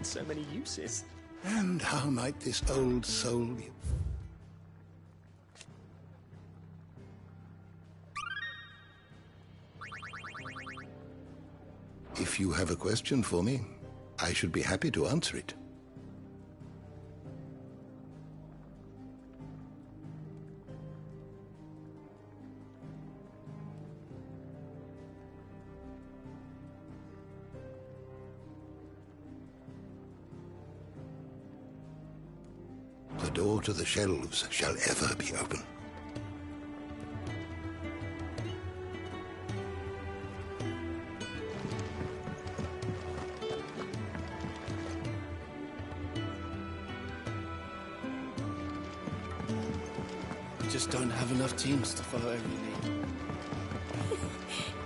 so many uses. And how might this old soul be... If you have a question for me, I should be happy to answer it. The door to the shelves shall ever be open. We just don't have enough teams to follow every lead.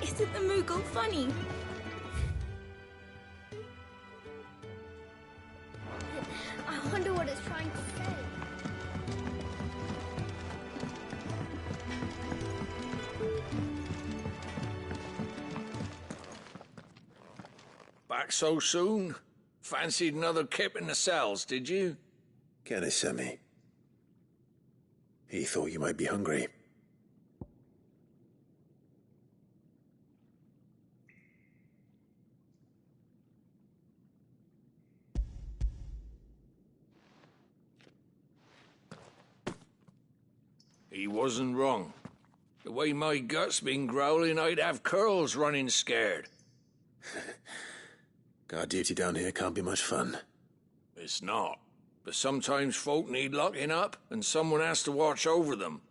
Isn't the Moogle funny? I wonder what it's trying to say. Back so soon? Fancied another kip in the cells, did you? Kenneth sent me. He thought you might be hungry. He wasn't wrong. The way my gut's been growling, I'd have curls running scared. Guard duty down here can't be much fun. It's not. But sometimes folk need locking up, and someone has to watch over them.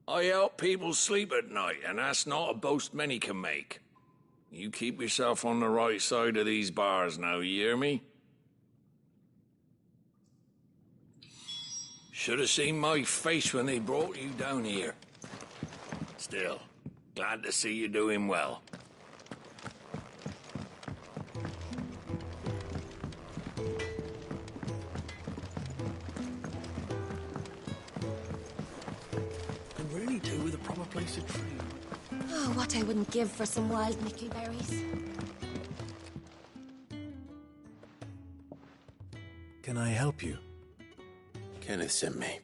I help people sleep at night, and that's not a boast many can make. You keep yourself on the right side of these bars now, you hear me? Should have seen my face when they brought you down here. Still, glad to see you doing well. Do with a proper place to train. Oh, what I wouldn't give for some wild berries. Can I help you? Kenneth sent me.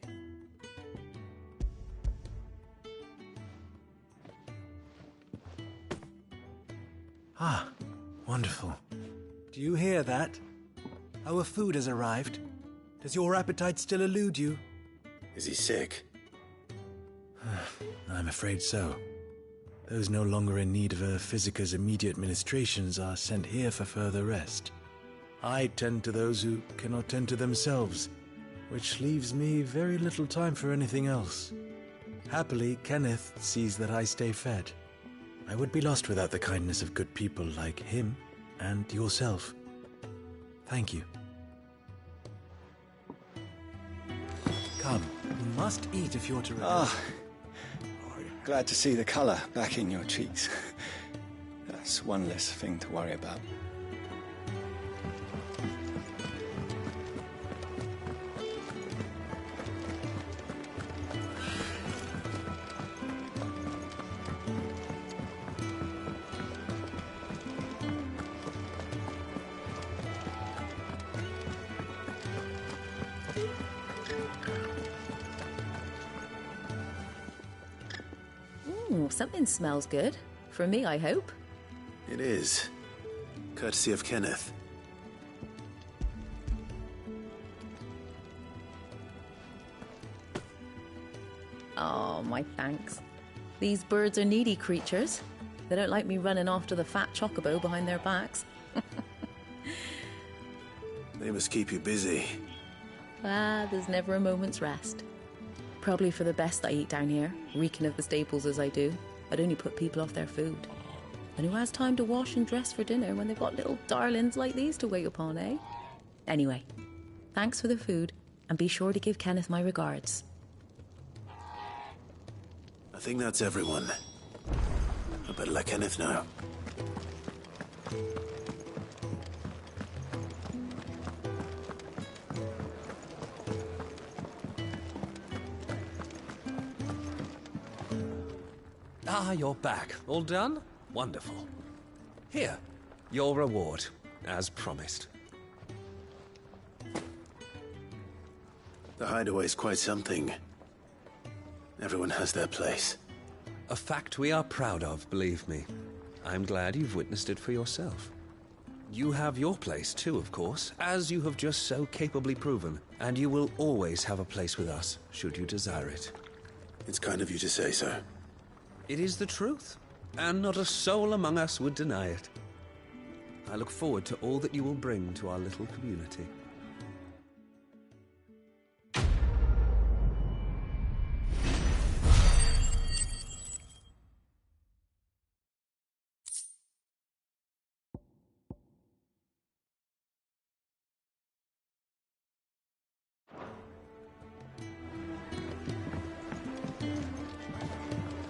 Ah, wonderful. Do you hear that? Our food has arrived. Does your appetite still elude you? Is he sick? I'm afraid so. Those no longer in need of a physicker's immediate ministrations are sent here for further rest. I tend to those who cannot tend to themselves, which leaves me very little time for anything else. Happily, Kenneth sees that I stay fed. I would be lost without the kindness of good people like him and yourself. Thank you. Come, you must eat if you're to recover. Glad to see the colour back in your cheeks. That's one less thing to worry about. Something smells good. For me, I hope. It is. Courtesy of Kenneth. Oh, my thanks. These birds are needy creatures. They don't like me running after the fat chocobo behind their backs. They must keep you busy. There's never a moment's rest. Probably for the best I eat down here, reeking of the staples as I do. I'd only put people off their food. And who has time to wash and dress for dinner when they've got little darlings like these to wait upon, eh? Anyway, thanks for the food, and be sure to give Kenneth my regards. I think that's everyone. I better let Kenneth know. Ah, you're back. All done? Wonderful. Here, your reward, as promised. The hideaway's quite something. Everyone has their place. A fact we are proud of, believe me. I'm glad you've witnessed it for yourself. You have your place too, of course, as you have just so capably proven, and you will always have a place with us, should you desire it. It's kind of you to say so. It is the truth, and not a soul among us would deny it. I look forward to all that you will bring to our little community.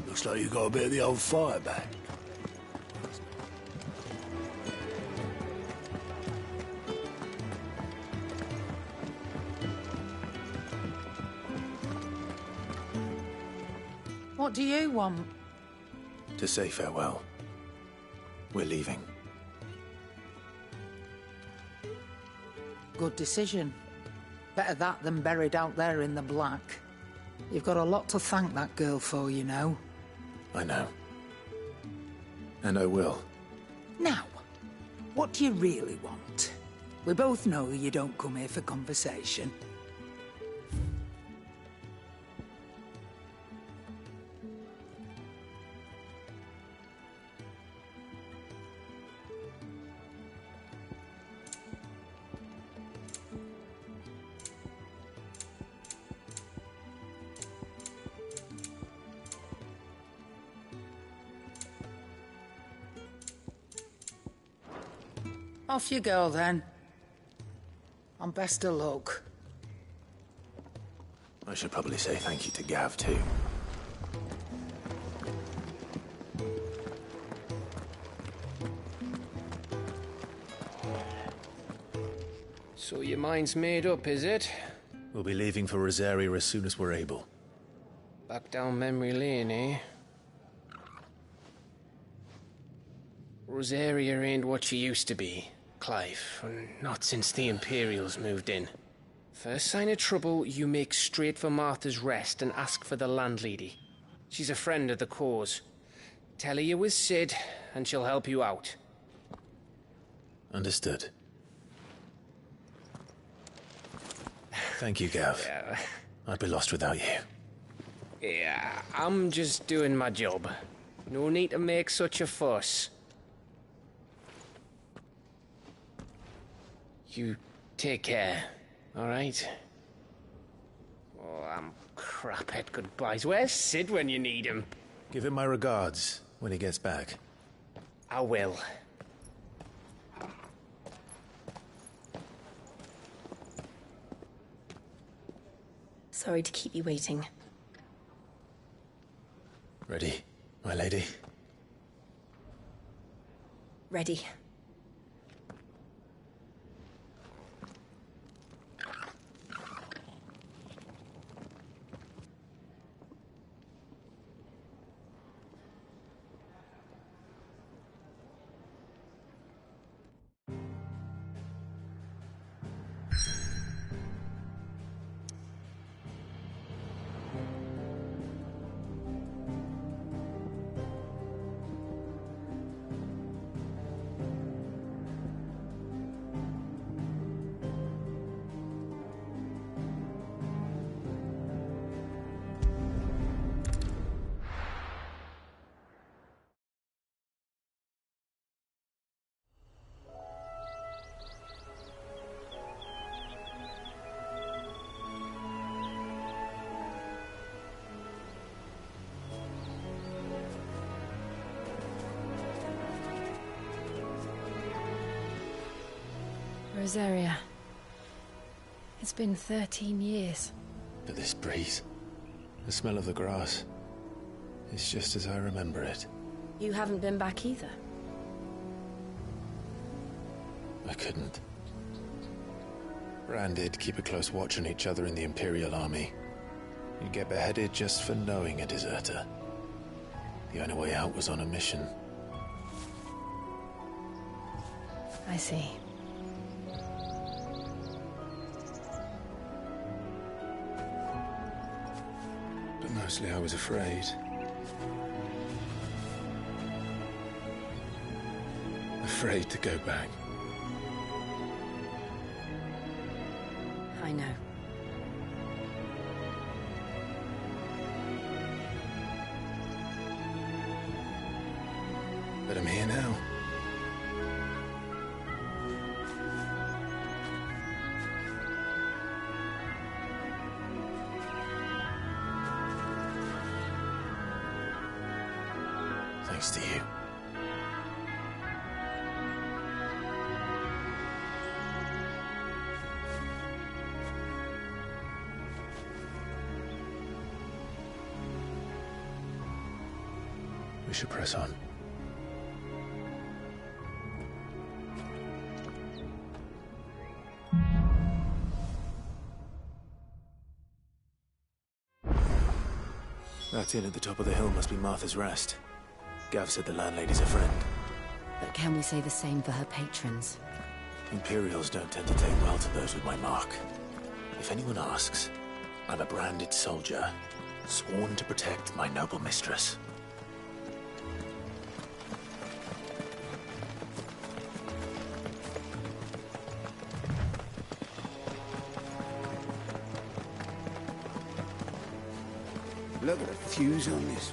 Looks like you got a bit of the old fire back. What do you want? To say farewell. We're leaving. Good decision. Better that than buried out there in the black. You've got a lot to thank that girl for, you know. I know. And I will. Now, what do you really want? We both know you don't come here for conversation. Off you go, then. And best of luck. I should probably say thank you to Gav, too. So your mind's made up, is it? We'll be leaving for Rosaria as soon as we're able. Back down memory lane, eh? Rosaria ain't what she used to be, Clive. Not since the Imperials moved in. First sign of trouble, you make straight for Martha's Rest and ask for the landlady. She's a friend of the cause. Tell her you're with Sid, and she'll help you out. Understood. Thank you, Gav. Yeah. I'd be lost without you. Yeah, I'm just doing my job. No need to make such a fuss. You take care, all right? Oh, I'm crap at goodbyes. Where's Sid when you need him? Give him my regards when he gets back. I will. Sorry to keep you waiting. Ready, my lady? Ready. Rosaria. It's been 13 years. But this breeze, the smell of the grass, it's just as I remember it. You haven't been back either. I couldn't. Rand did keep a close watch on each other in the Imperial Army. You'd get beheaded just for knowing a deserter. The only way out was on a mission. I see. Mostly I was afraid. Afraid to go back. I know. But I'm here now. Thanks to you. We should press on. That inn at the top of the hill must be Martha's Rest. Gav said the landlady's a friend. But can we say the same for her patrons? Imperials don't tend to take well to those with my mark. If anyone asks, I'm a branded soldier, sworn to protect my noble mistress. Look at the fuse on this.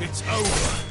It's over.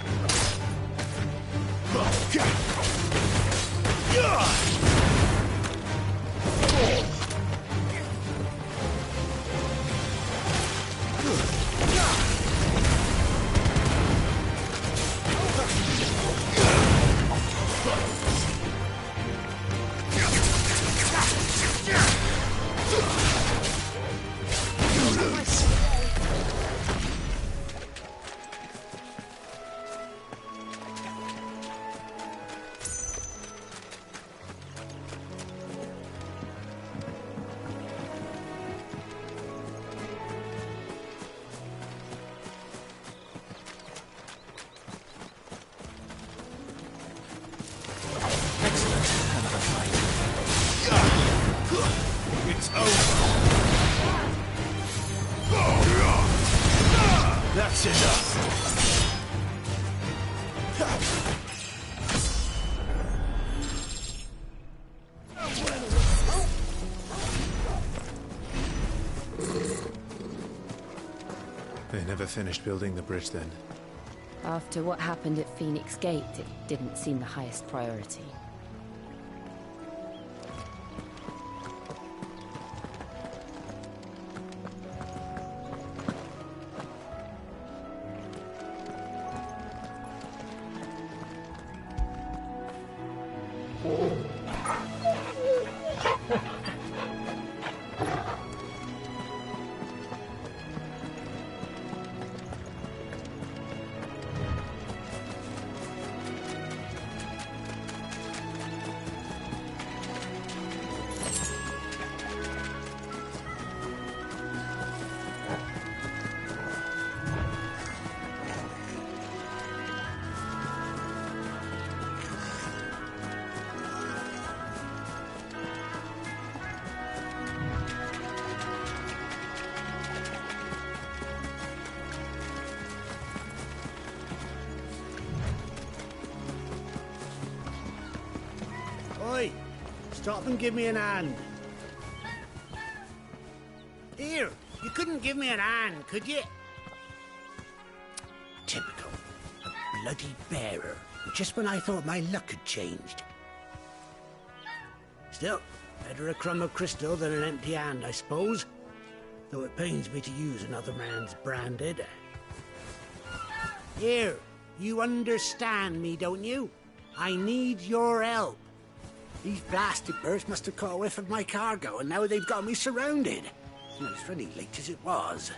It's over. That's enough. They never finished building the bridge then. After what happened at Phoenix Gate, it didn't seem the highest priority. Oi! Stop and give me an hand. Here, you couldn't give me an hand, could you? Typical. Bloody bearer. Just when I thought my luck had changed. Still, better a crumb of crystal than an empty hand, I suppose. Though it pains me to use another man's branded. Here, you understand me, don't you? I need your help. These blasted birds must have caught a whiff of my cargo, and now they've got me surrounded. Well, it's really late as it was.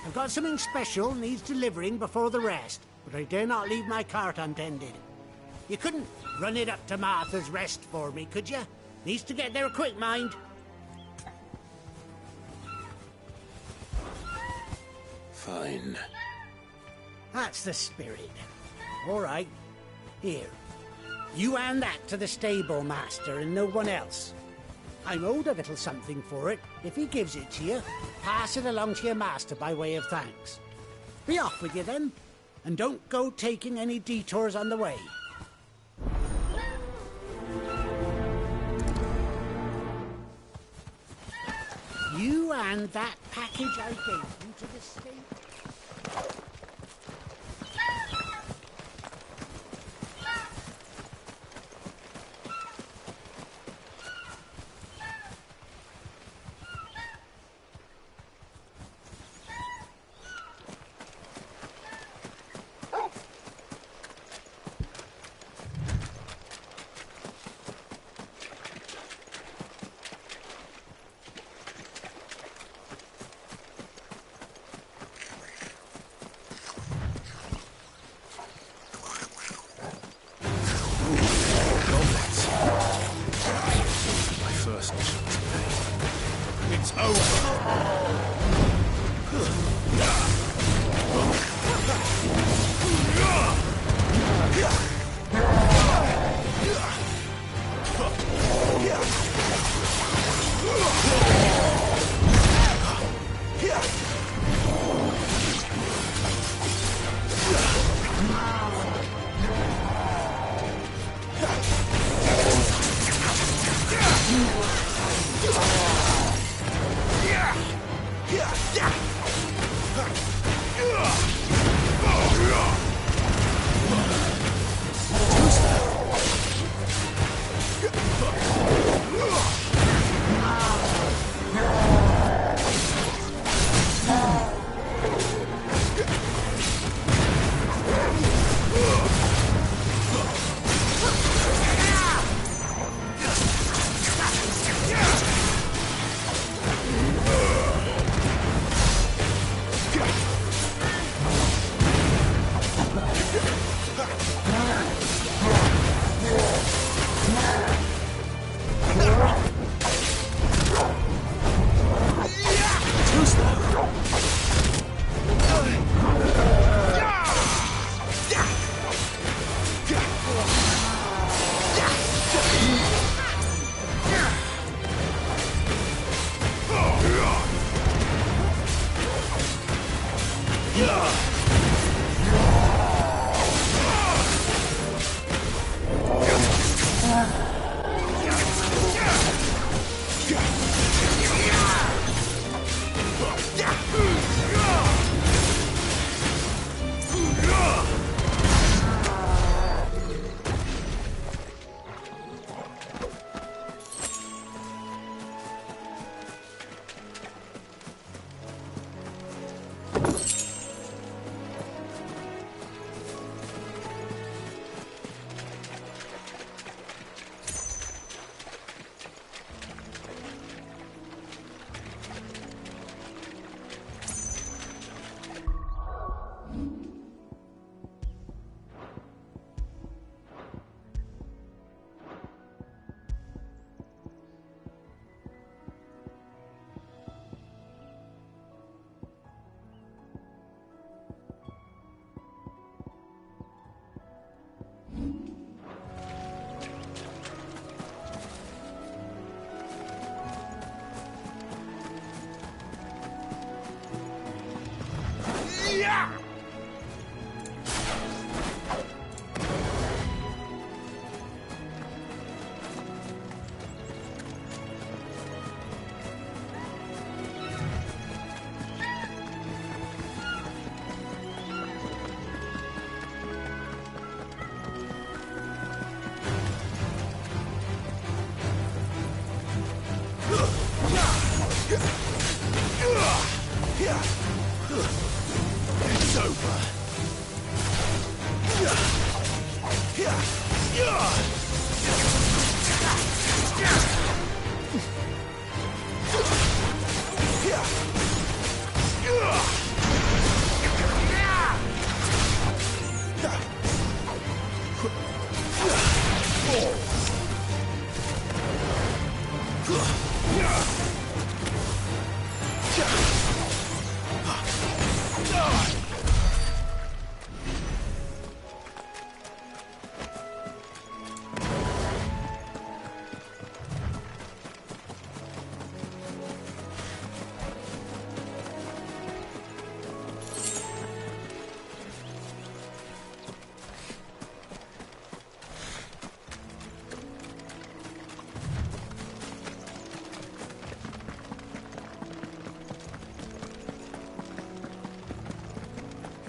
I've got something special needs delivering before the rest, but I dare not leave my cart untended. You couldn't run it up to Martha's Rest for me, could you? Needs to get there quick, mind. Fine. That's the spirit. All right. Here. You hand that to the stable master and no one else. I'm owed a little something for it. If he gives it to you, pass it along to your master by way of thanks. Be off with you then, and don't go taking any detours on the way. You and that package I gave you to the state.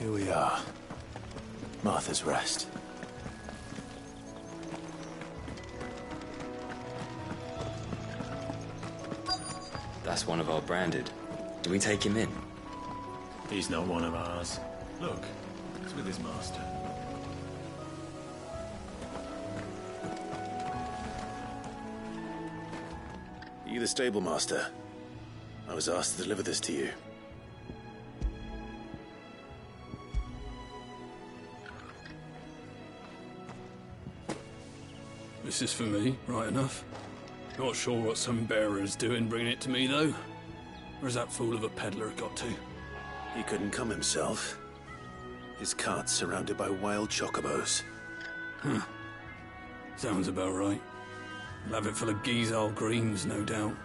Here we are. Martha's Rest. That's one of our branded. Do we take him in? He's not one of ours. Look, he's with his master. You the stable master? I was asked to deliver this to you. This is for me, right enough. Not sure what some bearer's doing bringing it to me, though. Where's that fool of a peddler got to? He couldn't come himself. His cart's surrounded by wild chocobos. Huh. Sounds about right. He'll have it full of Gizal greens, no doubt.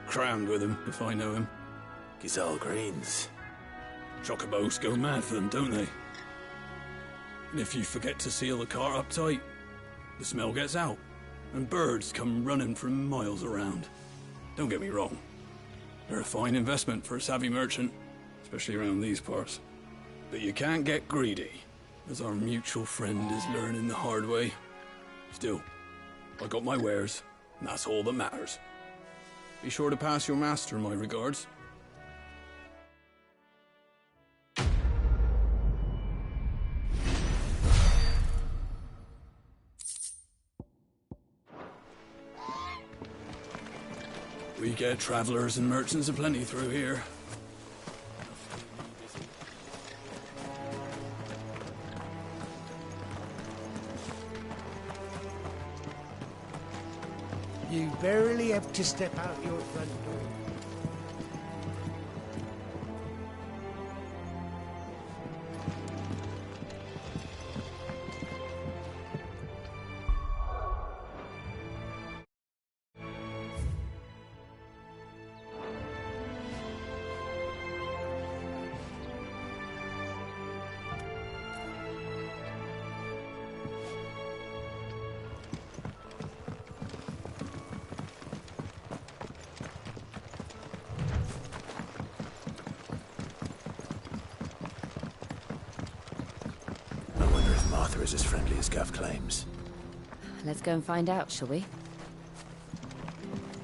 Crammed with them, if I know him. Gizal greens? Chocobos go mad for them, don't they? And if you forget to seal the cart up tight, the smell gets out, and birds come running from miles around. Don't get me wrong. They're a fine investment for a savvy merchant, especially around these parts. But you can't get greedy, as our mutual friend is learning the hard way. Still, I got my wares, and that's all that matters. Be sure to pass your master my regards. We get travelers and merchants aplenty through here. You barely have to step out your front door. Martha is as friendly as Gav claims. Let's go and find out, shall we?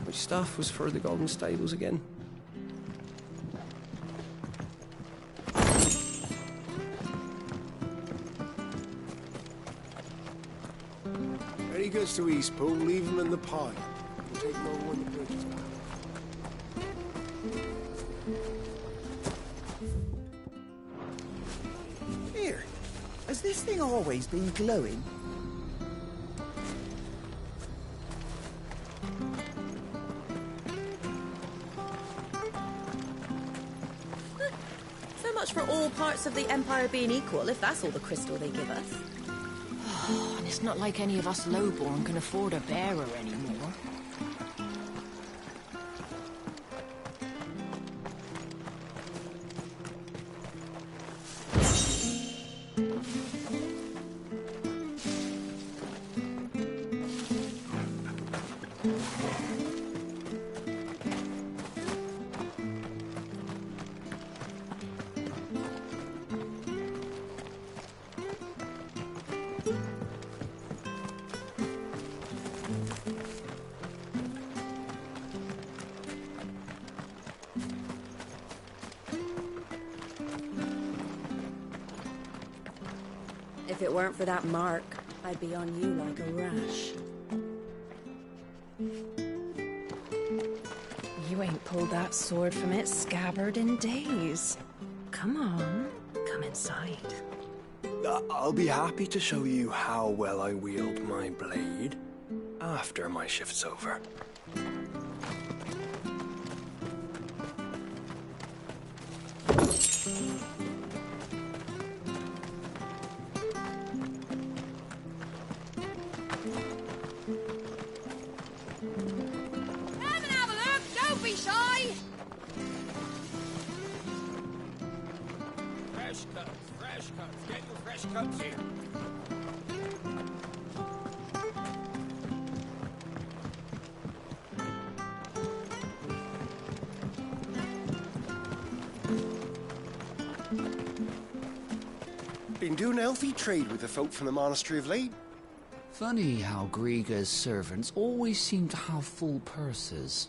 Which staff was for the Golden Stables again? When he gets to Eastpool, leave him in the pile. We'll take him over when the bridge is back. Here, has this thing always been glowing? So much for all parts of the Empire being equal, if that's all the crystal they give us. And it's not like any of us lowborn can afford a bearer anymore. If it weren't for that mark, I'd be on you like a rash. You ain't pulled that sword from its scabbard in days. Come on, come inside. I'll be happy to show you how well I wield my blade after my shift's over. Fresh cuts. Get your fresh cuts here. been doing elfie trade with the folk from the Monastery of late. Funny how Griga's servants always seem to have full purses.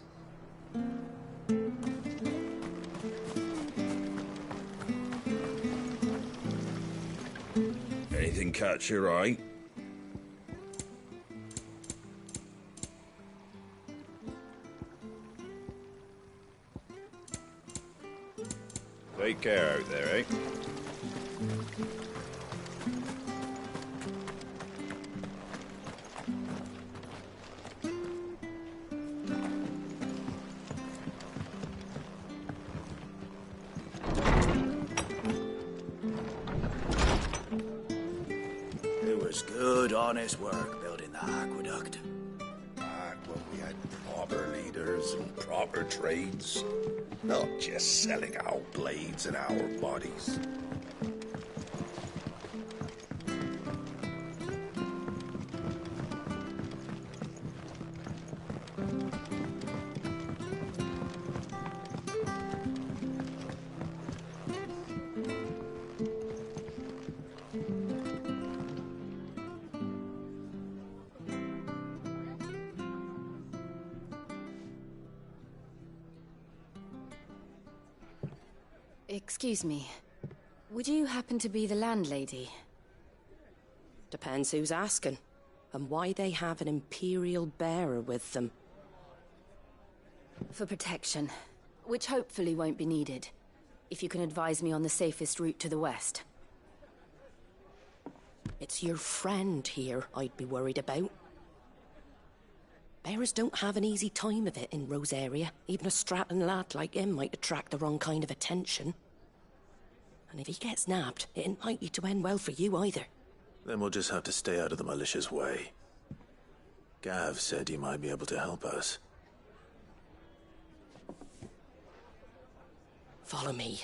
Anything catch your eye? Take care out there, eh? It was good, honest work building the aqueduct. Back when we had proper leaders and proper trades. Not just selling our blades and our bodies. Excuse me. Would you happen to be the landlady? Depends who's asking, and why they have an Imperial bearer with them. For protection, which hopefully won't be needed. If you can advise me on the safest route to the west. It's your friend here I'd be worried about. Bearers don't have an easy time of it in Rosaria. Even a Stratton lad like him might attract the wrong kind of attention. And if he gets nabbed, it ain't likely to end well for you either. Then we'll just have to stay out of the malicious way. Gav said he might be able to help us. Follow me.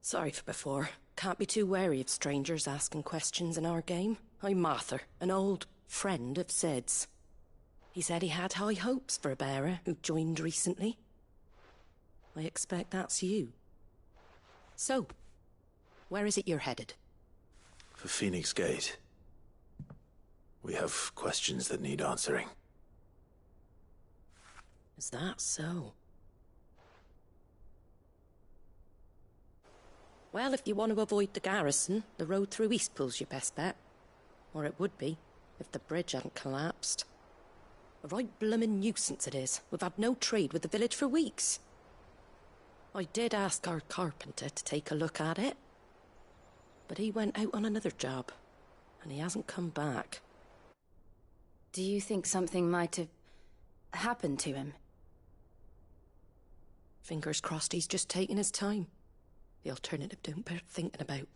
Sorry for before. Can't be too wary of strangers asking questions in our game. I'm Martha, an old friend of Sid's. He said he had high hopes for a bearer who joined recently. I expect that's you. So, where is it you're headed? For Phoenix Gate. We have questions that need answering. Is that so? Well, if you want to avoid the garrison, the road through Eastpool's your best bet. Or it would be, if the bridge hadn't collapsed. A right bloomin' nuisance it is. We've had no trade with the village for weeks. I did ask our carpenter to take a look at it. But he went out on another job, and he hasn't come back. Do you think something might have happened to him? Fingers crossed he's just taking his time. The alternative don't bear thinking about.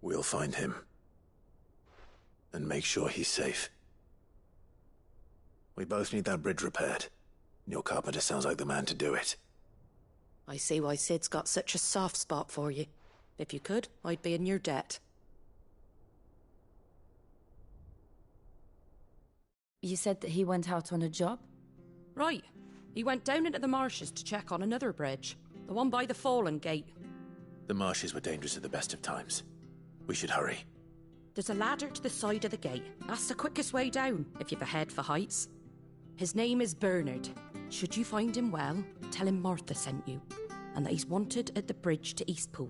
We'll find him. And make sure he's safe. We both need that bridge repaired. Your carpenter sounds like the man to do it. I see why Sid's got such a soft spot for you. If you could, I'd be in your debt. You said that he went out on a job? Right. He went down into the marshes to check on another bridge. The one by the Fallen Gate. The marshes were dangerous at the best of times. We should hurry. There's a ladder to the side of the gate. That's the quickest way down, if you've a head for heights. His name is Bernard. Should you find him well, tell him Martha sent you, and that he's wanted at the bridge to Eastpool.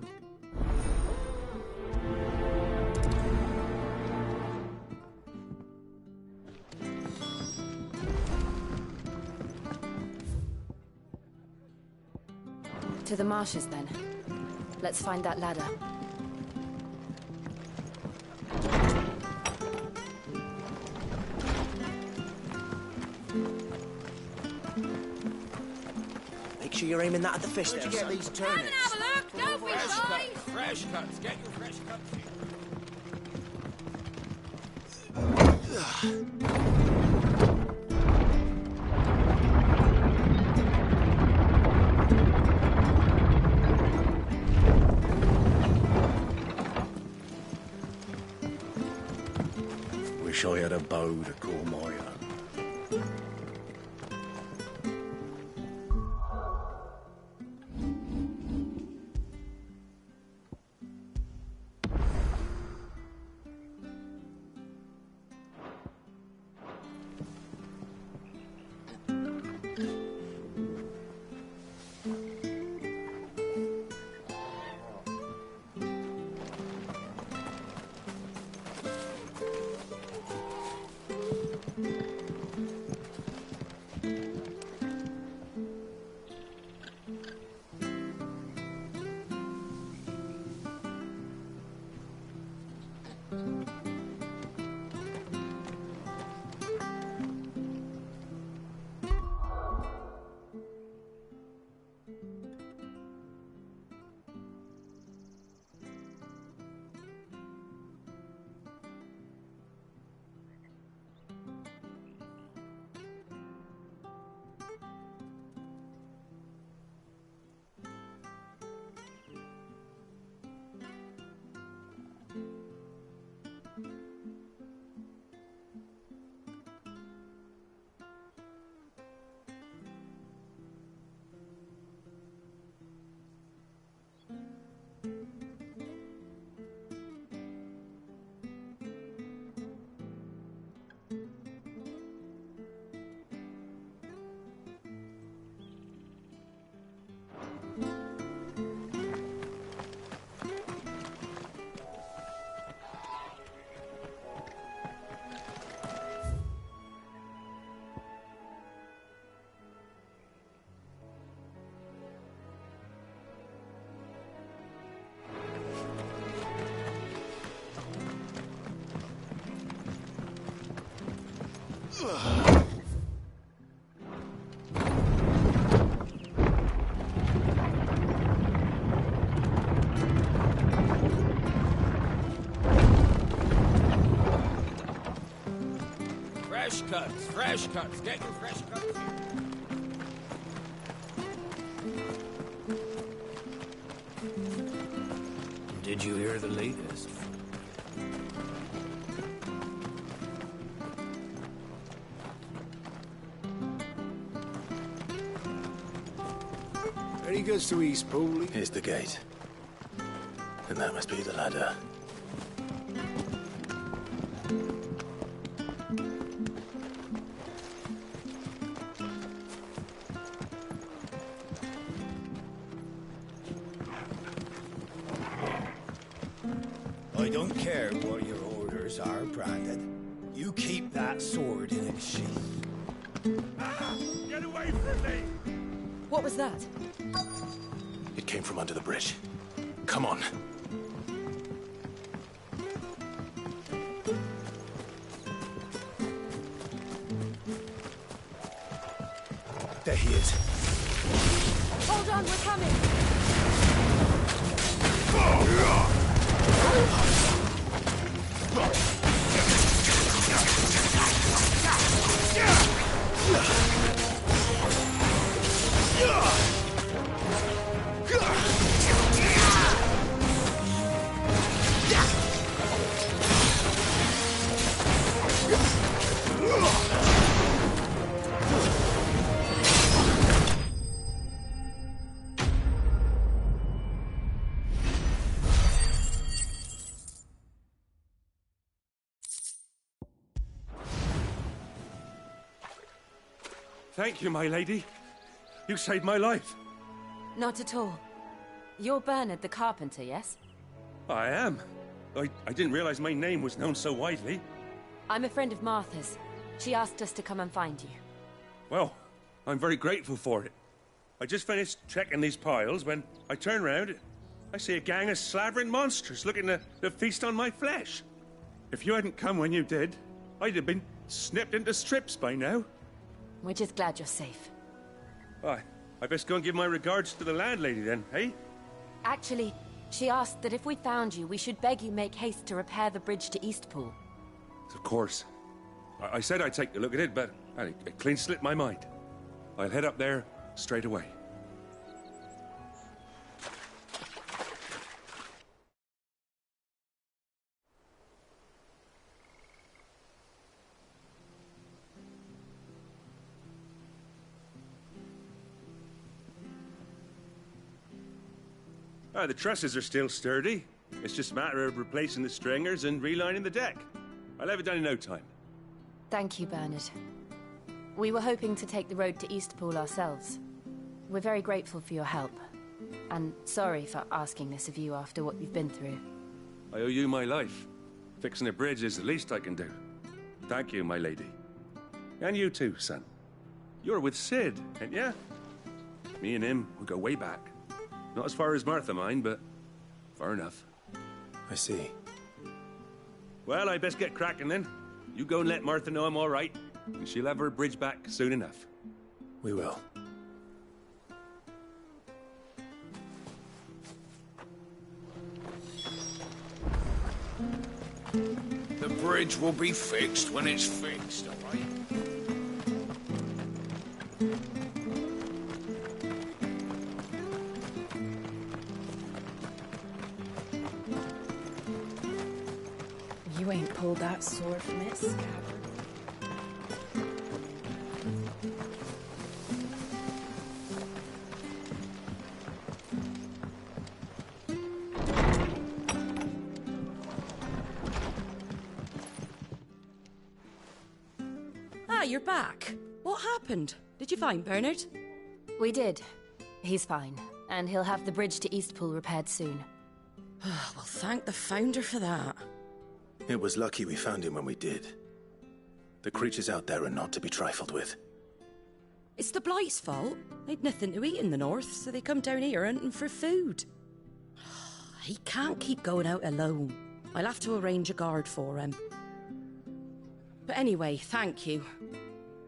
To the marshes, then. Let's find that ladder. Make sure you're aiming that at the fish. Where'd you get these turnips? Have a look, don't be shy. Fresh cuts, get your fresh cuts. Wish I had a bow to call my own. Fresh cuts, get your fresh cuts here. Did you hear the latest? Ready goes to East Pool. Here's the gate. And that must be the ladder. I don't care what your orders are, Brandon. You keep that sword in its sheath. Get away from me! What was that? It came from under the bridge. Come on. There he is. Hold on, we're coming! Thank you, my lady. You saved my life. Not at all. You're Bernard the carpenter, yes? I am. I didn't realize my name was known so widely. I'm a friend of Martha's. She asked us to come and find you. Well, I'm very grateful for it. I just finished checking these piles when I turn round. I see a gang of slavering monsters looking to feast on my flesh. If you hadn't come when you did, I'd have been snipped into strips by now. We're just glad you're safe. I best go and give my regards to the landlady then, eh? Actually, she asked that if we found you, we should beg you make haste to repair the bridge to Eastpool. Of course. I said I'd take a look at it, but it clean slipped my mind. I'll head up there straight away. The trusses are still sturdy. It's just a matter of replacing the stringers and relining the deck. I'll have it done in no time. Thank you, Bernard. We were hoping to take the road to Eastpool ourselves. We're very grateful for your help. And sorry for asking this of you after what you've been through. I owe you my life. Fixing a bridge is the least I can do. Thank you, my lady. And you too, son. You're with Sid, ain't ya? Me and him, we go way back. Not as far as Martha, mind, but far enough. I see. Well, I best get cracking then. You go and let Martha know I'm all right, and she'll have her bridge back soon enough. We will. The bridge will be fixed when it's fixed, all right? You ain't pulled that sword from its scabbard. Ah, you're back. What happened? Did you find Bernard? We did. He's fine, and he'll have the bridge to Eastpool repaired soon. Well, thank the Founder for that. It was lucky we found him when we did. The creatures out there are not to be trifled with. It's the Blight's fault. They'd nothing to eat in the north, so they come down here hunting for food. He can't keep going out alone. I'll have to arrange a guard for him. But anyway, thank you.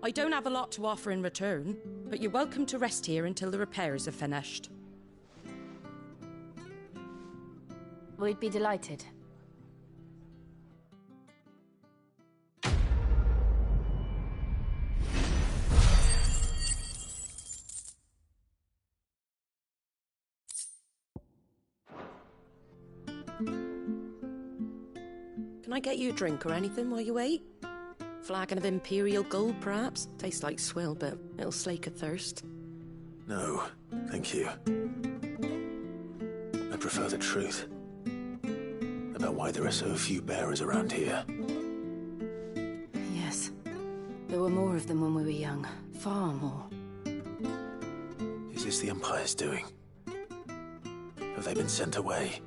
I don't have a lot to offer in return, but you're welcome to rest here until the repairs are finished. We'd be delighted. Can I get you a drink or anything while you wait? Flagon of Imperial Gold, perhaps? Tastes like swill, but it'll slake a thirst. No, thank you. I prefer the truth. About why there are so few bearers around here. Yes. There were more of them when we were young. Far more. Is this the Empire's doing? Have they been sent away?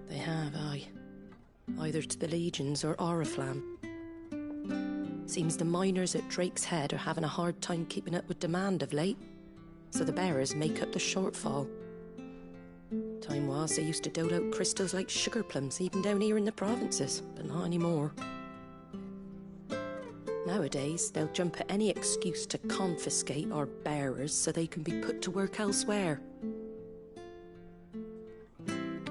They have, aye. Either to the Legions or Oriflamme. Seems the miners at Drake's Head are having a hard time keeping up with demand of late, so the bearers make up the shortfall. Time was they used to dole out crystals like sugar plums even down here in the provinces, but not anymore. Nowadays, they'll jump at any excuse to confiscate our bearers so they can be put to work elsewhere.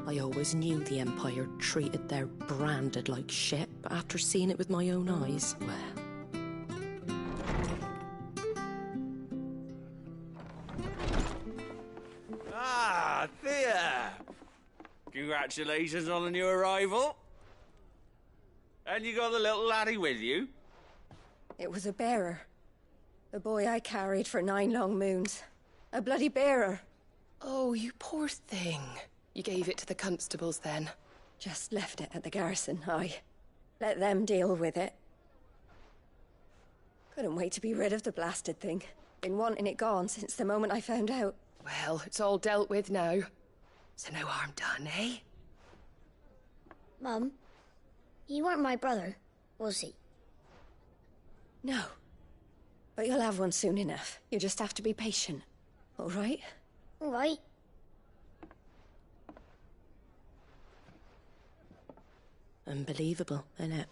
I always knew the Empire treated their branded like shit, but after seeing it with my own eyes, well... Ah, Thea! Congratulations on the new arrival. And you got the little laddie with you? It was a bearer. The boy I carried for 9 long moons. A bloody bearer. Oh, you poor thing. You gave it to the constables then? Just left it at the garrison, aye. Let them deal with it. Couldn't wait to be rid of the blasted thing. Been wanting it gone since the moment I found out. Well, it's all dealt with now. So no harm done, eh? Mum, you weren't my brother, was he? No. But you'll have one soon enough. You just have to be patient. All right? All right. Unbelievable, innit?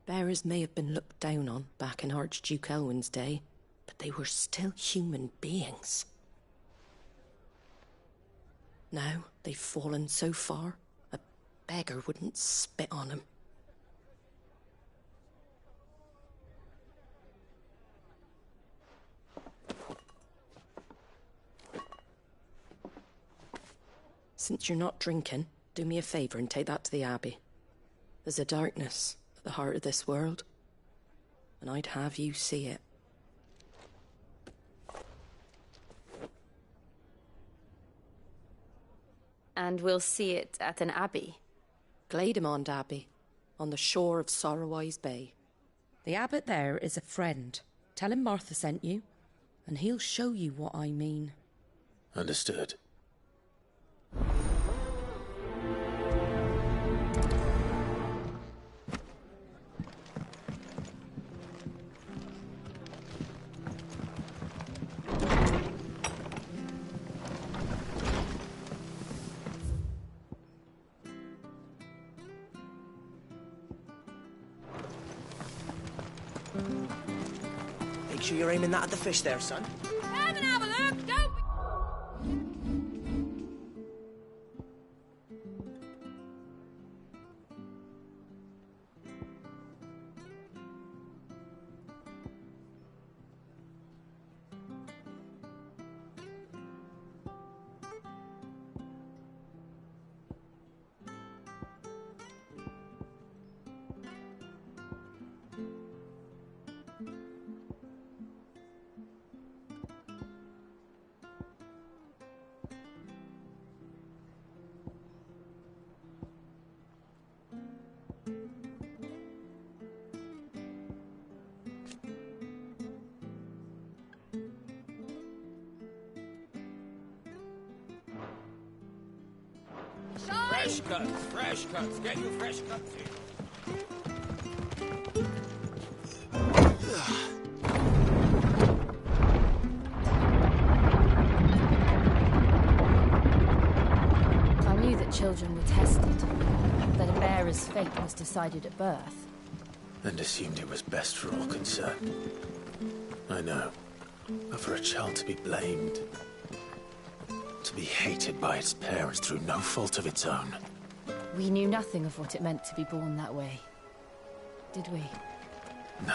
Bearers may have been looked down on back in Archduke Elwin's day, but they were still human beings. Now they've fallen so far, a beggar wouldn't spit on them. Since you're not drinking, do me a favour and take that to the Abbey. There's a darkness at the heart of this world, and I'd have you see it. And we'll see it at an abbey? Glademond Abbey, on the shore of Sorrowwise Bay. The abbot there is a friend. Tell him Martha sent you, and he'll show you what I mean. Understood. Make sure you're aiming that at the fish there, son. Come and have a look, don't Fresh cuts, fresh cuts. Get your fresh cuts here. I knew that children were tested, that a bearer's fate was decided at birth. And assumed it was best for all concerned. I know. But for a child to be blamed, to be hated by its parents through no fault of its own. We knew nothing of what it meant to be born that way, did we? No.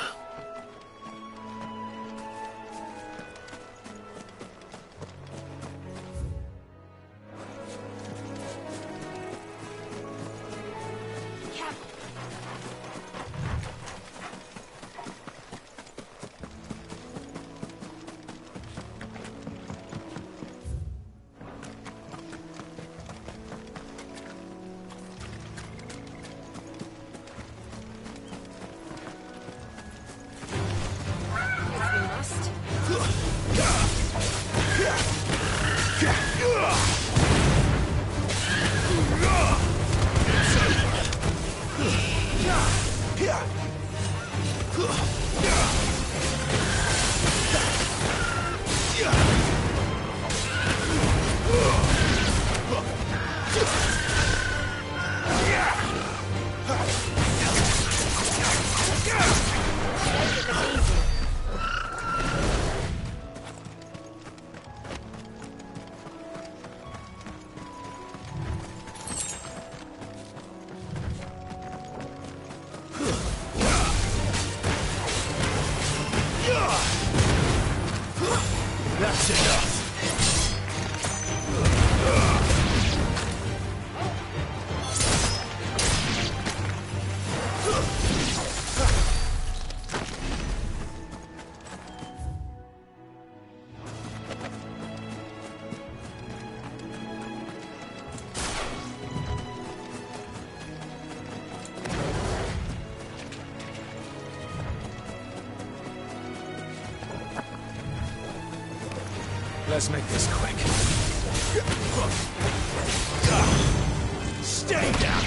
That's enough. Let's make this quick. Stay down!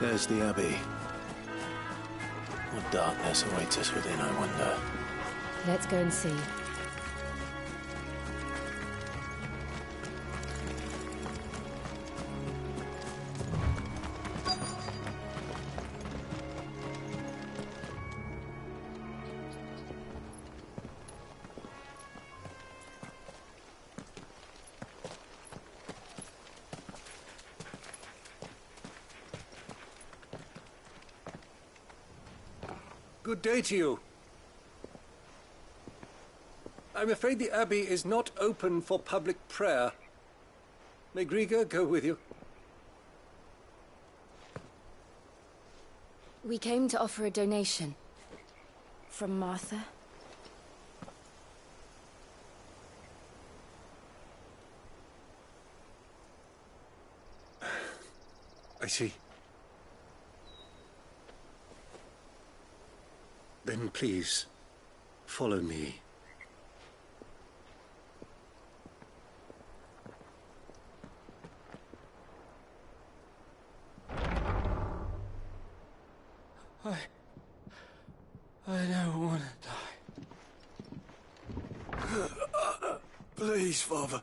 There's the Abbey. What darkness awaits us within, I wonder. Let's go and see. Good day to you. I'm afraid the Abbey is not open for public prayer. May Griga go with you? We came to offer a donation. From Martha. I see. Then please, follow me. I don't want to die. Please, Father.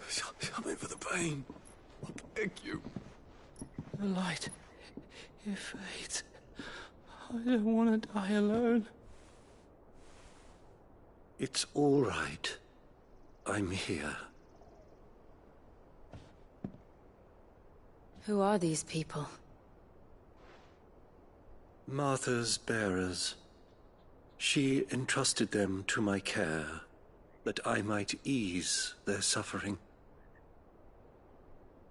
Something for the pain. I beg you. The light, it fades. I don't want to die alone. It's all right. I'm here. Who are these people? Martha's bearers. She entrusted them to my care, that I might ease their suffering.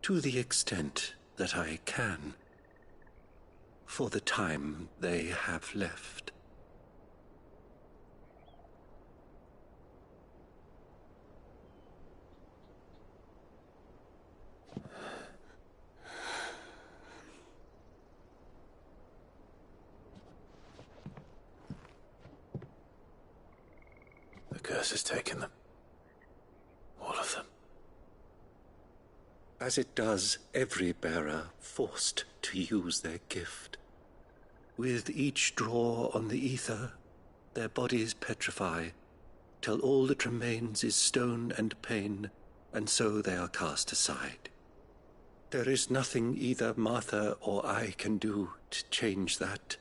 To the extent that I can, for the time they have left. The curse has taken them. All of them. As it does every bearer forced to use their gift. With each draw on the ether, their bodies petrify, till all that remains is stone and pain, and so they are cast aside. There is nothing either Martha or I can do to change that,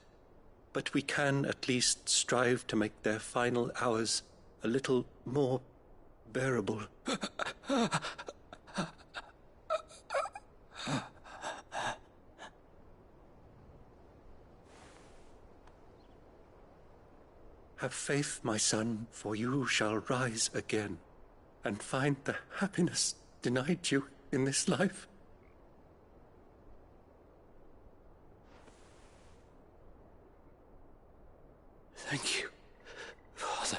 but we can at least strive to make their final hours a little more bearable. Have faith, my son, for you shall rise again and find the happiness denied you in this life. Thank you, Father.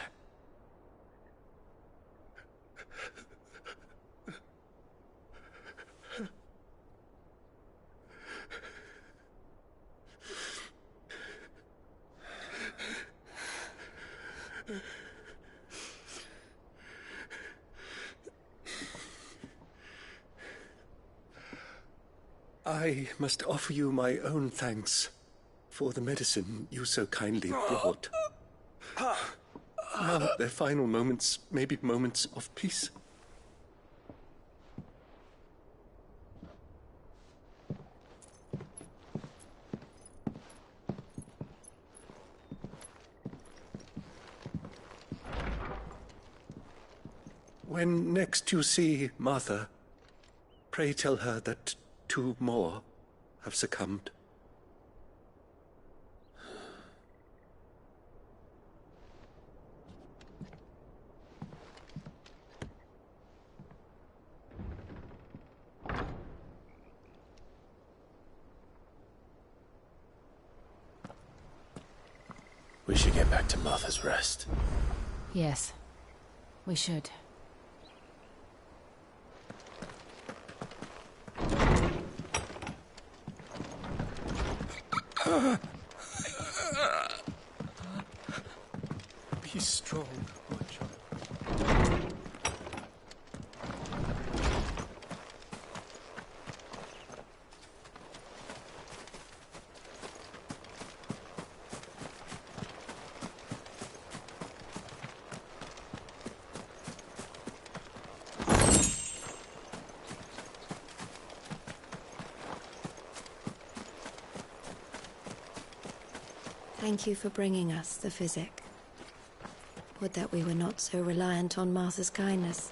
I must offer you my own thanks for the medicine you so kindly brought. Now their final moments may be moments of peace. When next you see Martha, pray tell her that 2 more have succumbed. We should get back to Martha's Rest. Yes, we should. Be strong, my child. Thank you for bringing us the physic. Would that we were not so reliant on Martha's kindness,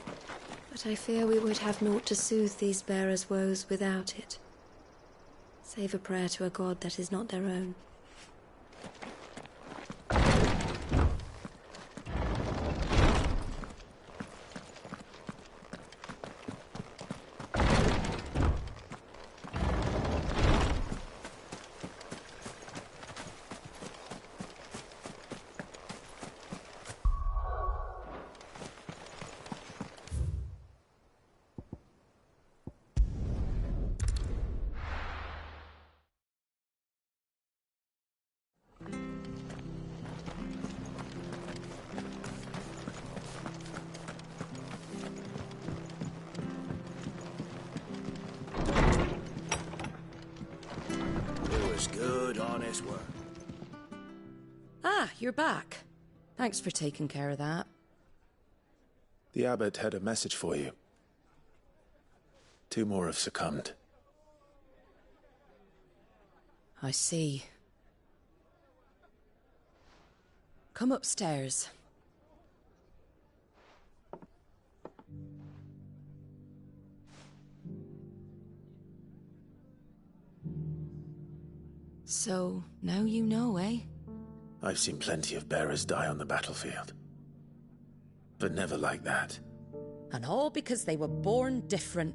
but I fear we would have naught to soothe these bearers' woes without it, save a prayer to a god that is not their own. Good, honest work. Ah, you're back. Thanks for taking care of that. The abbot had a message for you. 2 more have succumbed. I see. Come upstairs. So, now you know, eh? I've seen plenty of bearers die on the battlefield. But never like that. And all because they were born different.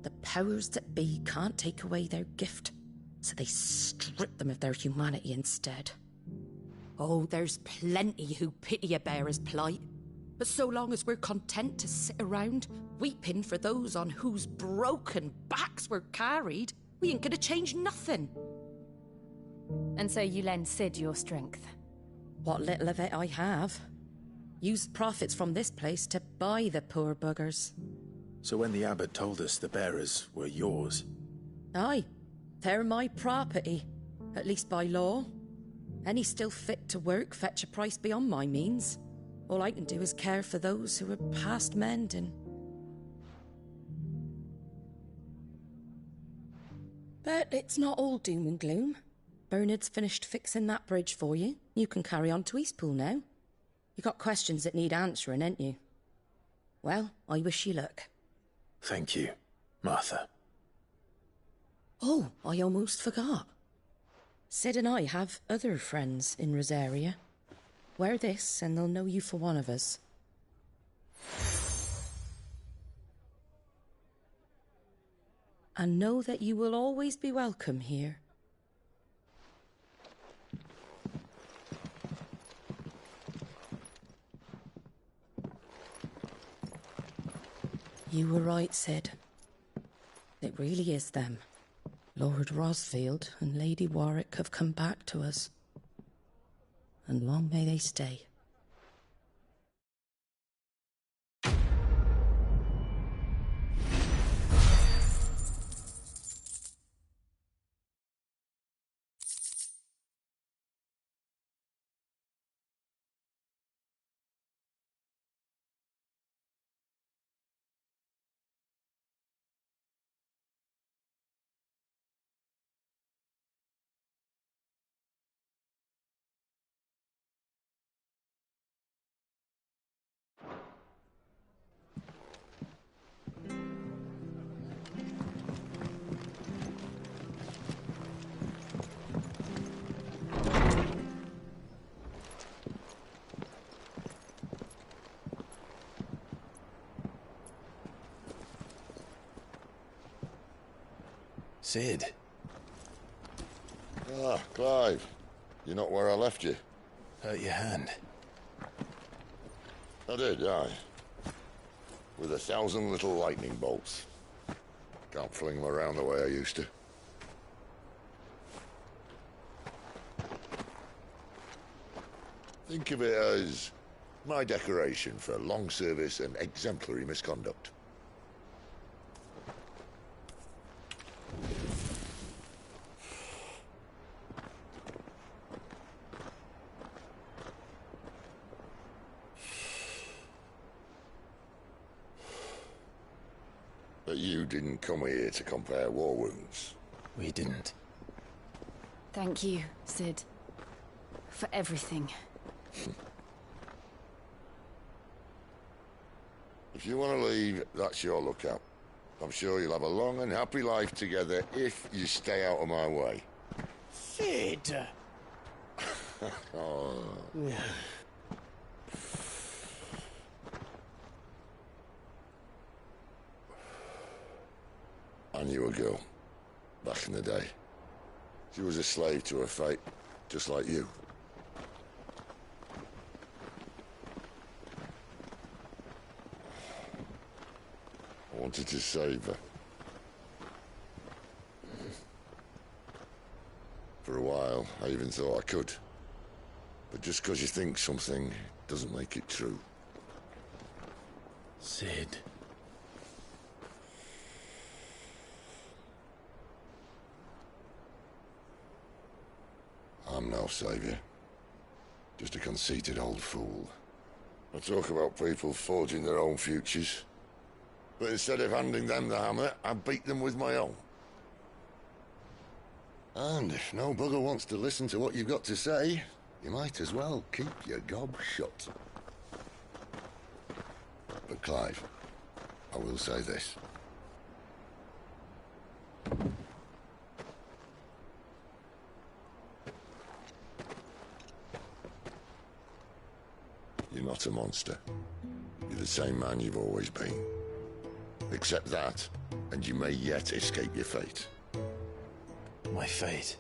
The powers that be can't take away their gift, so they strip them of their humanity instead. Oh, there's plenty who pity a bearer's plight. But so long as we're content to sit around, weeping for those on whose broken backs we're carried, we ain't gonna change nothing. And so you lend Sid your strength? What little of it I have. Use profits from this place to buy the poor buggers. So when the abbot told us the bearers were yours... Aye, they're my property, at least by law. Any still fit to work fetch a price beyond my means. All I can do is care for those who are past mending. But it's not all doom and gloom. Bernard's finished fixing that bridge for you. You can carry on to Eastpool now. You got questions that need answering, ain't you? Well, I wish you luck. Thank you, Martha. Oh, I almost forgot. Sid and I have other friends in Rosaria. Wear this and they'll know you for one of us. And know that you will always be welcome here. You were right, Sid. It really is them. Lord Rosfield and Lady Warwick have come back to us. And long may they stay. Sid. Ah, Clive. You're not where I left you. Hurt your hand. I did, aye. With 1,000 little lightning bolts. Can't fling them around the way I used to. Think of it as my decoration for long service and exemplary misconduct. But you didn't come here to compare war wounds. We didn't. Thank you, Sid. For everything. If you want to leave, that's your lookout. I'm sure you'll have a long and happy life together if you stay out of my way. Sid! Oh. I knew a girl, back in the day. She was a slave to her fate, just like you. I wanted to save her. For a while, I even thought I could. But just because you think something doesn't make it true. Sid. I'm no savior. Just a conceited old fool. I talk about people forging their own futures. But instead of handing them the hammer, I beat them with my own. And if no bugger wants to listen to what you've got to say, you might as well keep your gob shut. But Clive, I will say this. not a monster. You're the same man you've always been. Accept that, and you may yet escape your fate. My fate?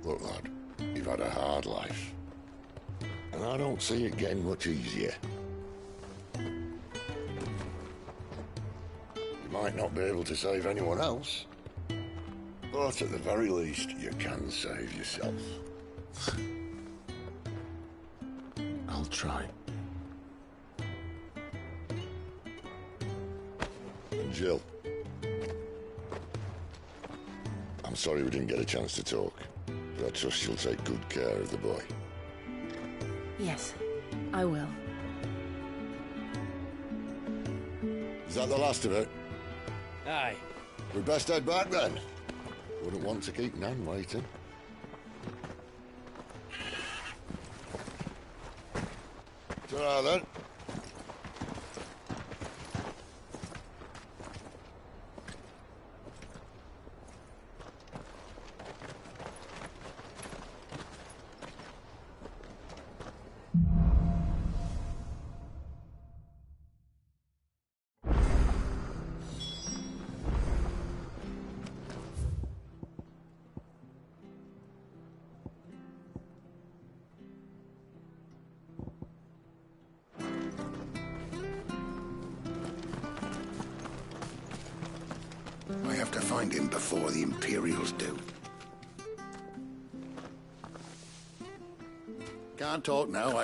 Look, lad, you've had a hard life. And I don't see it getting much easier. You might not be able to save anyone else, but at the very least, you can save yourself. I'll try. And Jill, I'm sorry we didn't get a chance to talk, but I trust you'll take good care of the boy. Yes, I will. Is that the last of it? Aye. We'd best head back then. Wouldn't want to keep Nan waiting. Ta-ra then. I have to find him before the Imperials do. Can't talk now,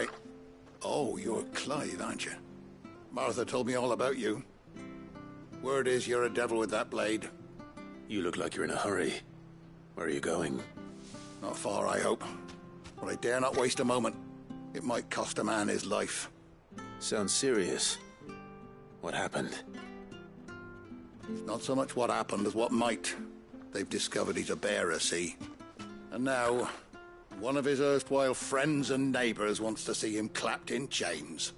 Oh, you're Clive, aren't you? Martha told me all about you. Word is you're a devil with that blade. You look like you're in a hurry. Where are you going? Not far, I hope. But I dare not waste a moment. It might cost a man his life. Sounds serious. What happened? It's not so much what happened as what might. They've discovered he's a bearer, see? And now, one of his erstwhile friends and neighbors wants to see him clapped in chains.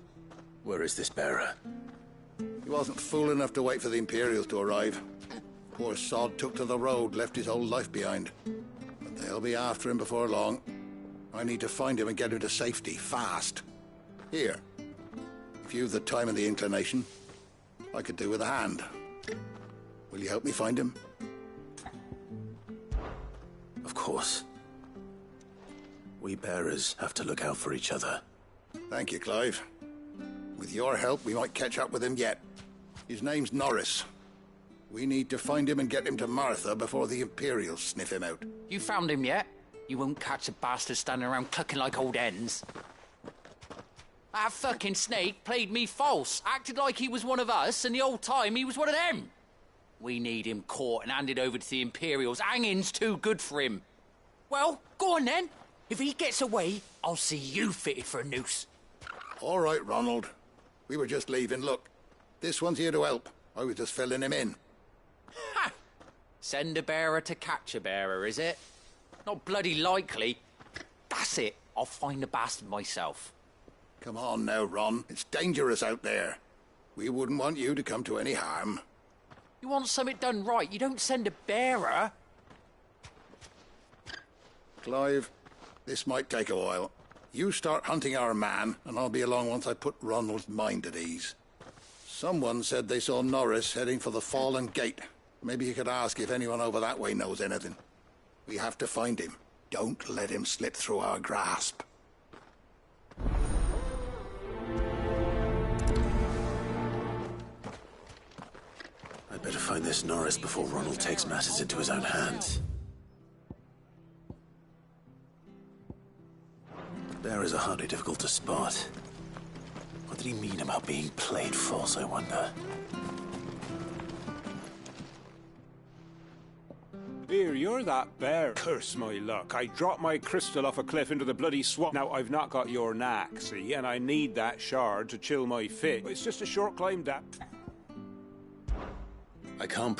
Where is this bearer? He wasn't fool enough to wait for the Imperials to arrive. Poor sod took to the road, left his whole life behind. But they'll be after him before long. I need to find him and get him to safety, fast. Here, if you've the time and the inclination, I could do with a hand. Will you help me find him? Of course. We bearers have to look out for each other. Thank you, Clive. With your help, we might catch up with him yet. His name's Norris. We need to find him and get him to Martha before the Imperials sniff him out. You found him yet? You won't catch a bastard standing around clucking like old hens. That fucking snake played me false, acted like he was one of us, and the whole time he was one of them. We need him caught and handed over to the Imperials. Hanging's too good for him. Well, go on then. If he gets away, I'll see you fitted for a noose. All right, Ronald. We were just leaving. Look, this one's here to help. I was just filling him in. Ha! Send a bearer to catch a bearer, is it? Not bloody likely. That's it. I'll find the bastard myself. Come on now, Ron. It's dangerous out there. We wouldn't want you to come to any harm. You want something done right, you don't send a bearer. Clive, this might take a while. You start hunting our man, and I'll be along once I put Ronald's mind at ease. Someone said they saw Norris heading for the Fallen Gate. Maybe you could ask if anyone over that way knows anything. We have to find him. Don't let him slip through our grasp. I'd better find this Norris before Ronald takes matters into his own hands. Bearers are hardly difficult to spot. What did he mean about being played false, I wonder? Here, you're that bear. Curse my luck. I dropped my crystal off a cliff into the bloody swamp. Now, I've not got your knack, see, and I need that shard to chill my fit. It's just a short climb down. I can't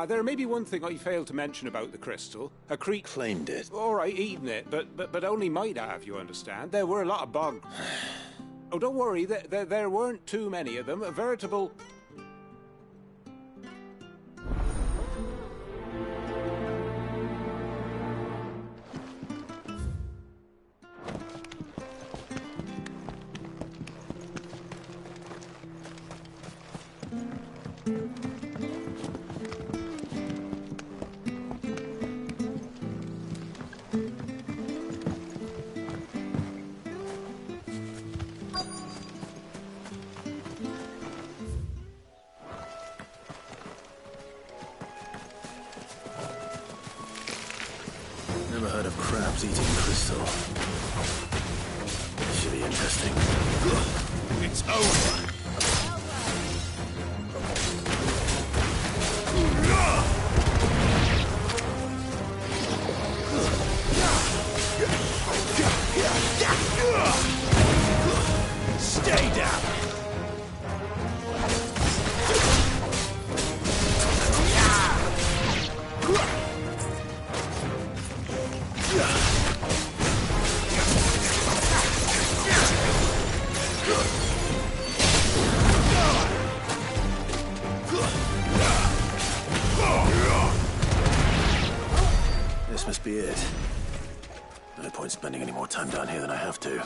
there may be one thing I failed to mention about the crystal. A creek claimed it. All right, eaten it, but only might have, you understand. There were a lot of bugs. Oh, don't worry, there weren't too many of them. A veritable... Never heard of crabs eating crystal. Should be interesting. It's over. Stay down. This must be it. No point spending any more time down here than I have to.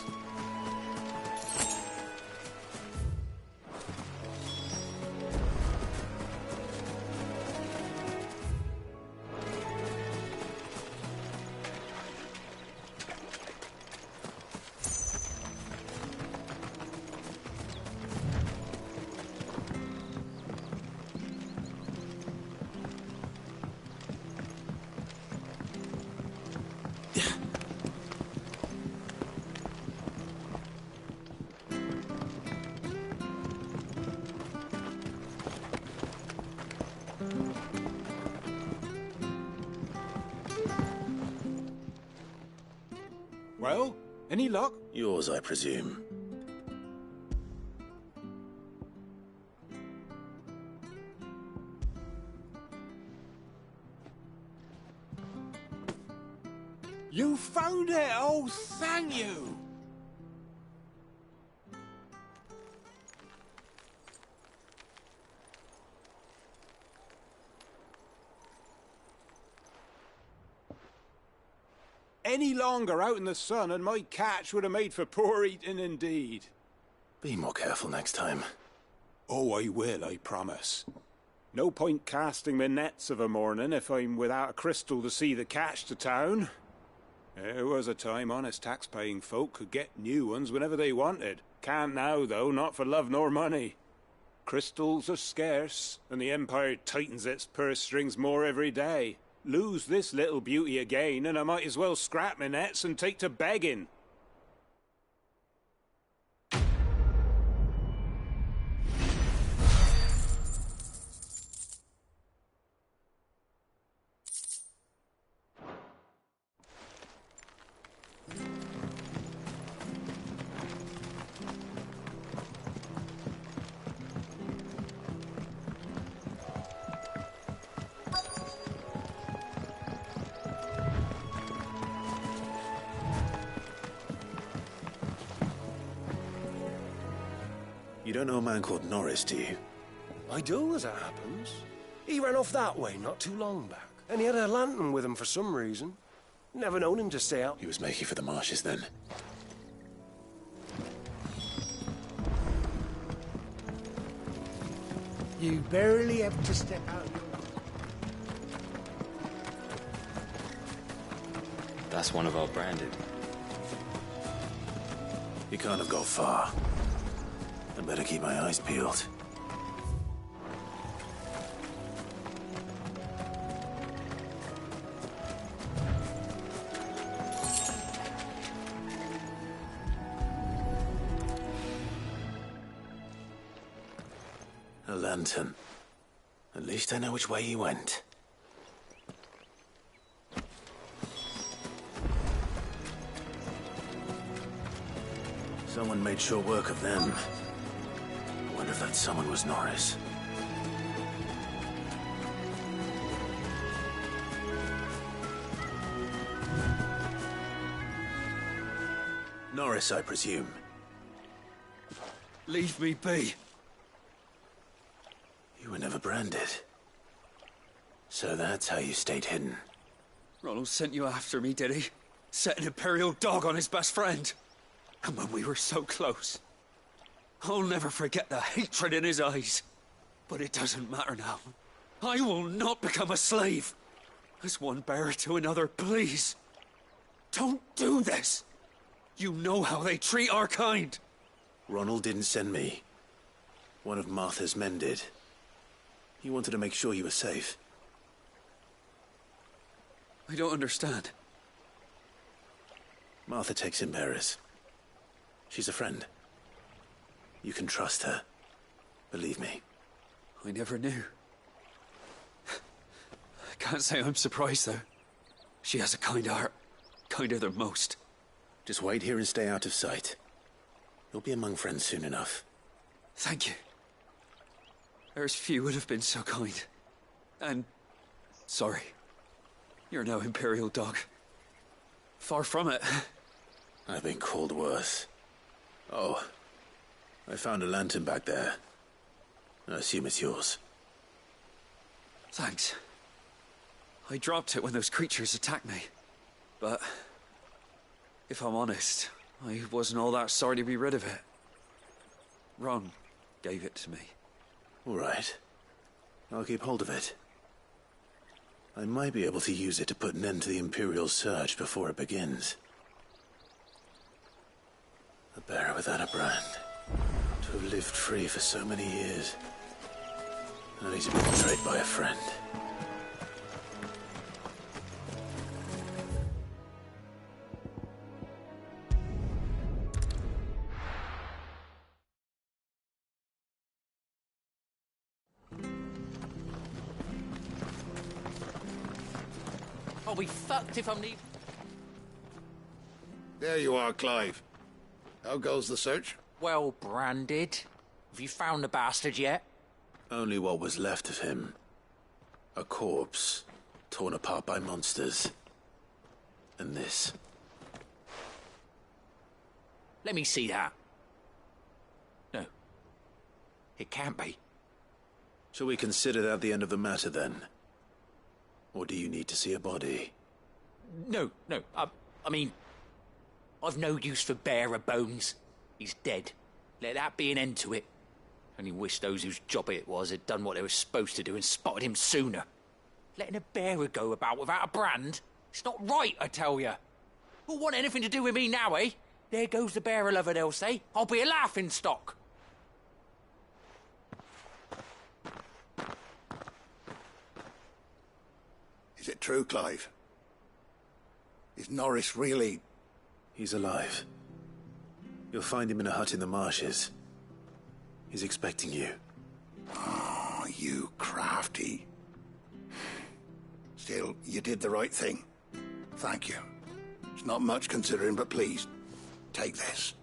Well, any luck? Yours, I presume. You found it! Oh, thank you! Any longer out in the sun and my catch would have made for poor eating indeed. Be more careful next time. Oh, I will, I promise. No point casting my nets of a morning if I'm without a crystal to see the catch to town. There was a time honest tax-paying folk could get new ones whenever they wanted. Can't now, though, not for love nor money. Crystals are scarce, and the Empire tightens its purse strings more every day. Lose this little beauty again, and I might as well scrap my nets and take to begging. You don't know a man called Norris, do you? I do, as it happens. He ran off that way not too long back, and he had a lantern with him for some reason. Never known him to stay out. He was making for the marshes then. You barely have to step out. That's one of our branded. You can't have got far. I better keep my eyes peeled. A lantern. At least I know which way he went. Someone made sure work of them. I wonder if that someone was Norris. Norris, I presume. Leave me be. You were never branded. So that's how you stayed hidden. Ronald sent you after me, did he? Set an Imperial dog on his best friend. And when we were so close, I'll never forget the hatred in his eyes. But it doesn't matter now. I will not become a slave. As one bearer to another, please. Don't do this. You know how they treat our kind. Ronald didn't send me. One of Martha's men did. He wanted to make sure you were safe. I don't understand. Martha takes in bearers. She's a friend. You can trust her. Believe me. I never knew. I can't say I'm surprised, though. She has a kind heart. Kinder than most. Just wait here and stay out of sight. You'll be among friends soon enough. Thank you. There's few would have been so kind. And... sorry. You're no Imperial dog. Far from it. I've been called worse. Oh, I found a lantern back there. I assume it's yours. Thanks. I dropped it when those creatures attacked me. But... if I'm honest, I wasn't all that sorry to be rid of it. Ron gave it to me. All right. I'll keep hold of it. I might be able to use it to put an end to the Imperial surge before it begins. A bearer without a brand. To have lived free for so many years. Only to be betrayed by a friend. I'll be fucked if I'm leaving. There you are, Clive. How goes the search? Well branded. Have you found the bastard yet? Only what was left of him. A corpse, torn apart by monsters. And this. Let me see that. No. It can't be. Shall we consider that the end of the matter, then? Or do you need to see a body? No. I mean... I've no use for bearer bones. He's dead. Let that be an end to it. Only wish those whose job it was had done what they were supposed to do and spotted him sooner. Letting a bearer go about without a brand? It's not right, I tell you. Who'll want anything to do with me now, eh? There goes the bearer lover, they'll say. I'll be a laughing stock. Is it true, Clive? Is Norris really... He's alive. You'll find him in a hut in the marshes. He's expecting you. Oh, you crafty. Still, you did the right thing. Thank you. It's not much considering, but please, take this.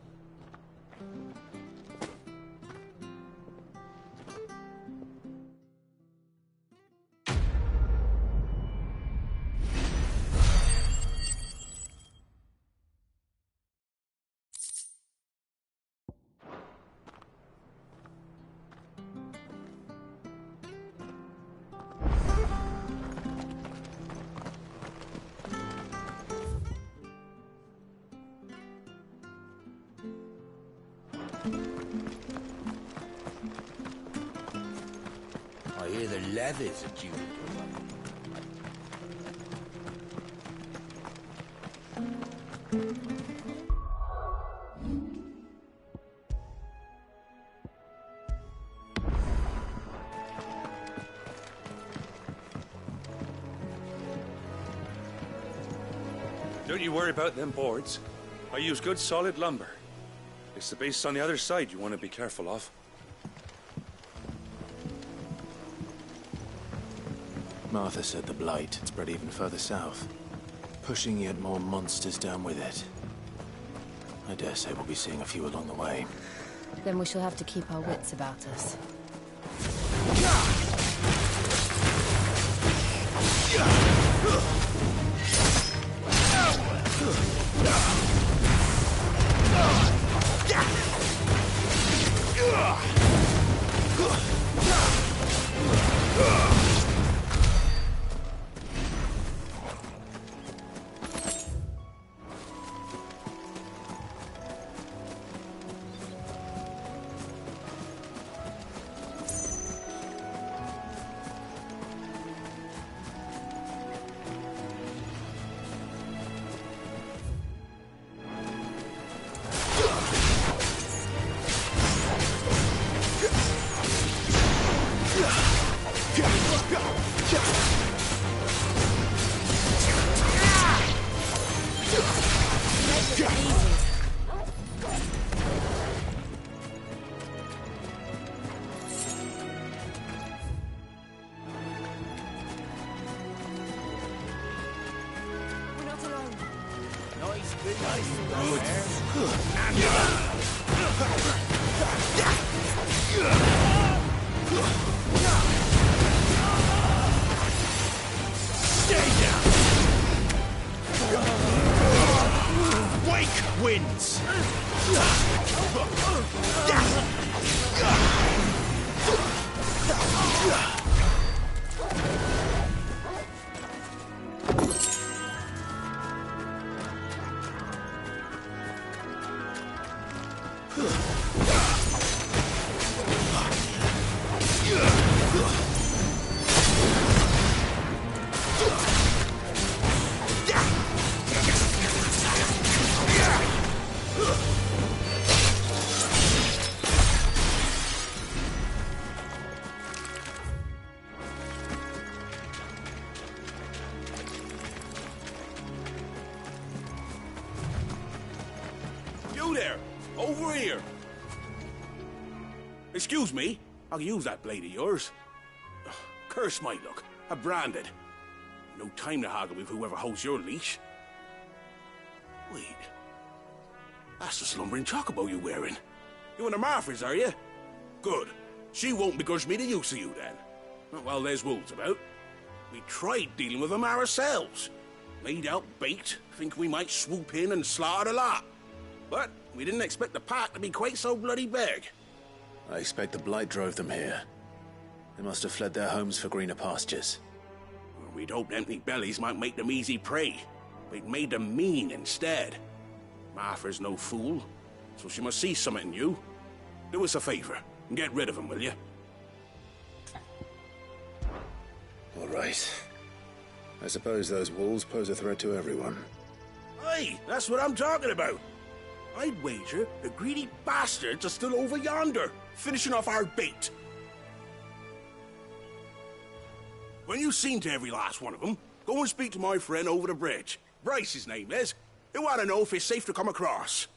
I hear the leathers are due to go up. Don't you worry about them boards. I use good solid lumber. It's the base on the other side you want to be careful of. Martha said the blight had spread even further south, pushing yet more monsters down with it. I dare say we'll be seeing a few along the way. Then we shall have to keep our wits about us. Stay down! Wake wins! You there! Over here! Excuse me, I'll use that blade of yours. Ugh, curse my luck. I'm branded. No time to haggle with whoever holds your leash. Wait. That's the slumbering chocobo you're wearing. You and the Marfors, are you? Good. She won't begrudge me the use of you, then. Not while there's wolves about. We tried dealing with them ourselves. Laid out bait, think we might swoop in and slaughter the lot. But we didn't expect the pack to be quite so bloody big. I expect the blight drove them here. They must have fled their homes for greener pastures. We'd hoped empty bellies might make them easy prey. We'd made them mean instead. Martha's no fool, so she must see something in you. Do us a favor and get rid of them, will you? All right. I suppose those wolves pose a threat to everyone. Aye, that's what I'm talking about. I'd wager the greedy bastards are still over yonder, finishing off our bait. When you've seen to every last one of them, go and speak to my friend over the bridge. Bryce, his name is. He'll want to know if it's safe to come across.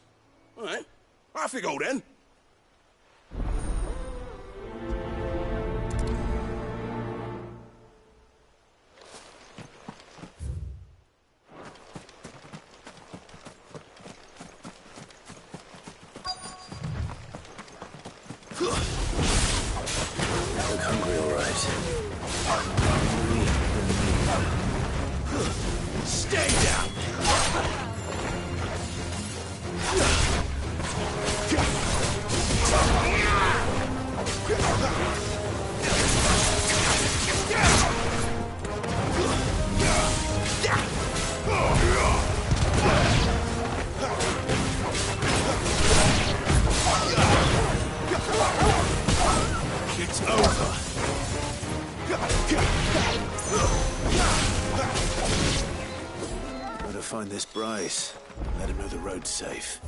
All right, off you go then. Look hungry, all right. Stay down! It's over. Gotta find this Bryce. Let him know the road's safe.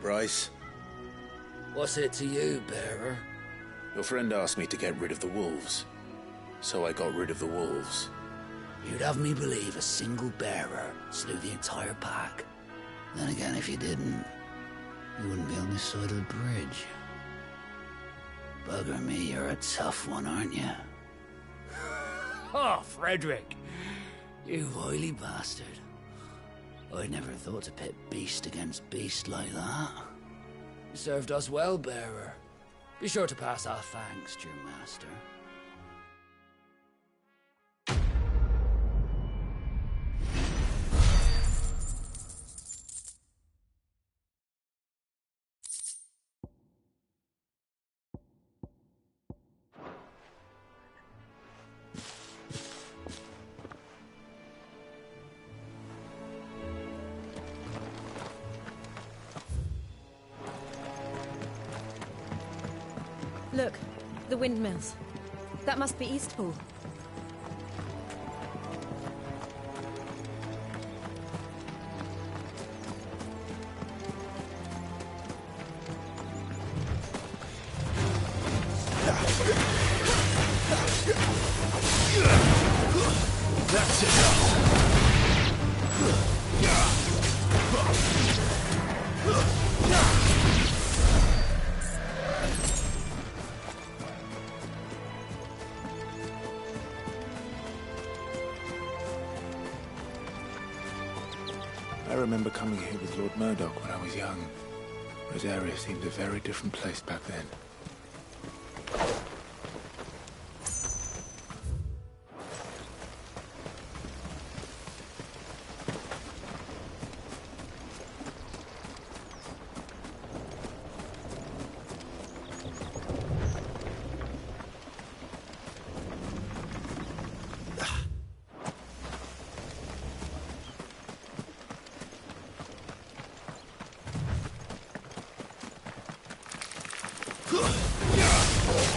Bryce? What's it to you, bearer? Your friend asked me to get rid of the wolves. So I got rid of the wolves. You'd have me believe a single bearer slew the entire pack. Then again, if you didn't, you wouldn't be on this side of the bridge. Bugger me, you're a tough one, aren't you? Oh, Frederick! You wily bastard. I'd never thought to pit beast against beast like that. You served us well, bearer. Be sure to pass our thanks to your master. Look, the windmills. That must be Eastpool. That's enough. I remember coming here with Lord Murdoch when I was young. Rosaria seemed a very different place back then.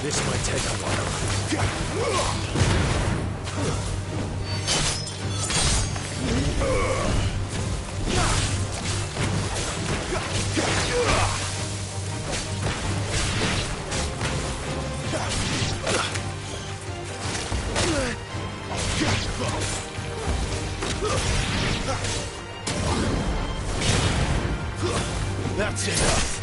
This might take a while. That's enough.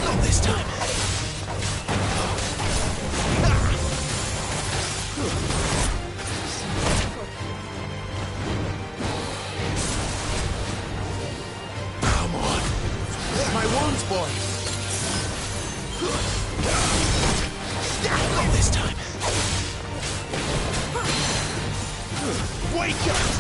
Not this time. Come on. My wounds, boy. Not this time. Wake up!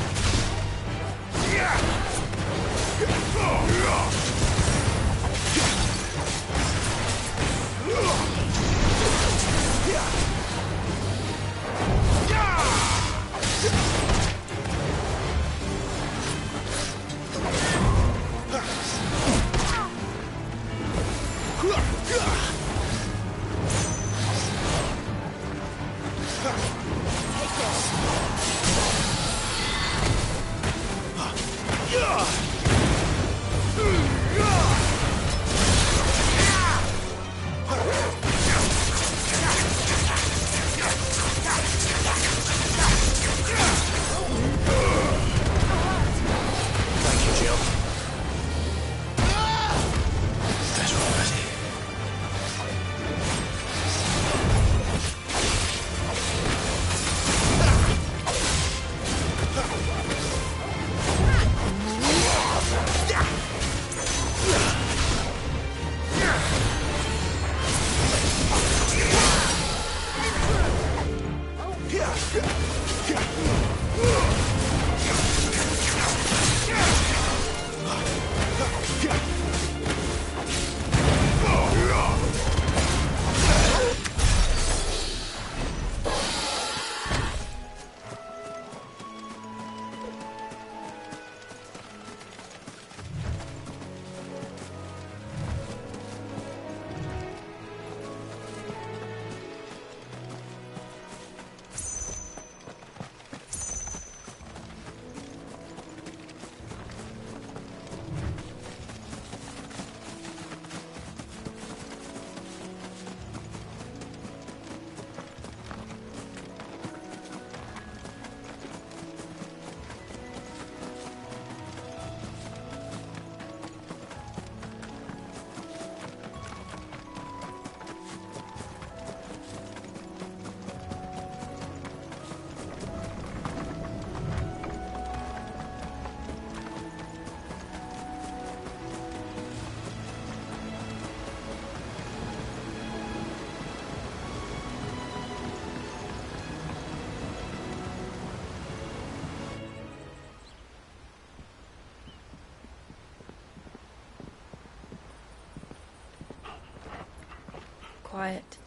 quiet,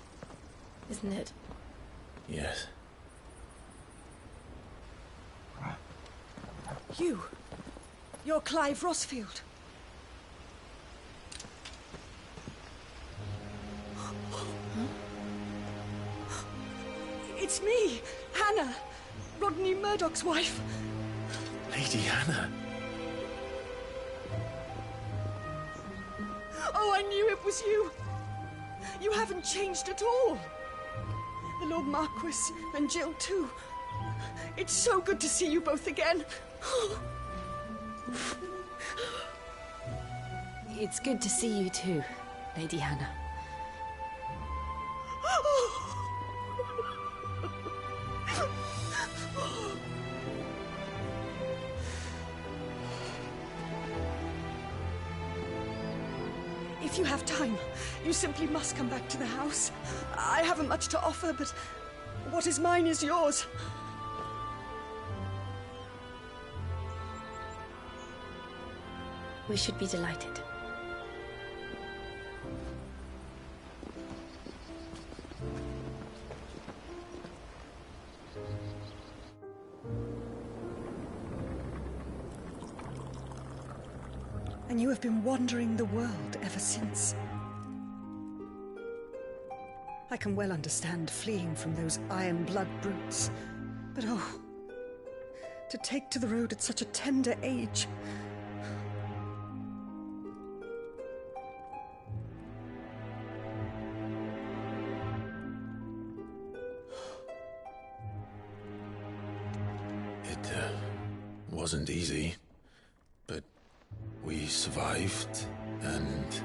isn't it? Yes. You're Clive Rossfield. It's me, Hannah, Rodney Murdoch's wife. Lady Hannah. Oh, I knew it was you. You haven't changed at all. The Lord Marquis and Jill too. It's so good to see you both again. It's good to see you too, Lady Hannah. If you have time, you simply must come back to the house. I haven't much to offer, but what is mine is yours. We should be delighted. And you have been wandering the world ever since. I can well understand fleeing from those iron blood brutes, but oh, to take to the road at such a tender age. It wasn't easy, but we survived, and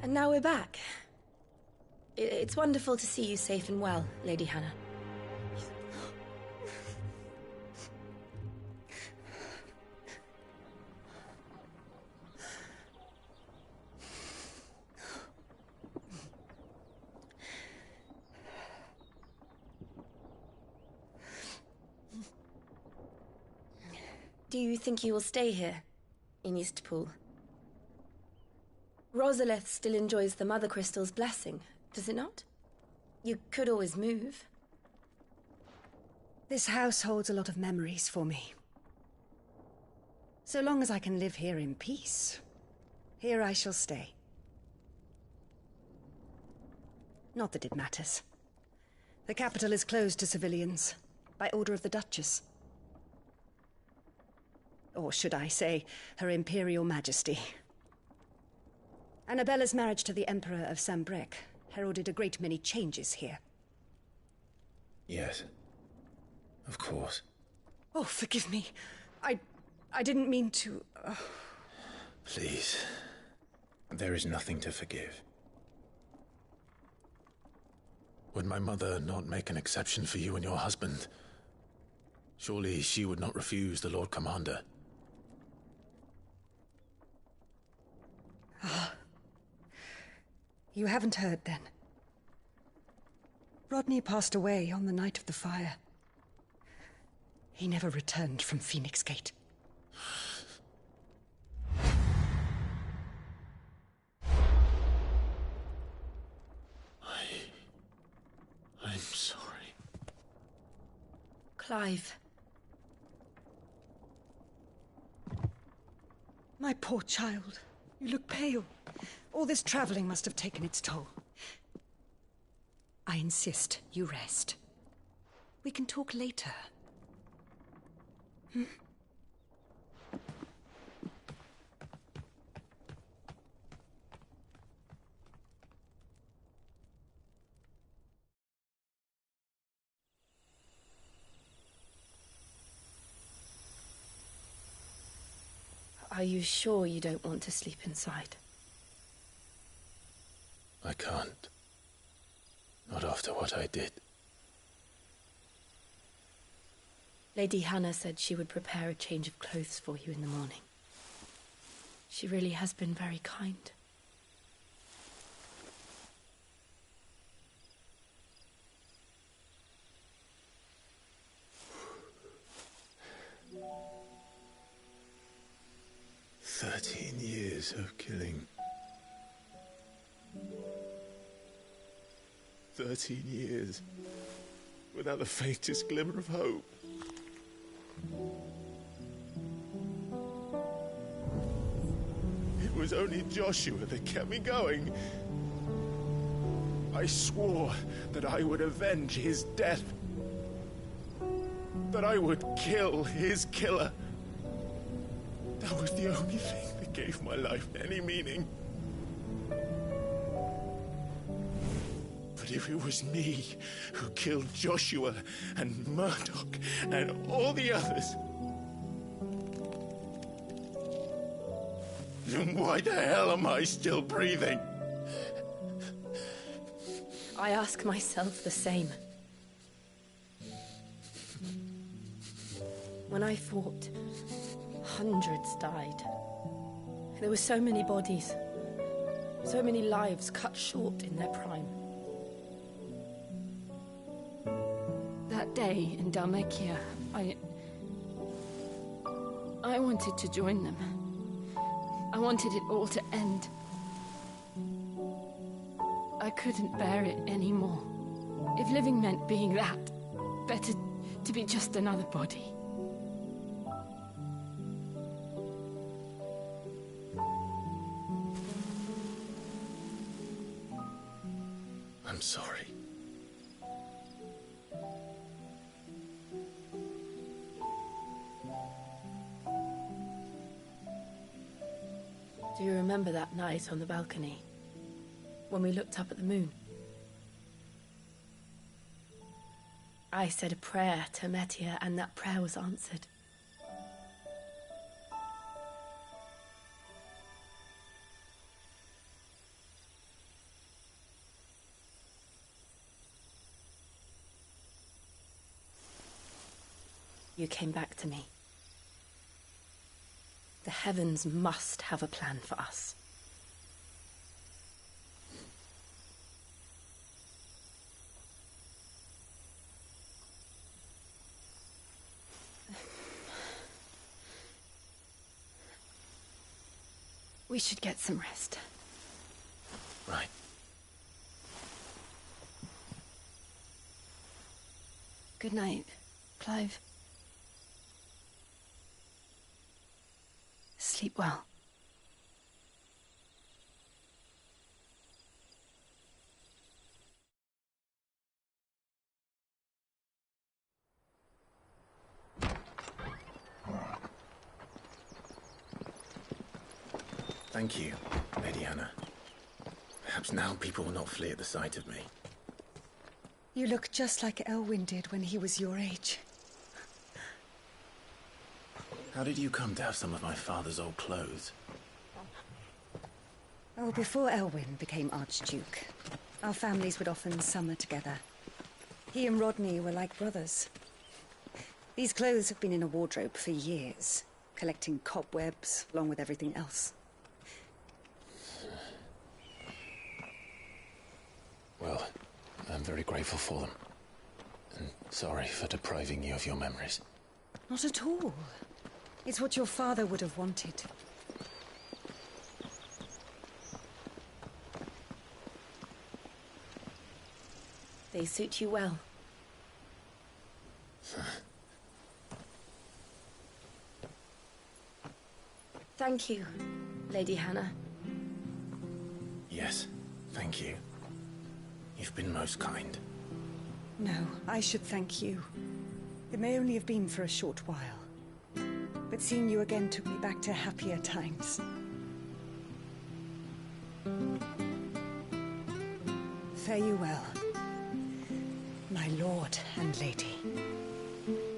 now we're back. It's wonderful to see you safe and well, Lady Hannah. Do you think you will stay here, in Eastpool? Rosalith still enjoys the Mother Crystal's blessing, does it not? You could always move. This house holds a lot of memories for me. So long as I can live here in peace, here I shall stay. Not that it matters. The capital is closed to civilians, by order of the Duchess. Or should I say, Her Imperial Majesty. Annabella's marriage to the Emperor of Sambrec heralded a great many changes here. yes, of course. Oh, forgive me. I didn't mean to... Please, there is nothing to forgive. Would my mother not make an exception for you and your husband? Surely she would not refuse the Lord Commander. You haven't heard, then. Rodney passed away on the night of the fire. He never returned from Phoenix Gate. I'm sorry. Clive. My poor child. You look pale. All this traveling must have taken its toll. I insist you rest. We can talk later. Hmm? Are you sure you don't want to sleep inside? I can't. Not after what I did. Lady Hannah said she would prepare a change of clothes for you in the morning. She really has been very kind. "13 years of killing. 13 years, without the faintest glimmer of hope. It was only Joshua that kept me going. I swore that I would avenge his death. That I would kill his killer. That was the only thing that gave my life any meaning. But if it was me who killed Joshua and Murdoch and all the others, then why the hell am I still breathing? I ask myself the same. When I fought, hundreds died. There were so many bodies, so many lives cut short in their prime. That day in Dalmekia, I wanted to join them. I wanted it all to end. I couldn't bear it anymore. If living meant being that, better to be just another body. I'm sorry. Do you remember that night on the balcony? When we looked up at the moon? I said a prayer to Metia, and that prayer was answered. You came back to me. The heavens must have a plan for us. We should get some rest. Right. Good night, Clive. Sleep well. Thank you, Lady Hannah. Perhaps now people will not flee at the sight of me. You look just like Elwyn did when he was your age. How did you come to have some of my father's old clothes? Oh, before Elwyn became Archduke, our families would often summer together. He and Rodney were like brothers. These clothes have been in a wardrobe for years, collecting cobwebs along with everything else. Well, I'm very grateful for them. And sorry for depriving you of your memories. Not at all. It's what your father would have wanted. They suit you well. Thank you, Lady Hannah. Yes, thank you. You've been most kind. No, I should thank you. It may only have been for a short while, but seeing you again took me back to happier times. Fare you well, my lord and lady.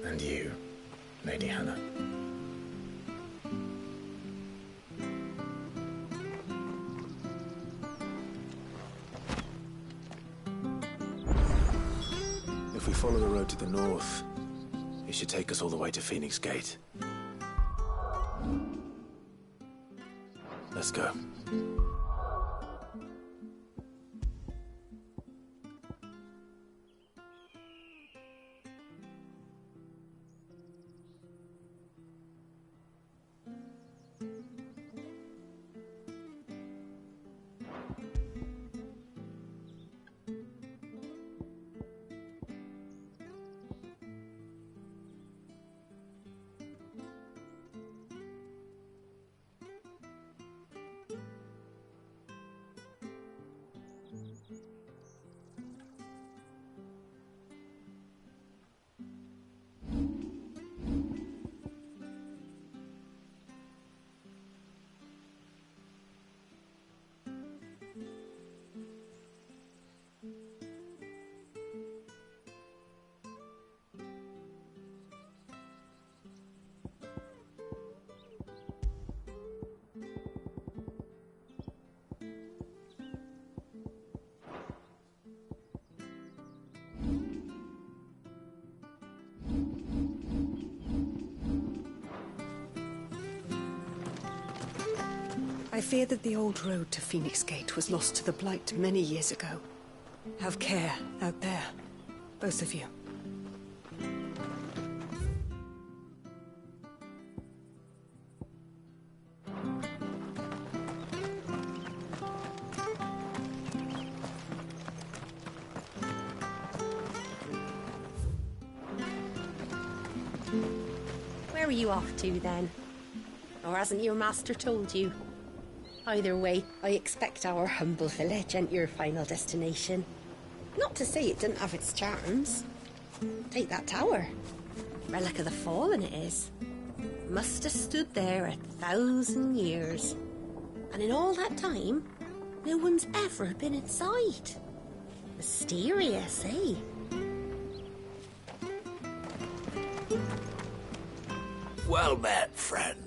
And you, Lady Hannah. If we follow the road to the north, it should take us all the way to Phoenix Gate. Let's go. I fear that the old road to Phoenix Gate was lost to the Blight many years ago. Have care out there, both of you. Where are you off to, then? Or hasn't your master told you? Either way, I expect our humble village ain't your final destination. Not to say it didn't have its charms. Take that tower. Relic of the Fallen it is. Must have stood there 1,000 years. And in all that time, no one's ever been inside. Mysterious, eh? Well met, friend.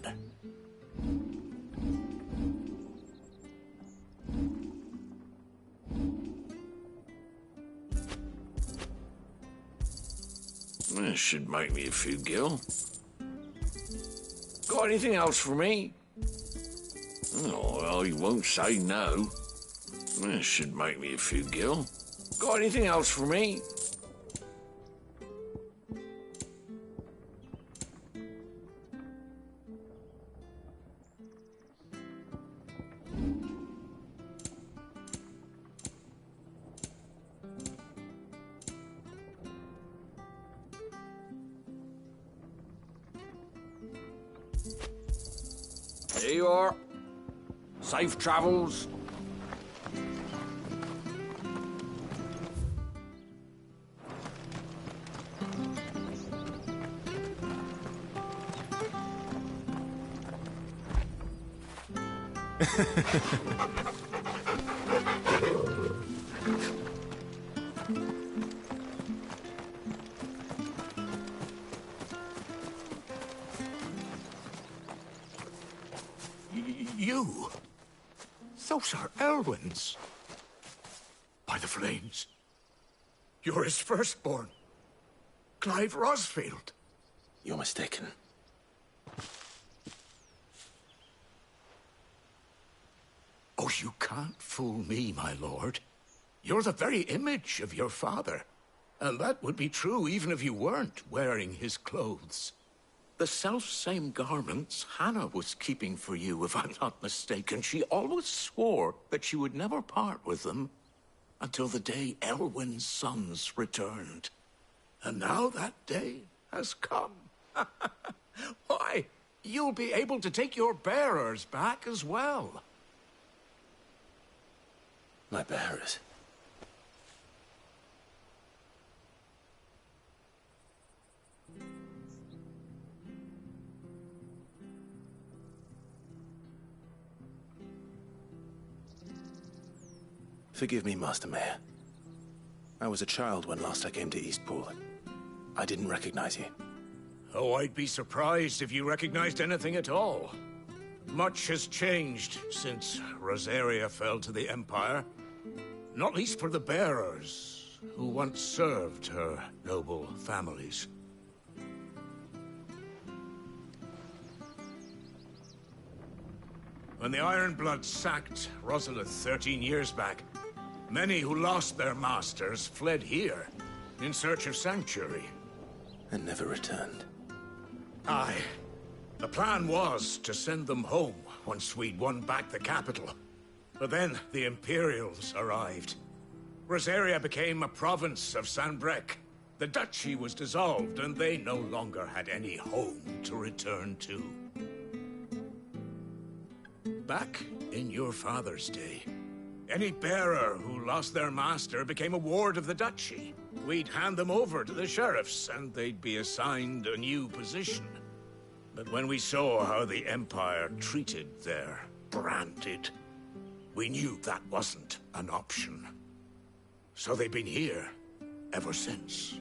This should make me a few gil. Got anything else for me? Oh, well, you won't say no. This should make me a few gil. Got anything else for me? There you are. Safe travels. You? Those are Elwyn's. By the flames. You're his firstborn. Clive Rosfield. You're mistaken. Oh, you can't fool me, my lord. You're the very image of your father. And that would be true even if you weren't wearing his clothes. The self-same garments Hannah was keeping for you, if I'm not mistaken. She always swore that she would never part with them until the day Elwyn's sons returned. And now that day has come. Why, you'll be able to take your bearers back as well. My bearers? Forgive me, Master Mayor. I was a child when last I came to Eastpool. I didn't recognize you. Oh, I'd be surprised if you recognized anything at all. Much has changed since Rosaria fell to the Empire. Not least for the bearers, who once served her noble families. When the Ironbloods sacked Rosalith 13 years back, many who lost their masters fled here, in search of sanctuary. And never returned. Aye. The plan was to send them home once we'd won back the capital. But then the Imperials arrived. Rosaria became a province of Sanbreque. The duchy was dissolved, and they no longer had any home to return to. Back in your father's day, any bearer who lost their master became a ward of the duchy. We'd hand them over to the sheriffs, and they'd be assigned a new position. But when we saw how the Empire treated their branded, we knew that wasn't an option. So they've been here ever since.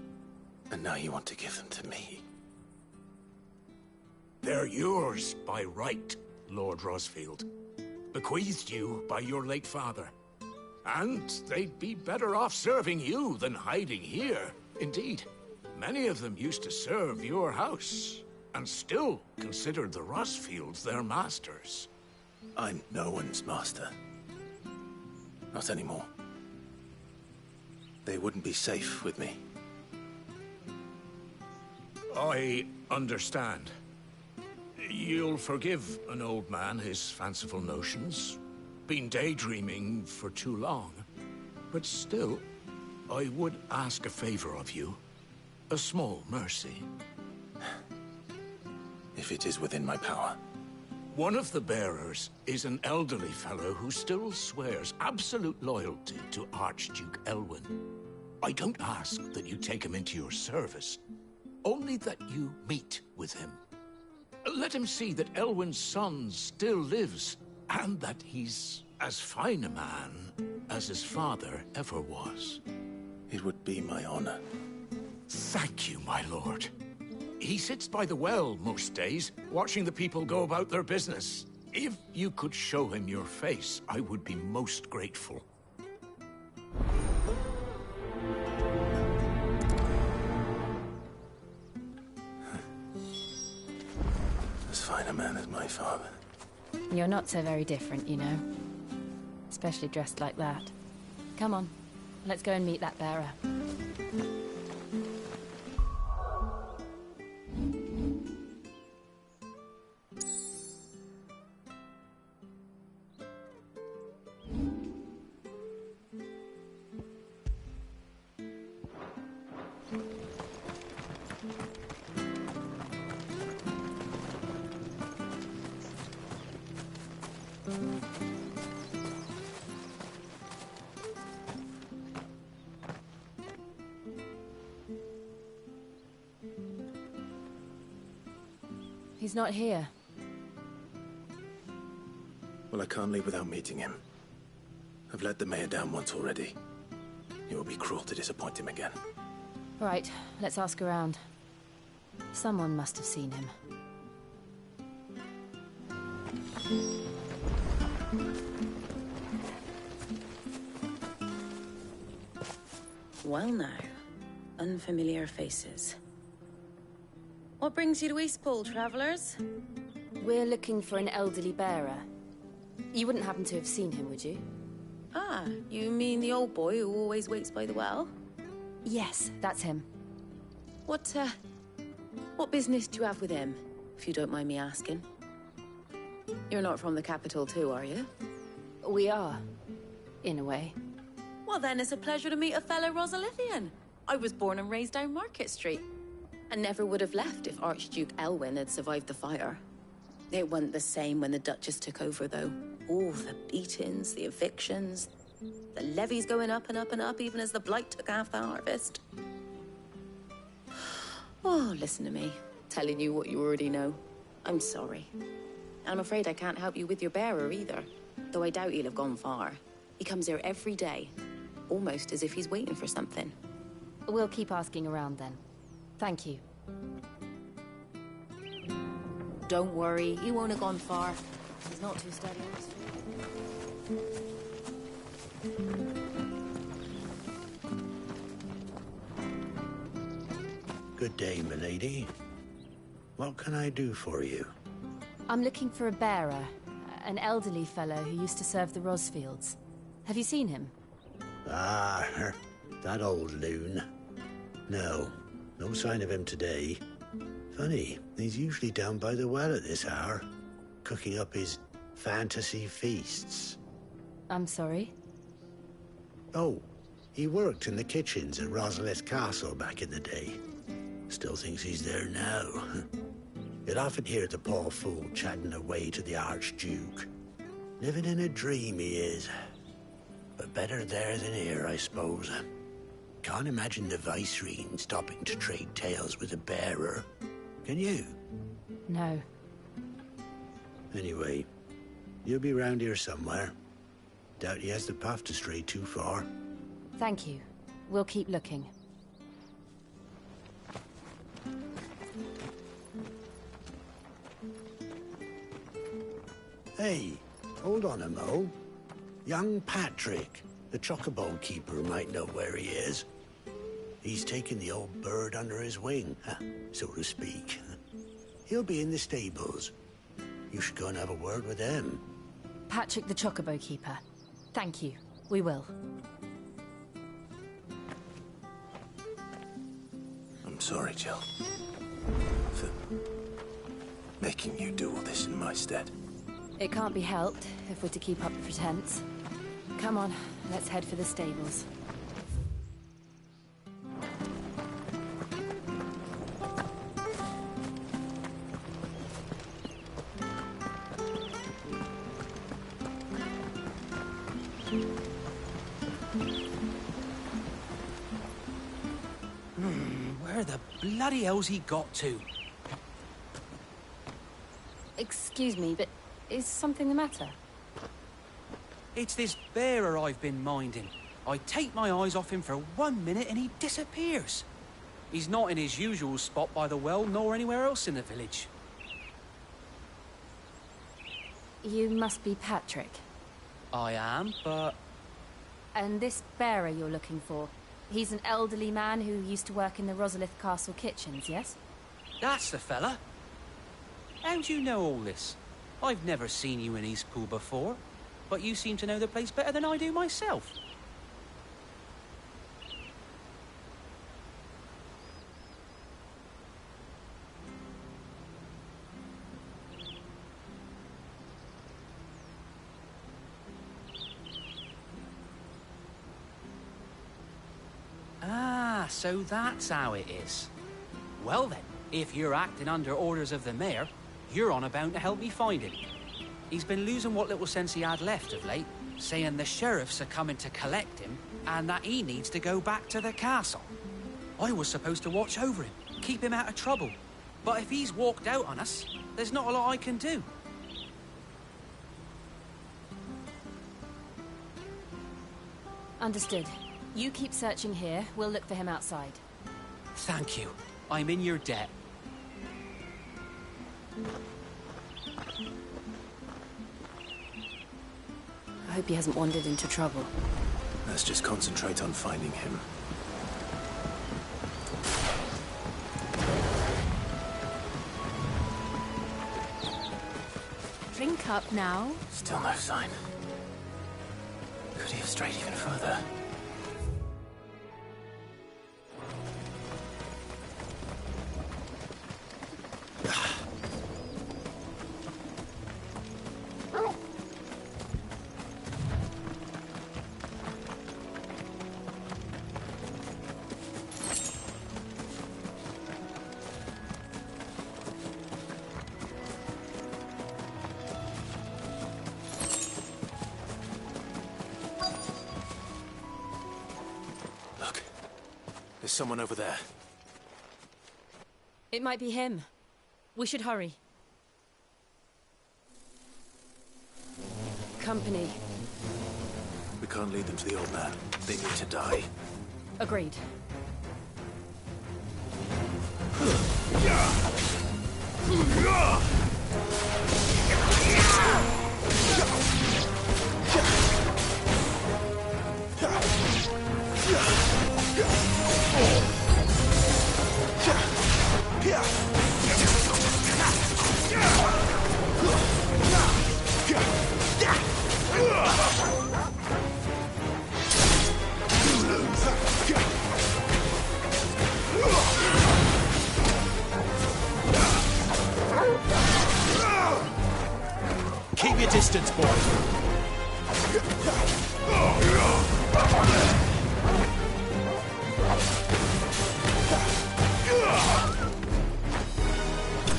And now you want to give them to me? They're yours by right, Lord Rosfield. Bequeathed you by your late father. And they'd be better off serving you than hiding here. Indeed, many of them used to serve your house, and still considered the Rosfields their masters. I'm no one's master. Not anymore. They wouldn't be safe with me. I understand. You'll forgive an old man his fanciful notions. Been daydreaming for too long. But still, I would ask a favor of you. A small mercy. If it is within my power. One of the bearers is an elderly fellow who still swears absolute loyalty to Archduke Elwyn. I don't ask that you take him into your service, only that you meet with him. Let him see that Elwyn's son still lives, and that he's as fine a man as his father ever was. It would be my honor. Thank you, my lord. He sits by the well most days, watching the people go about their business. If you could show him your face, I would be most grateful. As fine a man as my father. You're not so very different, you know. Especially dressed like that. Come on, let's go and meet that bearer. He's not here. Well, I can't leave without meeting him. I've let the mayor down once already. It would be cruel to disappoint him again. Right, let's ask around. Someone must have seen him. Well now, unfamiliar faces. What brings you to Eastpool, travelers? We're looking for an elderly bearer. You wouldn't happen to have seen him, would you? Ah, you mean the old boy who always waits by the well? Yes, that's him. What business do you have with him, if you don't mind me asking? You're not from the capital too, are you? We are, in a way. Well then, it's a pleasure to meet a fellow Rosalithian. I was born and raised down Market Street. And never would have left if Archduke Elwyn had survived the fire. It wasn't the same when the Duchess took over, though. All the beatings, the evictions, the levies going up and up and up, even as the blight took half the harvest. Oh, listen to me, telling you what you already know. I'm sorry. And I'm afraid I can't help you with your bearer either, though I doubt he'll have gone far. He comes here every day, almost as if he's waiting for something. We'll keep asking around then. Thank you. Don't worry, he won't have gone far. He's not too steady. Good day, milady. What can I do for you? I'm looking for a bearer, an elderly fellow who used to serve the Rosfields. Have you seen him? Ah, that old loon. No sign of him today. Funny, he's usually down by the well at this hour, cooking up his fantasy feasts. I'm sorry? Oh, he worked in the kitchens at Rosalith Castle back in the day. Still thinks he's there now. You'd often hear the poor fool chatting away to the Archduke. Living in a dream he is. But better there than here, I suppose. Can't imagine the Vicereine stopping to trade tales with a bearer. Can you? No. Anyway, you'll be round here somewhere. Doubt he has the path to stray too far. Thank you. We'll keep looking. Hey, hold on a mo. Young Patrick, the chocobo keeper, might know where he is. He's taken the old bird under his wing, so to speak. He'll be in the stables. You should go and have a word with him. Patrick the Chocobo Keeper. Thank you. We will. I'm sorry, Jill. For making you do all this in my stead. It can't be helped if we're to keep up the pretense. Come on, let's head for the stables. Where the bloody hell's he got to? Excuse me, but is something the matter? It's this bearer I've been minding. I take my eyes off him for 1 minute and he disappears. He's not in his usual spot by the well, nor anywhere else in the village. You must be Patrick. I am, but... And this bearer you're looking for, he's an elderly man who used to work in the Rosalith Castle kitchens, yes? That's the fella. How do you know all this? I've never seen you in Eastpool before, but you seem to know the place better than I do myself. Ah, so that's how it is. Well then, if you're acting under orders of the mayor, you're on about to help me find him. He's been losing what little sense he had left of late, saying the sheriffs are coming to collect him and that he needs to go back to the castle. I was supposed to watch over him, keep him out of trouble. But if he's walked out on us, there's not a lot I can do. Understood. You keep searching here, we'll look for him outside. Thank you. I'm in your debt. I hope he hasn't wandered into trouble. Let's just concentrate on finding him. Drink up now. Still no sign. Could he have strayed even further? There's someone over there. It might be him. We should hurry. Company. We can't lead them to the old man. They need to die. Agreed. Keep your distance, boy.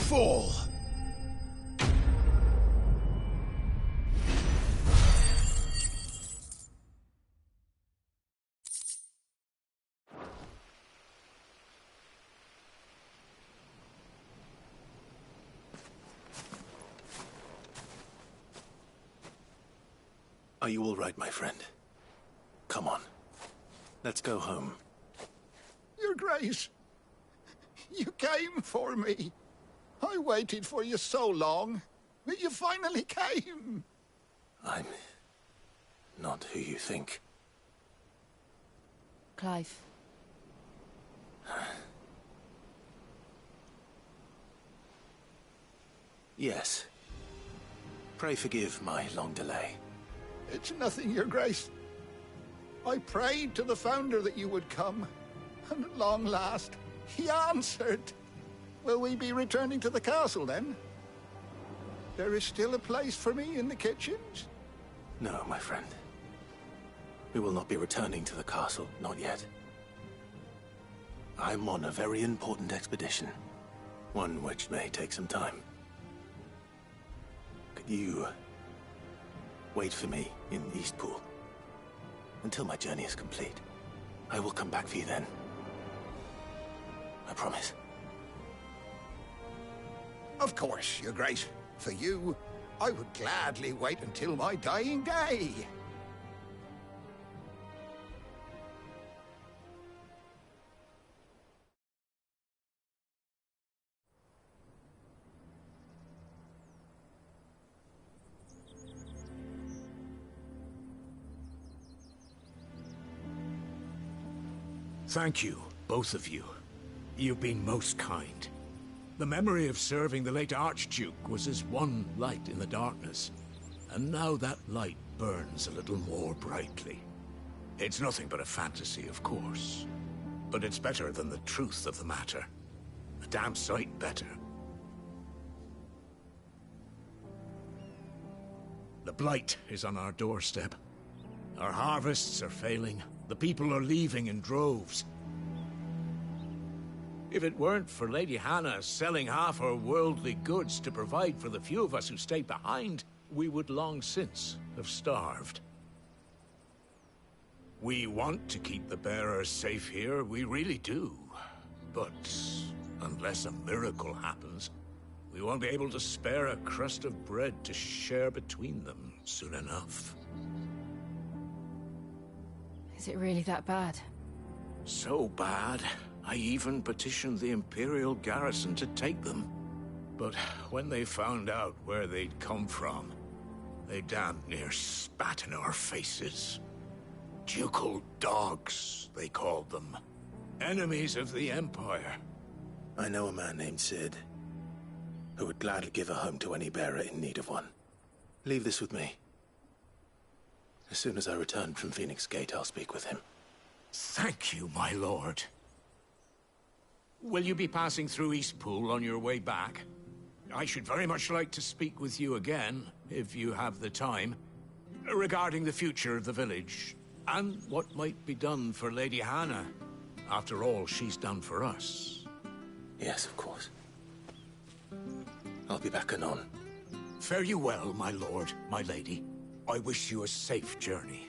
Fall. Are you all right, my friend? Come on. Let's go home. Your Grace, you came for me. I waited for you so long, but you finally came. I'm not who you think. Clive. Yes. Pray forgive my long delay. It's nothing, Your Grace. I prayed to the Founder that you would come, and at long last, he answered. Will we be returning to the castle, then? There is still a place for me in the kitchens? No, my friend. We will not be returning to the castle, not yet. I'm on a very important expedition. One which may take some time. Could you wait for me in Eastpool until my journey is complete? I will come back for you then. I promise. Of course, Your Grace. For you, I would gladly wait until my dying day. Thank you, both of you. You've been most kind. The memory of serving the late Archduke was as one light in the darkness, and now that light burns a little more brightly. It's nothing but a fantasy, of course, but it's better than the truth of the matter. A damn sight better. The blight is on our doorstep. Our harvests are failing. The people are leaving in droves. If it weren't for Lady Hannah selling half her worldly goods to provide for the few of us who stayed behind, we would long since have starved. We want to keep the bearers safe here, we really do. But unless a miracle happens, we won't be able to spare a crust of bread to share between them soon enough. Is it really that bad? So bad, I even petitioned the Imperial garrison to take them. But when they found out where they'd come from, they damn near spat in our faces. Ducal dogs, they called them. Enemies of the Empire. I know a man named Sid, who would gladly give a home to any bearer in need of one. Leave this with me. As soon as I return from Phoenix Gate, I'll speak with him. Thank you, my lord. Will you be passing through Eastpool on your way back? I should very much like to speak with you again, if you have the time, regarding the future of the village, and what might be done for Lady Hannah. After all she's done for us. Yes, of course. I'll be back anon. Fare you well, my lord, my lady. I wish you a safe journey.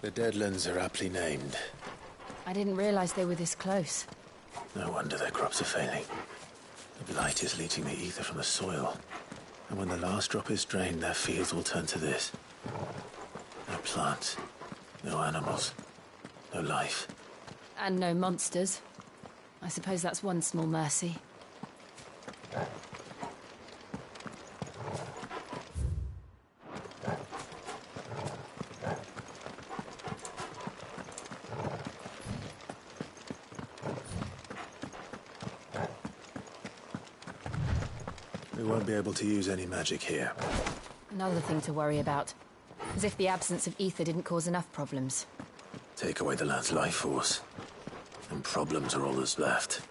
The Deadlands are aptly named. I didn't realize they were this close. No wonder their crops are failing. The blight is leaching the ether from the soil. And when the last drop is drained, their fields will turn to this. No plants, no animals, no life. And no monsters. I suppose that's one small mercy. We won't be able to use any magic here. Another thing to worry about. As if the absence of ether didn't cause enough problems. Take away the lad's life force, and problems are all that's left.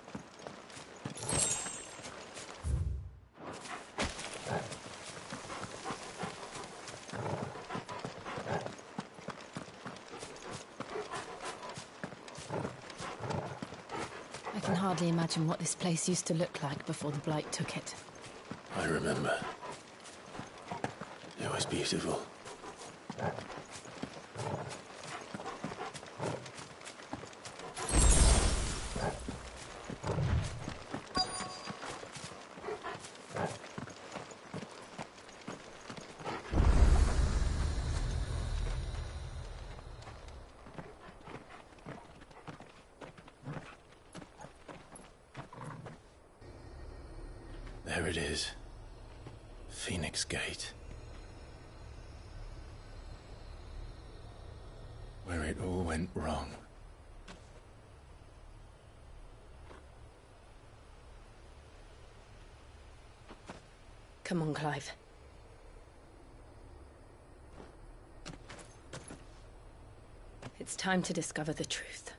I can hardly imagine what this place used to look like before the Blight took it. I remember. It was beautiful. There it is. Phoenix Gate. Where it all went wrong. Come on, Clive. It's time to discover the truth.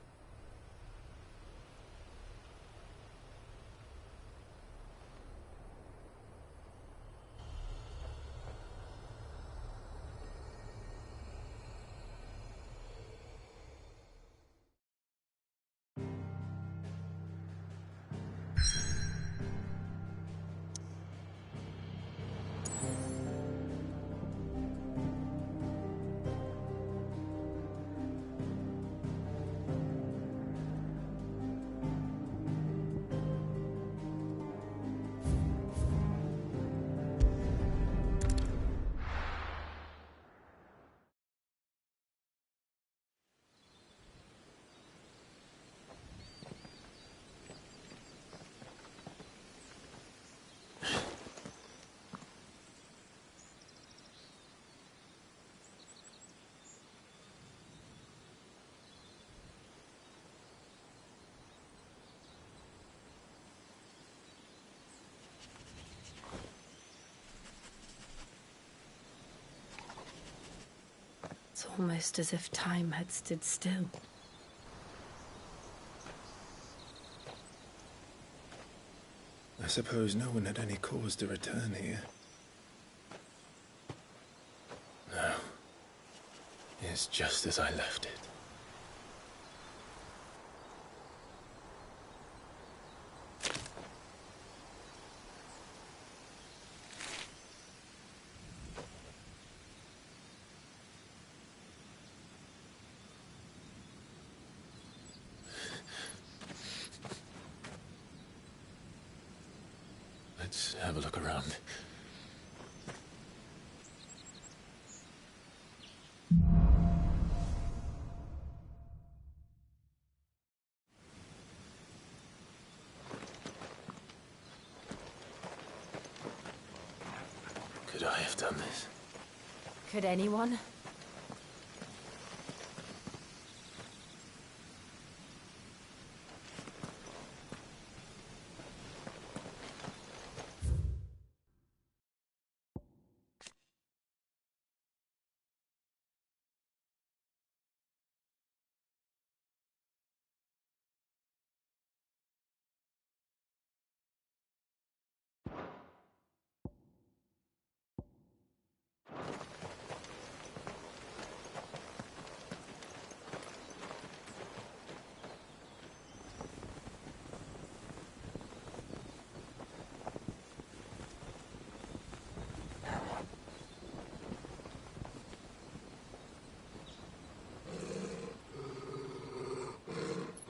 It's almost as if time had stood still. I suppose no one had any cause to return here. No. It's just as I left it. Let's have a look around. Could I have done this? Could anyone?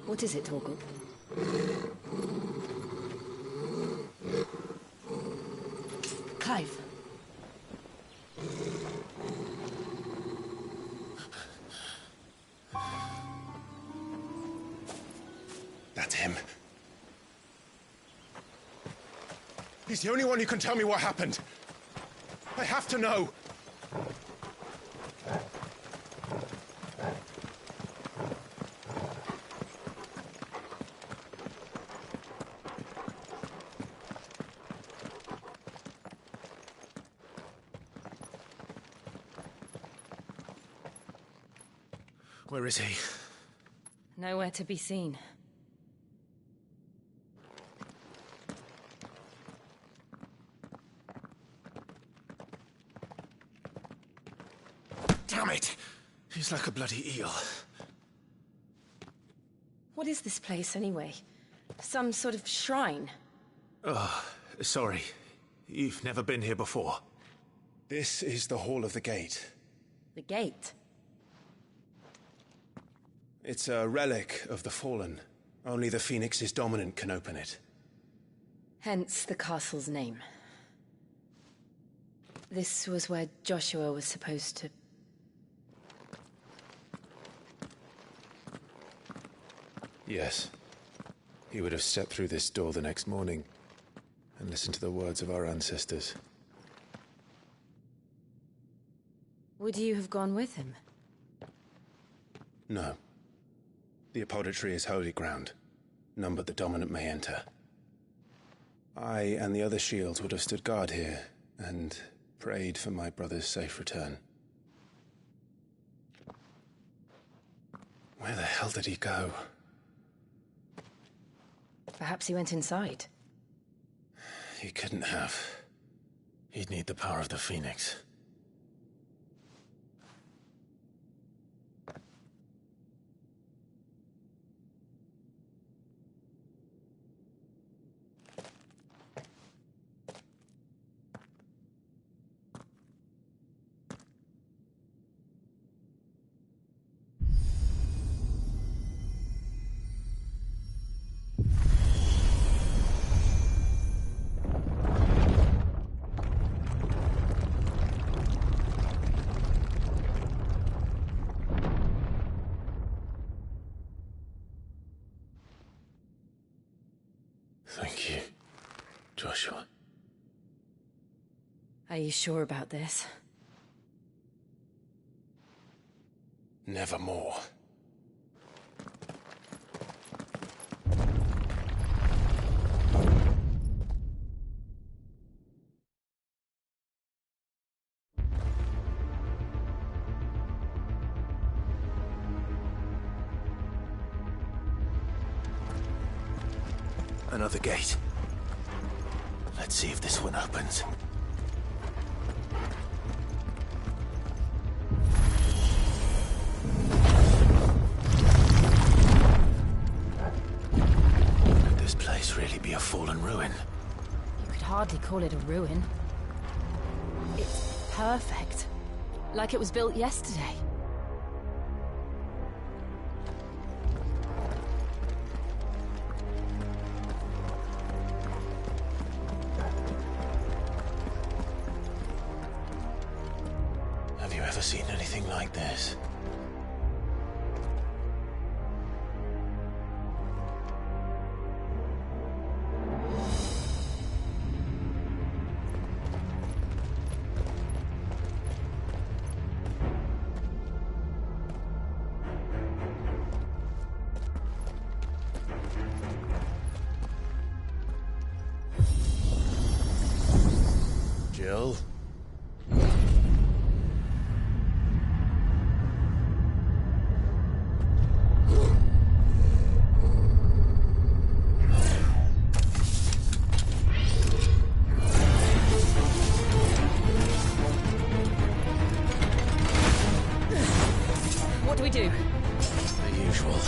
What is it, Torgal? Clive. That's him. He's the only one who can tell me what happened. I have to know. Where is he? Nowhere to be seen. Damn it! He's like a bloody eel. What is this place, anyway? Some sort of shrine? Oh, sorry. You've never been here before. This is the Hall of the Gate. The gate? It's a relic of the Fallen. Only the Phoenix's dominant can open it. Hence the castle's name. This was where Joshua was supposed to... Yes. He would have stepped through this door the next morning and listened to the words of our ancestors. Would you have gone with him? No. The apodatory is holy ground. None but the dominant may enter. I and the other shields would have stood guard here and prayed for my brother's safe return. Where the hell did he go? Perhaps he went inside. He couldn't have. He'd need the power of the Phoenix. Thank you, Joshua. Are you sure about this? Nevermore. Another gate. Let's see if this one opens. Could this place really be a fallen ruin? You could hardly call it a ruin. It's perfect. Like it was built yesterday. Have you ever seen anything like this? Jill? What do we do? The usual.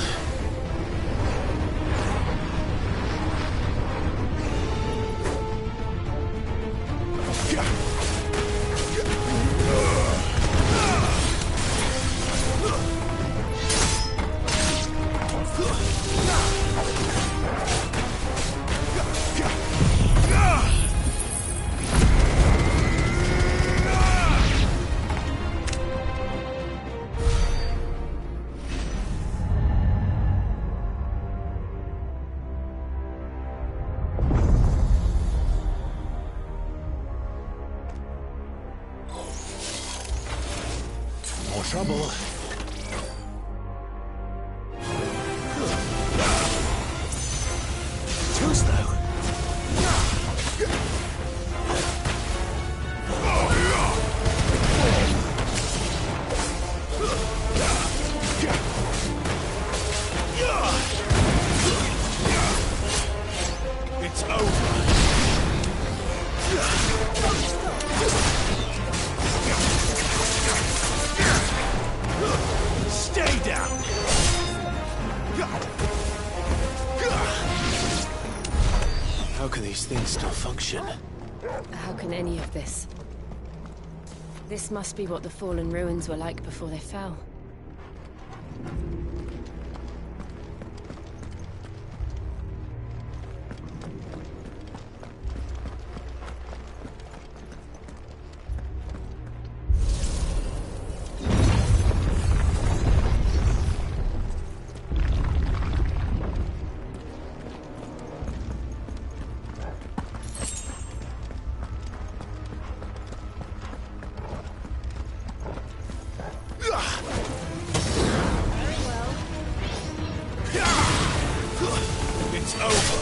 More trouble. Too slow. How can these things still function? How can any of this? This must be what the fallen ruins were like before they fell. It's over.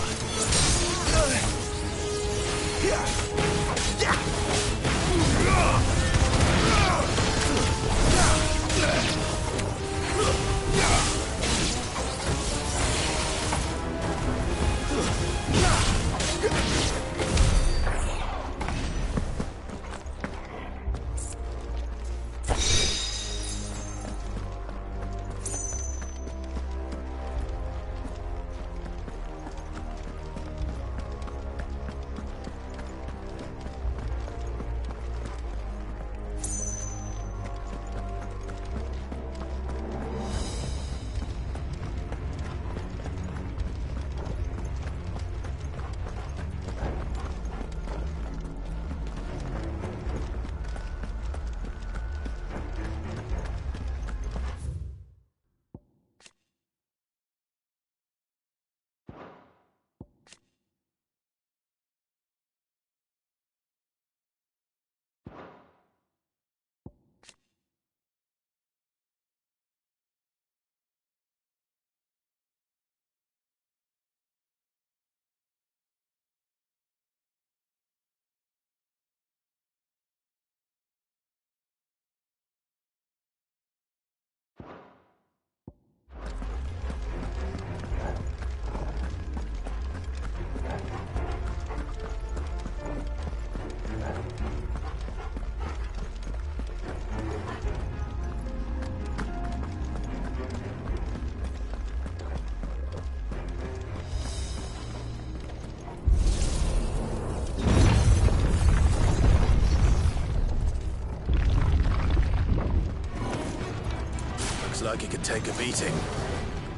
Like it could take a beating.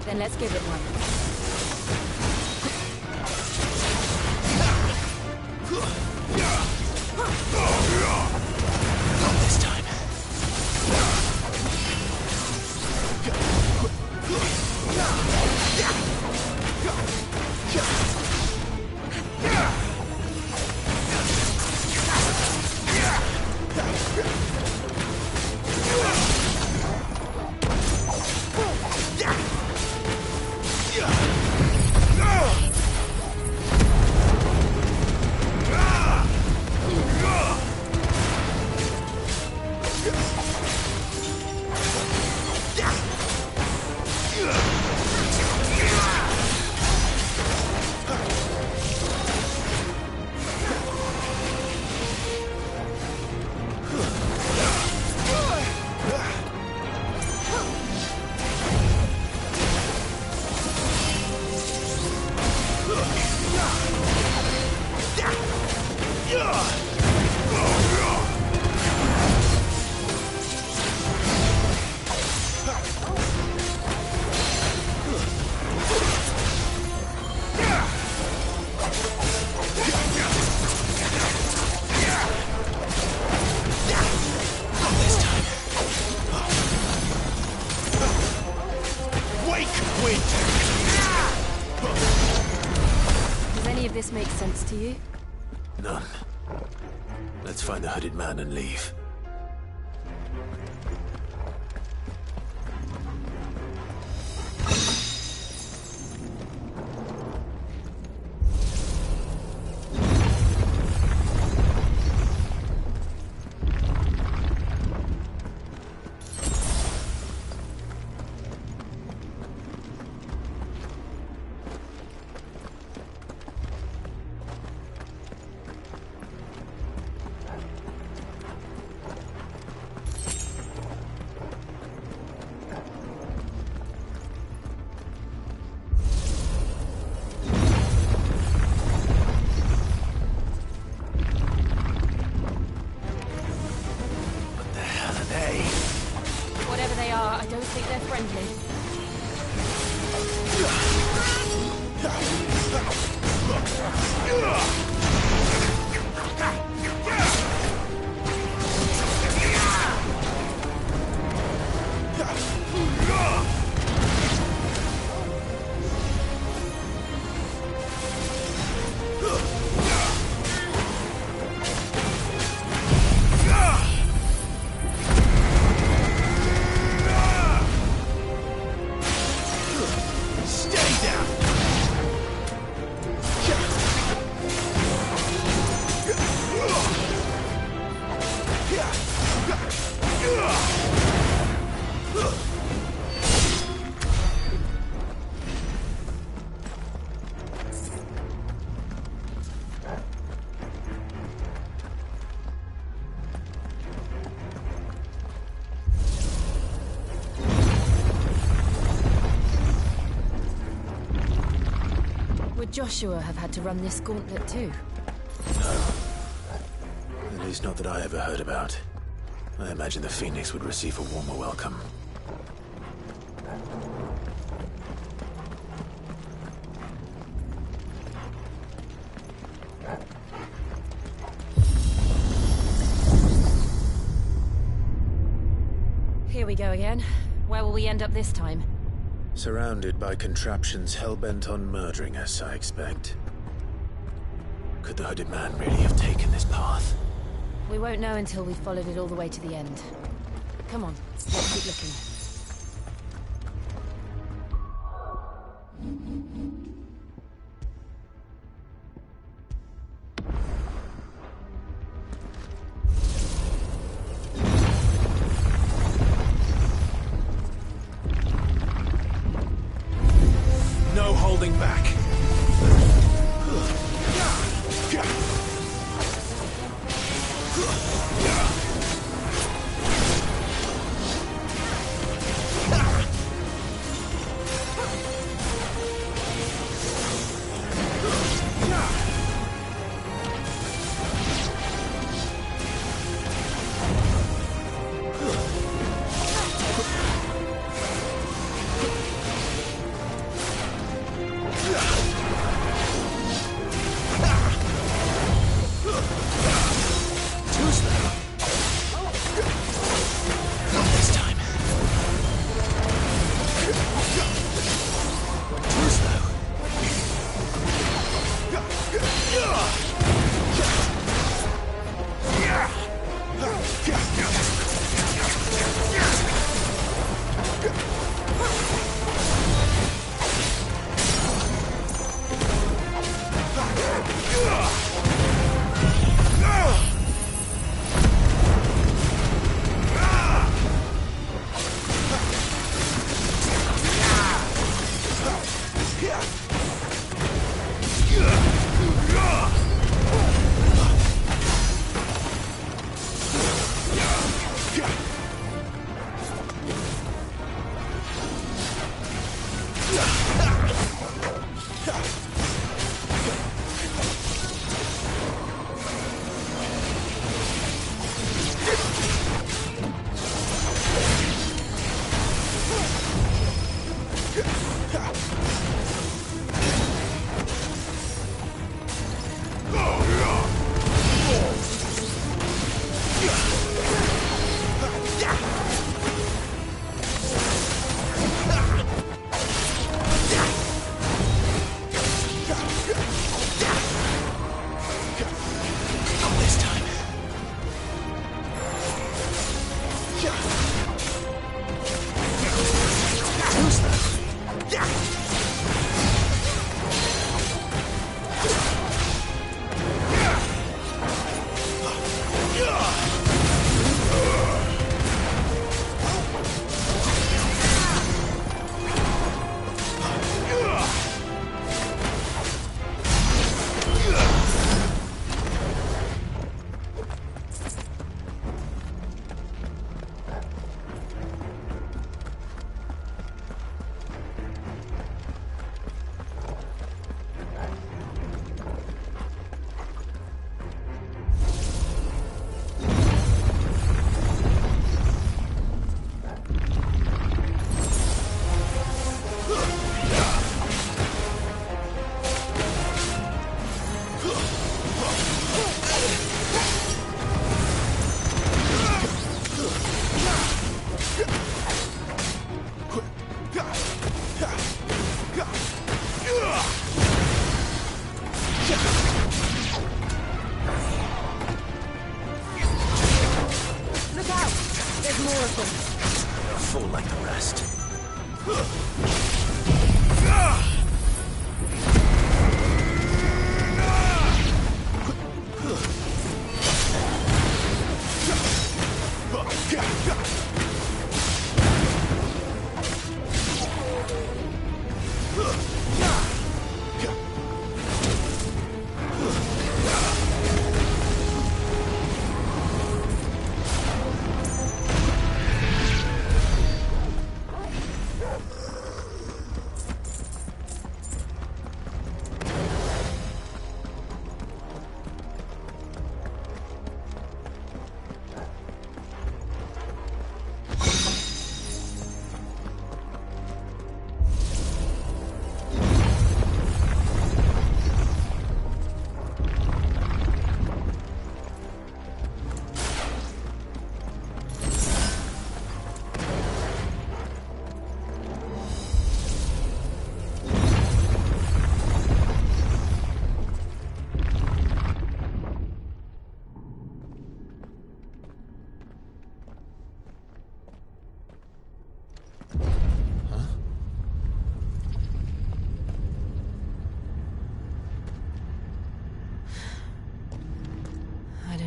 Then let's give it one. Not this time. Does any of this make sense to you? None. Let's find the hooded man and leave. Joshua have had to run this gauntlet too? At least not that I ever heard about. I imagine the Phoenix would receive a warmer welcome. Here we go again. Where will we end up this time? Surrounded by contraptions hell-bent on murdering us, I expect. Could the hooded man really have taken this path? We won't know until we've followed it all the way to the end. Come on, let's keep looking. No holding back.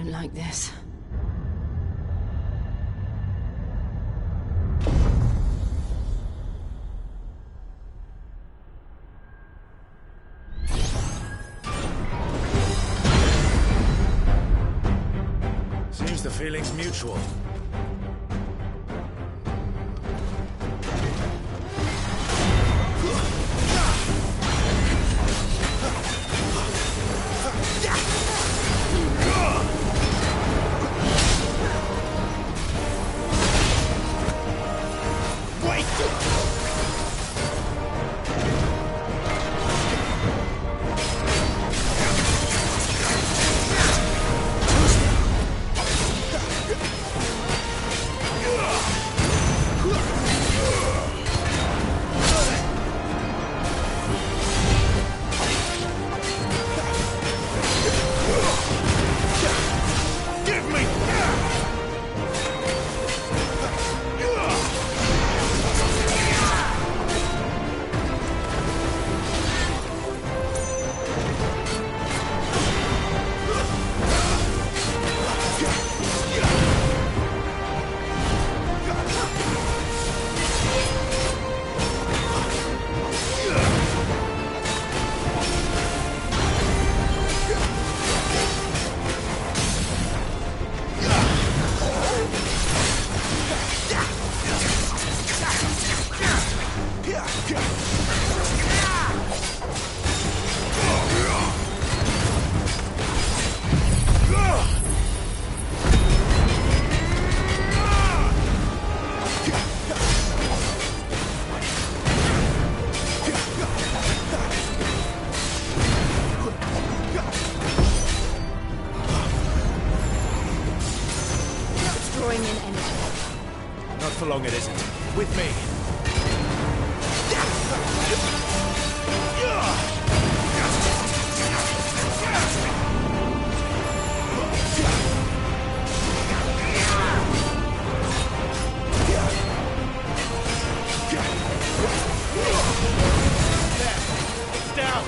don't like this. Seems the feeling's mutual. For long it isn't. With me. It's down.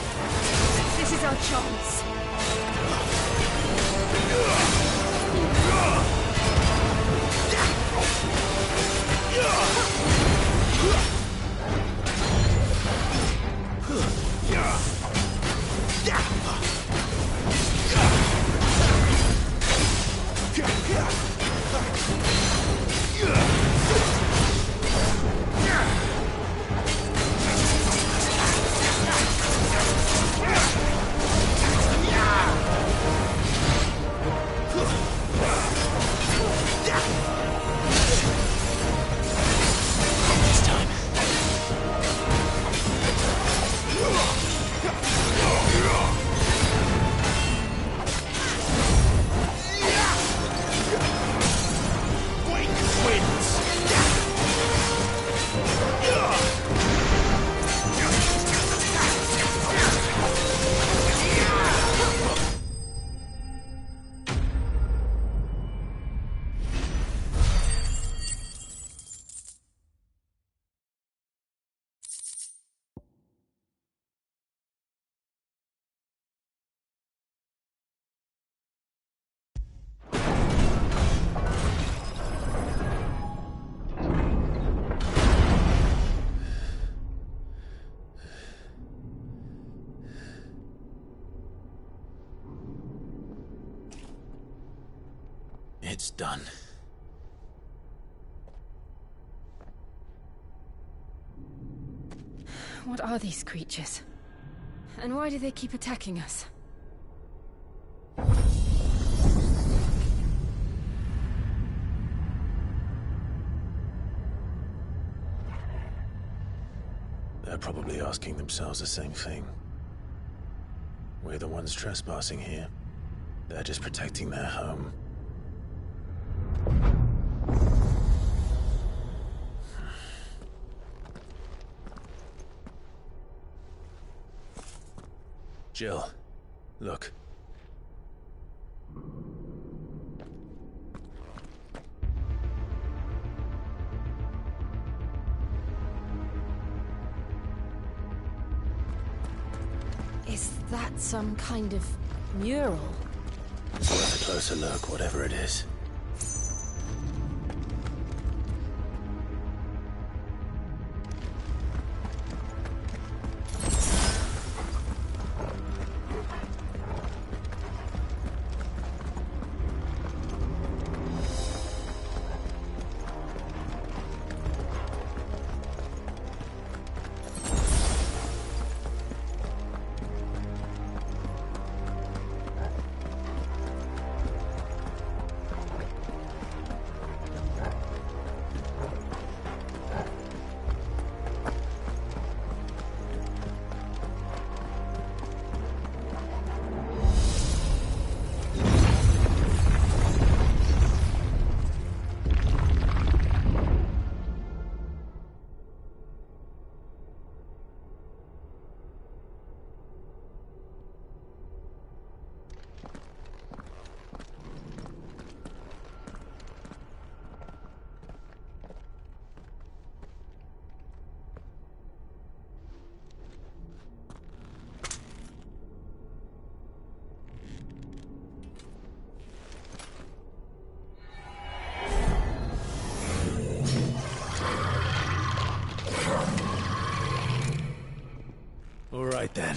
This is our chance. It's done. What are these creatures? And why do they keep attacking us? They're probably asking themselves the same thing. We're the ones trespassing here. They're just protecting their home. Jill, look. Is that some kind of mural? It's worth a closer look, whatever it is. All right then.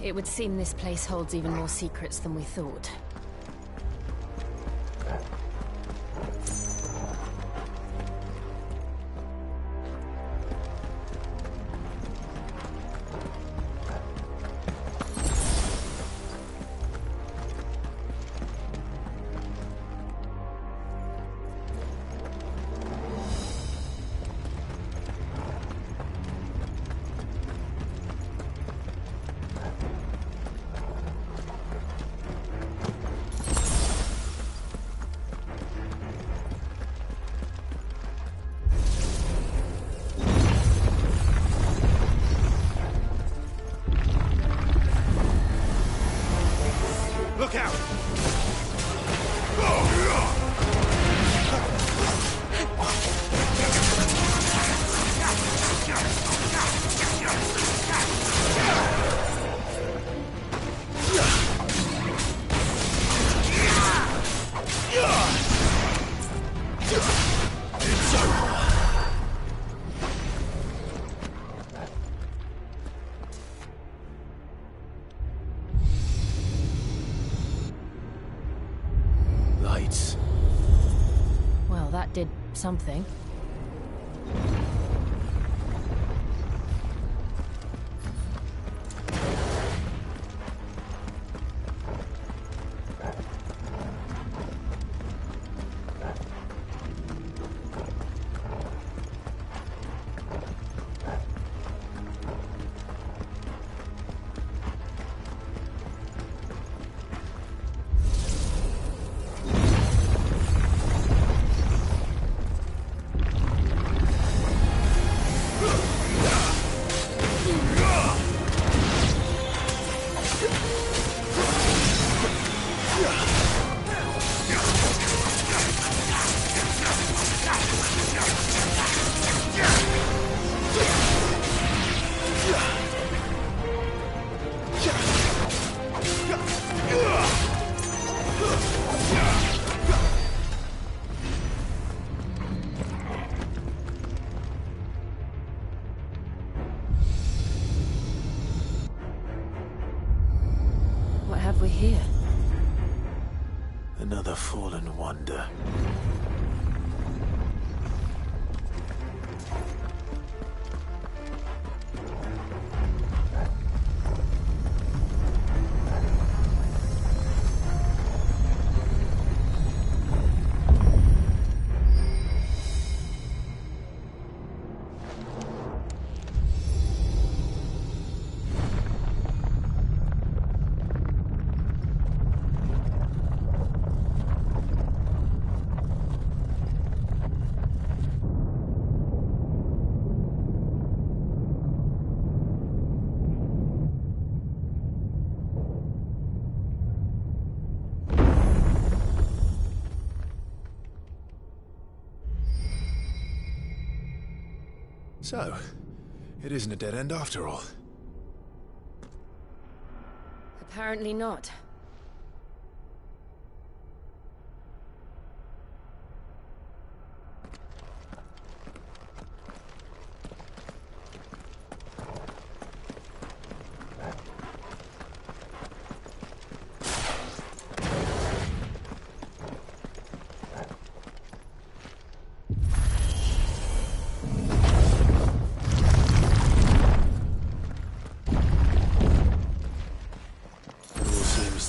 It would seem this place holds even more secrets than we thought. Look out! It's over. Lights. Well, that did something. here? Another fallen wonder. So, it isn't a dead end after all. Apparently not.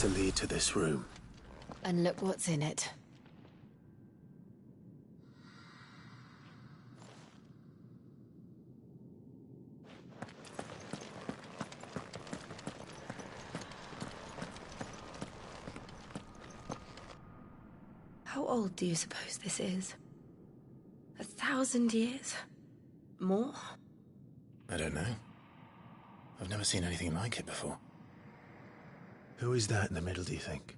To lead to this room. And look what's in it. How old do you suppose this is? 1,000 years? More? I don't know. I've never seen anything like it before. Who is that in the middle, do you think?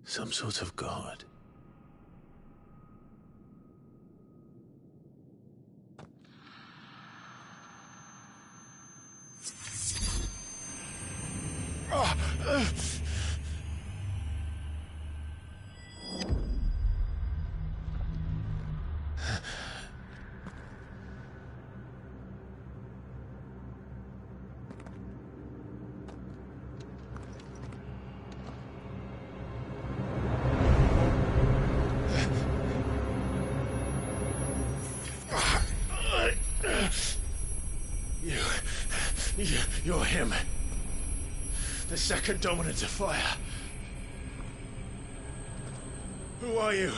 Some sort of god? You're him. The second dominant of fire. Who are you?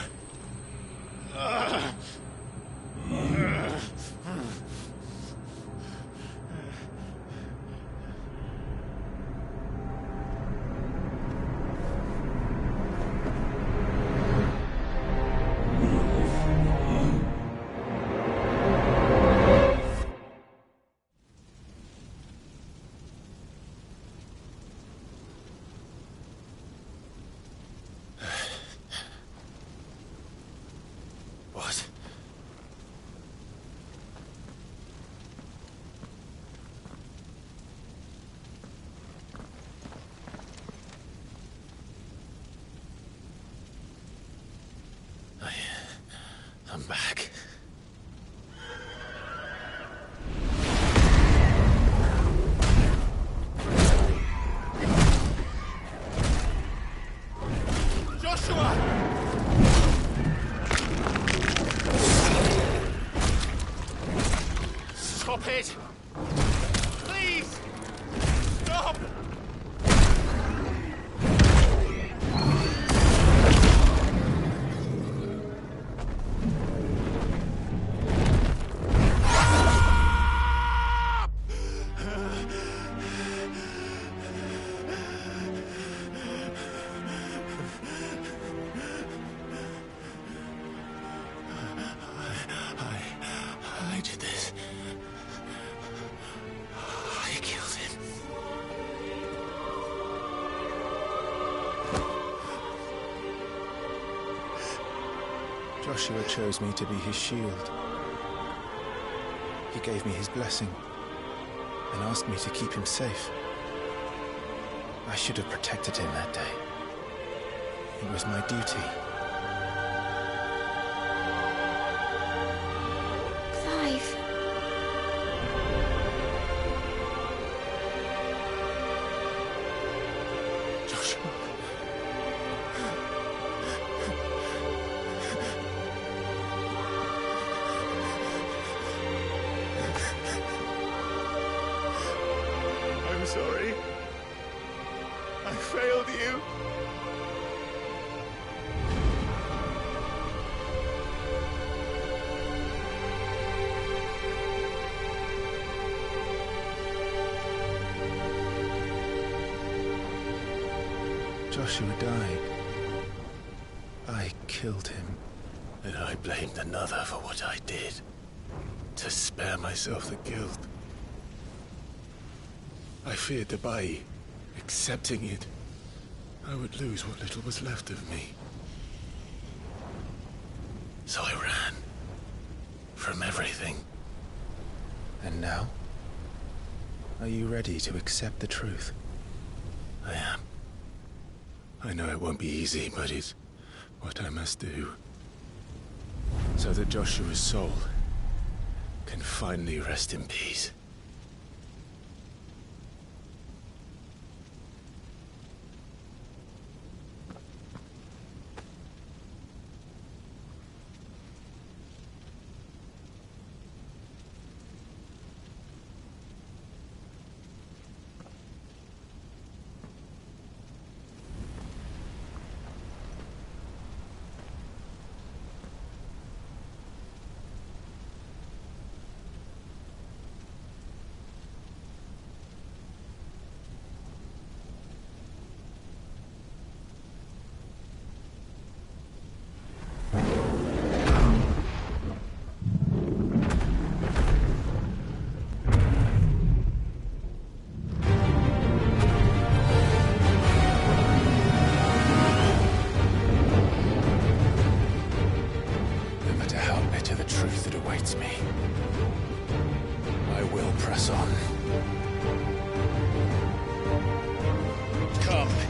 I'm back. Joshua! Stop it! Please! Stop! I did this. I killed him. Joshua chose me to be his shield. He gave me his blessing and asked me to keep him safe. I should have protected him that day. It was my duty. Clive. Joshua died, I killed him. And I blamed another for what I did, to spare myself the guilt. I feared that by accepting it, I would lose what little was left of me. So I ran. From everything. And now? Are you ready to accept the truth? I am. I know it won't be easy, but it's what I must do. So that Joshua's soul can finally rest in peace.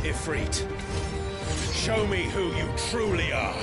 Ifrit. Show me who you truly are.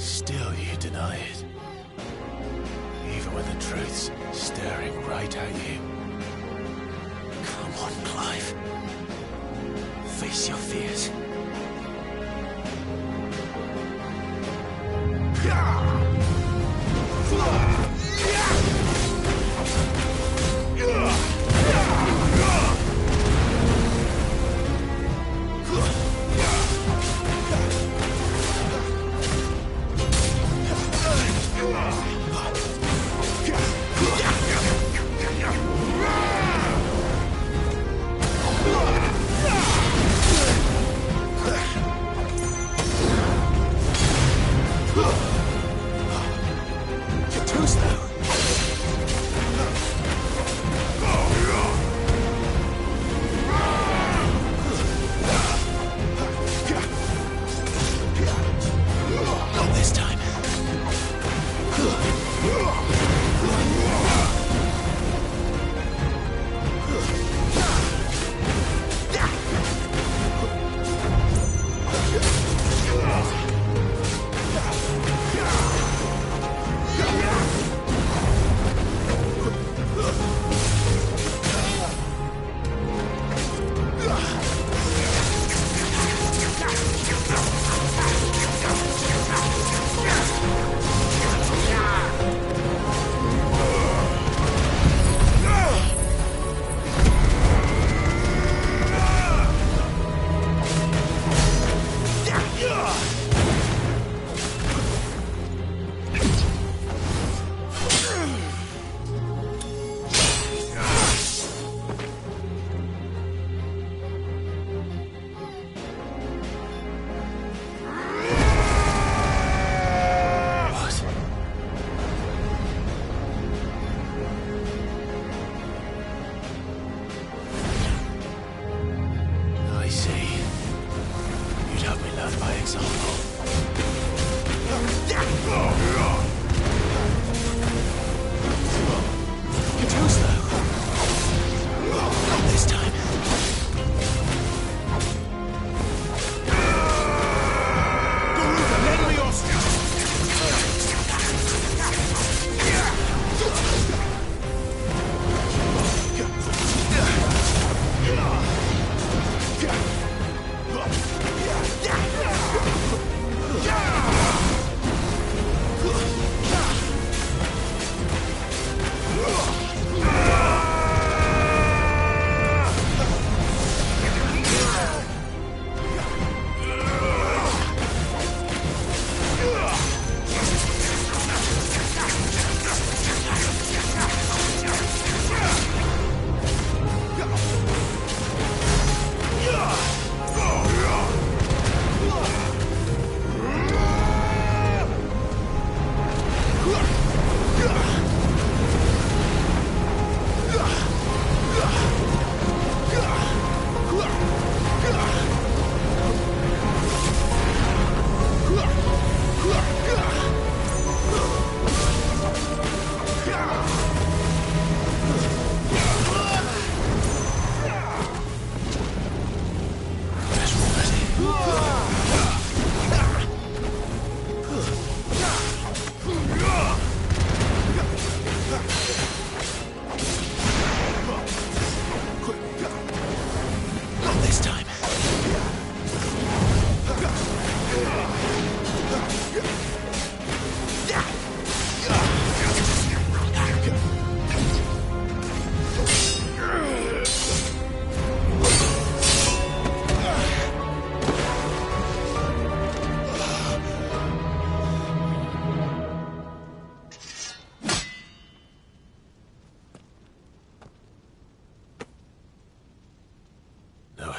Still you deny it. Even when the truth's staring right at you. Come on, Clive. Face your fears.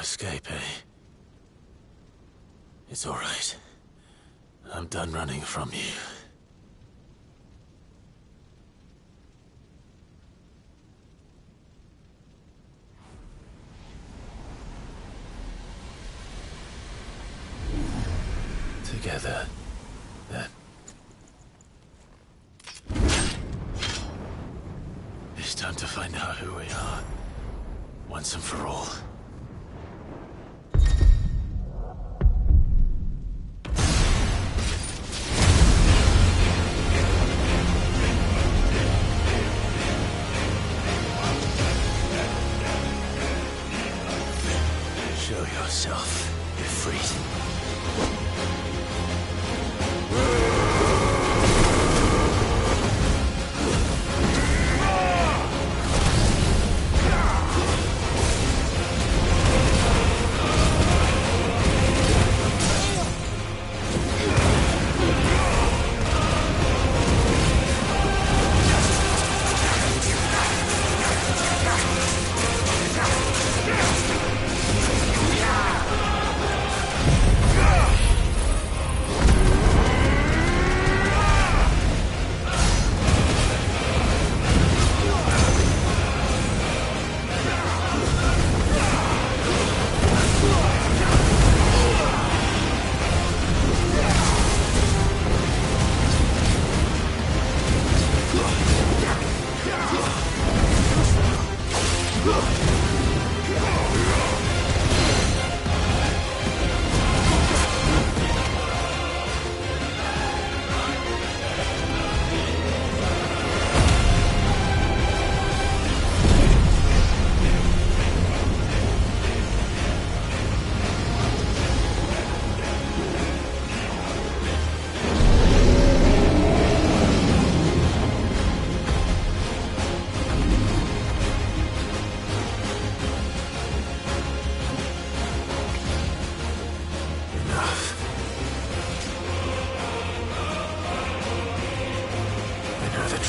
Escape, eh? It's all right. I'm done running from you. Together, then. It's time to find out who we are, once and for all.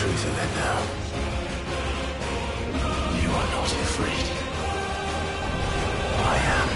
truth of it now. You are not afraid. I am.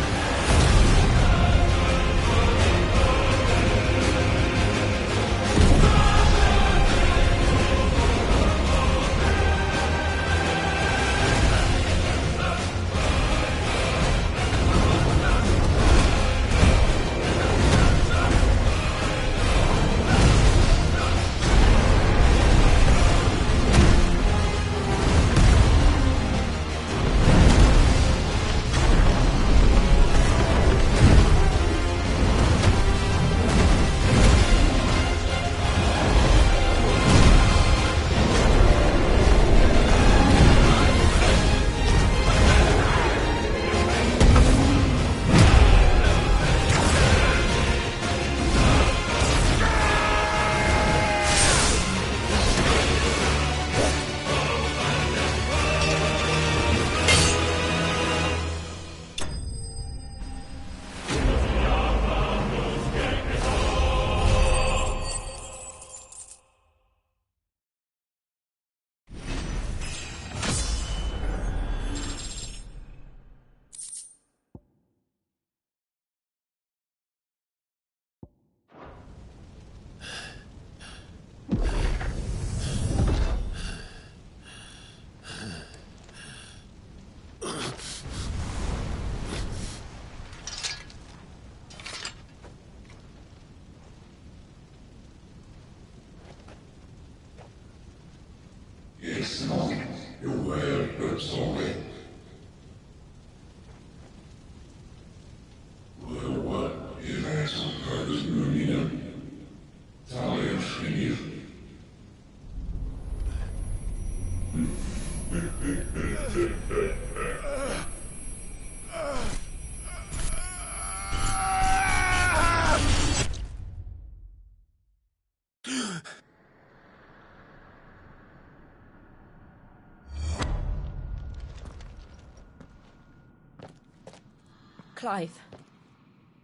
Clive,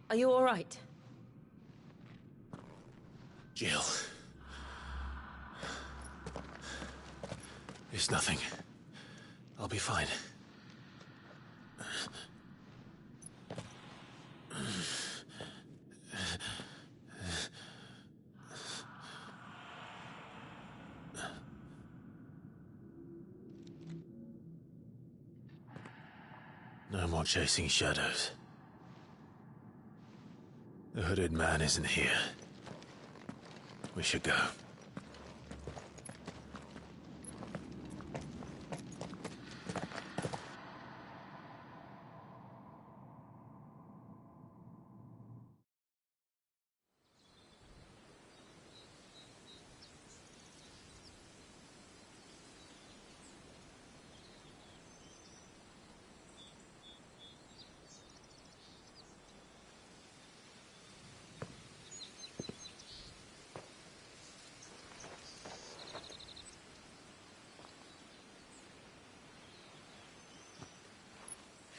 are you all right? Jill. It's nothing. I'll be fine. No more chasing shadows. The hooded man isn't here. We should go.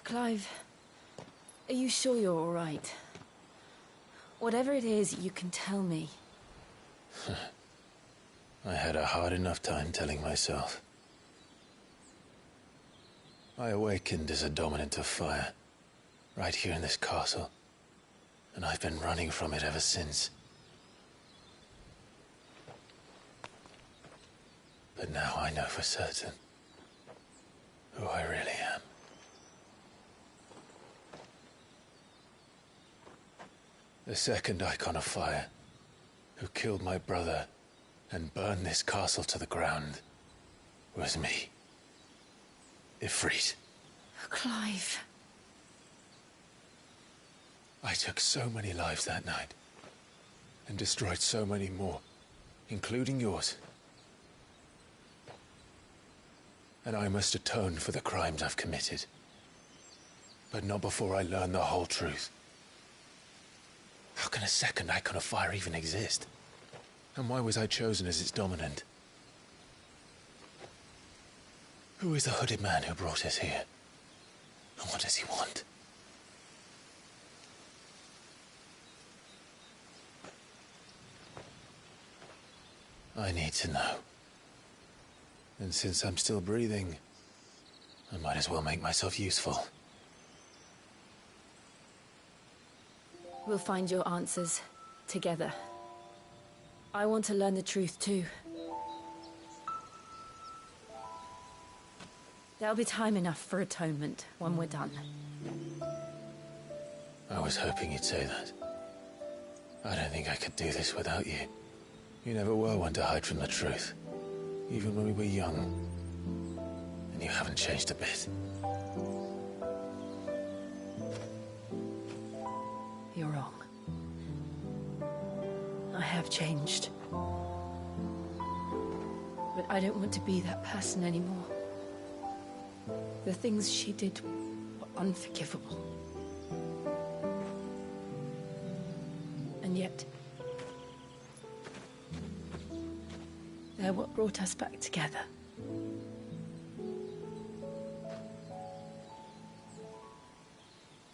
Clive, are you sure you're all right? Whatever it is, you can tell me. I had a hard enough time telling myself. I awakened as a dominant of fire, right here in this castle, and I've been running from it ever since. But now I know for certain who I really am. The second icon of fire, who killed my brother and burned this castle to the ground, was me. Ifrit. Clive. I took so many lives that night, and destroyed so many more, including yours. And I must atone for the crimes I've committed. But not before I learn the whole truth. How can a second icon of fire even exist? And why was I chosen as its dominant? Who is the hooded man who brought us here? And what does he want? I need to know. And since I'm still breathing, I might as well make myself useful. We'll find your answers together. I want to learn the truth too. There'll be time enough for atonement when we're done. I was hoping you'd say that. I don't think I could do this without you. You never were one to hide from the truth, even when we were young. And you haven't changed a bit. You're wrong. I have changed. But I don't want to be that person anymore. The things she did were unforgivable. And yet, they're what brought us back together.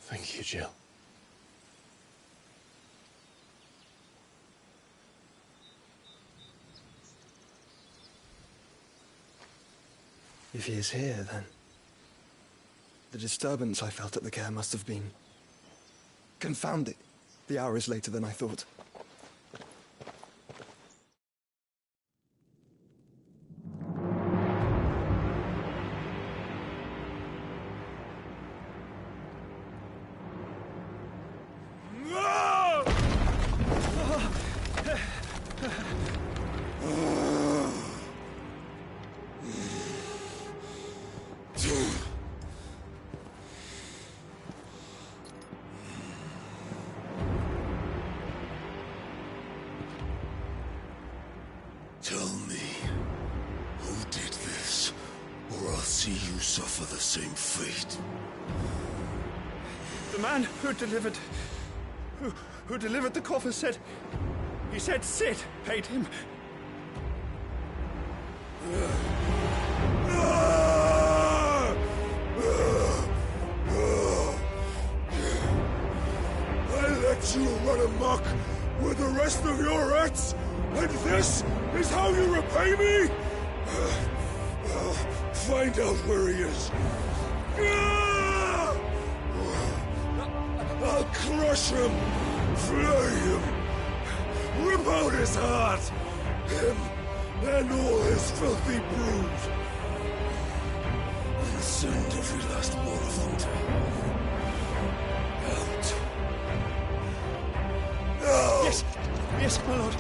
Thank you, Jill. If he is here, then the disturbance I felt at the care must have been... Confound it. The hour is later than I thought. Tell me, who did this, or I'll see you suffer the same fate. The man who delivered... Who delivered the coffer said... He said Sid paid him. I let you run amok with the rest of your rats, and this is how you repay me? I'll find out where he is. I'll crush him, flay him, rip out his heart, him and all his filthy brood, and send every last one of them to out. No! Yes, yes, my lord.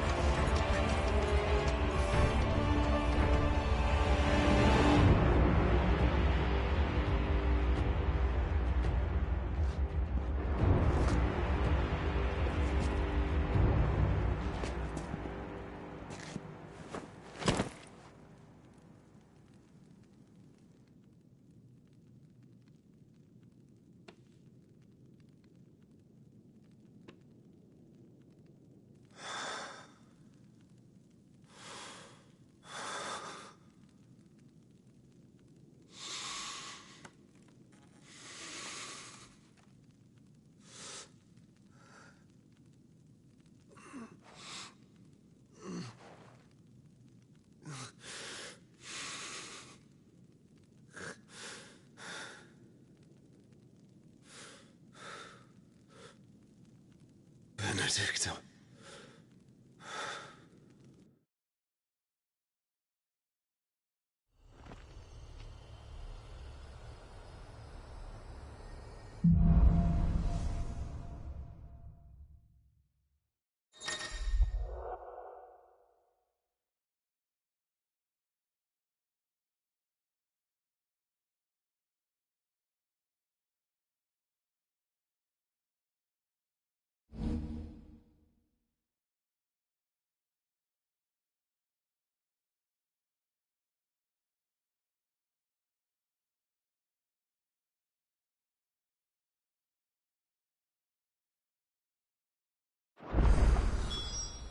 Benedicta.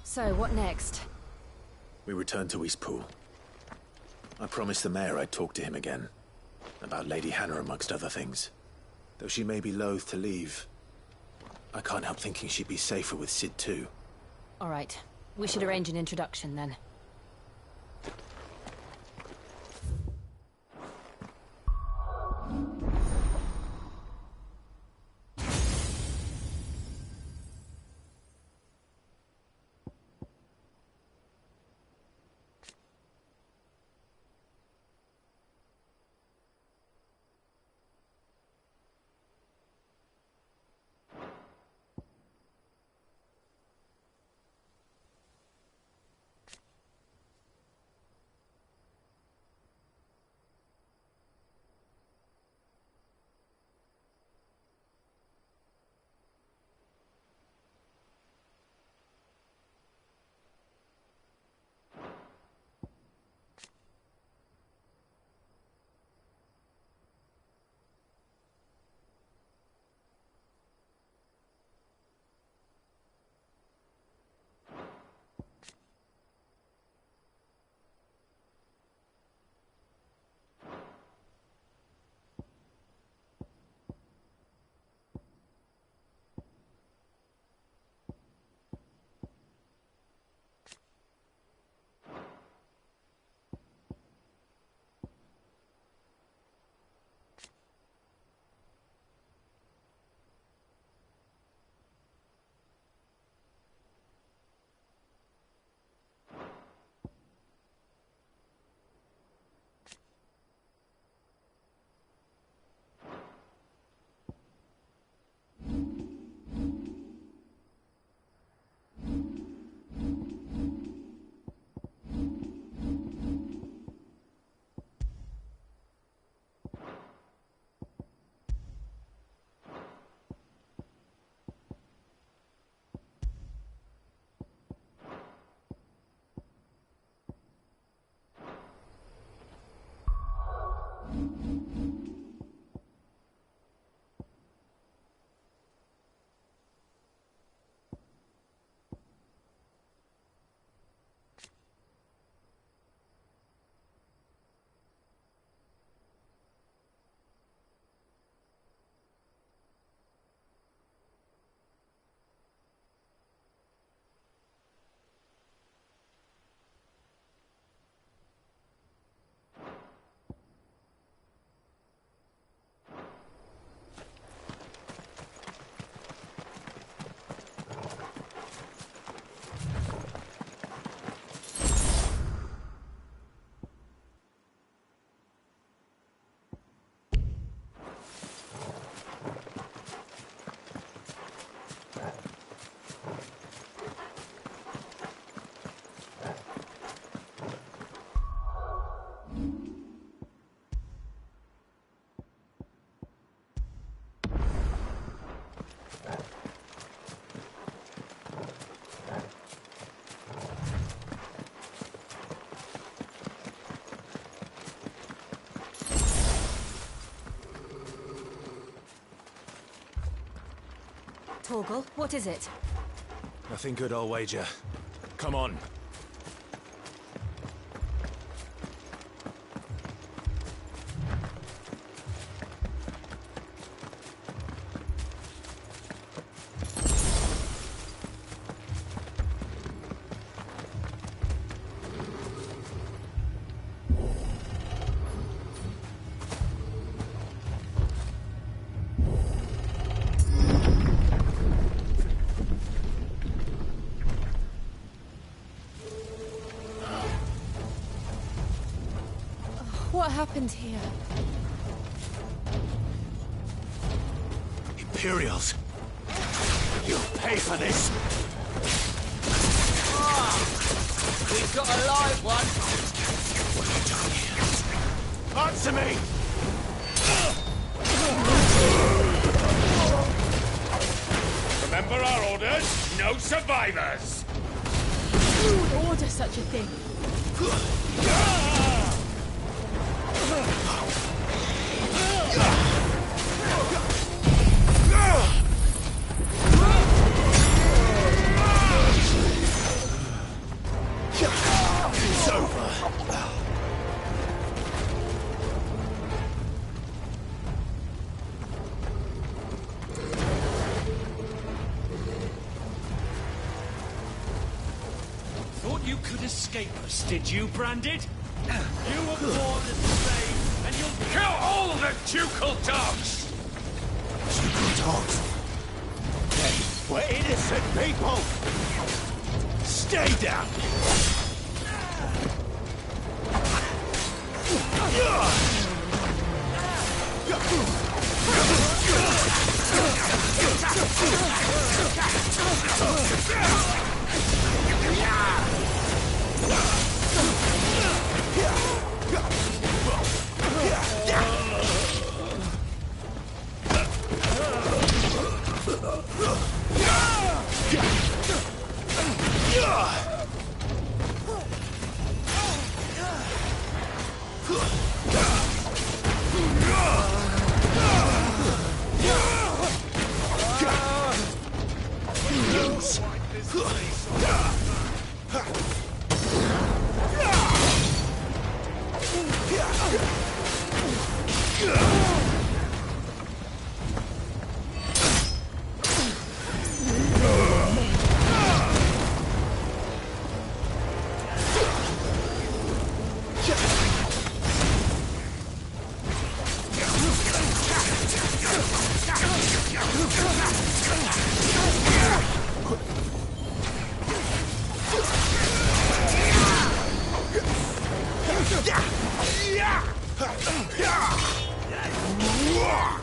So, what next? We return to Eastpool. I promised the mayor I'd talk to him again. About Lady Hannah, amongst other things. Though she may be loath to leave, I can't help thinking she'd be safer with Sid too. All right. We should arrange an introduction then. Torgal, what is it? Nothing good, I'll wager. Come on. What happened here? Imperials! You'll pay for this! We've got a live one. What are you doing here? Answer me! Remember our orders? No survivors! Who would order such a thing? It's over. Thought you could escape us, did you, Branded? You were born as a slave, and you'll kill all the ducal dogs! Ducal dogs? They were innocent people! Stay down!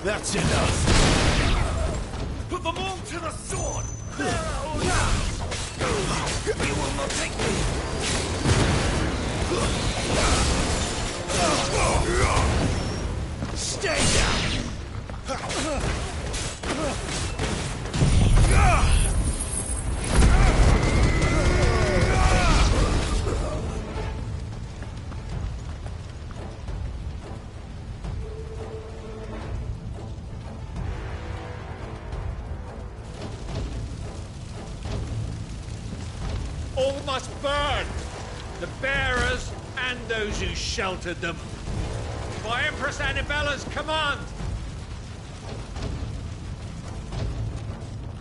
That's enough! Put them all to the sword! You will not take me! Stay down! All must burn! The bearers and those who sheltered them. By Empress Annabella's command!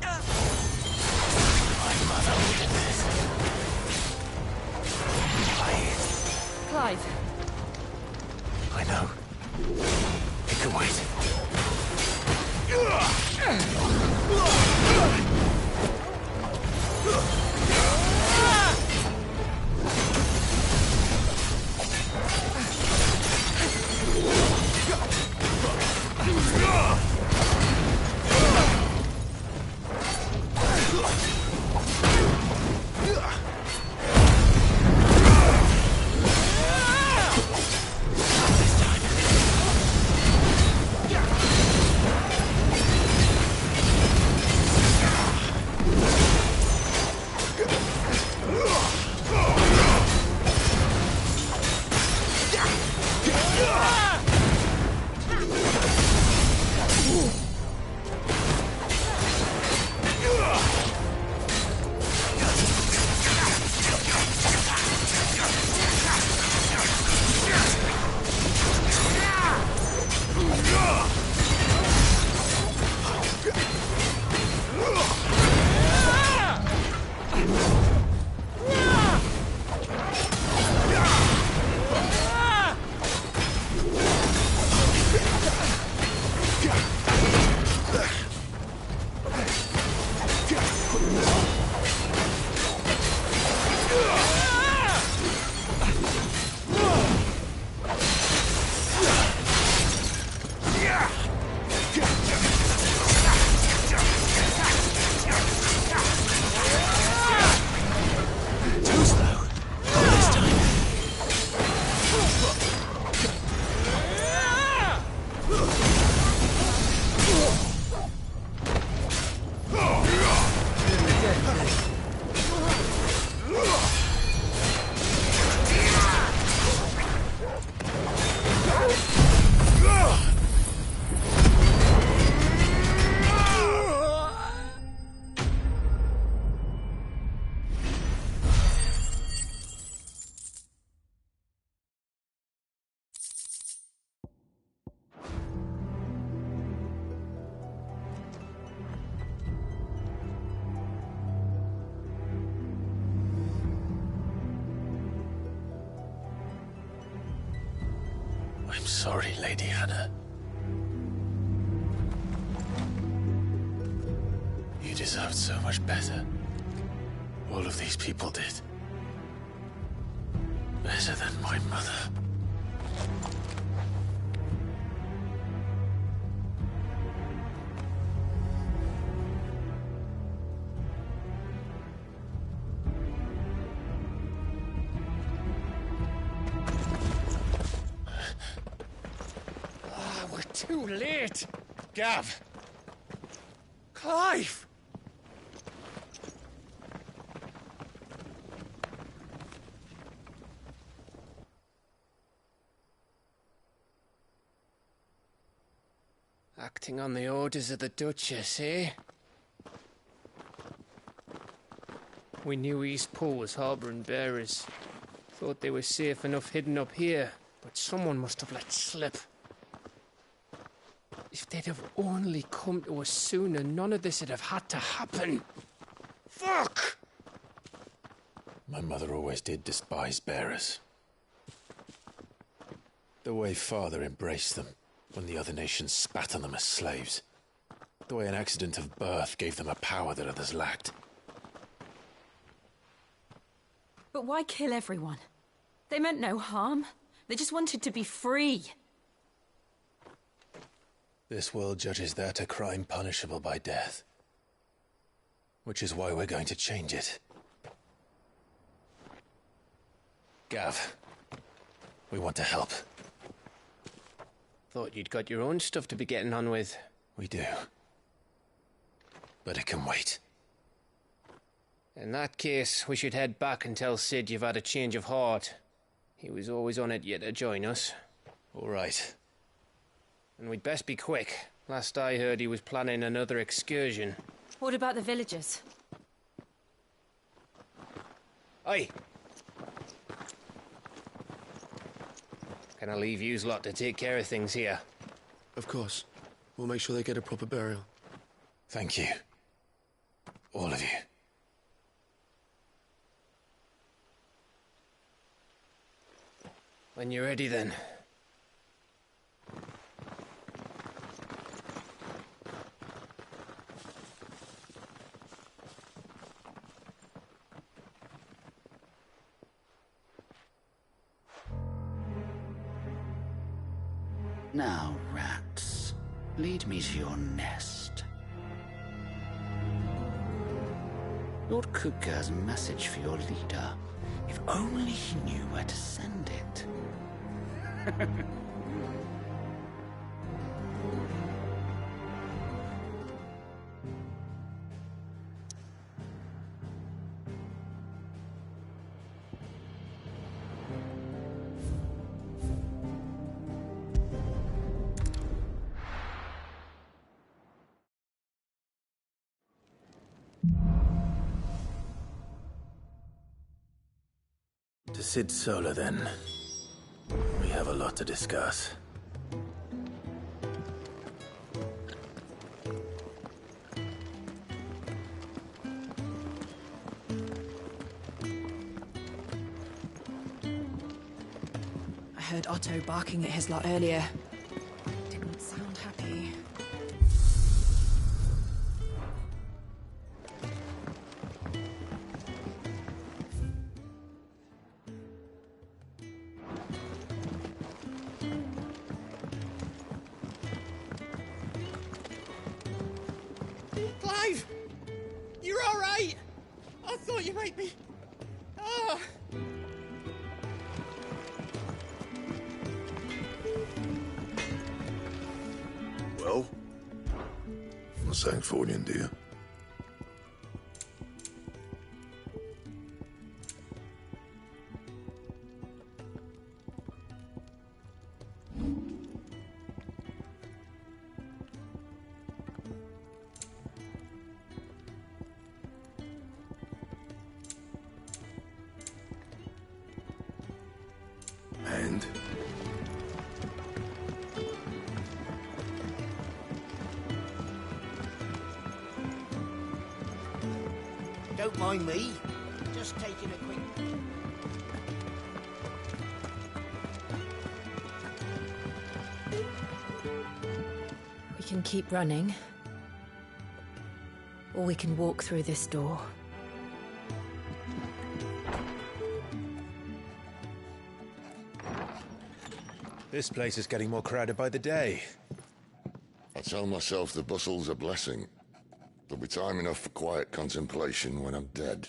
My mother ordered this. Clive. I know. It can wait. sorry, Lady Hannah. You deserved so much better. All of these people did. Better than my mother. We're too late. Gav. Clive. Acting on the orders of the Duchess, eh? We knew Eastpool was harbouring bearers. Thought they were safe enough hidden up here, but someone must have let slip. If they'd have only come to us sooner, none of this would have had to happen. Fuck! My mother always did despise bearers. The way Father embraced them when the other nations spat on them as slaves. The way an accident of birth gave them a power that others lacked. But why kill everyone? They meant no harm. They just wanted to be free. This world judges that a crime punishable by death. Which is why we're going to change it. Gav, we want to help. Thought you'd got your own stuff to be getting on with. We do. But it can wait. In that case, we should head back and tell Sid you've had a change of heart. He was always on it yet to join us. All right. And we'd best be quick. Last I heard, he was planning another excursion. What about the villagers? Aye. Can I leave yous lot to take care of things here? Of course. We'll make sure they get a proper burial. Thank you. All of you. When you're ready, then. Now, rats, lead me to your nest. Lord Kutga's message for your leader. If only he knew where to send it. To Sid Solar, then. We have a lot to discuss. I heard Otto barking at his lot earlier. Didn't sound happy. Clive! You're all right! I thought you might be... Ah! Well? Not saying for you, dear. And? Don't mind me. Just taking a quick... can keep running, or we can walk through this door. This place is getting more crowded by the day. I tell myself the bustle's a blessing. There'll be time enough for quiet contemplation when I'm dead.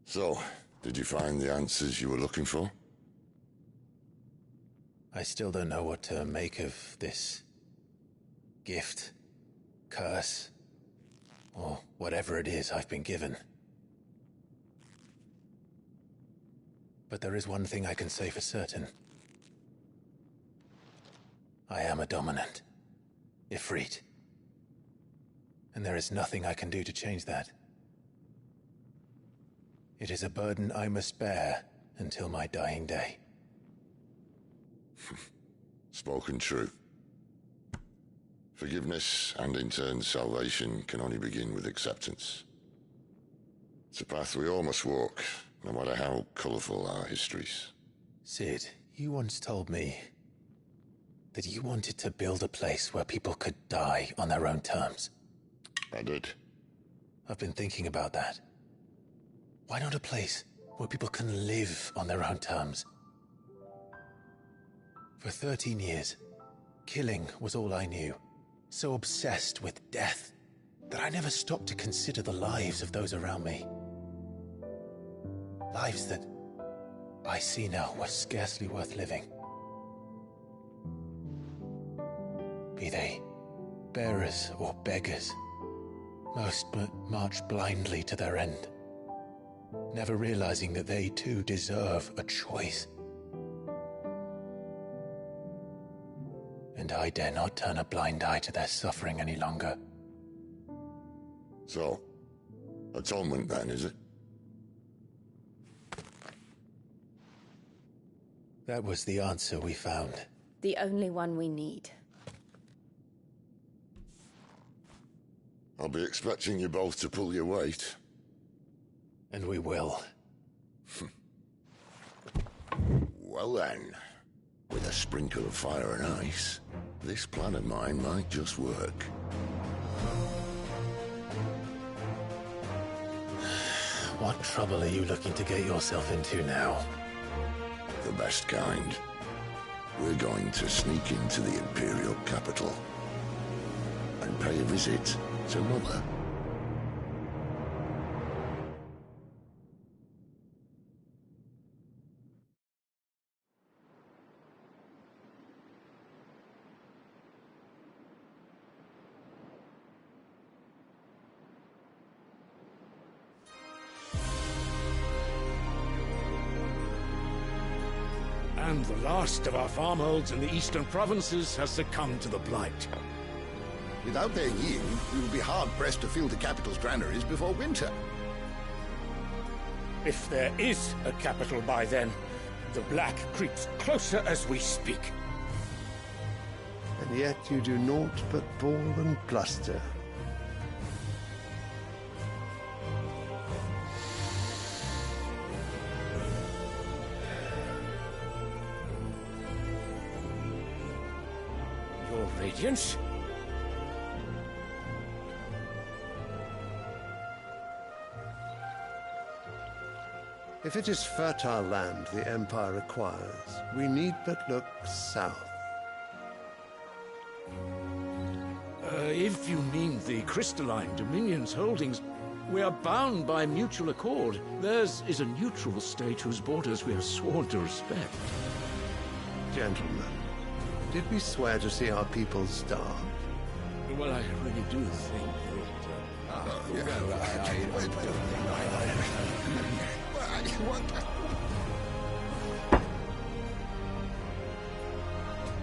So, did you find the answers you were looking for? I still don't know what to make of this gift, curse, or whatever it is I've been given. But there is one thing I can say for certain. I am a dominant, Ifrit. And there is nothing I can do to change that. It is a burden I must bear until my dying day. Spoken true. Forgiveness, and in turn salvation, can only begin with acceptance. It's a path we all must walk, no matter how colourful our histories. Sid, you once told me that you wanted to build a place where people could die on their own terms. I did. I've been thinking about that. Why not a place where people can live on their own terms? For 13 years, killing was all I knew. So obsessed with death that I never stopped to consider the lives of those around me. Lives that I see now were scarcely worth living. Be they bearers or beggars, most march blindly to their end, never realizing that they too deserve a choice. And I dare not turn a blind eye to their suffering any longer. So, atonement then, is it? That was the answer we found. The only one we need. I'll be expecting you both to pull your weight. And we will. Well then, with a sprinkle of fire and ice, this plan of mine might just work. What trouble are you looking to get yourself into now? The best kind. We're going to sneak into the Imperial capital and pay a visit to Mother. And the last of our farmholds in the eastern provinces has succumbed to the blight. Without their yield, we will be hard-pressed to fill the capital's granaries before winter. If there is a capital by then, the black creeps closer as we speak. And yet you do naught but bawl and bluster. Your Radiance? If it is fertile land the Empire requires, we need but look south. If you mean the crystalline Dominion's holdings, we are bound by mutual accord. Theirs is a neutral state whose borders we are sworn to respect. Gentlemen, did we swear to see our people starve? Well, I really do think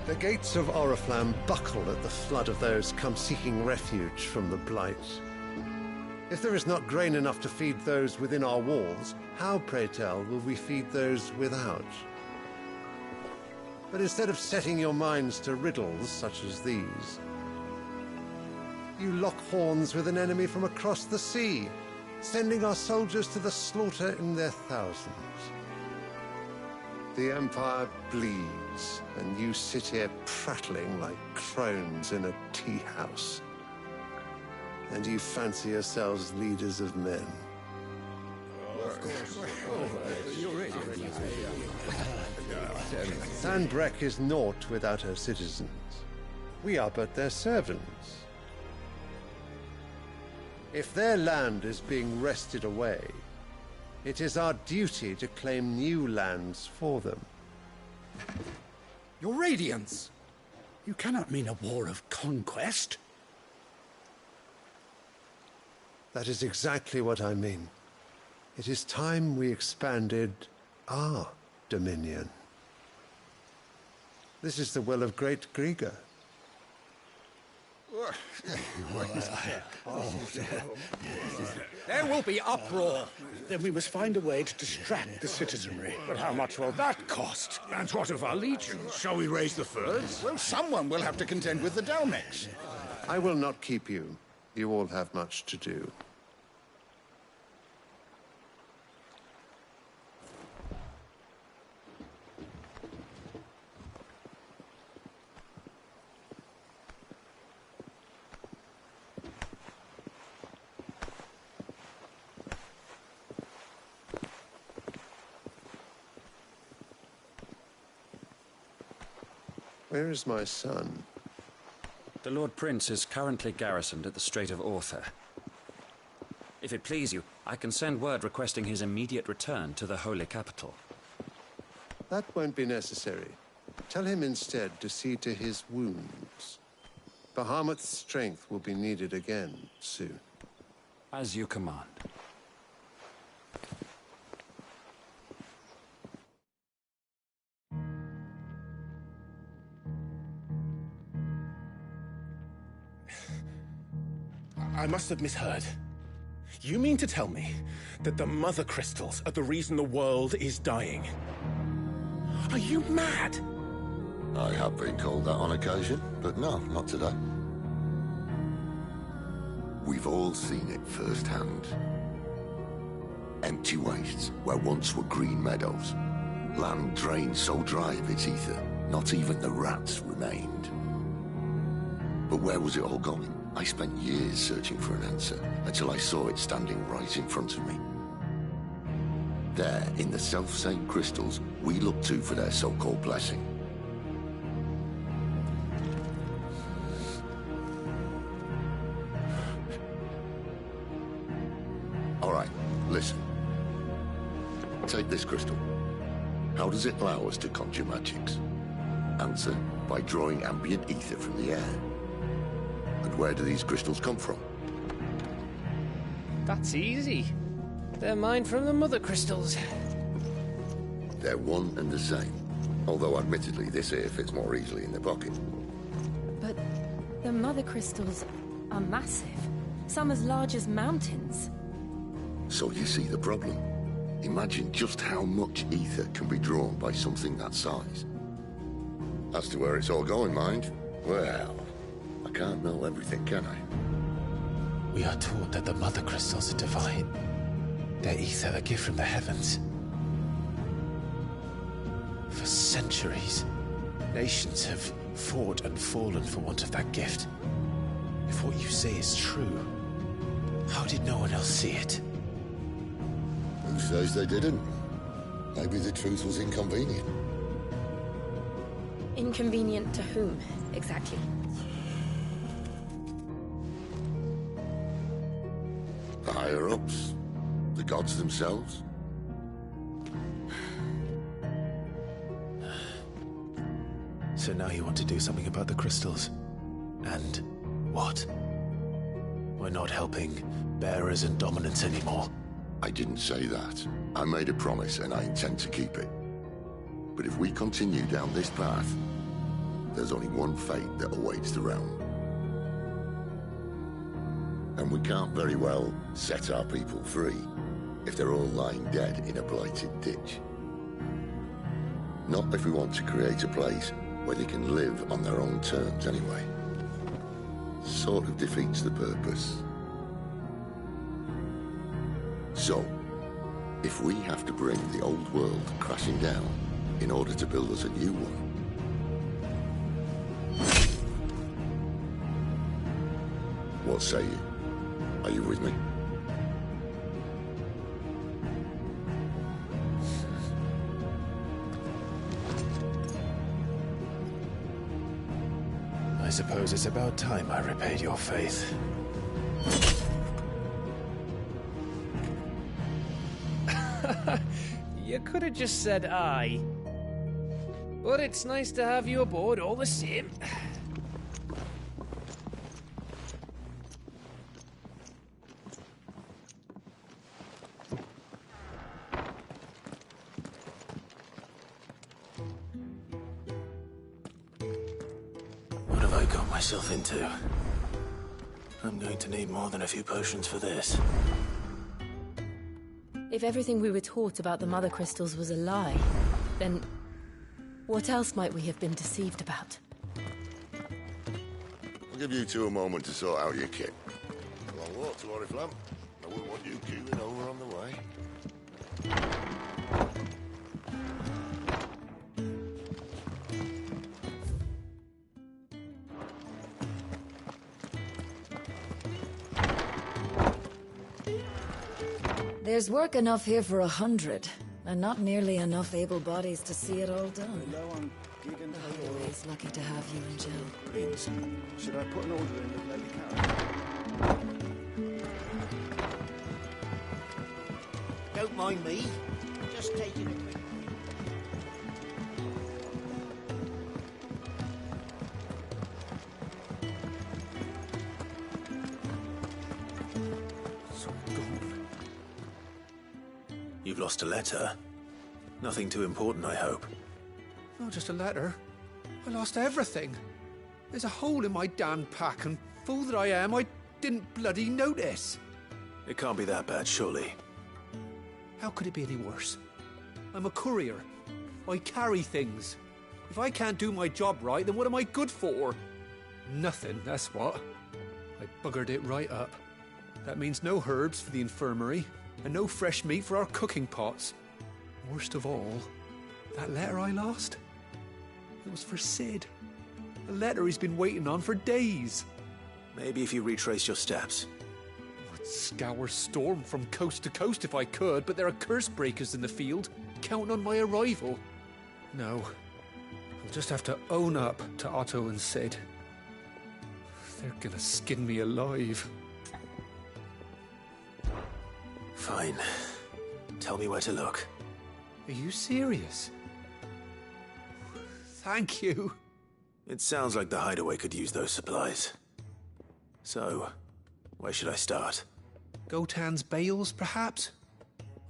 The gates of Oriflamme buckle at the flood of those come seeking refuge from the blight. If there is not grain enough to feed those within our walls, how, pray tell, will we feed those without? But instead of setting your minds to riddles such as these, you lock horns with an enemy from across the sea, sending our soldiers to the slaughter in their thousands. The Empire bleeds, and you sit here prattling like crones in a tea house. And you fancy yourselves leaders of men. Sandbreck is naught without her citizens. We are but their servants. If their land is being wrested away, it is our duty to claim new lands for them. Your Radiance! You cannot mean a war of conquest. That is exactly what I mean. It is time we expanded our dominion. This is the will of great Grieger. There will be uproar. Then we must find a way to distract the citizenry. But how much will that cost? And what of our legions? Shall we raise the furs? Well, someone will have to contend with the Dalmex. I will not keep you. You all have much to do. Where is my son? The Lord Prince is currently garrisoned at the Strait of Arthur. If it please you, I can send word requesting his immediate return to the Holy Capital. That won't be necessary. Tell him instead to see to his wounds. Bahamut's strength will be needed again soon. As you command. I must have misheard. You mean to tell me that the Mother Crystals are the reason the world is dying? Are you mad? I have been called that on occasion, but no, not today. We've all seen it firsthand. Empty wastes where once were green meadows. Land drained so dry of its ether, not even the rats remained. But where was it all going? I spent years searching for an answer, until I saw it standing right in front of me. There, in the self-same crystals, we look to for their so-called blessing. All right, listen. Take this crystal. How does it allow us to conjure magics? Answer, by drawing ambient ether from the air. And where do these crystals come from? That's easy. They're mined from the Mother Crystals. They're one and the same. Although admittedly this here fits more easily in the pocket. But the Mother Crystals are massive. Some as large as mountains. So you see the problem. Imagine just how much ether can be drawn by something that size. As to where it's all going, mind? Well, I can't know everything, can I? We are taught that the Mother Crystals are divine. Their ether a gift from the heavens. For centuries, nations have fought and fallen for want of that gift. If what you say is true, how did no one else see it? Who says they didn't? Maybe the truth was inconvenient. Inconvenient to whom, exactly? The higher-ups? The gods themselves? So now you want to do something about the crystals? And what? We're not helping bearers and dominants anymore. I didn't say that. I made a promise and I intend to keep it. But if we continue down this path, there's only one fate that awaits the realm. And we can't very well set our people free if they're all lying dead in a blighted ditch. Not if we want to create a place where they can live on their own terms anyway. Sort of defeats the purpose. So, if we have to bring the old world crashing down, in order to build us a new one. What say you? Are you with me? I suppose it's about time I repaid your faith. You could have just said aye. But it's nice to have you aboard all the same. What have I got myself into? I'm going to need more than a few potions for this. If everything we were taught about the Mother Crystals was a lie, then what else might we have been deceived about? I'll give you two a moment to sort out your kit. Long walk to Oriflamme. I wouldn't want you queuing over on the way. There's work enough here for 100, and not nearly enough able bodies to see it all done. Always lucky to have you and Jill. Please, should I put an order in with Lady Karen? Don't mind me. Just taking a quick... You've lost a letter. Nothing too important, I hope. Not just a letter. I lost everything. There's a hole in my damn pack, and fool that I am, I didn't bloody notice. It can't be that bad, surely. How could it be any worse? I'm a courier. I carry things. If I can't do my job right, then what am I good for? Nothing, that's what. I buggered it right up. That means no herbs for the infirmary, and no fresh meat for our cooking pots. Worst of all, that letter I lost, it was for Sid. A letter he's been waiting on for days. Maybe if you retrace your steps. I'd scour Storm from coast to coast if I could, but there are curse breakers in the field, counting on my arrival. No, I'll just have to own up to Otto and Sid. They're gonna skin me alive. Fine. Tell me where to look. Are you serious? Thank you. It sounds like the hideaway could use those supplies. So, where should I start? Gotan's bales, perhaps?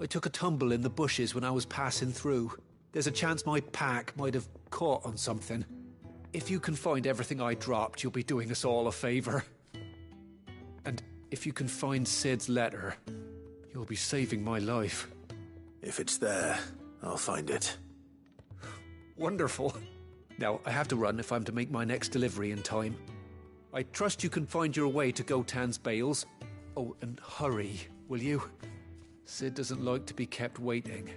I took a tumble in the bushes when I was passing through. There's a chance my pack might have caught on something. If you can find everything I dropped, you'll be doing us all a favor. And if you can find Sid's letter, you'll be saving my life. If it's there, I'll find it. Wonderful. Now, I have to run if I'm to make my next delivery in time. I trust you can find your way to Gotan's bales. Oh, and hurry, will you? Sid doesn't like to be kept waiting.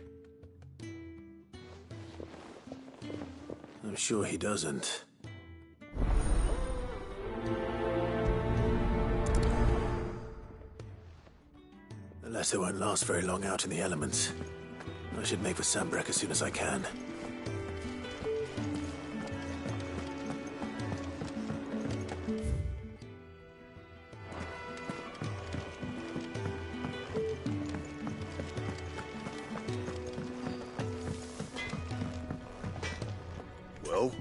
I'm sure he doesn't. The letter won't last very long out in the elements. I should make for Sambrek as soon as I can. Well,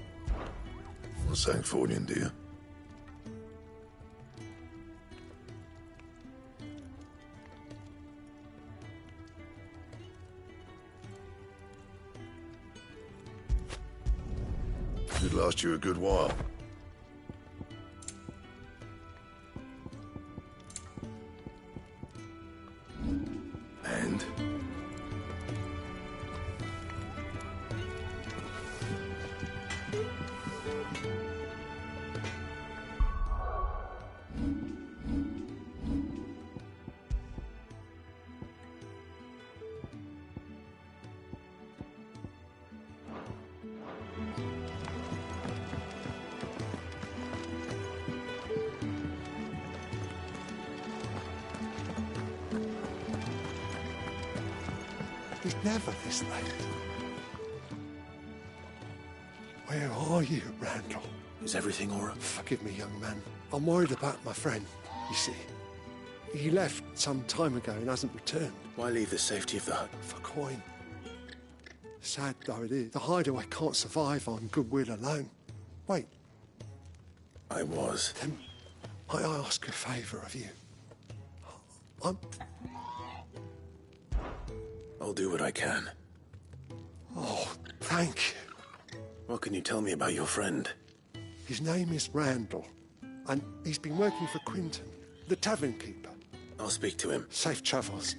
what's that for you, dear? Should last you a good while. And? He's never this late. Where are you, Randall? Is everything all right? Forgive me, young man. I'm worried about my friend, you see. He left some time ago and hasn't returned. Why leave the safety of the hut? For coin. Sad though it is, the hideaway can't survive on goodwill alone. Wait. I was. Then, might I ask a favour of you? I'll do what I can. Oh, thank you. What can you tell me about your friend? His name is Randall, and he's been working for Quinton, the tavern keeper. I'll speak to him. Safe travels.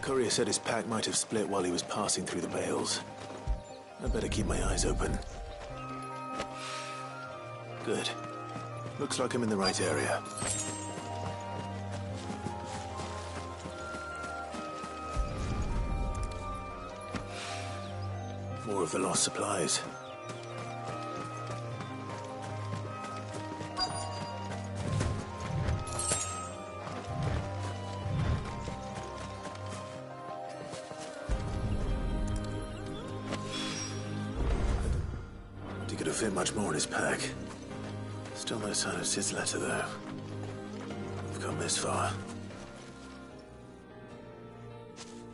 courier said his pack might have split while he was passing through the bales. I better keep my eyes open. Good. Looks like I'm in the right area. More of the lost supplies. He could have fit much more in his pack. Still no sign of Sid's letter, though. We've come this far.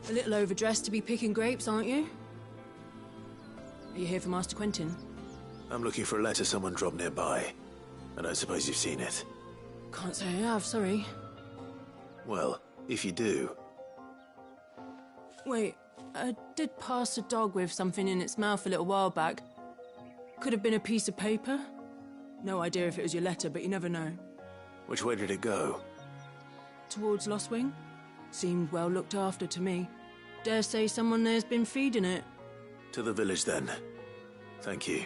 A little overdressed to be picking grapes, aren't you? Are you here for Master Quentin? I'm looking for a letter someone dropped nearby. I don't suppose you've seen it. Can't say I have, sorry. Well, if you do... Wait, I did pass a dog with something in its mouth a little while back. Could have been a piece of paper. No idea if it was your letter, but you never know. Which way did it go? Towards Lostwing? Seemed well looked after to me. Dare say someone there's been feeding it. To the village, then. Thank you.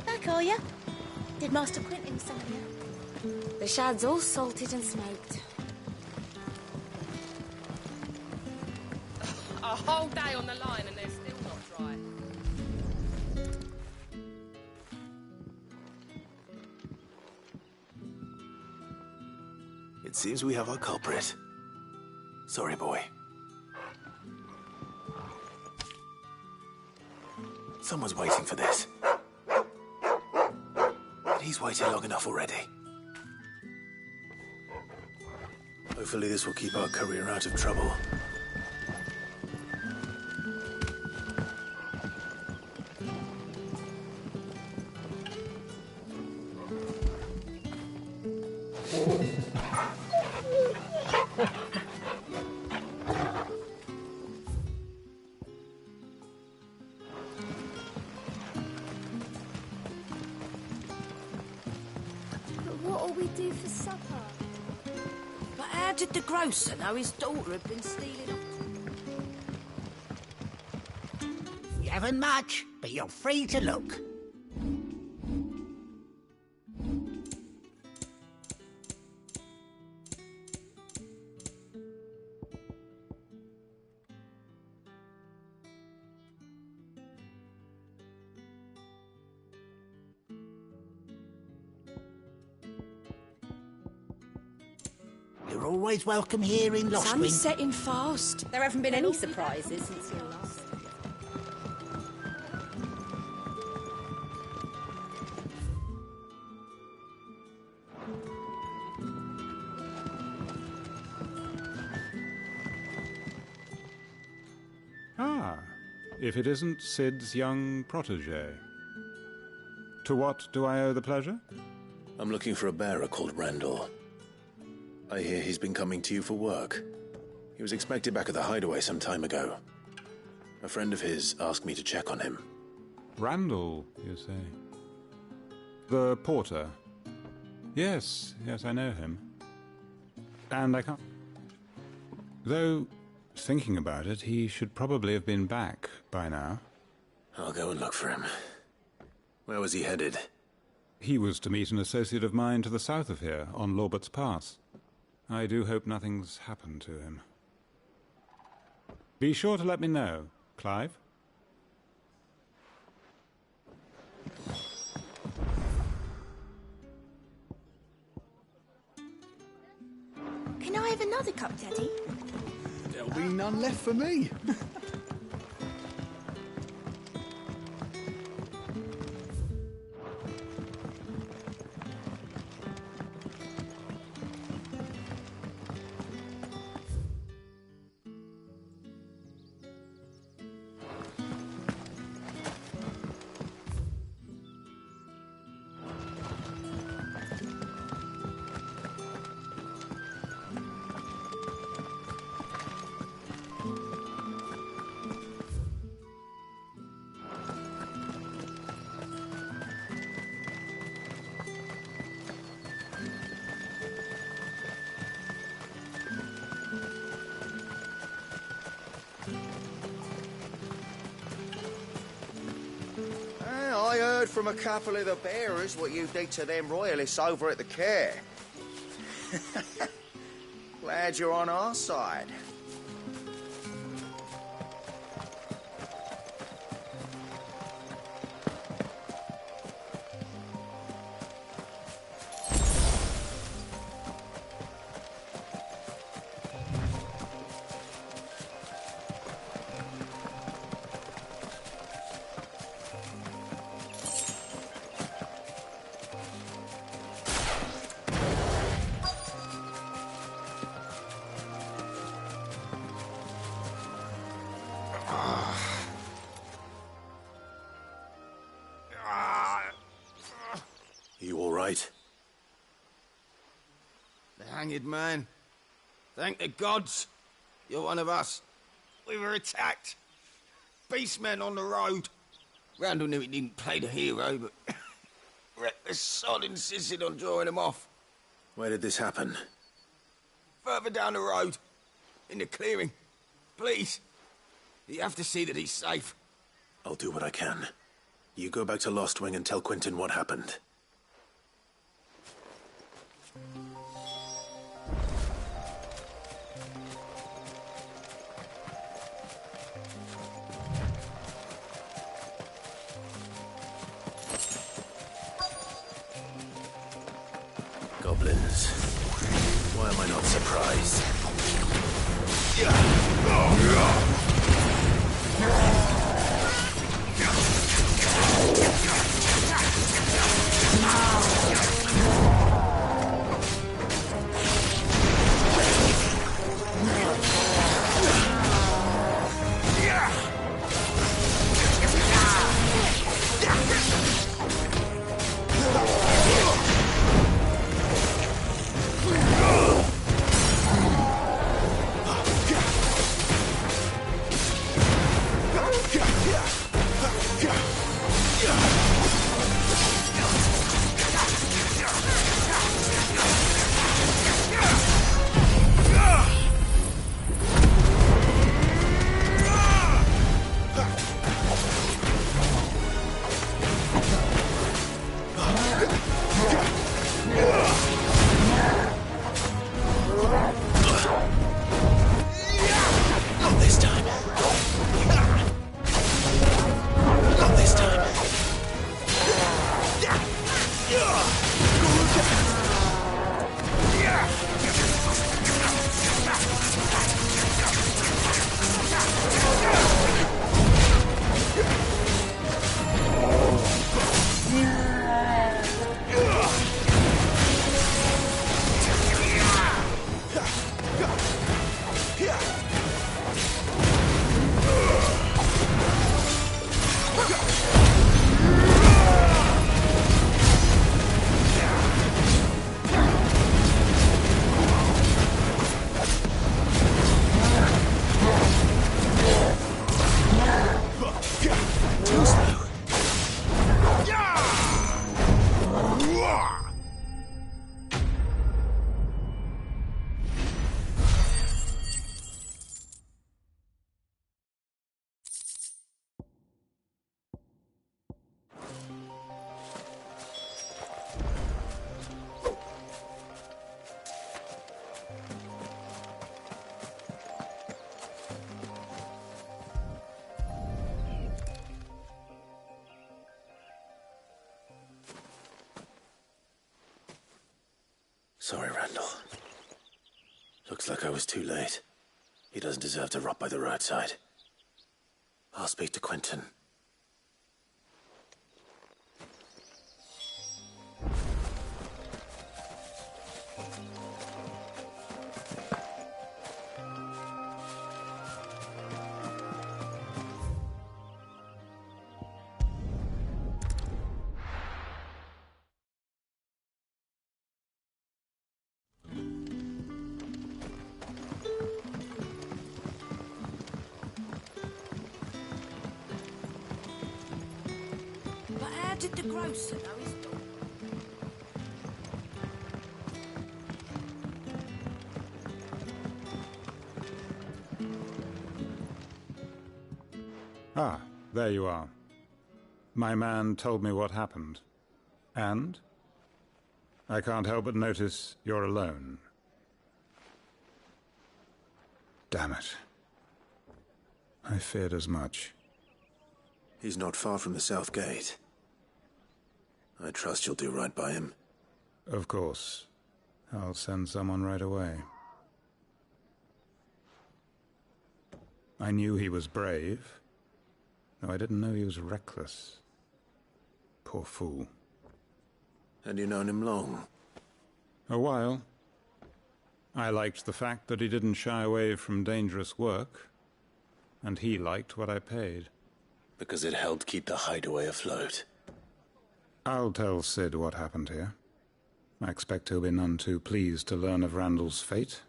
Back, are you? Did Master Quentin summon you? The shad's all salted and smoked. A whole day on the line and they're still not dry. It seems we have our culprit. Sorry, boy. Someone's waiting for this. And he's waited long enough already. Hopefully this will keep our courier out of trouble. What'll we do for supper? But how did the grocer know his daughter had been stealing off? You haven't much, but you're free to look. You're always welcome here in Lostwing. Sun's setting fast. There haven't been any surprises since your last. Ah, if it isn't Sid's young protege. To what do I owe the pleasure? I'm looking for a bearer called Randall. I hear he's been coming to you for work. He was expected back at the hideaway some time ago. A friend of his asked me to check on him. Randall, you say? The porter? Yes, I know him. And I can't... Though, thinking about it, he should probably have been back by now. I'll go and look for him. Where was he headed? He was to meet an associate of mine to the south of here, on Lorbert's Pass. I do hope nothing's happened to him. Be sure to let me know, Clive. Can I have another cup, Daddy? There'll be none left for me. from a couple of the bearers what you did to them royalists over at the care. Glad you're on our side. You all right? The hanged man. Thank the gods. You're one of us. We were attacked. Beastmen on the road. Randall knew he didn't play the hero, but reckless sod insisted on drawing him off. Where did this happen? Further down the road. In the clearing. Please. You have to see that he's safe. I'll do what I can. You go back to Lost Wing and tell Quentin what happened. Goblins. Why am I not surprised? Sorry, Randall. Looks like I was too late. He doesn't deserve to rot by the roadside. I'll speak to Quentin. Did the grocer know his dog? Ah, there you are. My man told me what happened. And? I can't help but notice you're alone. Damn it. I feared as much. He's not far from the South Gate. I trust you'll do right by him. Of course. I'll send someone right away. I knew he was brave, though I didn't know he was reckless. Poor fool. And you known him long? A while. I liked the fact that he didn't shy away from dangerous work, and he liked what I paid. Because it helped keep the hideaway afloat. I'll tell Sid what happened here. I expect he'll be none too pleased to learn of Randall's fate.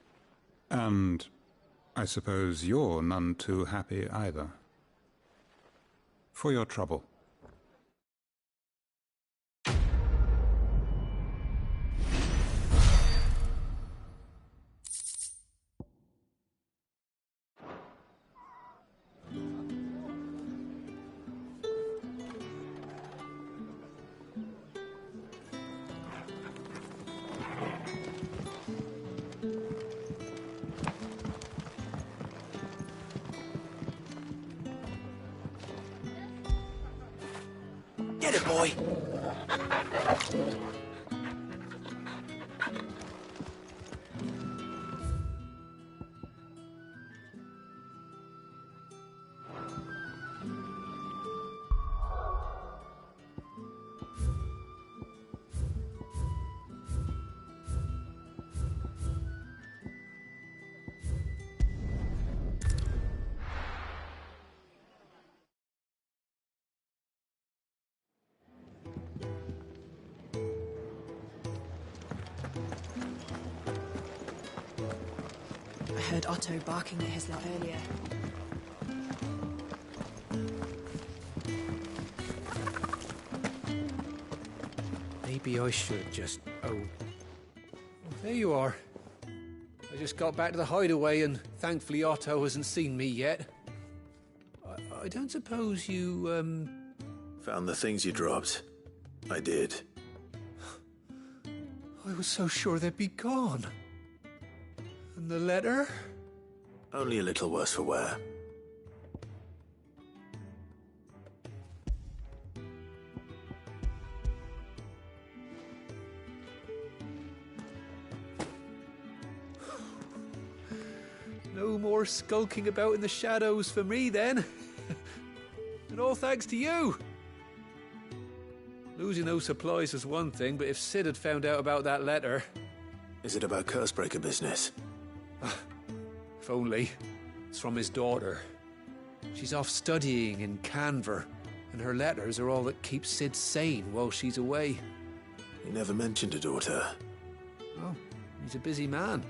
And I suppose you're none too happy either. For your trouble. Get it, boy! I heard Otto barking at his lad earlier. Maybe I should just... Oh. There you are. I just got back to the hideaway and thankfully Otto hasn't seen me yet. I don't suppose you, Found the things you dropped. I did. I was so sure they'd be gone. And the letter? Only a little worse for wear. No more skulking about in the shadows for me, then. And all thanks to you. Losing those supplies was one thing, but if Sid had found out about that letter... Is it about Cursebreaker business? If only. It's from his daughter. She's off studying in Canver, and her letters are all that keeps Sid sane while she's away. He never mentioned a daughter. Oh, he's a busy man.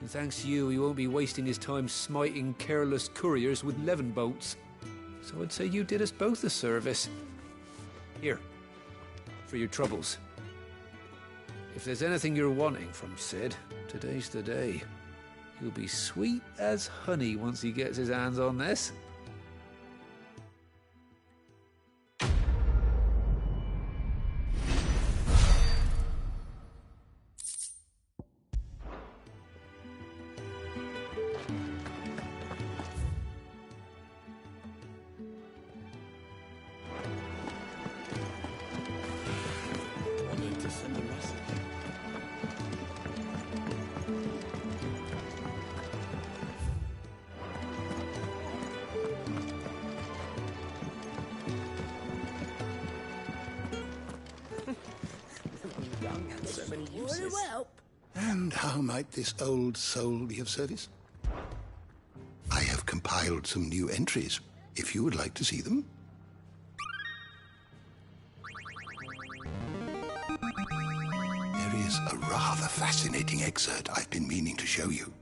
And thanks to you, he won't be wasting his time smiting careless couriers with levin boats. So I'd say you did us both a service. Here, for your troubles. If there's anything you're wanting from Sid, today's the day. He'll be sweet as honey once he gets his hands on this. And how might this old soul be of service? I have compiled some new entries, if you would like to see them. There is a rather fascinating excerpt I've been meaning to show you.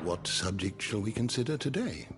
What subject shall we consider today?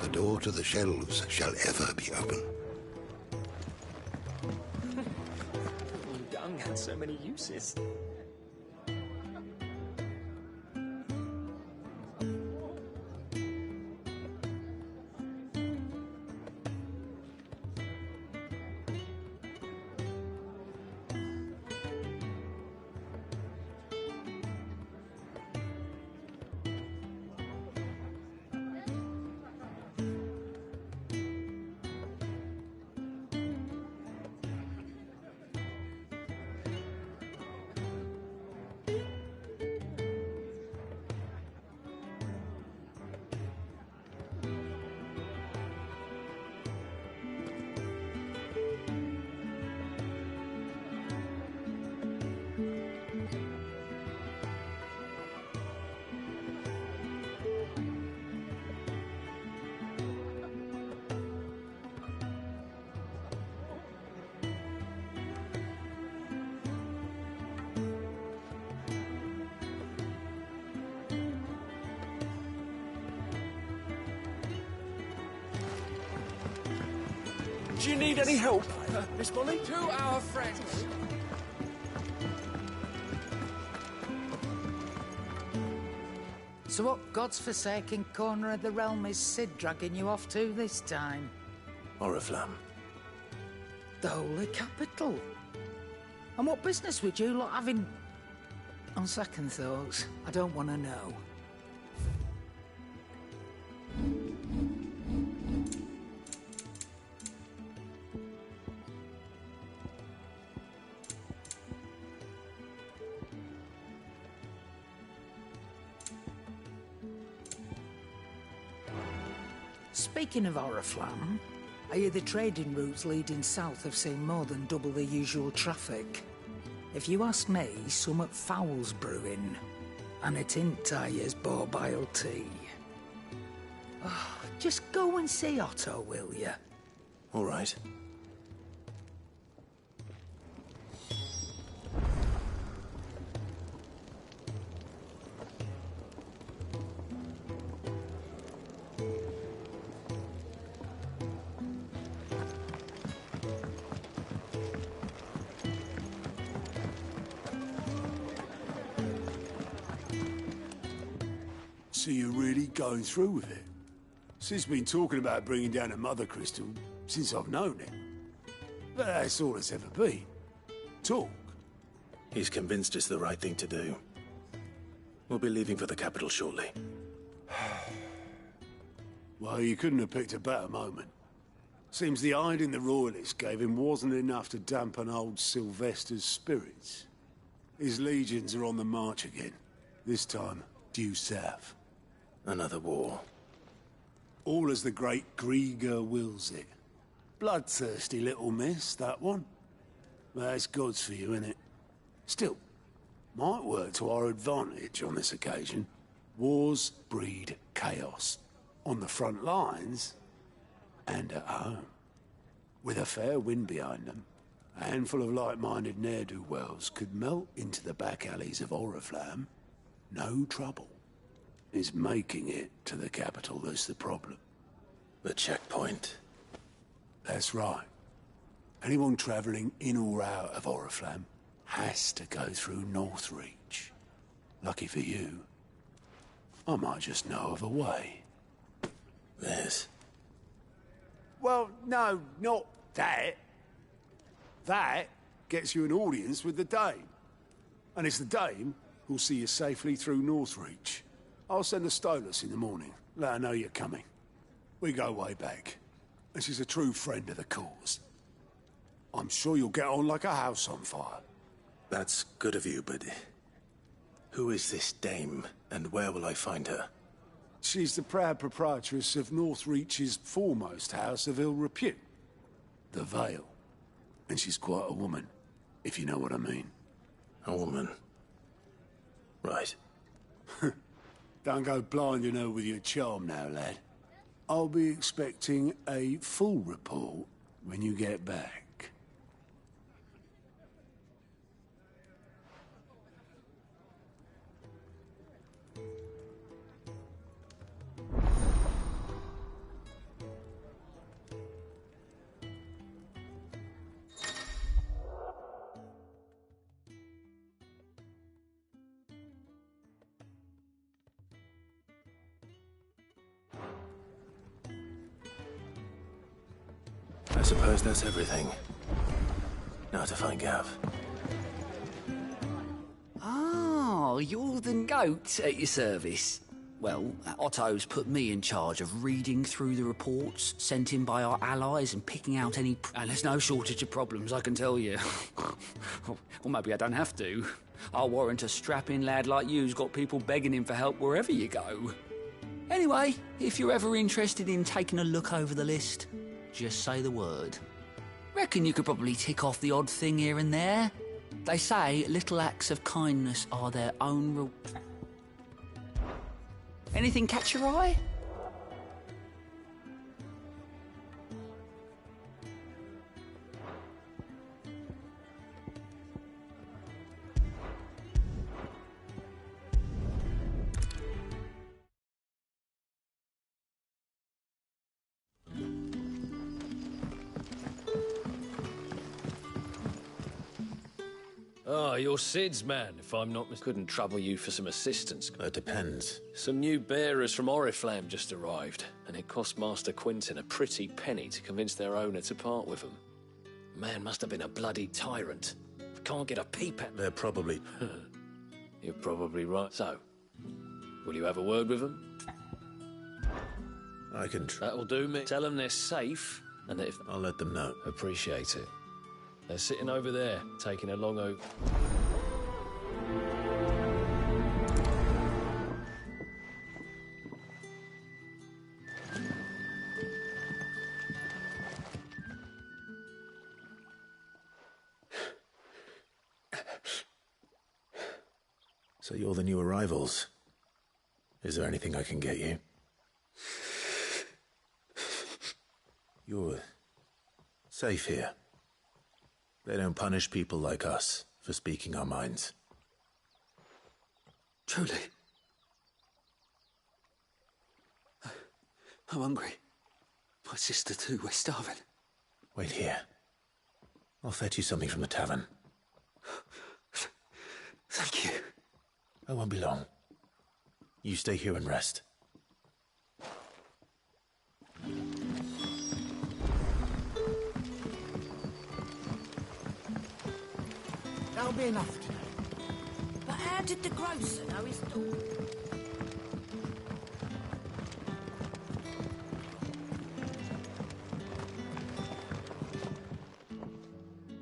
The door to the shelves shall ever be open. had so many uses. Do you need any help, Miss Molly? To our friends. So what God's forsaken corner of the realm is Sid dragging you off to this time? Oriflamme. The Holy Capital. And what business would you lot having... On second thoughts, I don't want to know. Speaking of Oriflamme, I hear the trading routes leading south have seen more than double the usual traffic. If you ask me, summat foul's brewing, and it intyres borbile tea. Oh, just go and see Otto, will you? All right. So you're really going through with it? Sid's been talking about bringing down a mother crystal since I've known it. But that's all it's ever been. Talk. He's convinced it's the right thing to do. We'll be leaving for the capital shortly. Well, you couldn't have picked a better moment. Seems the hiding the royalists gave him wasn't enough to dampen old Sylvester's spirits. His legions are on the march again. This time, due south. Another war. All as the great Grieger wills it. Bloodthirsty little miss, that one. That's God's for you, innit? Still, might work to our advantage on this occasion. Wars breed chaos. On the front lines, and at home. With a fair wind behind them, a handful of like-minded ne'er-do-wells could melt into the back alleys of Oriflamme. No trouble. It's making it to the capital that's the problem. The checkpoint. That's right. Anyone travelling in or out of Oriflamme has to go through Northreach. Lucky for you, I might just know of a way. Yes. Well, no, not that. That gets you an audience with the Dame. And it's the Dame who'll see you safely through Northreach. I'll send a Stolas in the morning. Let her know you're coming. We go way back. And she's a true friend of the cause. I'm sure you'll get on like a house on fire. That's good of you, but... who is this dame, and where will I find her? She's the proud proprietress of Northreach's foremost house of ill repute. The Vale. And she's quite a woman, if you know what I mean. A woman. Right. Don't go blinding her with your charm now, lad. I'll be expecting a full report when you get back. I suppose that's everything. Now to find Gav. Oh, you're the goat at your service. Well, Otto's put me in charge of reading through the reports sent in by our allies and picking out any... And there's no shortage of problems, I can tell you. Or maybe I don't have to. I'll warrant a strapping lad like you's got people begging him for help wherever you go. Anyway, if you're ever interested in taking a look over the list, just say the word. Reckon you could probably tick off the odd thing here and there. They say little acts of kindness are their own reward. Anything catch your eye? Ah, you're Sid's man, if I'm not couldn't trouble you for some assistance. It depends. Some new bearers from Oriflamme just arrived, and it cost Master Quentin a pretty penny to convince their owner to part with them. Man must have been a bloody tyrant. Can't get a peep at... They're probably... You're probably right. So, will you have a word with them? I can try. That'll do me. Tell them they're safe, and that if... I'll let them know. Appreciate it. They're sitting over there, taking a long oak. So you're the new arrivals. Is there anything I can get you? You're safe here. They don't punish people like us for speaking our minds. Truly. I'm hungry. My sister too, we're starving. Wait here. I'll fetch you something from the tavern. Thank you. I won't be long. You stay here and rest. That'll be enough today. But how did the grocer know his daughter?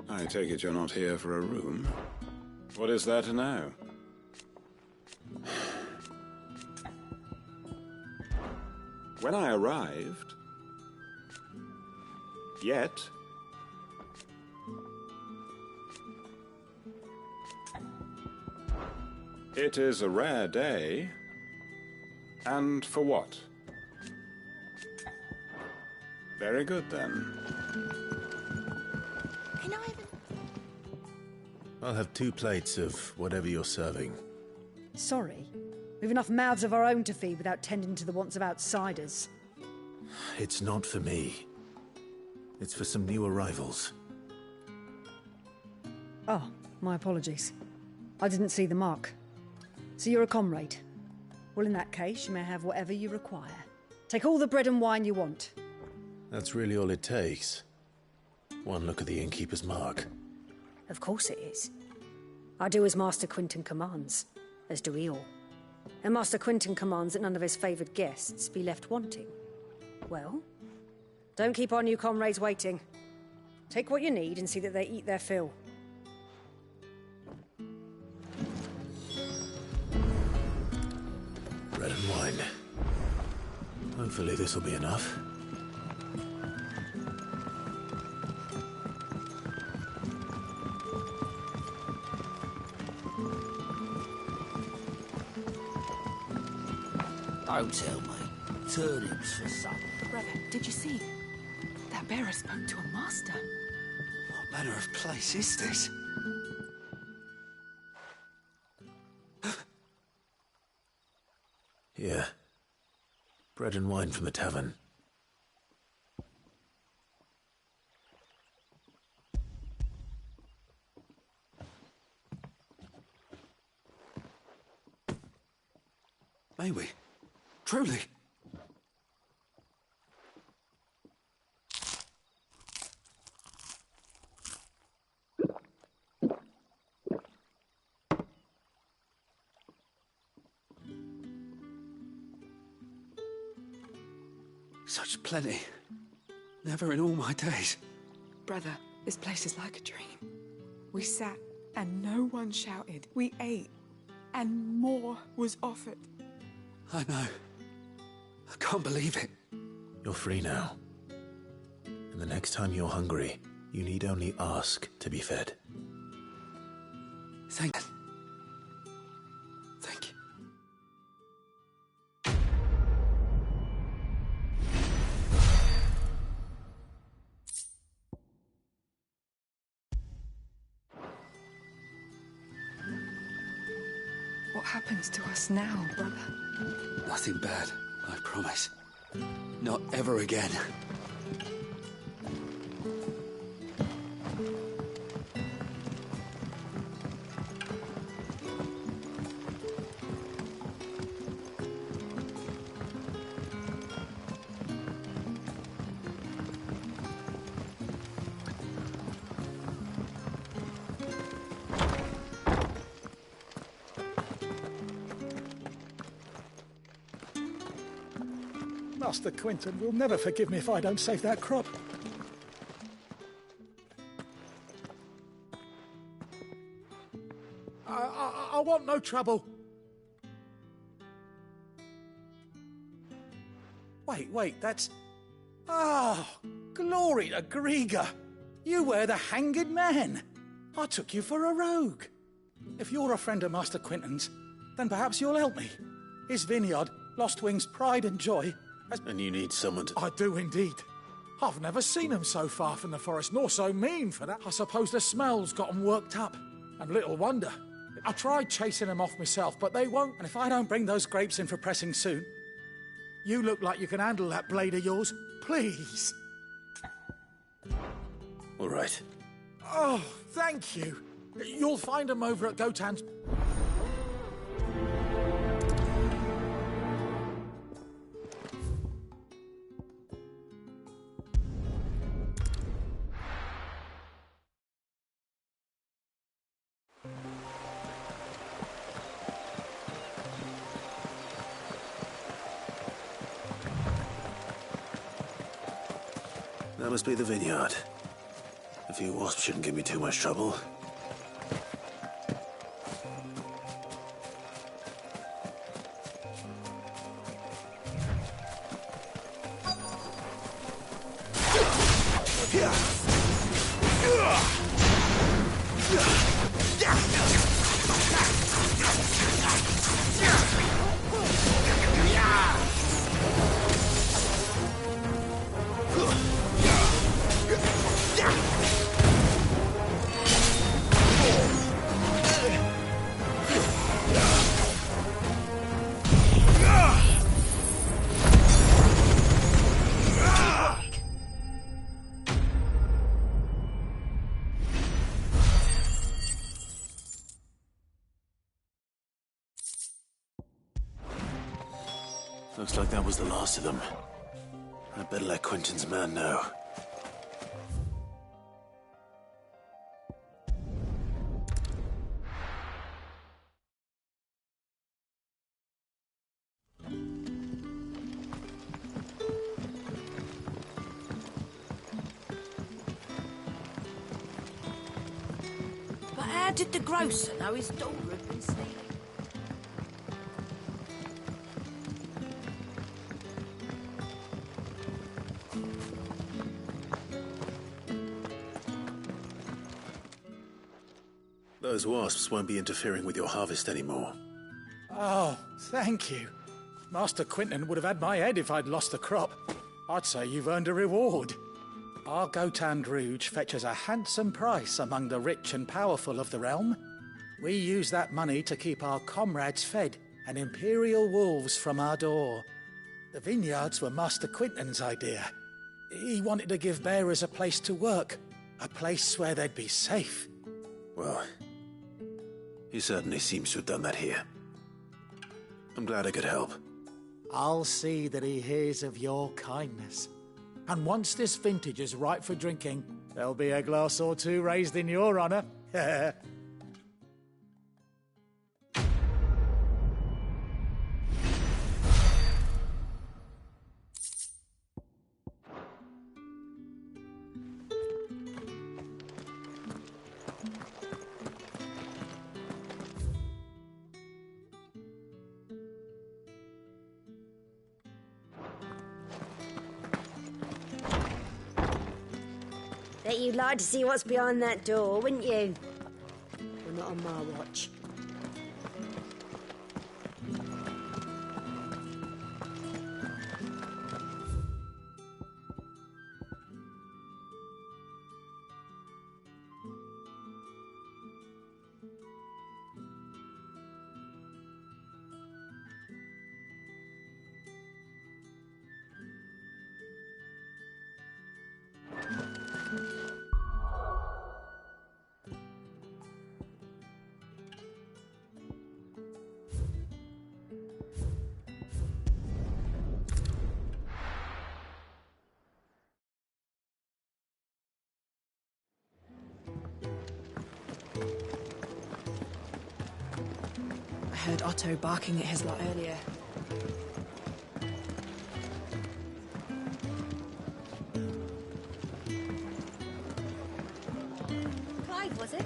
I take it you're not here for a room. What is there to know? When I arrived... Yet... It is a rare day. And for what? Very good, then. Can I have I'll have 2 plates of whatever you're serving. Sorry. We've enough mouths of our own to feed without tending to the wants of outsiders. It's not for me. It's for some new arrivals. Oh, my apologies. I didn't see the mark. So you're a comrade. Well, in that case, you may have whatever you require. Take all the bread and wine you want. That's really all it takes. One look at the innkeeper's mark. Of course it is. I do as Master Quentin commands, as do we all. And Master Quentin commands that none of his favoured guests be left wanting. Well, don't keep our new comrades waiting. Take what you need and see that they eat their fill. Bread and wine. Hopefully this will be enough. Don't tell me. Turnips for supper. Brother, did you see? That bearer spoke to a master. What manner of place is this? Here. Bread and wine from the tavern. May we? Truly? Such plenty. Never in all my days. Brother, this place is like a dream. We sat and no one shouted. We ate and more was offered. I know. I can't believe it. You're free now. And the next time you're hungry, you need only ask to be fed. Thank you. Thank you. What happens to us now, brother? Nothing bad, I promise. Not ever again. Master Quinton will never forgive me if I don't save that crop. I want no trouble. Wait, that's... Oh, glory to Grieger. You were the hanged man. I took you for a rogue. If you're a friend of Master Quinton's, then perhaps you'll help me. His vineyard, Lost Wing's pride and joy... And you need someone to... I do indeed. I've never seen him so far from the forest, nor so mean for that. I suppose the smell's got 'em worked up. And little wonder. I tried chasing them off myself, but they won't. And if I don't bring those grapes in for pressing soon... You look like you can handle that blade of yours. Please. All right. Oh, thank you. You'll find them over at Gotan's... That must be the vineyard. A few wasps shouldn't give me too much trouble. Looks like that was the last of them. I'd better let Quinton's man know. But how did the grocer know his daughter had been stealing? Those wasps won't be interfering with your harvest anymore. Oh, thank you. Master Quinton would have had my head if I'd lost the crop. I'd say you've earned a reward. Our Gotan Rouge fetches a handsome price among the rich and powerful of the realm. We use that money to keep our comrades fed and imperial wolves from our door. The vineyards were Master Quinton's idea. He wanted to give bearers a place to work, a place where they'd be safe. Well, he certainly seems to have done that here. I'm glad I could help. I'll see that he hears of your kindness. And once this vintage is ripe for drinking, there'll be a glass or two raised in your honor. Bet you'd like to see what's behind that door, wouldn't you? Well, not on my watch. I heard Otto barking at his lot earlier. Clive, was it?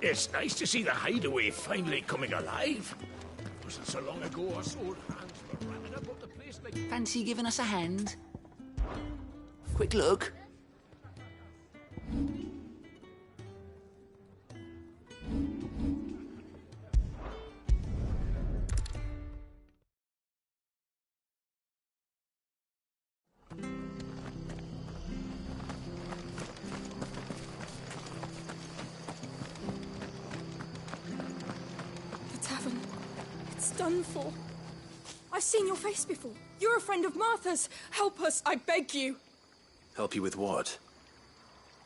It's nice to see the hideaway finally coming alive. It wasn't so long ago our old hands were running about the place like... Fancy giving us a hand? Quick look. The tavern. It's done for. I've seen your face before. You're a friend of Martha's. Help us, I beg you. Help you with what?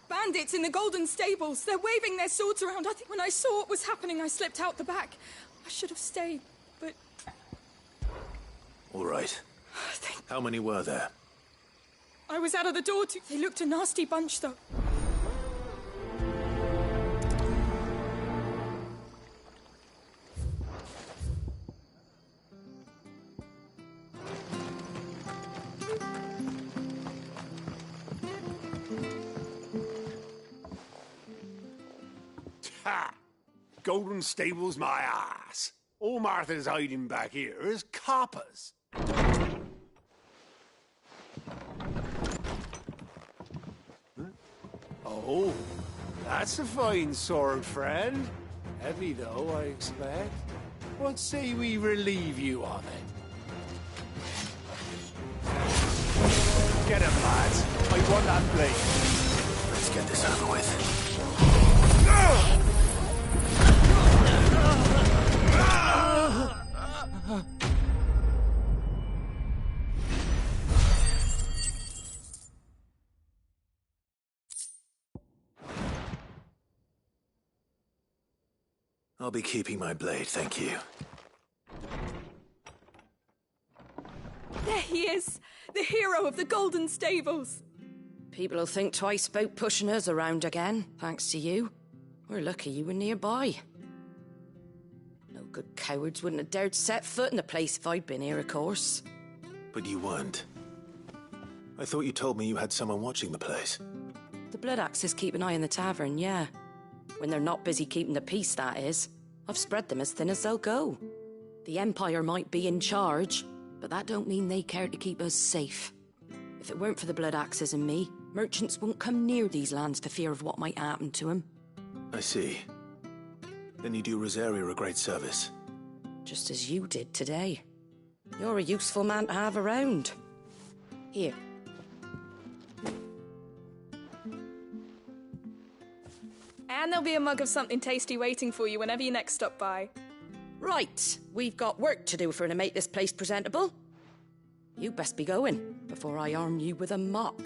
Bandits in the Golden Stables. They're waving their swords around. I think when I saw what was happening, I slipped out the back. I should have stayed, but... All right. How many were there? I was out of the door too. They looked a nasty bunch, though. Ha! Golden Stables, my ass. All Martha's hiding back here is coppers. Huh? Oh, that's a fine sword, friend. Heavy, though, I expect. What say we relieve you of it? Get him, lads. I want that blade. Let's get this over with. I'll be keeping my blade, thank you. There he is, the hero of the Golden Stables. People will think twice about pushing us around again, thanks to you. We're lucky you were nearby. No good cowards wouldn't have dared set foot in the place if I'd been here, of course. But you weren't. I thought you told me you had someone watching the place. The Blood Axes keep an eye on the tavern, yeah. When they're not busy keeping the peace, that is. I've spread them as thin as they'll go. The Empire might be in charge, but that don't mean they care to keep us safe. If it weren't for the Blood Axes and me, merchants wouldn't come near these lands for fear of what might happen to them. I see. Then you do Rosaria a great service. Just as you did today. You're a useful man to have around. Here. And there'll be a mug of something tasty waiting for you whenever you next stop by. Right, we've got work to do for to make this place presentable. You best be going, before I arm you with a mop.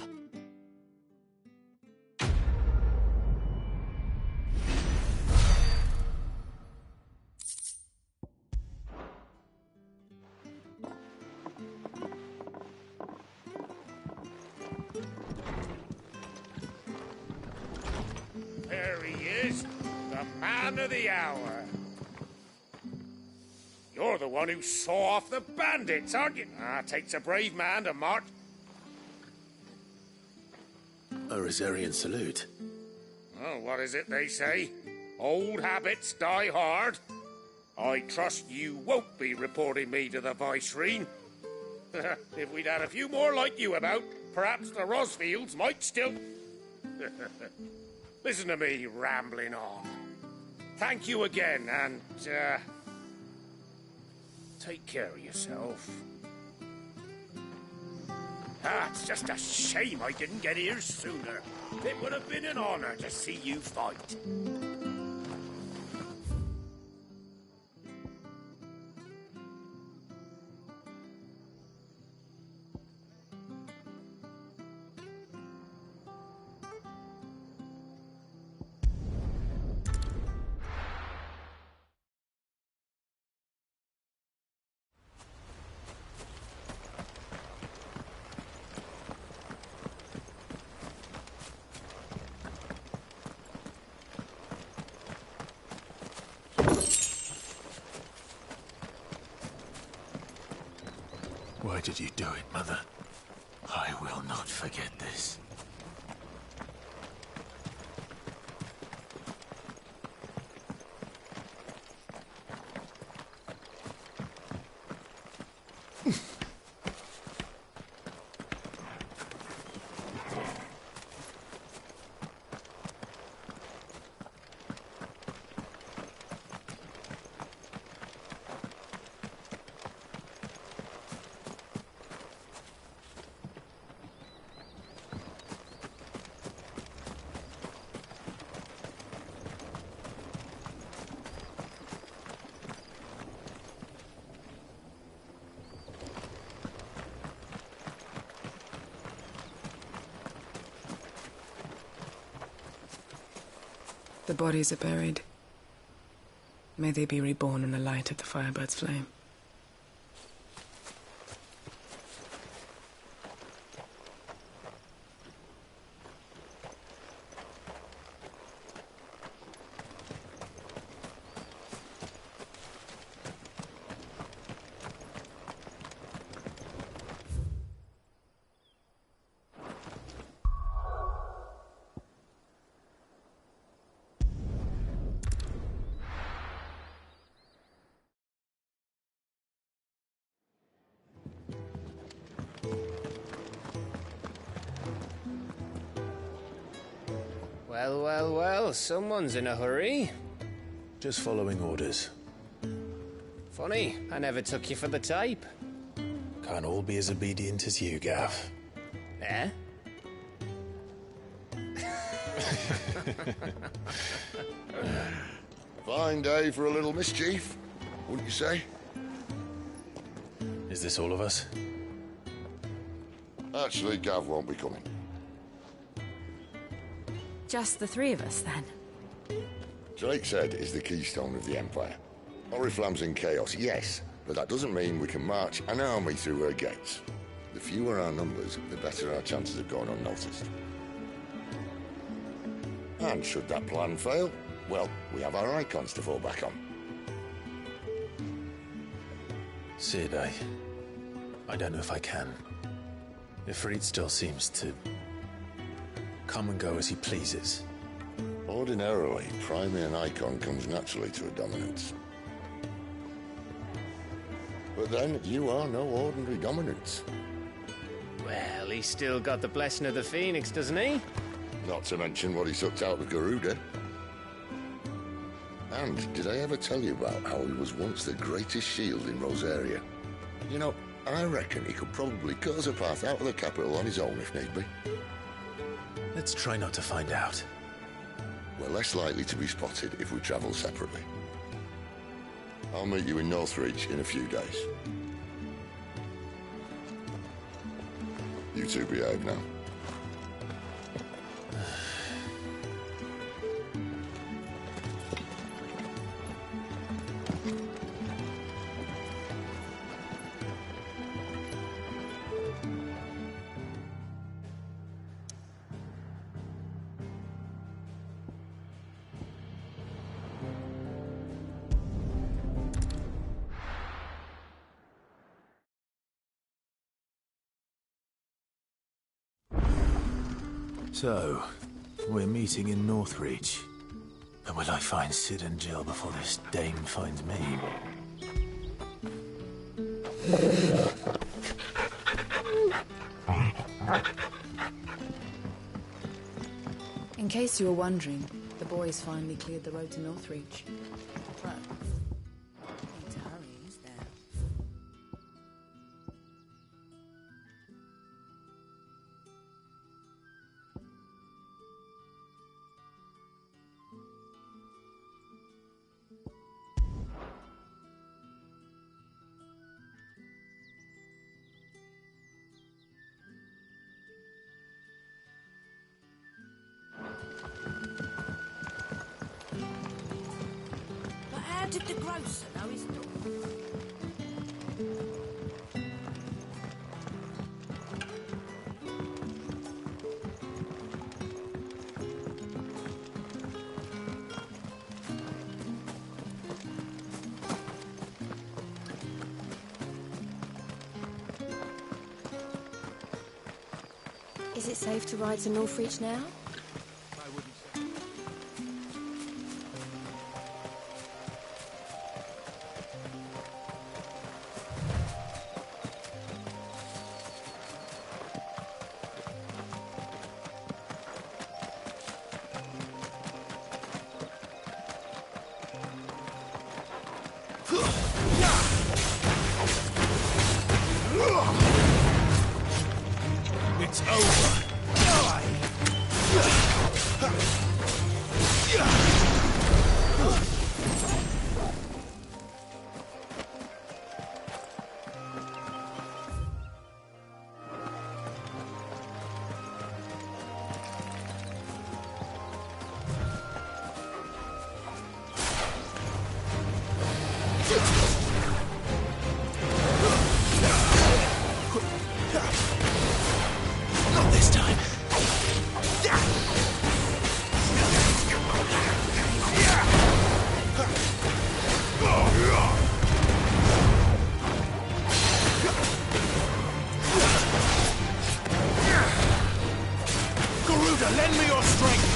There he is, the man of the hour. You're You're the one who saw off the bandits, aren't you? Ah, takes a brave man to march. A Rosarian salute. Oh, what is it they say? Old habits die hard. I trust you won't be reporting me to the Viceroy. If we'd had a few more like you about, perhaps the Rosfields might still... Listen to me rambling on. Thank you again, and, take care of yourself. Ah, it's just a shame I didn't get here sooner. It would have been an honor to see you fight. Why did you do it, Mother? I will not forget this. The bodies are buried. May they be reborn in the light of the Firebird's flame. Well, someone's in a hurry. Just following orders. Funny, I never took you for the type. Can't all be as obedient as you, Gav. Eh? Fine day for a little mischief, wouldn't you say? Is this all of us? Actually, Gav won't be coming. Just the three of us, then? Drake's Head is the keystone of the Empire. Oriflamme's in chaos, yes, but that doesn't mean we can march an army through her gates. The fewer our numbers, the better our chances of going unnoticed. And should that plan fail, well, we have our icons to fall back on. Sid, I don't know if I can. Ifrit still seems to come and go as he pleases. Ordinarily, priming an icon comes naturally to a dominance. But then, you are no ordinary dominance. Well, he's still got the blessing of the Phoenix, doesn't he? Not to mention what he sucked out of Garuda. And did I ever tell you about how he was once the greatest shield in Rosaria? You know, I reckon he could probably cut us a path out of the capital on his own if need be. Let's try not to find out. We're less likely to be spotted if we travel separately. I'll meet you in Northreach in a few days. You two behave now. So, we're meeting in Northreach. And will I find Sid and Jill before this dame finds me? In case you were wondering, the boys finally cleared the road to Northreach. But need to hurry, is there? But how did the grocer know his door? Is it safe to ride to Northreach now? It's over. Not this time. Garuda, lend me your strength.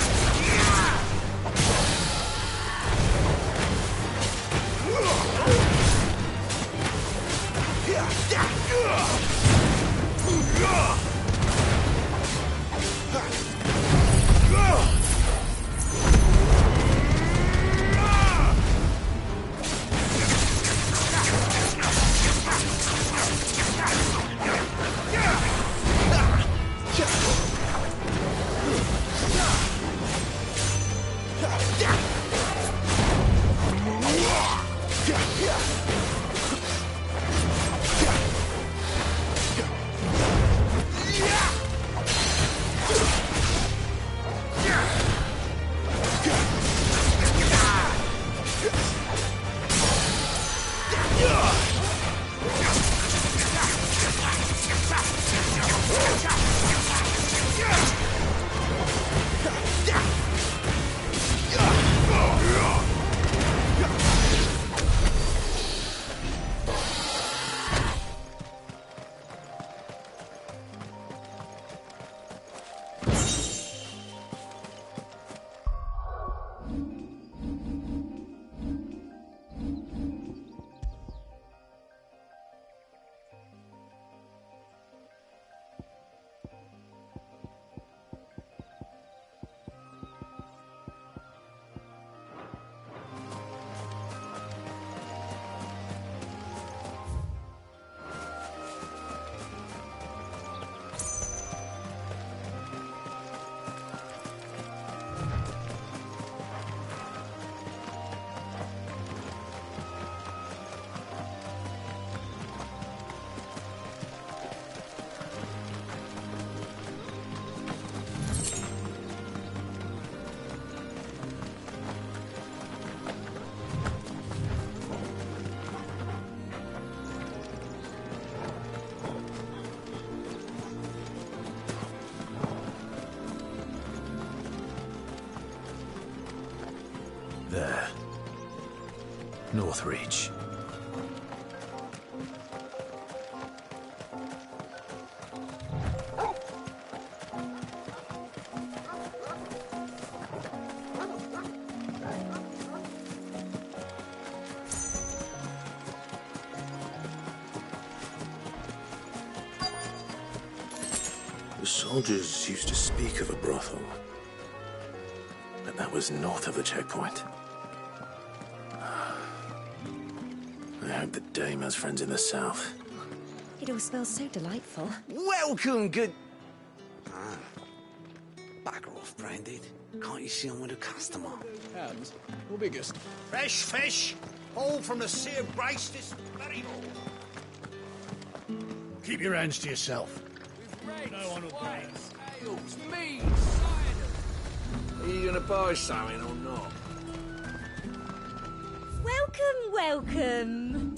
There. Northreach. The soldiers used to speak of a brothel, but that was north of the checkpoint. I hope the dame has friends in the south. It all smells so delightful. Welcome, good... Ah. Bugger off, Branded. Can't you see I'm with a customer? Hands, or biggest? Fresh fish, all from the sea of grace this very morning. Keep your hands to yourself. No one will pay us. Scales, meat, cider. Are you gonna buy something or not? Welcome, welcome.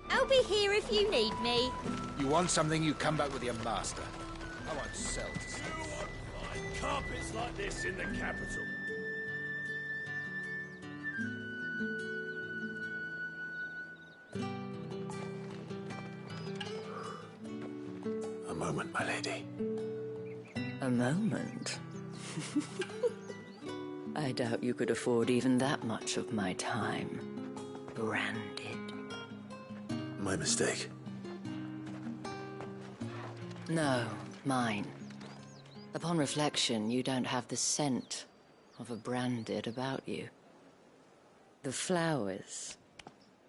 I'll be here if you need me. You want something, you come back with your master. I won't sell to you. You won't find carpets like this in the capital. A moment, my lady. A moment? I doubt you could afford even that much of my time. Branded. My mistake. No, mine. Upon reflection, you don't have the scent of a branded about you. The flowers.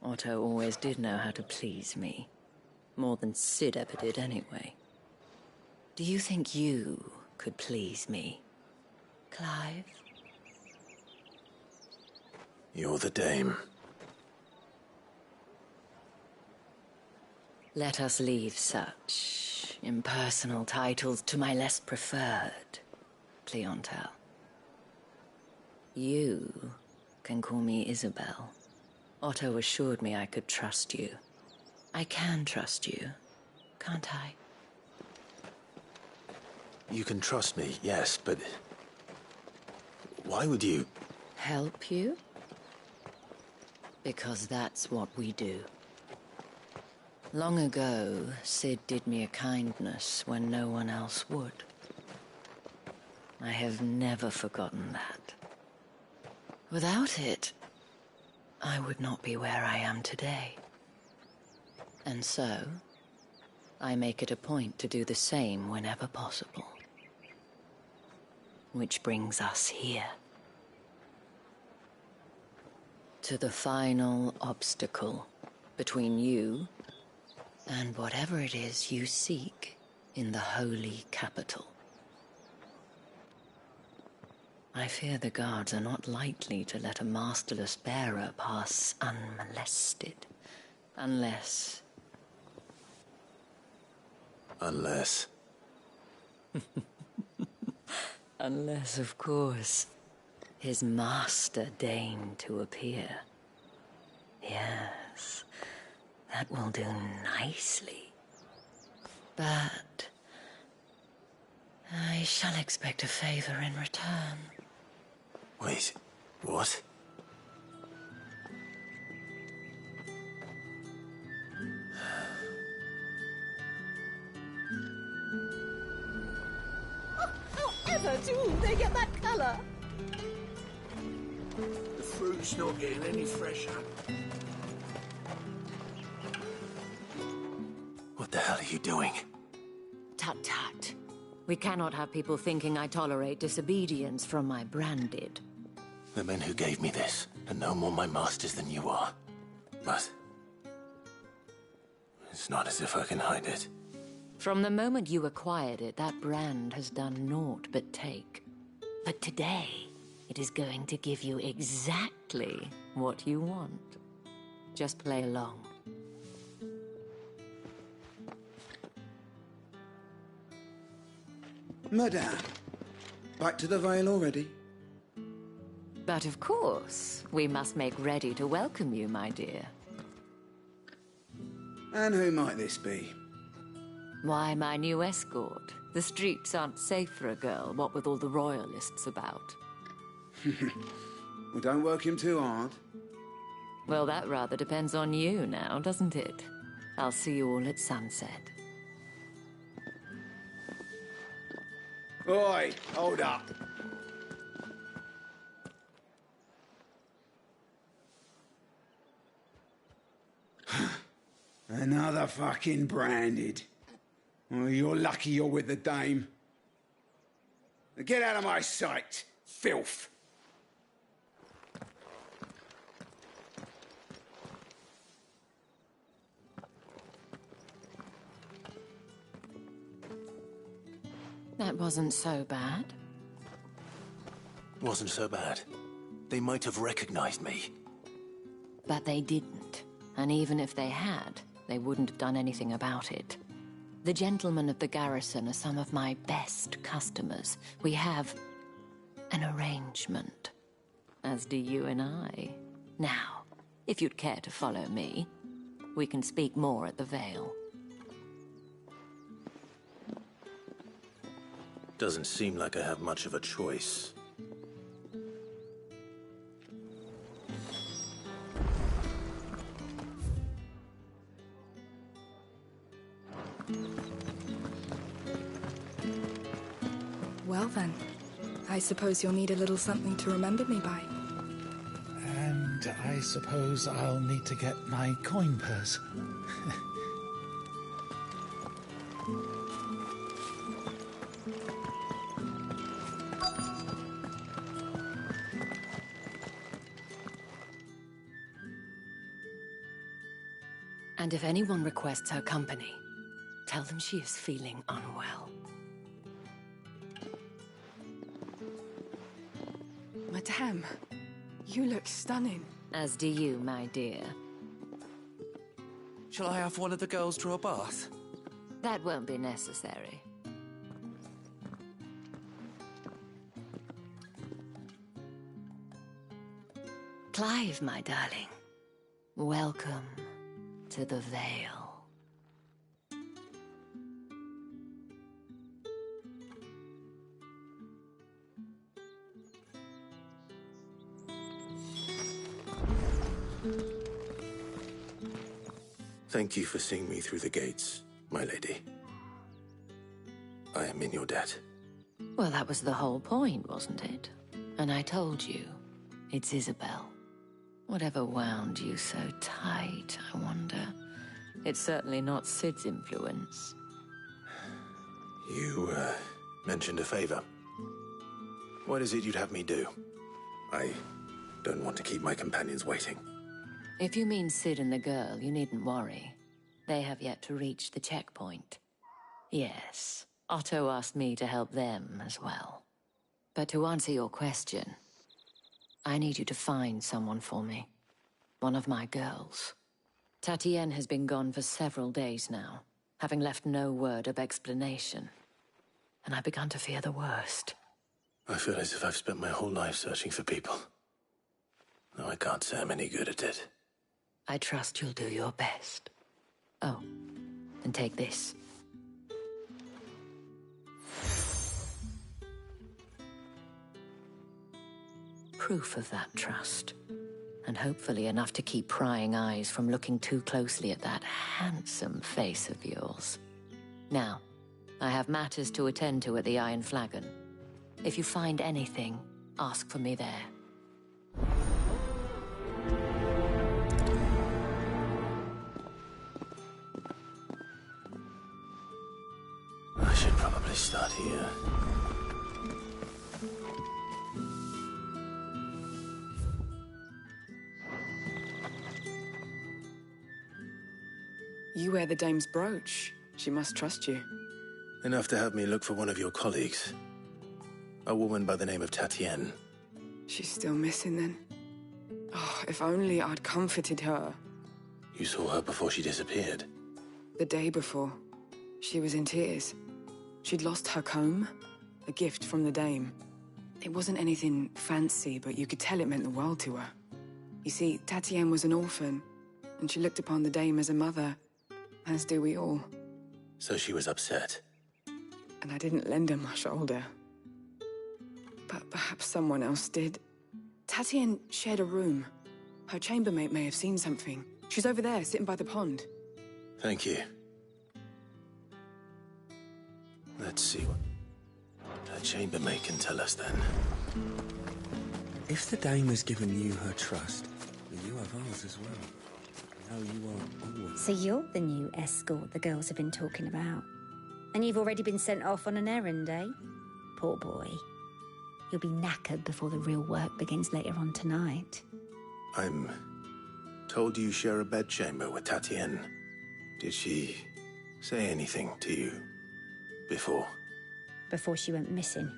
Otto always did know how to please me. More than Sid ever did anyway. Do you think you could please me, Clive? You're the dame. Let us leave such impersonal titles to my less preferred clientele. You can call me Isabel. Otto assured me I could trust you. I can trust you, can't I? You can trust me, yes, but... why would you... Help you? Because that's what we do. Long ago, Sid did me a kindness when no one else would. I have never forgotten that. Without it, I would not be where I am today. And so, I make it a point to do the same whenever possible. Which brings us here. To the final obstacle between you and whatever it is you seek in the holy capital. I fear the guards are not likely to let a masterless bearer pass unmolested. Unless... Unless... Unless, of course, his master deigned to appear. Yes, that will do nicely. But... I shall expect a favor in return. Wait, what? However do they get that colour? The fruit's not getting any fresher. What the hell are you doing? Tut-tut. We cannot have people thinking I tolerate disobedience from my branded. The men who gave me this are no more my masters than you are. But... it's not as if I can hide it. From the moment you acquired it, that brand has done naught but take. But today, it is going to give you exactly what you want. Just play along. Madame, back to the Vale already? But of course, we must make ready to welcome you, my dear. And who might this be? Why, my new escort. The streets aren't safe for a girl, what with all the royalists about. Well, don't work him too hard. Well, that rather depends on you now, doesn't it? I'll see you all at sunset. Oi, hold up. Another fucking branded. Well, you're lucky you're with the dame. Now get out of my sight, filth! That wasn't so bad. Wasn't so bad. They might have recognized me. But they didn't. And even if they had, they wouldn't have done anything about it. The gentlemen of the garrison are some of my best customers. We have an arrangement, as do you and I. Now, if you'd care to follow me, we can speak more at the Vale. Doesn't seem like I have much of a choice. Well then, I suppose you'll need a little something to remember me by. And I suppose I'll need to get my coin purse. And if anyone requests her company, tell them she is feeling unwell. Madame, you look stunning. As do you, my dear. Shall I have one of the girls draw a bath? That won't be necessary. Clive, my darling. Welcome to the Vale. Thank you for seeing me through the gates, my lady. I am in your debt. Well, that was the whole point, wasn't it? And I told you, it's Isabel. Whatever wound you so tight, I wonder. It's certainly not Sid's influence. You, mentioned a favor. What is it you'd have me do? I don't want to keep my companions waiting. If you mean Sid and the girl, you needn't worry. They have yet to reach the checkpoint. Yes, Otto asked me to help them as well. But to answer your question, I need you to find someone for me. One of my girls. Tatienne has been gone for several days now, having left no word of explanation. And I've begun to fear the worst. I feel as if I've spent my whole life searching for people. Though I can't say I'm any good at it. I trust you'll do your best. Oh, and take this. Proof of that trust. And hopefully enough to keep prying eyes from looking too closely at that handsome face of yours. Now, I have matters to attend to at the Iron Flagon. If you find anything, ask for me there. I should probably start here. You wear the dame's brooch. She must trust you. Enough to have me look for one of your colleagues. A woman by the name of Tatienne. She's still missing then. Oh, if only I'd comforted her. You saw her before she disappeared. The day before, she was in tears. She'd lost her comb, a gift from the dame. It wasn't anything fancy, but you could tell it meant the world to her. You see, Tatienne was an orphan, and she looked upon the dame as a mother, as do we all. So she was upset. And I didn't lend her my shoulder. But perhaps someone else did. Tatienne shared a room. Her chambermaid may have seen something. She's over there, sitting by the pond. Thank you. Let's see what her chambermaid can tell us then. If the dame has given you her trust, then you have ours as well. No, you won't. So you're the new escort the girls have been talking about. And you've already been sent off on an errand, eh? Poor boy. You'll be knackered before the real work begins later on tonight. I'm told you share a bedchamber with Tatienne. Did she say anything to you before? Before she went missing.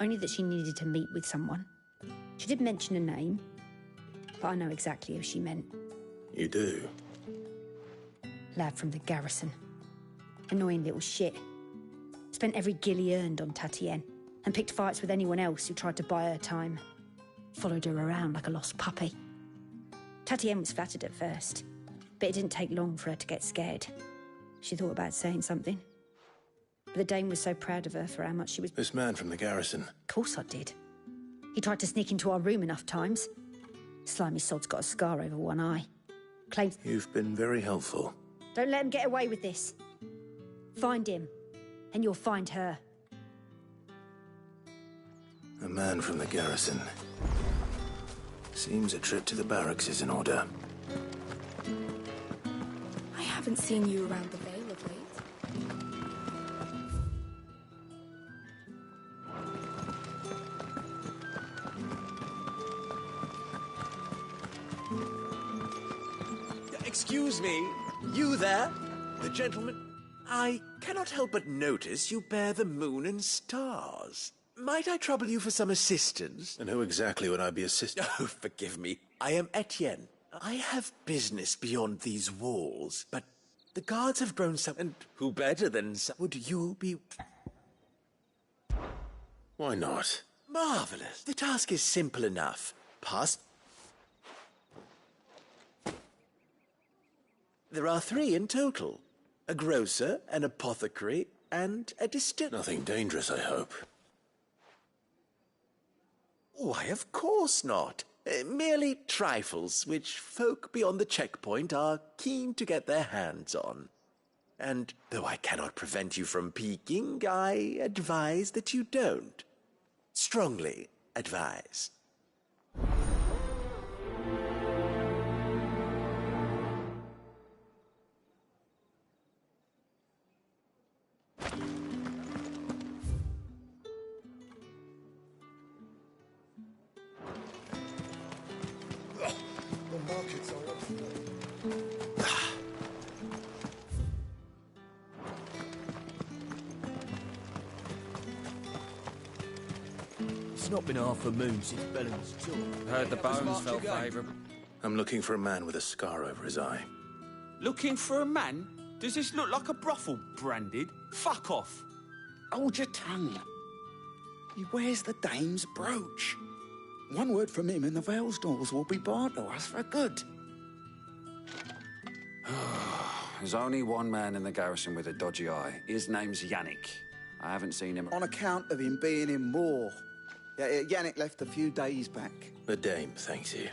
Only that she needed to meet with someone. She did mention a name, but I know exactly who she meant. You do? Lad from the garrison. Annoying little shit. Spent every guil he earned on Tatienne, and picked fights with anyone else who tried to buy her time. Followed her around like a lost puppy. Tatienne was flattered at first, but it didn't take long for her to get scared. She thought about saying something. But the Dane was so proud of her for how much she was... This man from the garrison. Of course I did. He tried to sneak into our room enough times. Slimy sod's got a scar over one eye. Claims... You've been very helpful. Don't let him get away with this. Find him, and you'll find her. A man from the garrison. Seems a trip to the barracks is in order. I haven't seen you around the Vale of late. Excuse me, you there? The gentleman? I cannot help but notice you bear the moon and stars. Might I trouble you for some assistance? And who exactly would I be assisting? Oh, forgive me. I am Etienne. I have business beyond these walls, but the guards have grown so... And who better than... Would you be... Why not? Marvelous. The task is simple enough. Pass... There are 3 in total. A grocer, an apothecary, and a distill... Nothing dangerous, I hope. Why, of course not. Merely trifles which folk beyond the checkpoint are keen to get their hands on. And though I cannot prevent you from peeking, I advise that you don't. Strongly advise. It's not been half a moon since Belling's tour. Heard the bones felt favourable. I'm looking for a man with a scar over his eye. Looking for a man? Does this look like a brothel, Branded? Fuck off! Hold your tongue. He wears the dame's brooch. One word from him and the Vale's doors will be barred to us for good. There's only one man in the garrison with a dodgy eye. His name's Yannick. I haven't seen him... On account of him being in war. Yeah, Yannick left a few days back. The dame thanks you.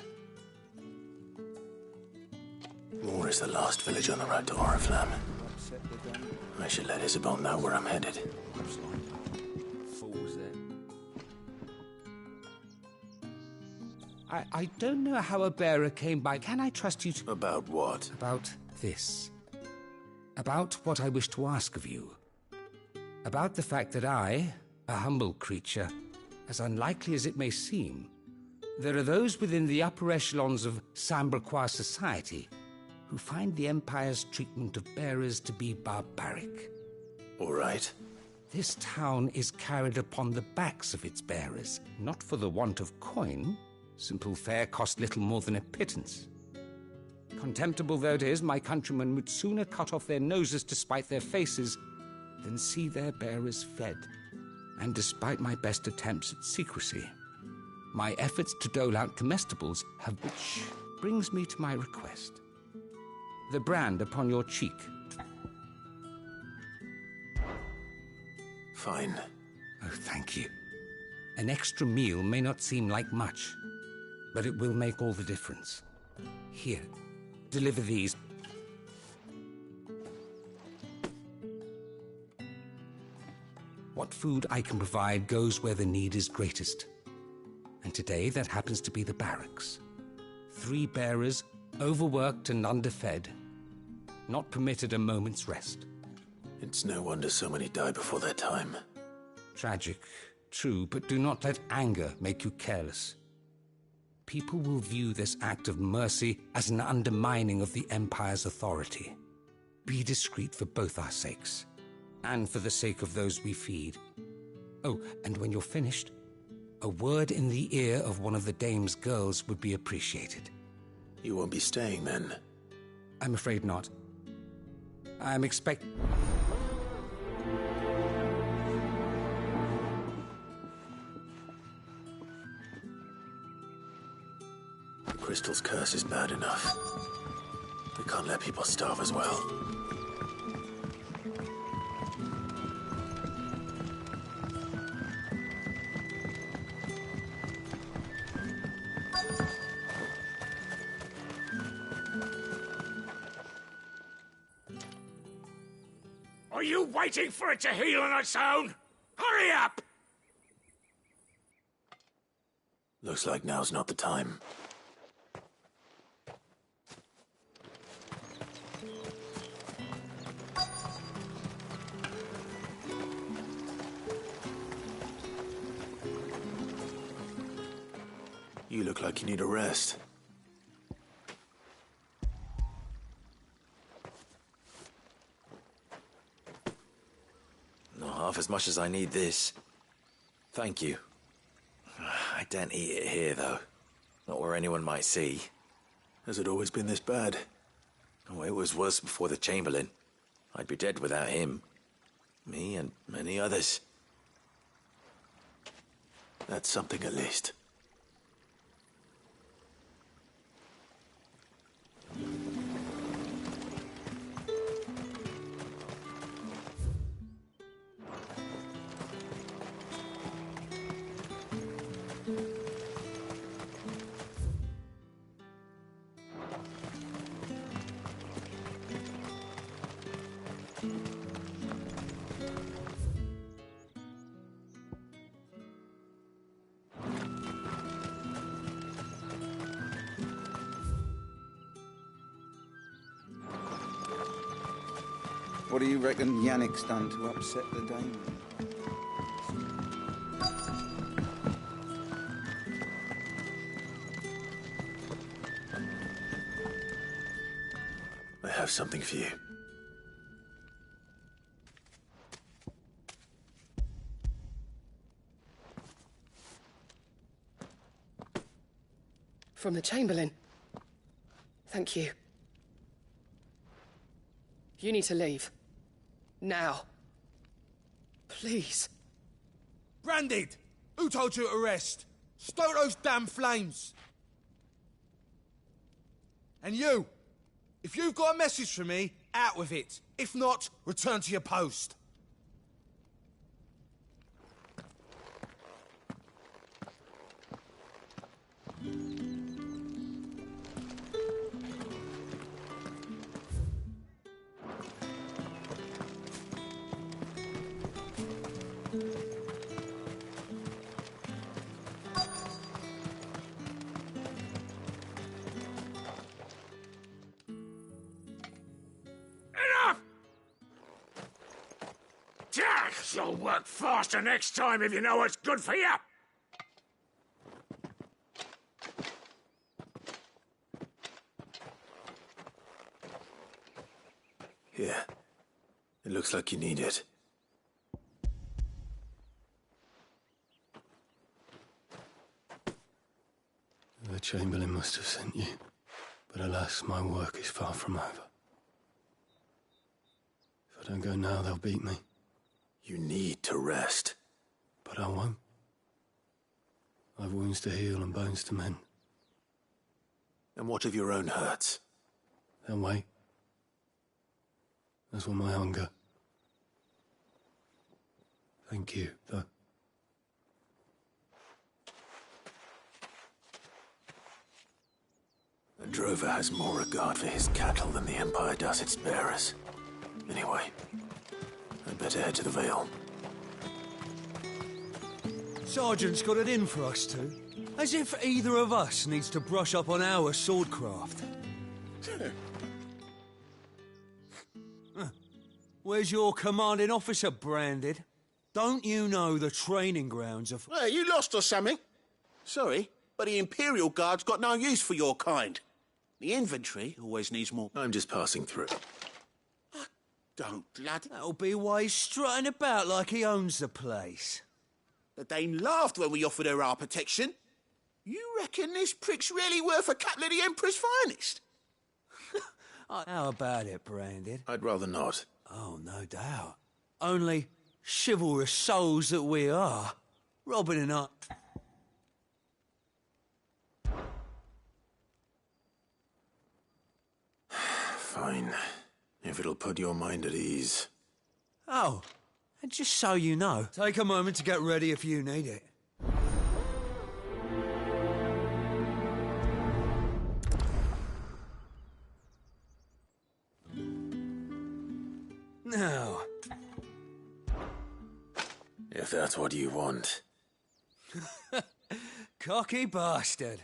Moor is the last village on the road to Oriflamme. I should let Isabel know where I'm headed. Fools there. I don't know how a bearer came by. Can I trust you to... About what? About this. About what I wish to ask of you. About the fact that I, a humble creature, as unlikely as it may seem, there are those within the upper echelons of Samberquois society who find the Empire's treatment of bearers to be barbaric. All right. This town is carried upon the backs of its bearers, not for the want of coin. Simple fare cost little more than a pittance. Contemptible though it is, my countrymen would sooner cut off their noses to spite their faces than see their bearers fed. And despite my best attempts at secrecy, my efforts to dole out comestibles have... Which brings me to my request. The brand upon your cheek. Fine. Oh, thank you. An extra meal may not seem like much, but it will make all the difference. Here, deliver these. What food I can provide goes where the need is greatest. And today, that happens to be the barracks. 3 bearers overworked and underfed, not permitted a moment's rest. It's no wonder so many die before their time. Tragic, true, but do not let anger make you careless. People will view this act of mercy as an undermining of the Empire's authority. Be discreet for both our sakes, and for the sake of those we feed. Oh, and when you're finished, a word in the ear of one of the dame's girls would be appreciated. You won't be staying then? I'm afraid not. I'm expect... The crystal's curse is bad enough. We can't let people starve as well. Are you waiting for it to heal on its own? Hurry up! Looks like now's not the time. You look like you need a rest. Not half as much as I need this. Thank you. I daren't eat it here, though. Not where anyone might see. Has it always been this bad? Oh, it was worse before the Chamberlain. I'd be dead without him. Me and many others. That's something at least. What do you reckon Yannick's done to upset the dame? I have something for you. From the Chamberlain. Thank you. You need to leave. Now. Please. Branded! Who told you to rest? Stoke those damn flames! And you! If you've got a message for me, out with it. If not, return to your post. You'll work faster next time if you know what's good for you. Here. It looks like you need it. The Chamberlain must have sent you. But alas, my work is far from over. If I don't go now, they'll beat me. You need to rest. But I won't. I've wounds to heal and bones to mend. And what of your own hurts? They'll wait. As will my hunger. Thank you, though. A drover has more regard for his cattle than the Empire does its bearers. Anyway, I'd better head to the Vale. Sergeant's got it in for us two. As if either of us needs to brush up on our swordcraft. Where's your commanding officer branded? Don't you know the training grounds of... Hey, you lost or something? Sorry, but the Imperial Guard's got no use for your kind. The infantry always needs more... I'm just passing through. Don't, lad. That'll be why he's strutting about like he owns the place. The Dane laughed when we offered her our protection. You reckon this prick's really worth a couple of the Emperor's finest? How about it, Branded? I'd rather not. Oh, no doubt. Only chivalrous souls that we are. Robin and I... Fine. If it'll put your mind at ease. Oh, and just so you know, take a moment to get ready if you need it. Now... If that's what you want. Cocky bastard.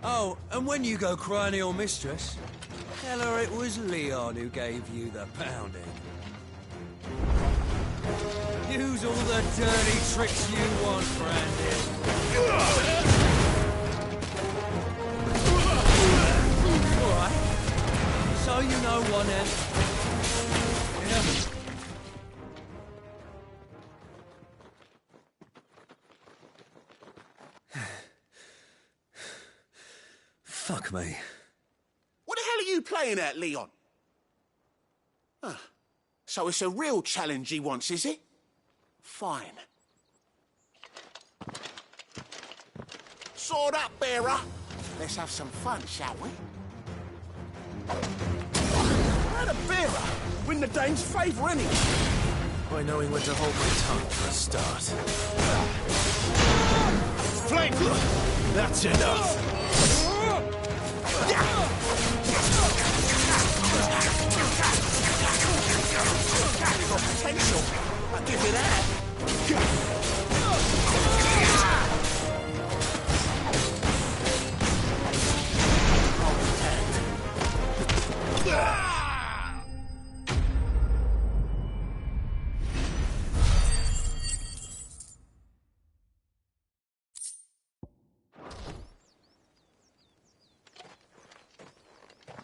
Oh, and when you go crying to your mistress, tell her it was Leon who gave you the pounding. Use all the dirty tricks you want, Brandon. All right. So you know one end. Yeah. Fuck me. What the hell are you playing at, Leon? So it's a real challenge he wants, is it? Fine. Sword up, bearer. Let's have some fun, shall we? How the bearer win the Dane's favour anyway? By knowing when to hold my tongue for a start. Flank! That's enough! You've got potential. I'll give you that.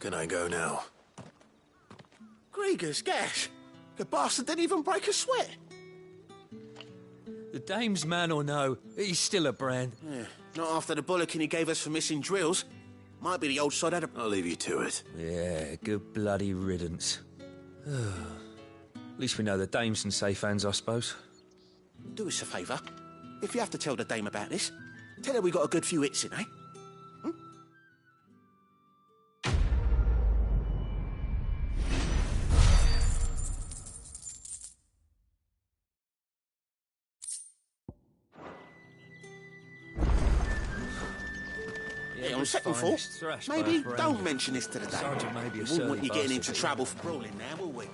Can I go now? Grieger's gash. The bastard didn't even break a sweat. The dame's man or no, he's still a brand. Yeah, not after the bullocking he gave us for missing drills. Might be the old sod had a... I'll leave you to it. Yeah, good bloody riddance. At least we know the dame's in safe hands, I suppose. Do us a favour. If you have to tell the dame about this, tell her we got a good few hits in, eh? On second thought, maybe don't mention this to the dame. We wouldn't want you getting into trouble for brawling now, will we?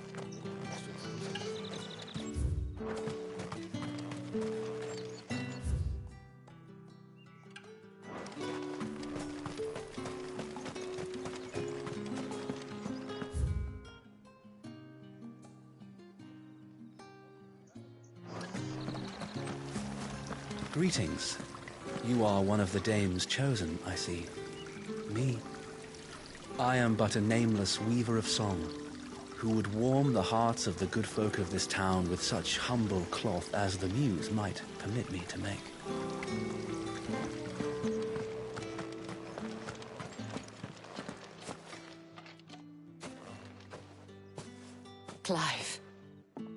Greetings. You are one of the dames chosen, I see. Me? I am but a nameless weaver of song, who would warm the hearts of the good folk of this town with such humble cloth as the muse might permit me to make. Clive,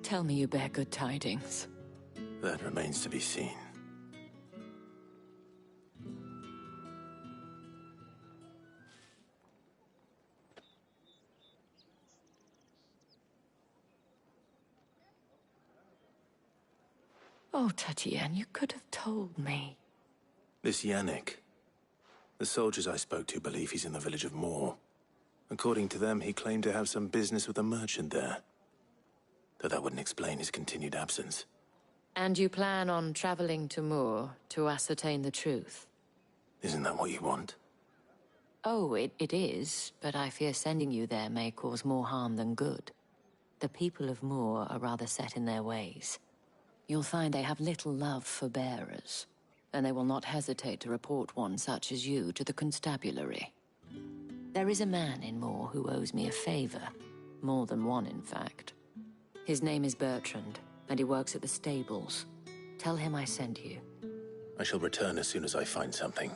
tell me you bear good tidings. That remains to be seen. Oh, Tatienne, you could have told me. This Yannick. The soldiers I spoke to believe he's in the village of Moor. According to them, he claimed to have some business with a merchant there. though that wouldn't explain his continued absence. And you plan on traveling to Moor to ascertain the truth? Isn't that what you want? Oh, it is, but I fear sending you there may cause more harm than good. The people of Moor are rather set in their ways. You'll find they have little love for bearers, and they will not hesitate to report one such as you to the constabulary. There is a man in Moor who owes me a favor. More than one, in fact. His name is Bertrand, and he works at the stables. Tell him I sent you. I shall return as soon as I find something.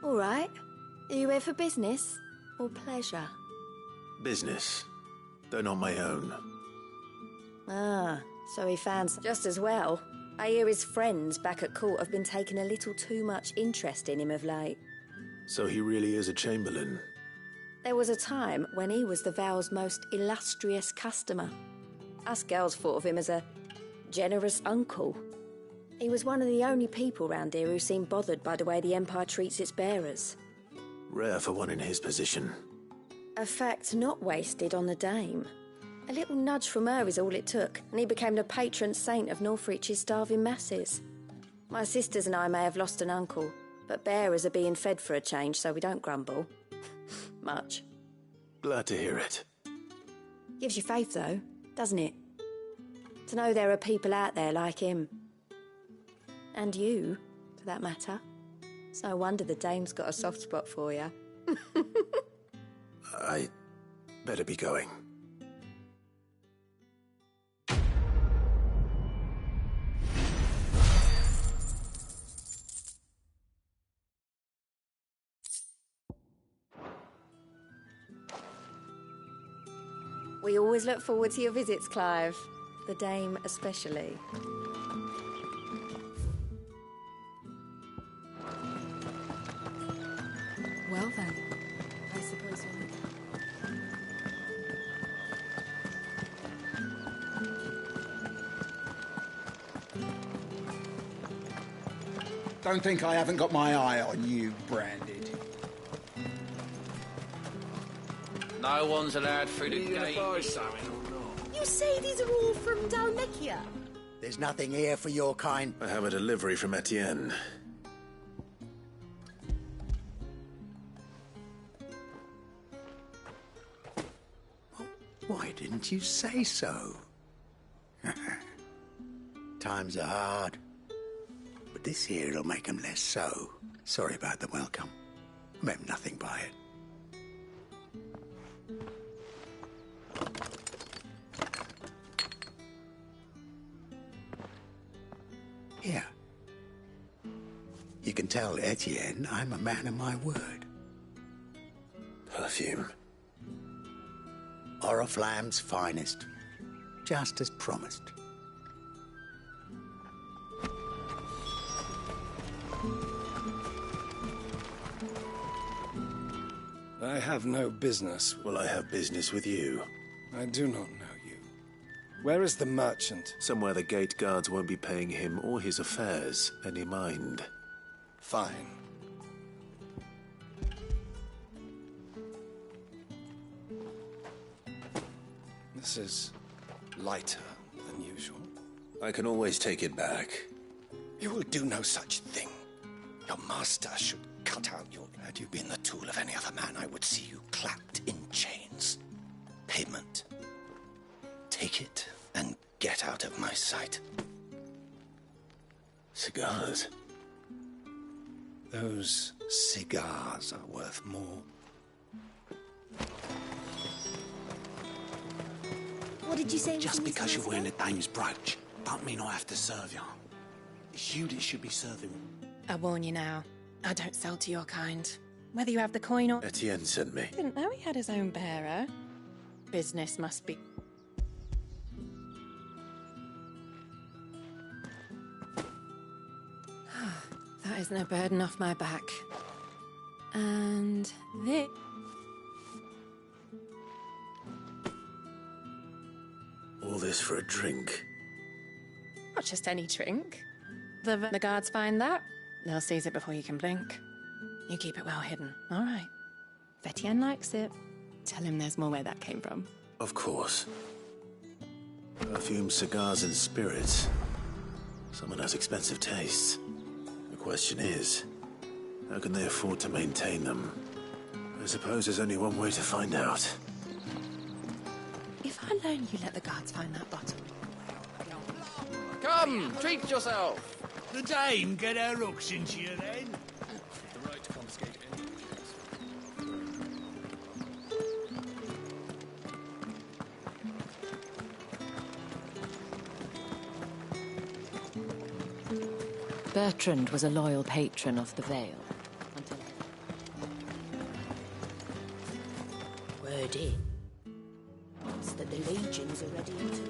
All right. Are you here for business or pleasure? Business, though not my own. Ah, so he found just as well. I hear his friends back at court have been taking a little too much interest in him of late. So he really is a chamberlain. There was a time when he was the Vale's most illustrious customer. Us girls thought of him as a generous uncle. He was one of the only people round here who seemed bothered by the way the Empire treats its bearers. Rare for one in his position. A fact not wasted on the dame. A little nudge from her is all it took, and he became the patron saint of Northreach's starving masses. My sisters and I may have lost an uncle, but bearers are being fed for a change, so we don't grumble. Much. Glad to hear it. Gives you faith, though, doesn't it? To know there are people out there like him. And you, for that matter. It's no wonder the dame's got a soft spot for you. I better be going. We always look forward to your visits, Clive. The dame especially. Well then, I suppose we'll... Don't think I haven't got my eye on you, Branded. No one's allowed through the You gonna gate. buy something or not? You say these are all from Dalmekia? There's nothing here for your kind. I have a delivery from Etienne. Why didn't you say so? Times are hard. But this here'll make 'em less so. Sorry about the welcome. I meant nothing by it. Here. You can tell Etienne I'm a man of my word. Perfume. Oriflamme's finest. Just as promised. I have no business. Well, I have business with you. I do not know you. Where is the merchant? Somewhere the gate guards won't be paying him or his affairs any mind. Fine. This is lighter than usual. I can always take it back. You will do no such thing. Your master should cut out your... Had you been the tool of any other man, I would see you clapped in chains. Payment. Take it and get out of my sight. Cigars? Those cigars are worth more. What did you say? Just because you're wearing a dame's brooch, don't mean I have to serve you. It's you that should be serving. I warn you now, I don't sell to your kind. Whether you have the coin or... Etienne sent me. Didn't know he had his own bearer. Business must be... That isn't a burden off my back. And this... All this this for a drink? Not just any drink. The guards find that, they'll seize it before you can blink. You keep it well hidden, all right. Vetienne likes it. Tell him there's more where that came from. Of course. Perfume, cigars, and spirits. Someone has expensive tastes. The question is, how can they afford to maintain them? I suppose there's only one way to find out. If I learn you let the guards find that bottle. Come, treat yourself. The dame get her hooks into you then? The right to confiscate any Bertrand was a loyal patron of the Vale. Word in. It's that the legions are ready to...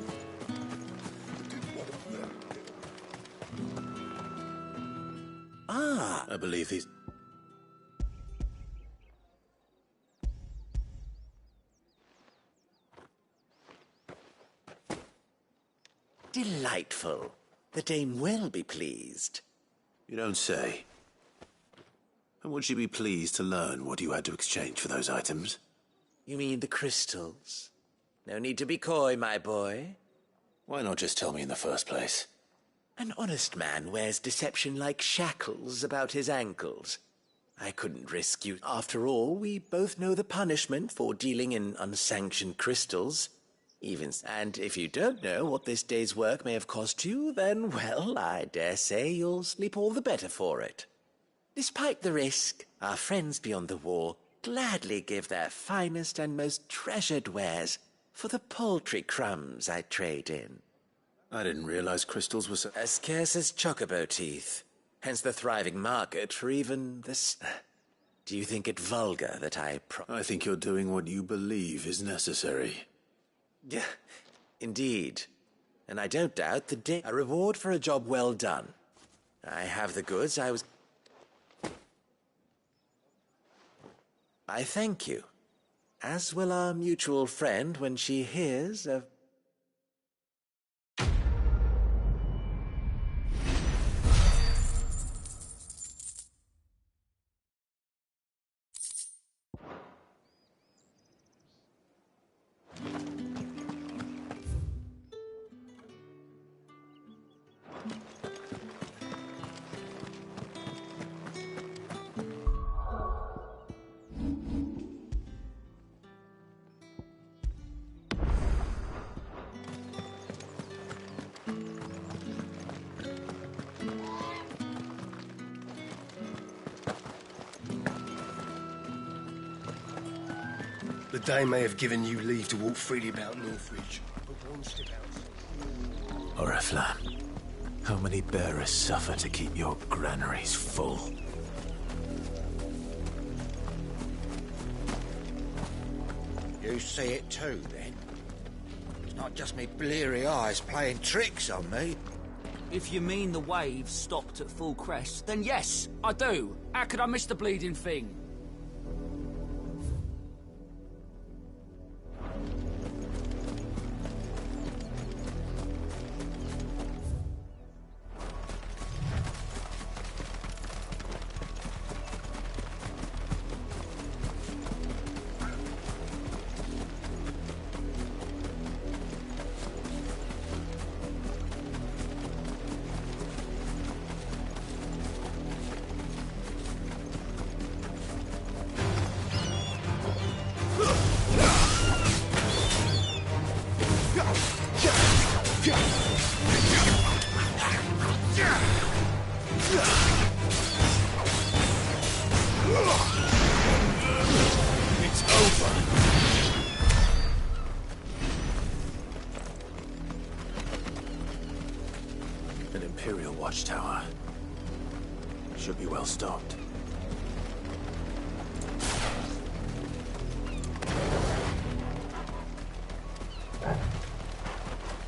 Ah, I believe these... Delightful. The dame will be pleased. You don't say. And would she be pleased to learn what you had to exchange for those items? You mean the crystals? No need to be coy, my boy. Why not just tell me in the first place? An honest man wears deception like shackles about his ankles. I couldn't risk you. After all, we both know the punishment for dealing in unsanctioned crystals. And if you don't know what this day's work may have cost you, then, well, I dare say you'll sleep all the better for it. Despite the risk, our friends beyond the wall gladly give their finest and most treasured wares for the paltry crumbs I trade in. I didn't realize crystals were so... As scarce as chocobo teeth. Hence the thriving market for even this... Do you think it vulgar that I think you're doing what you believe is necessary. Yeah, indeed. And I don't doubt a reward for a job well done. I have the goods I thank you. As will our mutual friend when she hears of... The dame may have given you leave to walk freely about Northridge, but one step out. Oriflamme, how many bearers suffer to keep your granaries full? You see it too, then? It's not just me bleary eyes playing tricks on me. If you mean the waves stopped at full crest, then yes, I do. How could I miss the bleeding thing? Watchtower. Should be well stocked.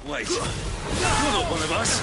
Wait, you're not one of us.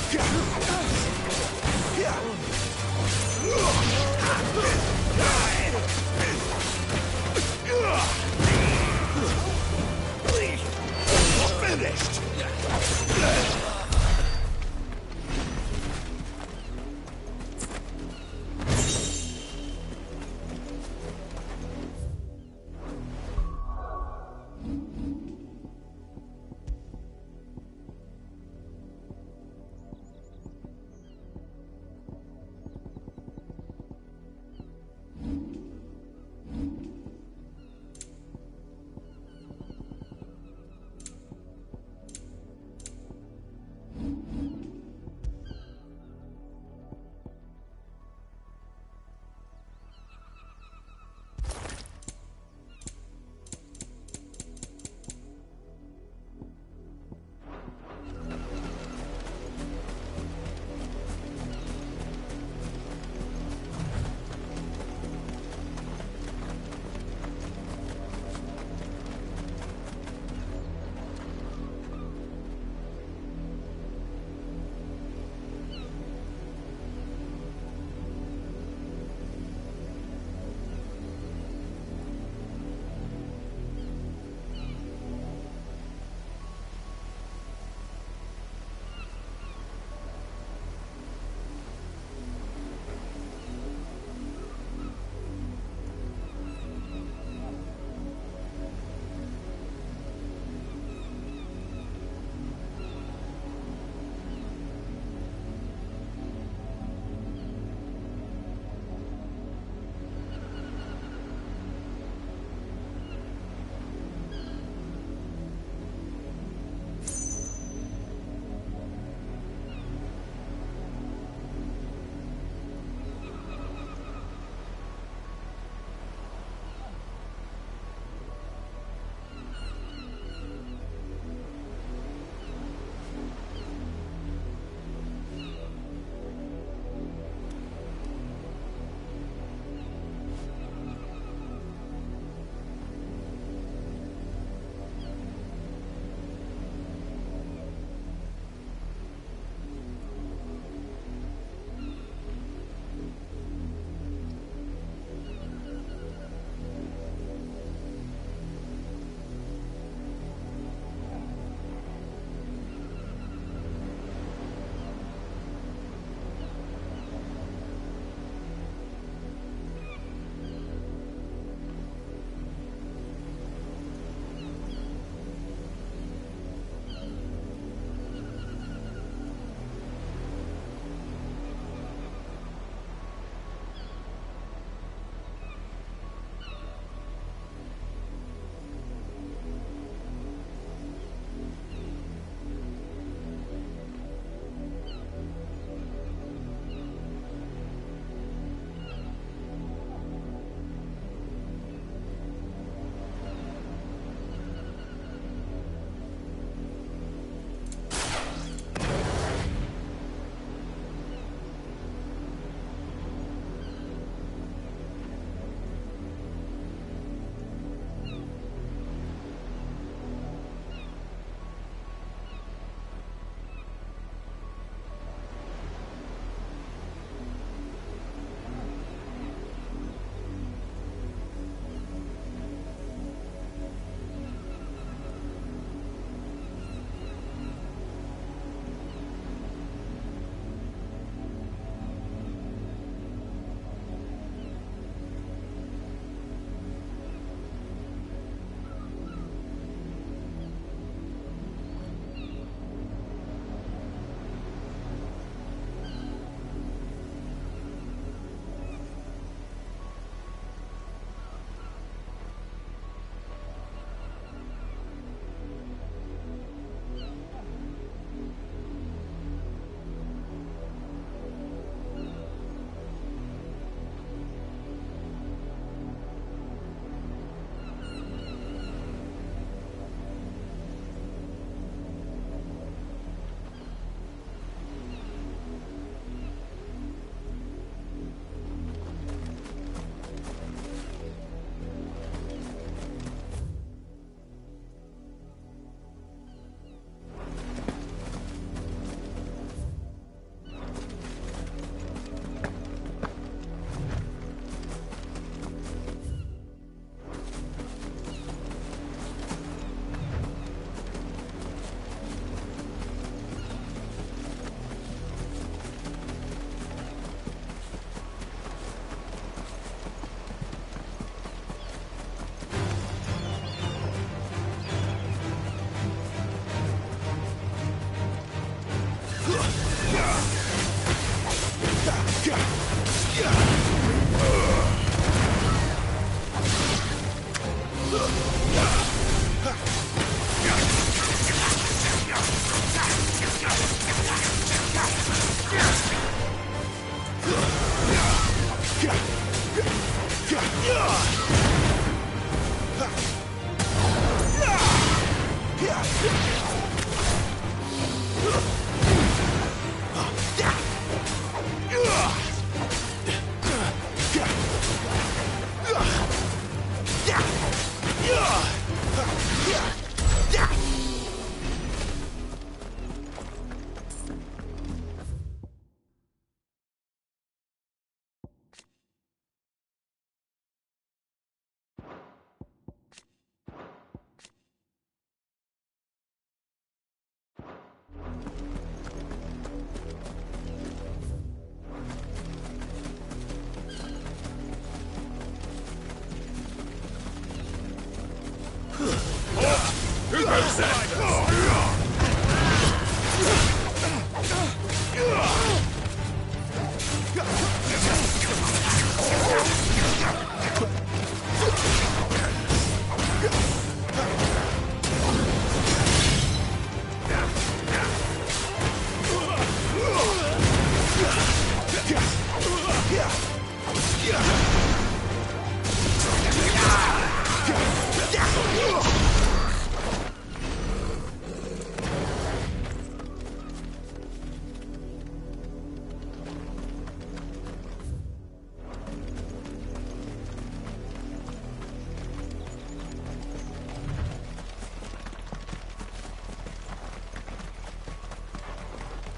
Finished!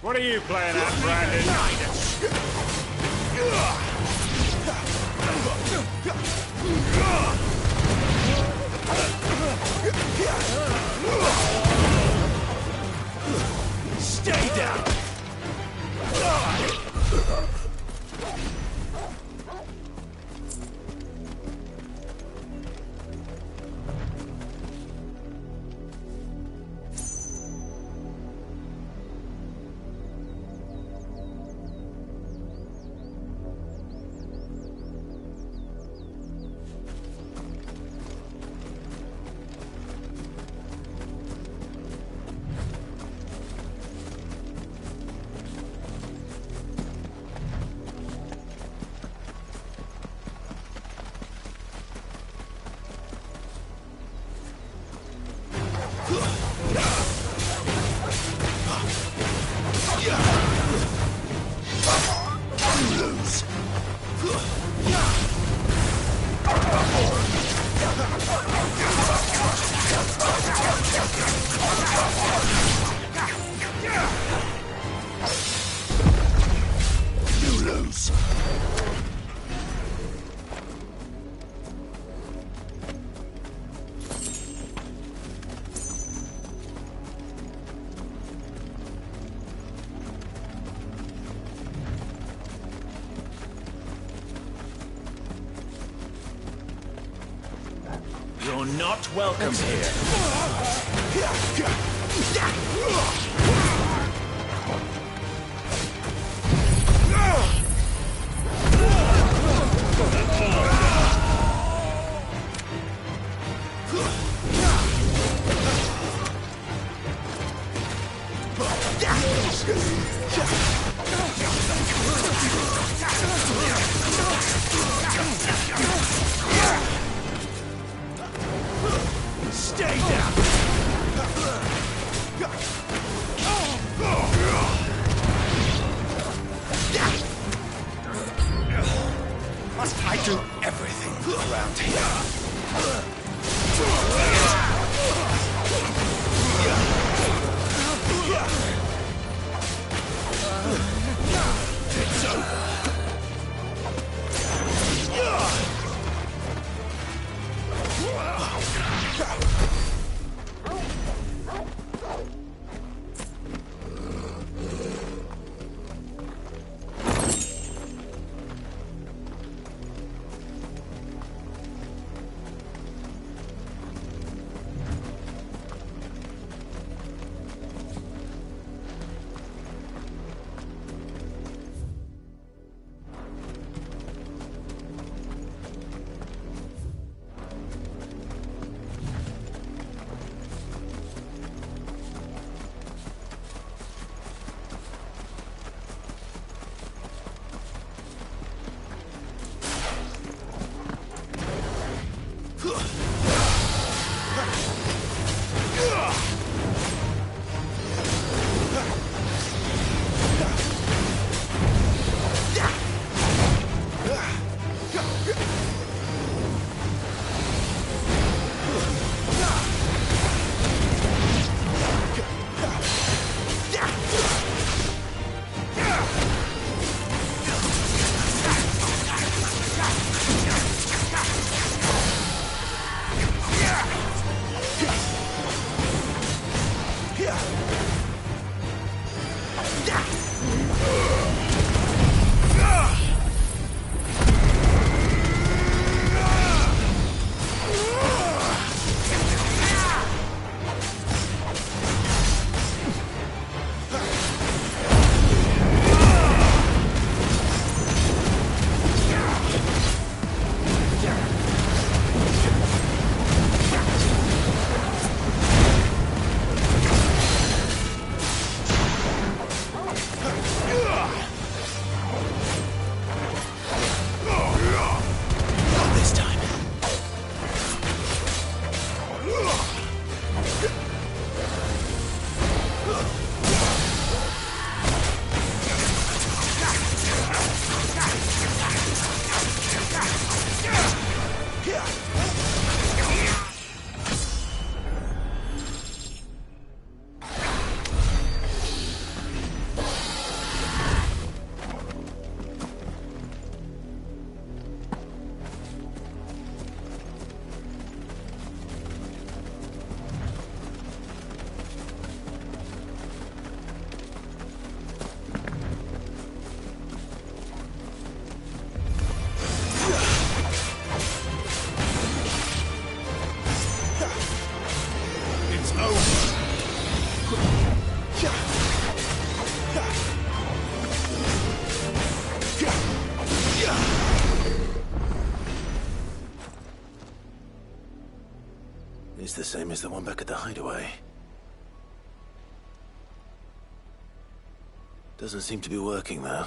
What are you playing at, Brandon? Stay down! You're not welcome here. Stay down! Must I do everything around here? It's over. Seems the same as the one back at the hideaway. Doesn't seem to be working, though.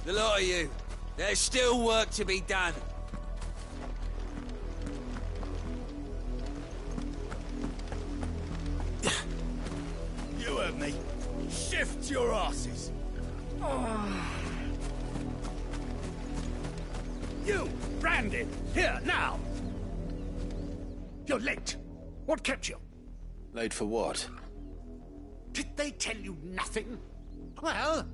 The lot of you. There's still work to be done. to your asses! You, Brandon, here, now! You're late. What kept you? Late for what? Did they tell you nothing? Well...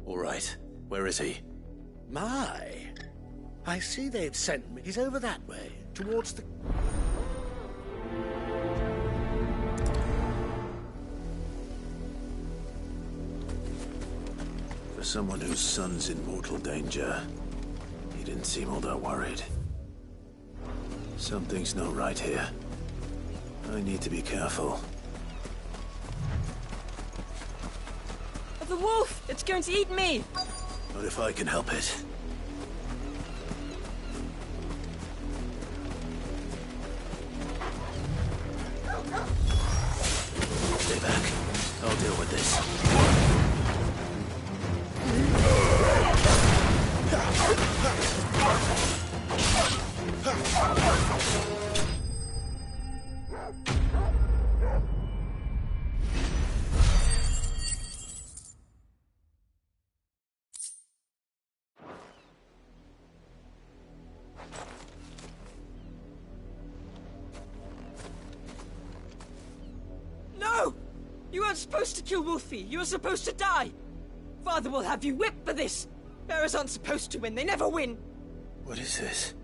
All right. Where is he? My. I see they've sent me. He's over that way, towards the... For someone whose son's in mortal danger, he didn't seem all that worried. Something's not right here. I need to be careful. The wolf! It's going to eat me! Not if I can help it. Stay back. I'll deal with this. No! You weren't supposed to kill Wolfie. You were supposed to die. Father will have you whipped for this. Bearers aren't supposed to win. They never win. What is this?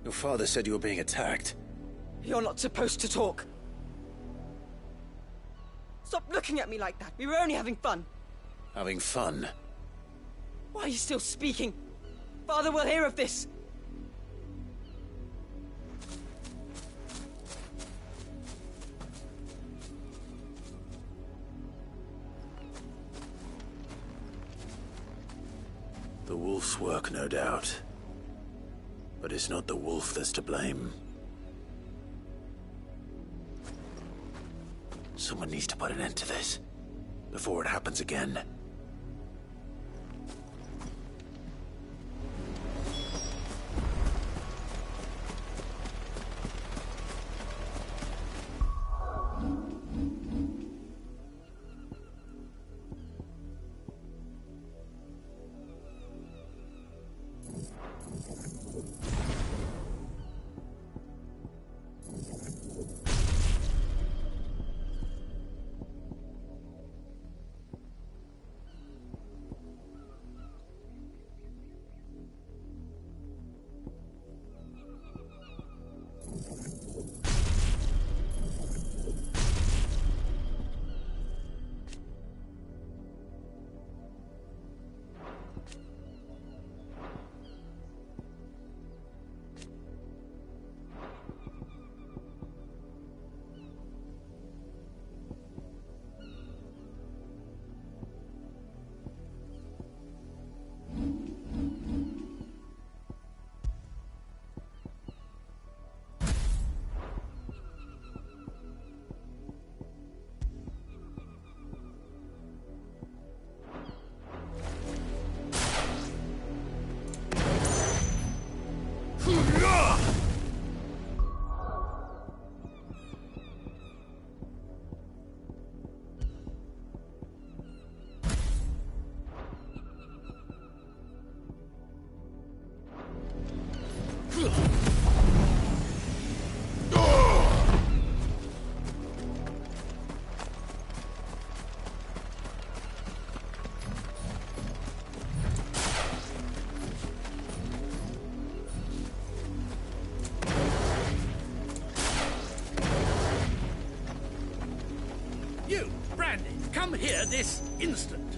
Your father said you were being attacked. You're not supposed to talk. Stop looking at me like that. We were only having fun. Having fun? Why are you still speaking? Father will hear of this. The wolf's work, no doubt. But it's not the wolf that's to blame. Someone needs to put an end to this, before it happens again. Come here this instant.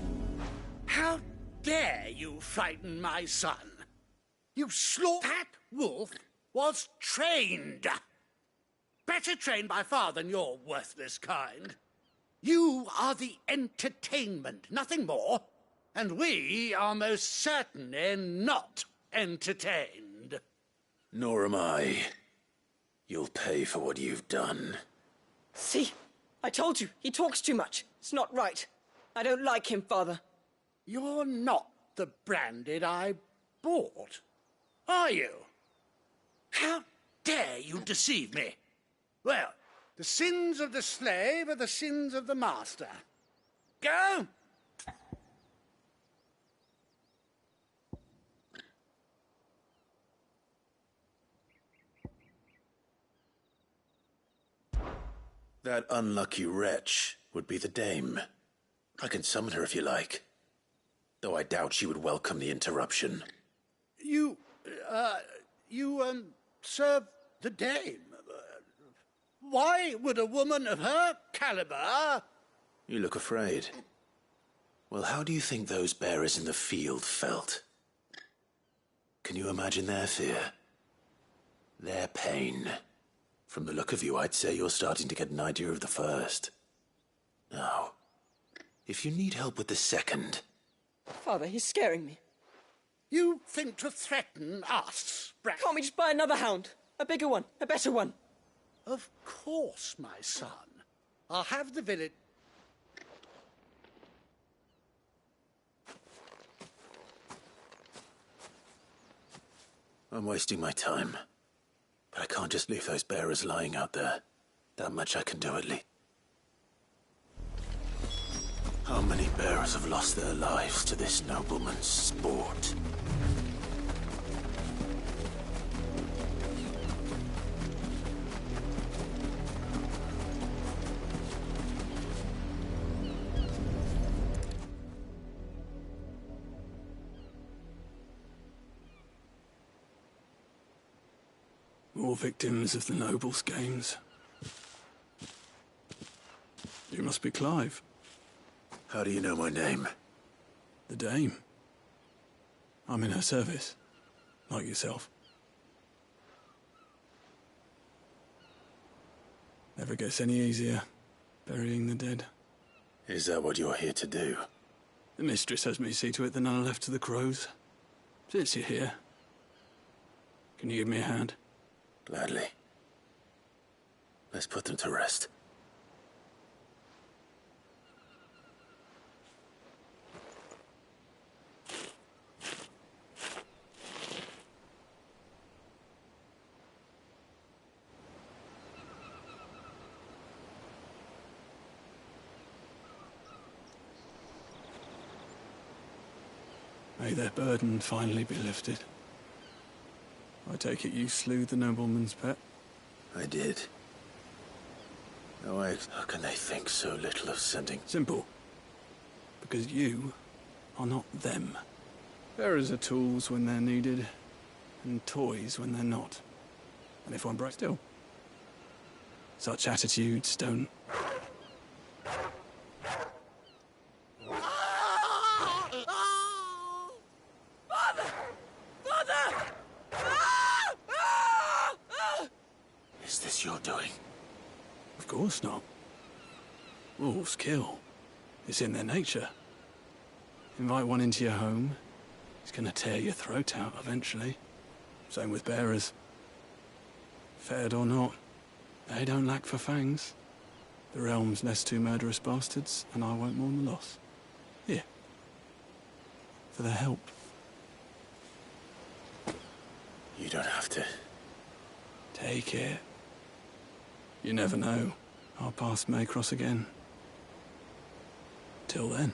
How dare you frighten my son? You slaughtered... That wolf was trained. Better trained by far than your worthless kind. You are the entertainment, nothing more. And we are most certainly not entertained. Nor am I. You'll pay for what you've done. See? I told you, he talks too much. It's not right. I don't like him, Father. You're not the Branded I bought, are you? How dare you deceive me? Well, The sins of the slave are the sins of the master. Go! That unlucky wretch would be the dame. I can summon her if you like. Though I doubt she would welcome the interruption. You serve the dame. Why would a woman of her caliber... You look afraid. Well, how do you think those bearers in the field felt? Can you imagine their fear? Their pain? From the look of you, I'd say you're starting to get an idea of the first. Now, if you need help with the second... Father, he's scaring me. You think to threaten us, Brack? Can't we just buy another hound? A bigger one, a better one. Of course, my son. I'll have the village... I'm wasting my time. But I can't just leave those bearers lying out there. That much I can do at least. How many bearers have lost their lives to this nobleman's sport? More victims of the nobles' games. You must be Clive. How do you know my name? The Dame. I'm in her service, like yourself. Never gets any easier, burying the dead. Is that what you're here to do? The mistress has me see to it that none are left to the crows. Since you're here, can you give me a hand? Gladly. Let's put them to rest. May their burden finally be lifted. I take it you slew the nobleman's pet? I did. How can they think so little of sending... Simple. Because you are not them. Bearers are tools when they're needed, and toys when they're not. And if one breaks still. Such attitudes don't... Is this your doing? Of course not. Wolves kill. It's in their nature. Invite one into your home, he's gonna tear your throat out eventually. Same with bearers. Fed or not, they don't lack for fangs. The realm's nest two murderous bastards, and I won't mourn the loss. Here. For their help. You don't have to. Take it. You never know. Our paths may cross again. Till then.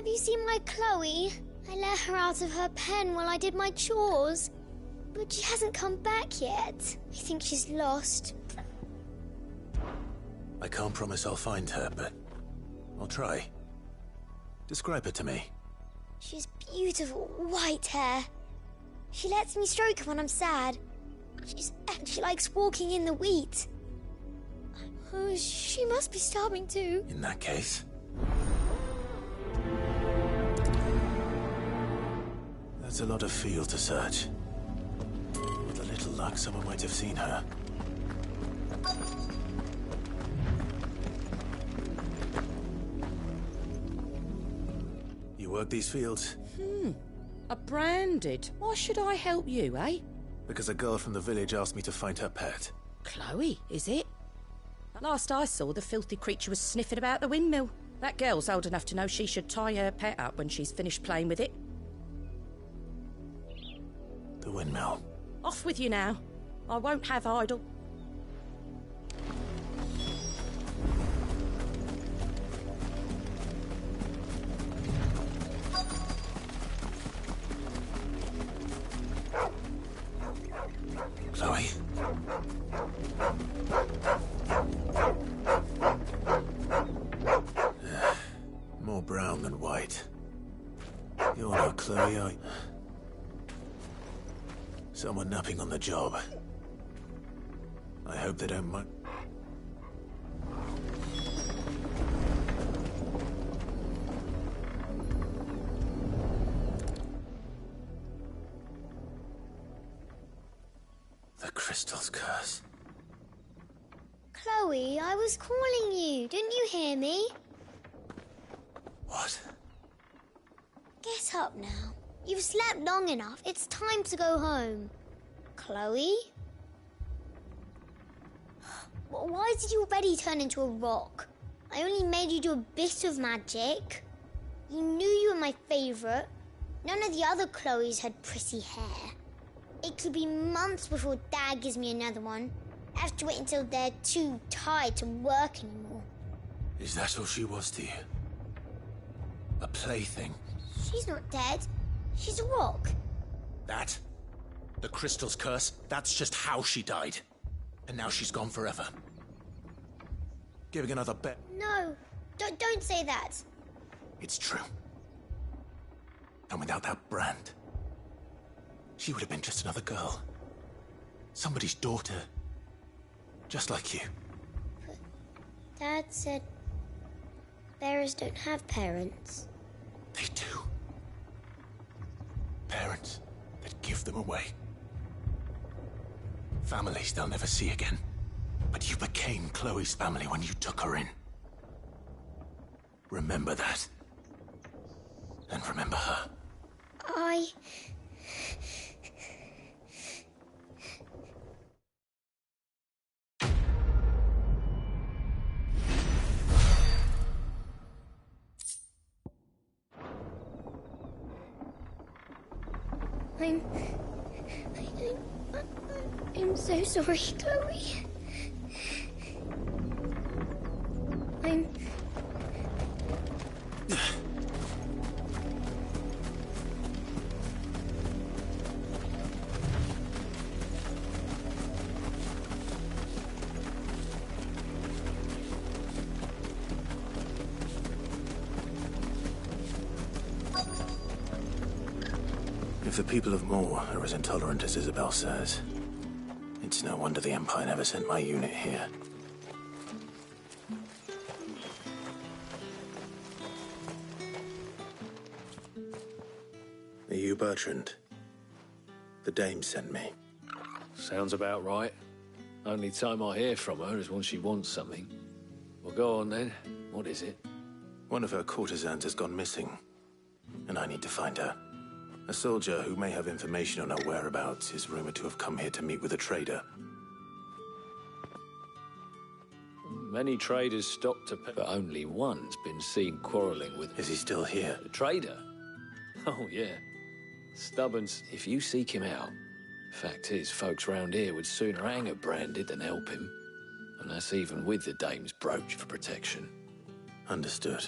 Have you seen my Chloe? I let her out of her pen while I did my chores. But she hasn't come back yet. I think she's lost. I can't promise I'll find her, but I'll try. Describe her to me. She has beautiful white hair. She lets me stroke her when I'm sad. She likes walking in the wheat. Oh, she must be starving too. In that case... That's a lot of field to search. With a little luck, someone might have seen her. You work these fields? A branded. Why should I help you, eh? Because a girl from the village asked me to find her pet. Chloe, is it? Last I saw, the filthy creature was sniffing about the windmill. That girl's old enough to know she should tie her pet up when she's finished playing with it. The windmill. Off with you now. I won't have idle. Chloe? More brown than white. You're not Chloe, are you? Someone napping on the job. I hope they don't mind. The crystal's curse. Chloe, I was calling you. Didn't you hear me? What? Get up now. You've slept long enough. It's time to go home. Chloe? Why did you already turn into a rock? I only made you do a bit of magic. You knew you were my favourite. None of the other Chloes had pretty hair. It could be months before Dad gives me another one. I have to wait until they're too tired to work anymore. Is that all she was to you? A plaything? She's not dead. She's a rock. That? The crystal's curse? That's just how she died. And now she's gone forever. Giving another bet. No, don't say that. It's true. And without that brand, she would have been just another girl. Somebody's daughter. Just like you. But Dad said bearers don't have parents. They do. Parents that give them away. Families they'll never see again. But you became Chloe's family when you took her in. Remember that. And remember her. I'm so sorry, Chloe. If the people of Moor are as intolerant as Isabel says, it's no wonder the Empire never sent my unit here. Are you Bertrand? The dame sent me. Sounds about right. Only time I hear from her is when she wants something. Well, go on then. What is it? One of her courtesans has gone missing, and I need to find her. A soldier who may have information on her whereabouts is rumored to have come here to meet with a trader. Many traders stopped to pay, but only one's been seen quarrelling with... Is he still here? The trader? Oh, yeah. Stubborn. If you seek him out, fact is, folks round here would sooner hang a branded than help him. And that's even with the dame's brooch for protection. Understood.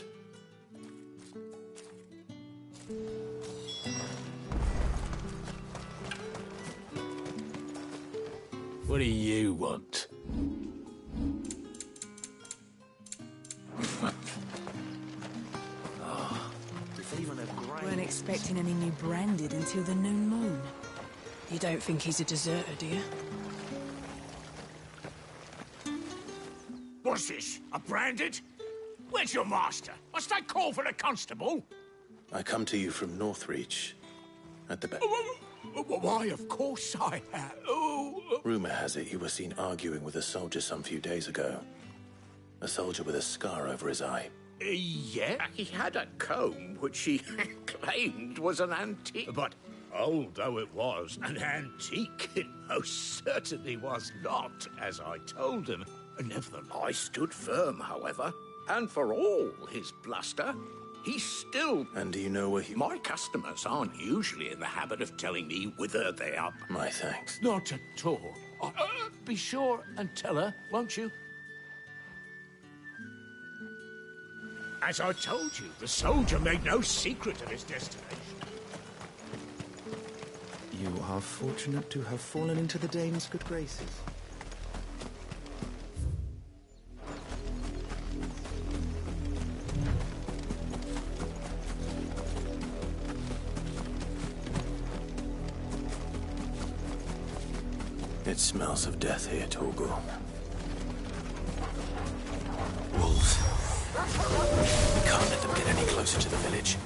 What do you want? Weren't expecting any new branded until the new moon. You don't think he's a deserter, do you? What's this? A branded? Where's your master? Must I call for the constable? I come to you from Northreach. At the back. Why, of course I have. Rumor has it you were seen arguing with a soldier some few days ago. A soldier with a scar over his eye. Yeah, he had a comb which he claimed was an antique. But old though it was, an antique it most certainly was not, as I told him. Nevertheless, I stood firm, however, and for all his bluster, he still... And do you know where he... My customers aren't usually in the habit of telling me whither they are. My thanks. Not at all. Be sure and tell her, won't you? As I told you, the soldier made no secret of his destination. You are fortunate to have fallen into the dame's good graces. It smells of death here, Torgal. Wolves. We can't let them get any closer to the village.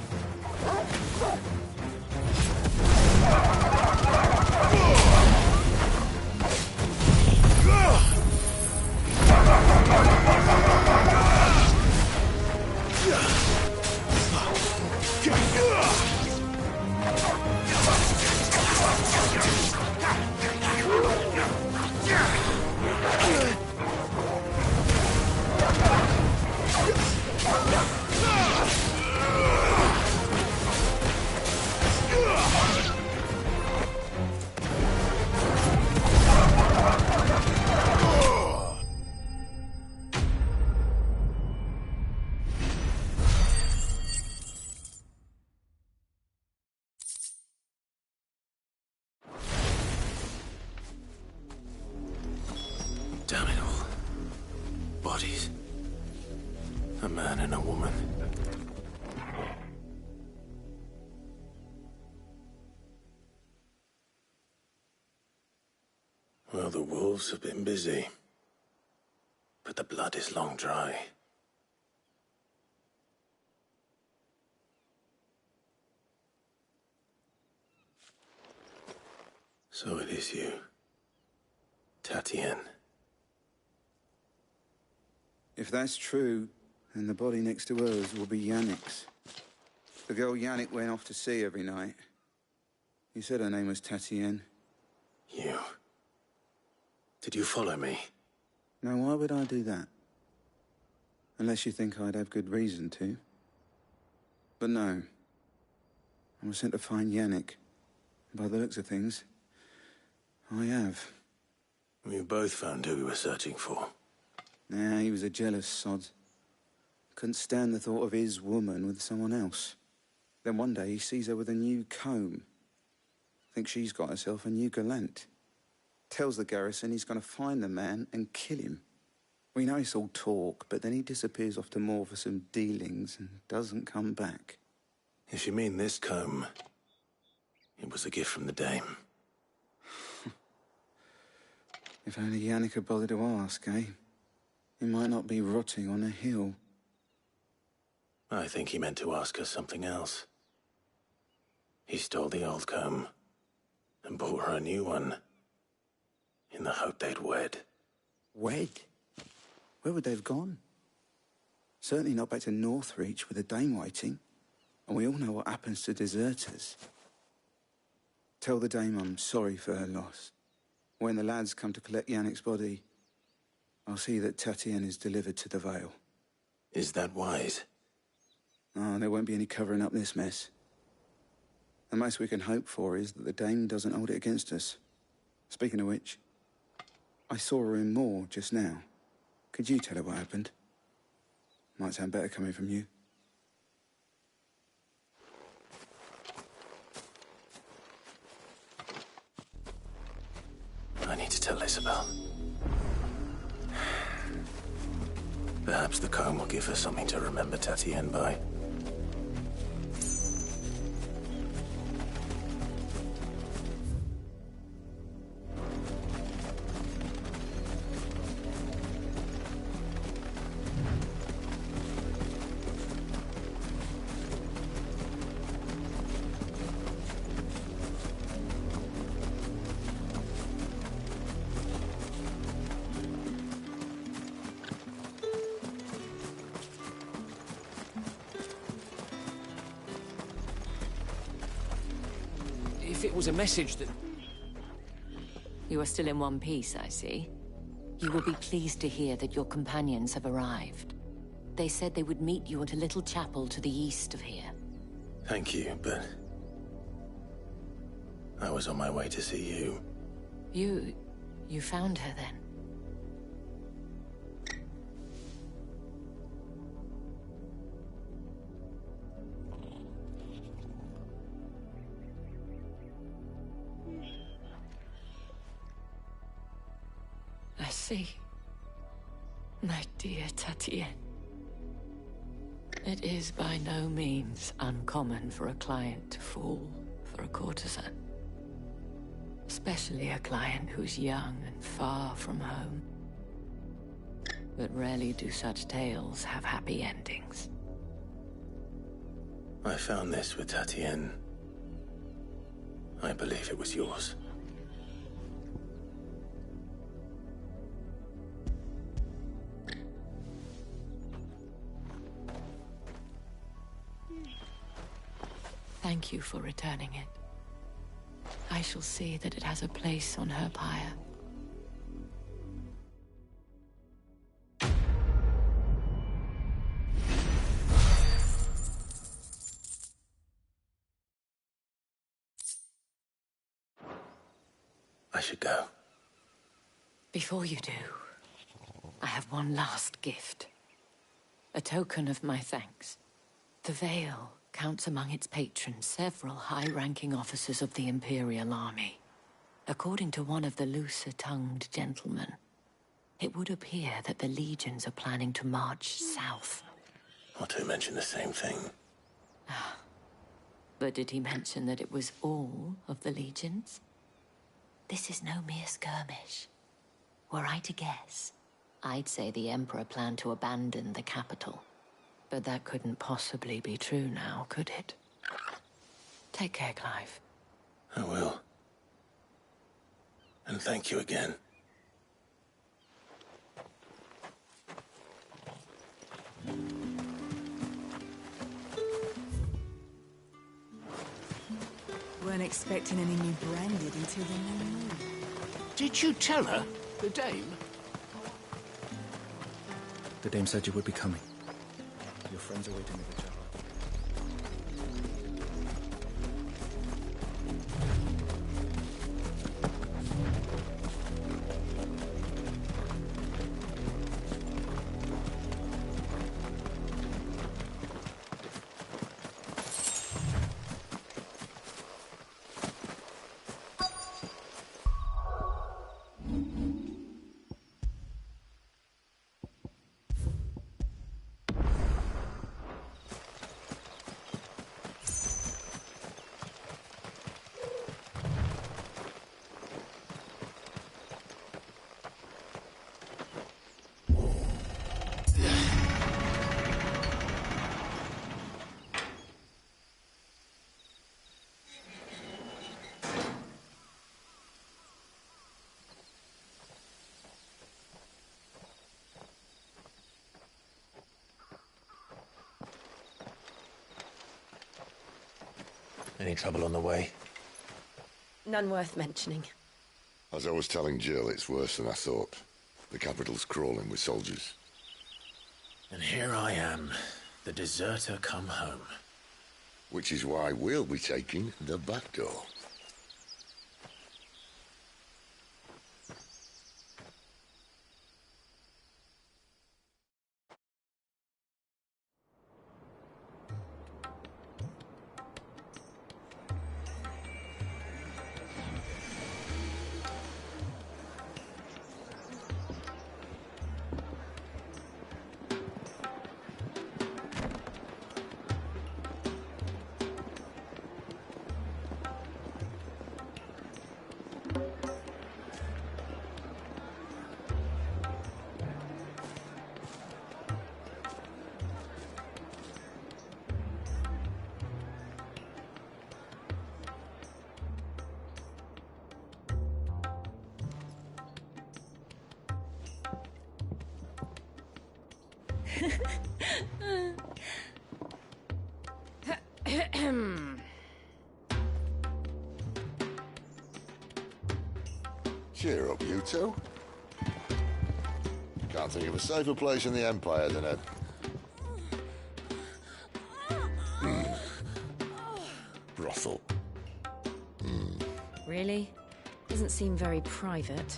Damn it all. Bodies. A man and a woman. Well, the wolves have been busy. But the blood is long dry. So it is you, Tatienne. If that's true, then the body next to hers will be Yannick's. The girl Yannick went off to sea every night. You said her name was Tatienne. You... Did you follow me? Now, why would I do that? Unless you think I'd have good reason to. But no. I was sent to find Yannick. By the looks of things, I have. We both found who we were searching for. Nah, he was a jealous sod. Couldn't stand the thought of his woman with someone else. Then one day he sees her with a new comb. Thinks she's got herself a new gallant. Tells the garrison he's going to find the man and kill him. We know it's all talk, but then he disappears off to Moor for some dealings and doesn't come back. If you mean this comb, it was a gift from the dame. If only Yannick had bothered to ask, eh? He might not be rotting on a hill. I think he meant to ask her something else. He stole the old comb and bought her a new one in the hope they'd wed. Wed? Where would they have gone? Certainly not back to Northreach with the dame waiting. And we all know what happens to deserters. Tell the dame I'm sorry for her loss. When the lads come to collect Yannick's body, I'll see that Tatienne is delivered to the Vale. Is that wise? Oh, there won't be any covering up this mess. The most we can hope for is that the dame doesn't hold it against us. Speaking of which, I saw her in Moor just now. Could you tell her what happened? Might sound better coming from you. I need to tell Isabel. Perhaps the comb will give her something to remember Tatienne by. If it was a message that... You are still in one piece, I see. You will be pleased to hear that your companions have arrived. They said they would meet you at a little chapel to the east of here. Thank you, but... I was on my way to see you. You found her then? I see. My dear Tatienne. It is by no means uncommon for a client to fall for a courtesan. Especially a client who's young and far from home. But rarely do such tales have happy endings. I found this with Tatienne. I believe it was yours. Thank you for returning it. I shall see that it has a place on her pyre. I should go. Before you do, I have one last gift. A token of my thanks. The Veil counts among its patrons several high-ranking officers of the Imperial Army. According to one of the looser-tongued gentlemen, it would appear that the legions are planning to march south. Otto mentioned the same thing. But did he mention that it was all of the legions? This is no mere skirmish. Were I to guess, I'd say the Emperor planned to abandon the capital. But that couldn't possibly be true now, could it? Take care, Clive. I will. And thank you again. Weren't expecting any new branded until the new moon. Did you tell her, the dame? The dame said you would be coming. Your friends are waiting at the chapel. Any trouble on the way? None worth mentioning. As I was telling Jill, it's worse than I thought. The capital's crawling with soldiers. And here I am, the deserter come home. Which is why we'll be taking the back door. Cheer up, you two. Can't think of a safer place in the Empire than a... brothel. Really? Doesn't seem very private.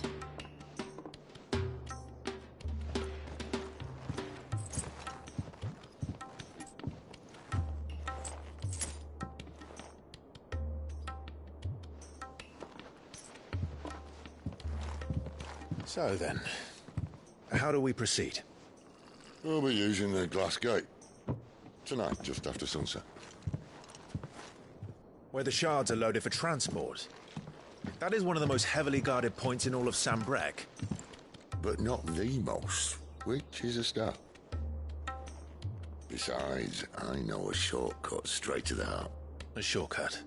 So then, how do we proceed? We'll be using the glass gate. Tonight, just after sunset. Where the shards are loaded for transport. That is one of the most heavily guarded points in all of Sambrec. But not the most, which is a start. Besides, I know a shortcut straight to the heart. A shortcut?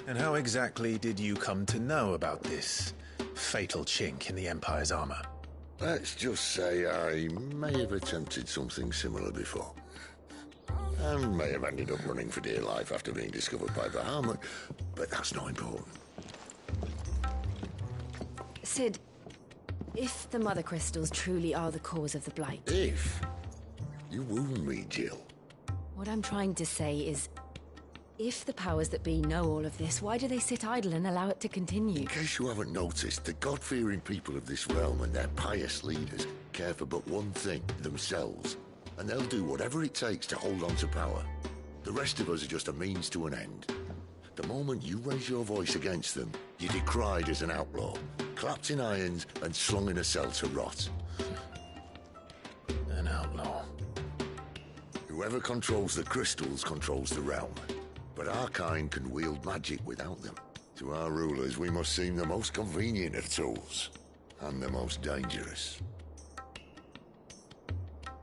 And how exactly did you come to know about this fatal chink in the Empire's armor? Let's just say I may have attempted something similar before. And may have ended up running for dear life after being discovered by Bahamut, but that's not important. Sid, if the Mother Crystals truly are the cause of the Blight... If? You wound me, Jill. What I'm trying to say is, if the powers that be know all of this, why do they sit idle and allow it to continue? In case you haven't noticed, the God-fearing people of this realm and their pious leaders care for but one thing, themselves. And they'll do whatever it takes to hold on to power. The rest of us are just a means to an end. The moment you raise your voice against them, you're decried as an outlaw, clapped in irons and slung in a cell to rot. An outlaw. Whoever controls the crystals controls the realm. But our kind can wield magic without them. To our rulers, we must seem the most convenient of tools. And the most dangerous.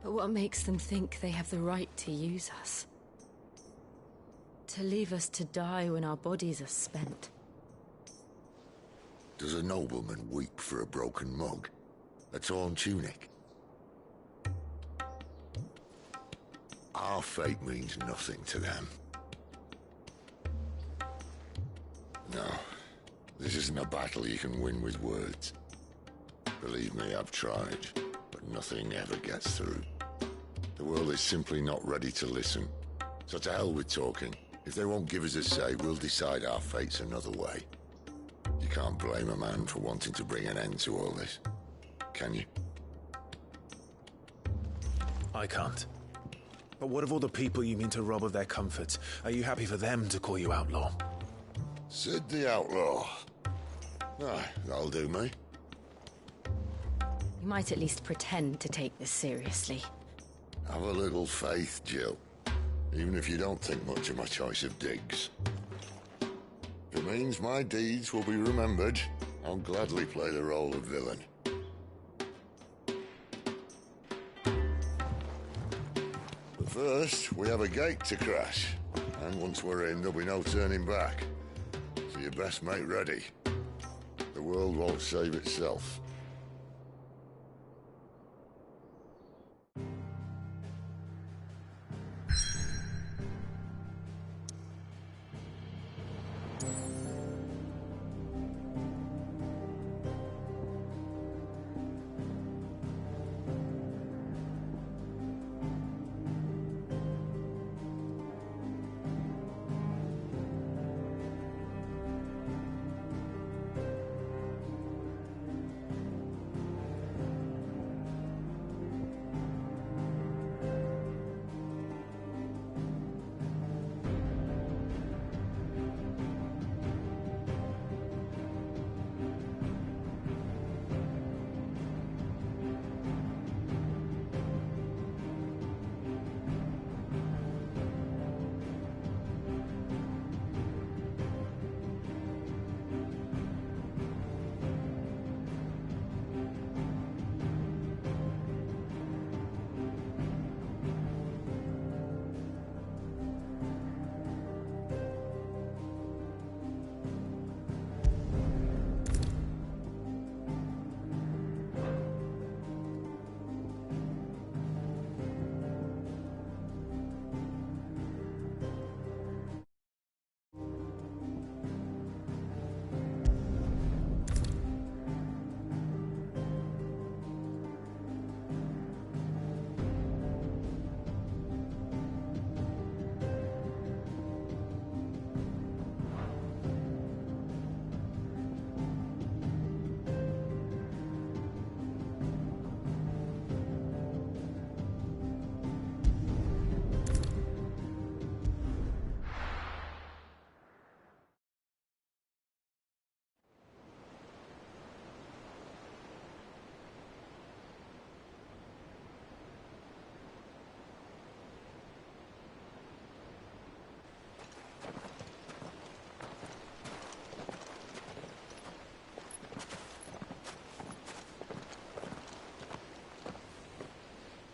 But what makes them think they have the right to use us? To leave us to die when our bodies are spent? Does a nobleman weep for a broken mug? A torn tunic? Our fate means nothing to them. No, this isn't a battle you can win with words. Believe me, I've tried, but nothing ever gets through. The world is simply not ready to listen. So to hell with talking. If they won't give us a say, we'll decide our fates another way. You can't blame a man for wanting to bring an end to all this, can you? I can't. But what of all the people you mean to rob of their comforts? Are you happy for them to call you outlaw? Sid the Outlaw. Aye, that'll do me. You might at least pretend to take this seriously. Have a little faith, Jill. Even if you don't think much of my choice of digs. If it means my deeds will be remembered, I'll gladly play the role of villain. But first, we have a gate to crash. And once we're in, there'll be no turning back. So you best make ready. The world won't save itself.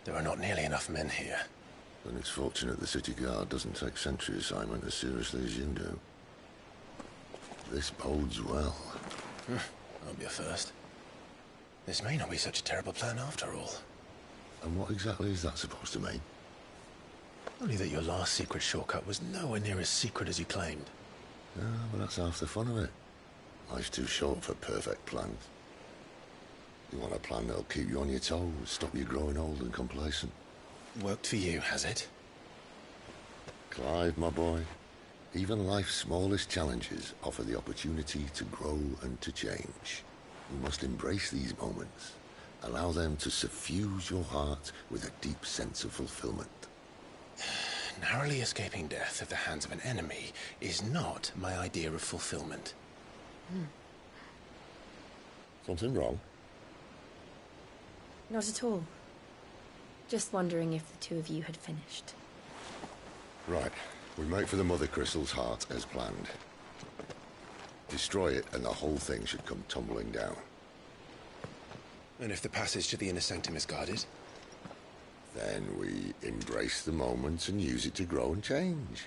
There are not nearly enough men here. Then it's fortunate the city guard doesn't take sentry assignment as seriously as you do. This bodes well. I'll be a first. This may not be such a terrible plan after all. And what exactly is that supposed to mean? Only that your last secret shortcut was nowhere near as secret as you claimed. Yeah, but that's half the fun of it. Life's too short for perfect plans. You want a plan that'll keep you on your toes, stop you growing old and complacent. Worked for you, has it? Clive, my boy, even life's smallest challenges offer the opportunity to grow and to change. You must embrace these moments. Allow them to suffuse your heart with a deep sense of fulfillment. Narrowly escaping death at the hands of an enemy is not my idea of fulfillment. Something wrong? Not at all. Just wondering if the two of you had finished. Right. We make for the Mother Crystal's heart as planned. Destroy it and the whole thing should come tumbling down. And if the passage to the inner sanctum is guarded? Then we embrace the moment and use it to grow and change.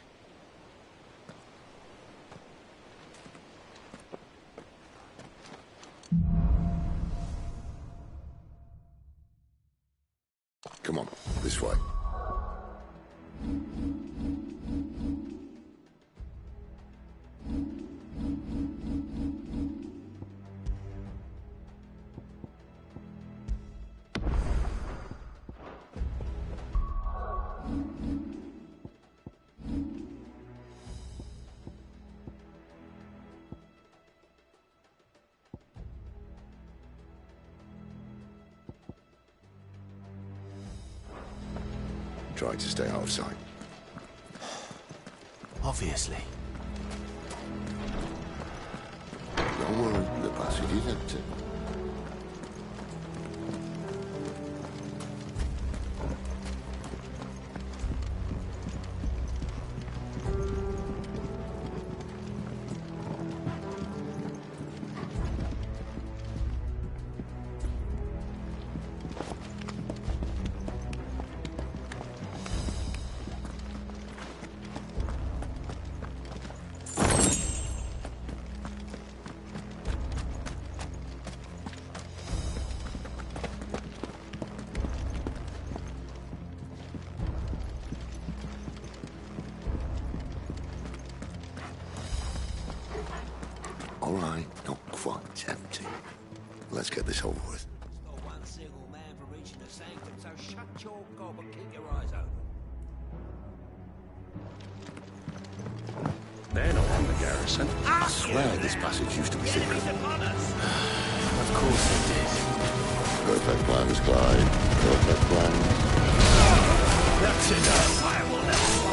Come on, this way. Try to stay out of sight. Obviously. Don't worry, the passage is empty. All right, not quite empty. Let's get this over with. Not one single man for reaching the sanctum, so shut your gob and keep your eyes open. They're not from the garrison. I swear this passage used to be secret. Of course it did. Perfect plans, Clyde. Perfect plans. That's enough. I will never.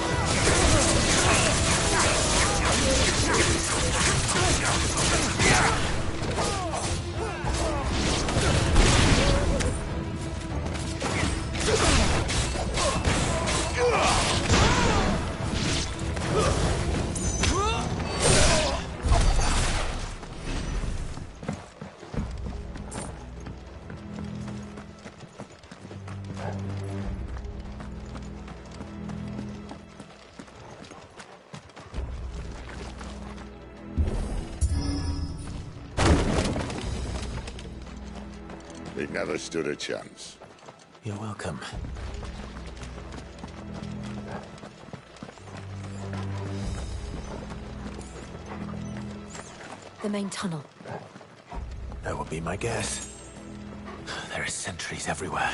He never stood a chance. You're welcome. The main tunnel. That would be my guess. There are sentries everywhere.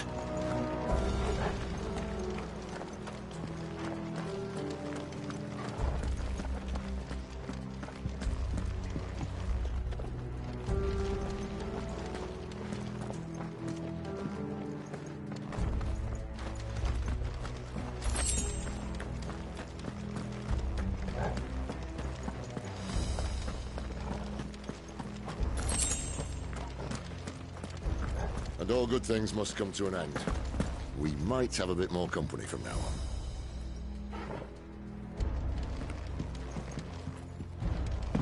And all good things must come to an end. We might have a bit more company from now on.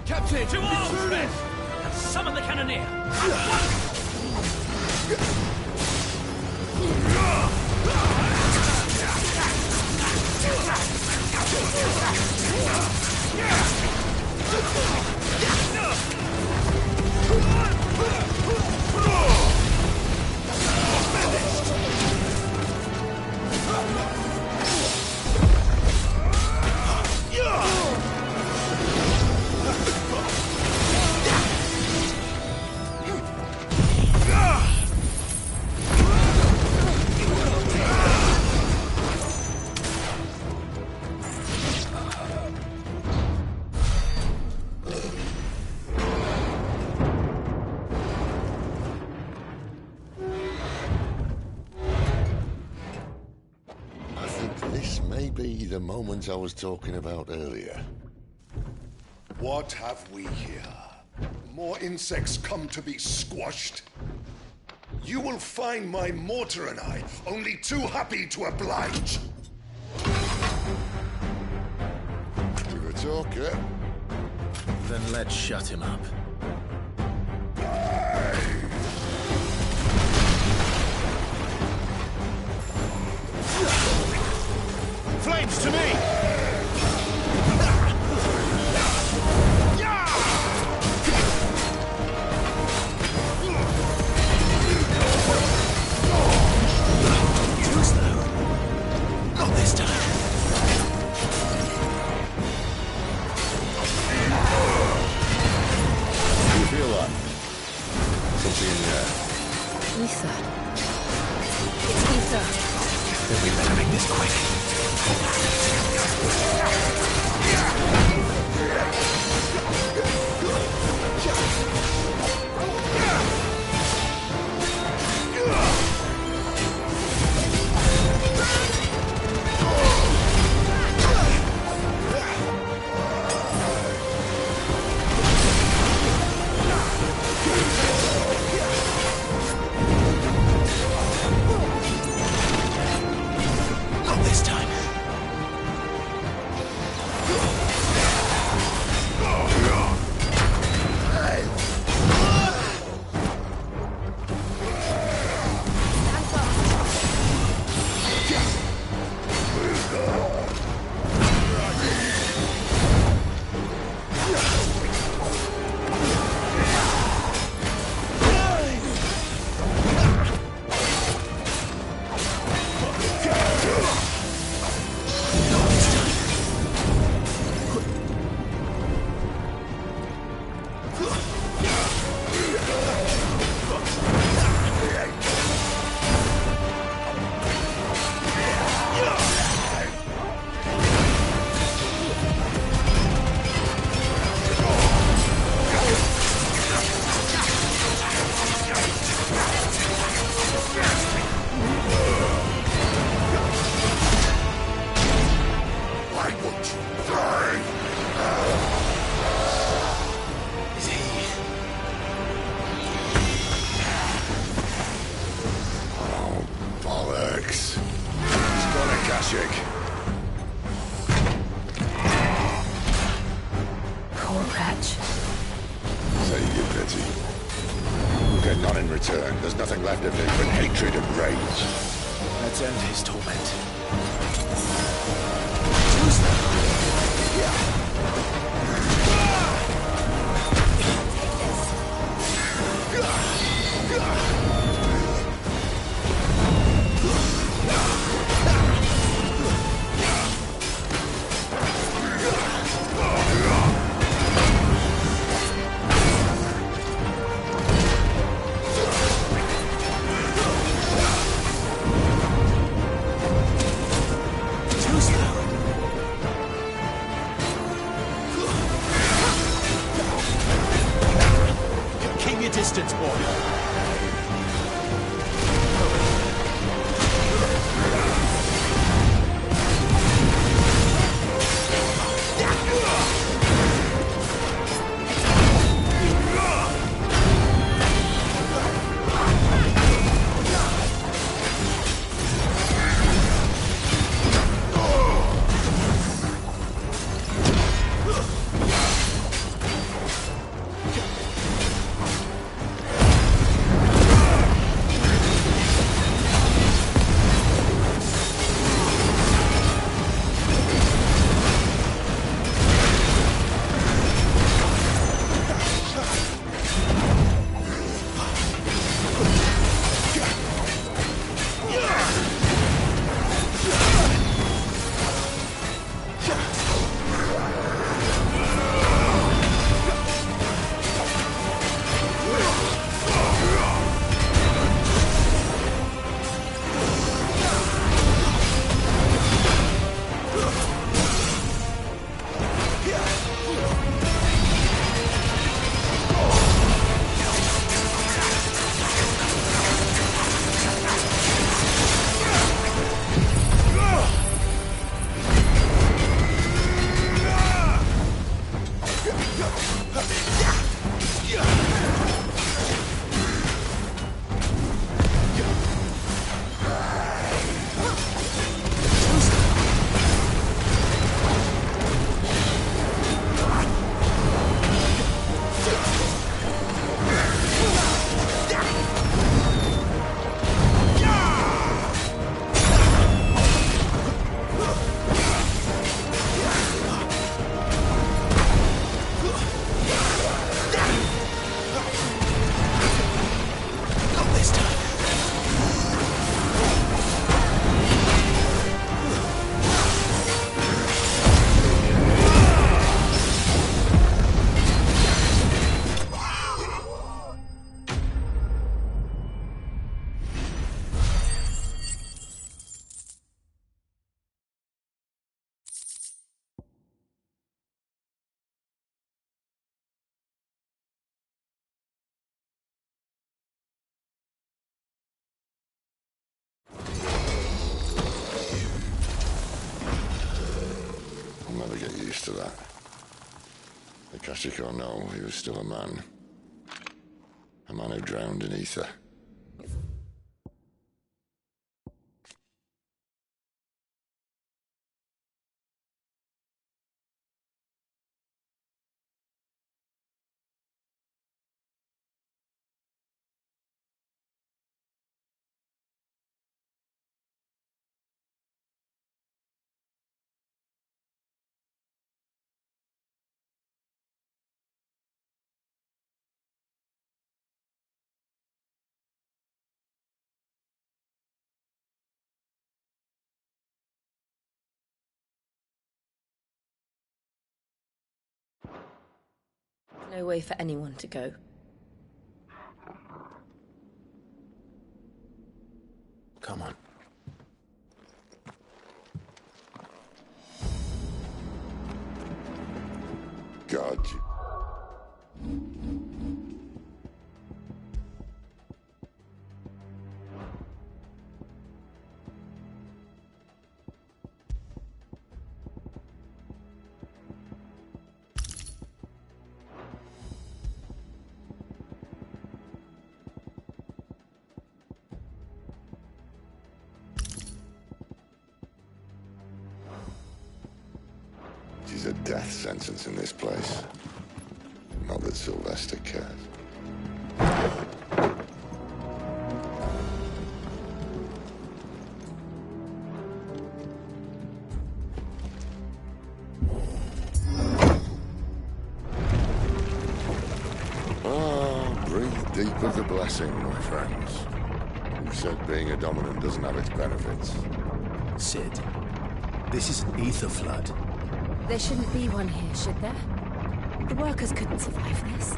Captain! To arms, men! And summon the cannoneer! This may be the moment I was talking about earlier. What have we here? More insects come to be squashed? You will find my mortar and I only too happy to oblige. Give a talk, eh? Then let's shut him up. Flames to me! Too slow. Not this time. How do you feel that? Something in there. Ether. It's Ether. Then we better make this quick. Not this time. get none in return, there's nothing left of him but hatred and rage. Let's end his torment. to that. Akashic or no, he was still a man. A man who drowned in ether. No way for anyone to go. Come on. God. She's a death sentence in this place. Not that Sylvester cares. Ah, breathe deep of the blessing, my friends. Who said being a dominant doesn't have its benefits? Sid, this is an ether flood. There shouldn't be one here, should there? The workers couldn't survive this.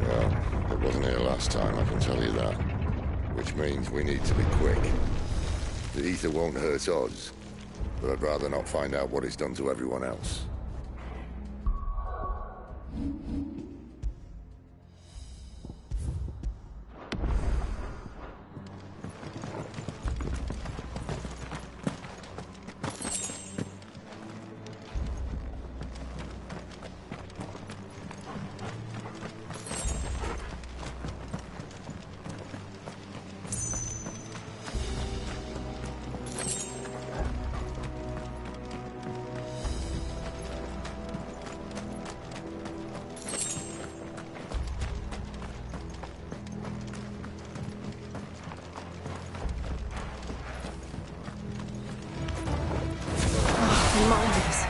Well, it wasn't here last time, I can tell you that. Which means we need to be quick. The ether won't hurt us, but I'd rather not find out what it's done to everyone else. Reminders.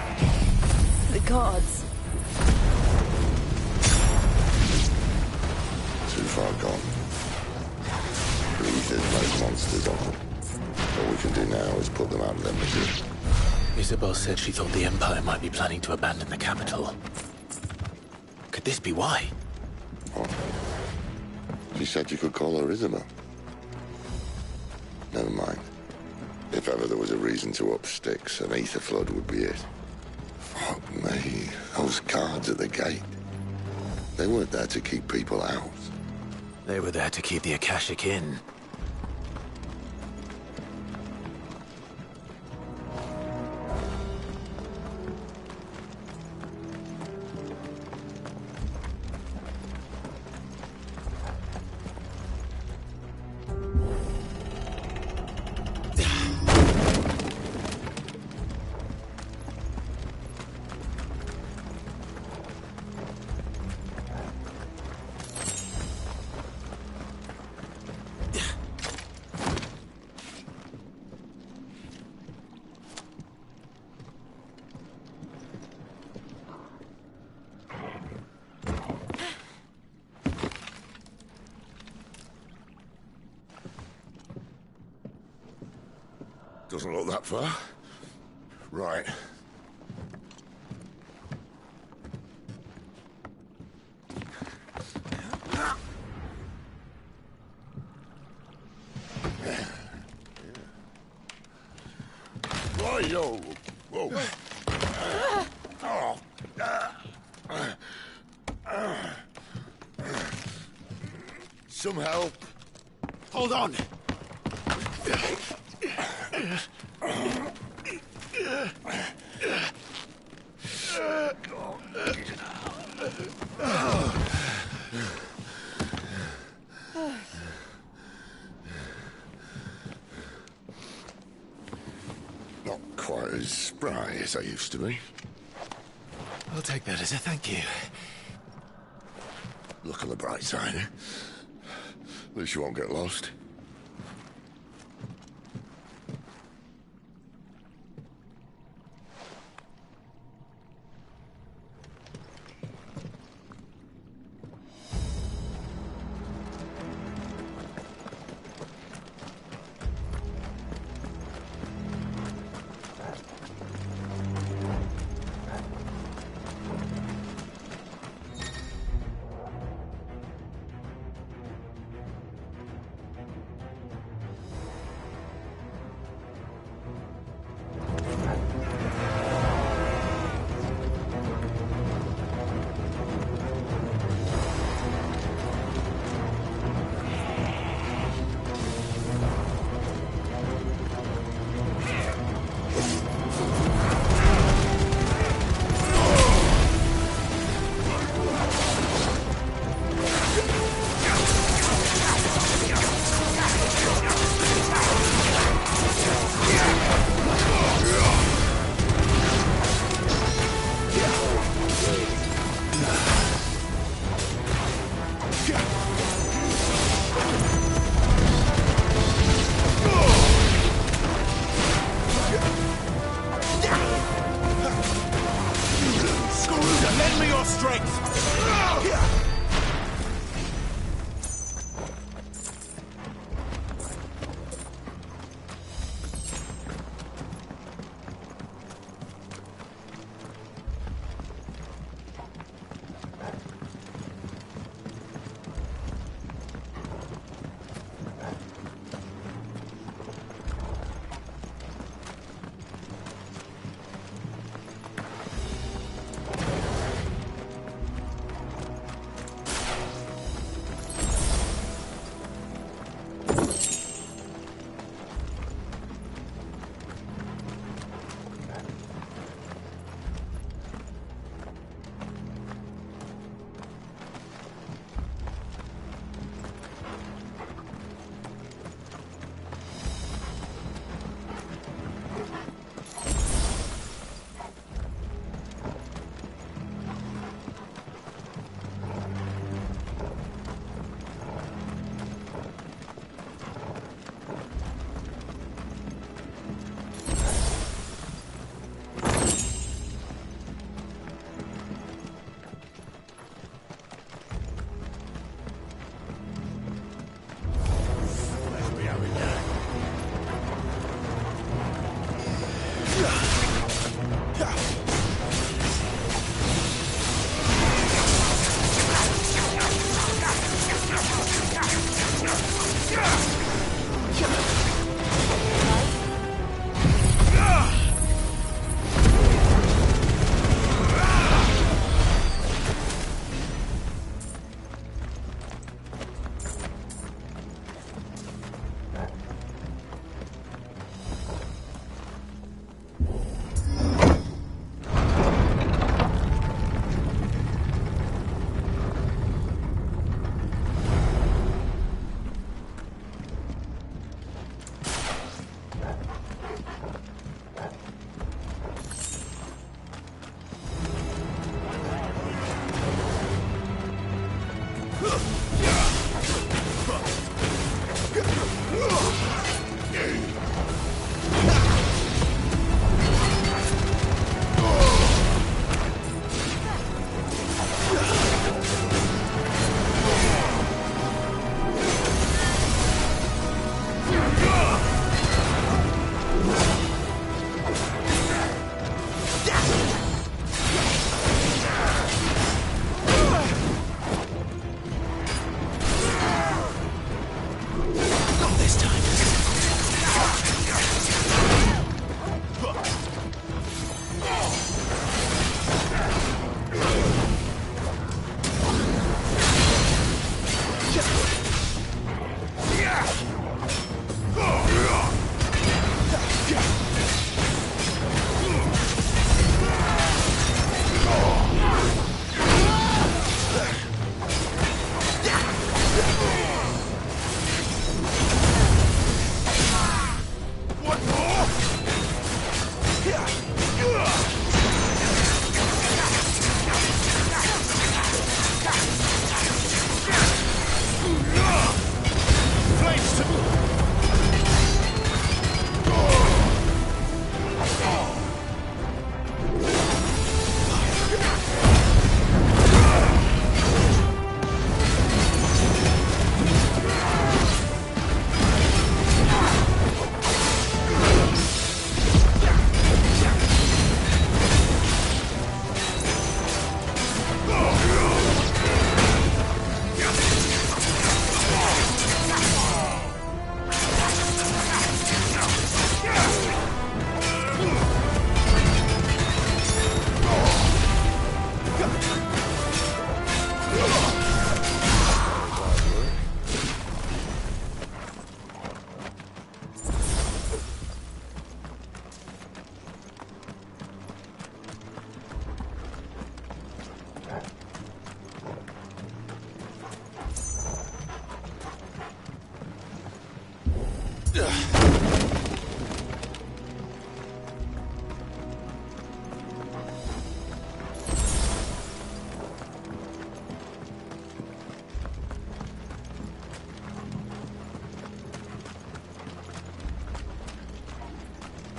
The gods. Too far gone. The ether's made monsters of them. All we can do now is put them out of their misery. Isabel said she thought the Empire might be planning to abandon the capital. Could this be why? What? She said you could call her Isabel. Never mind. If ever there was a reason to up sticks, an ether flood would be it. Fuck me. Those guards at the gate. They weren't there to keep people out. They were there to keep the Akashic in. Doesn't look that far. Right. Right-yo. Whoa. Some help. Hold on. quite as spry as I used to be. I'll take that as a thank you. Look on the bright side, eh? At least you won't get lost. Lend me your strength!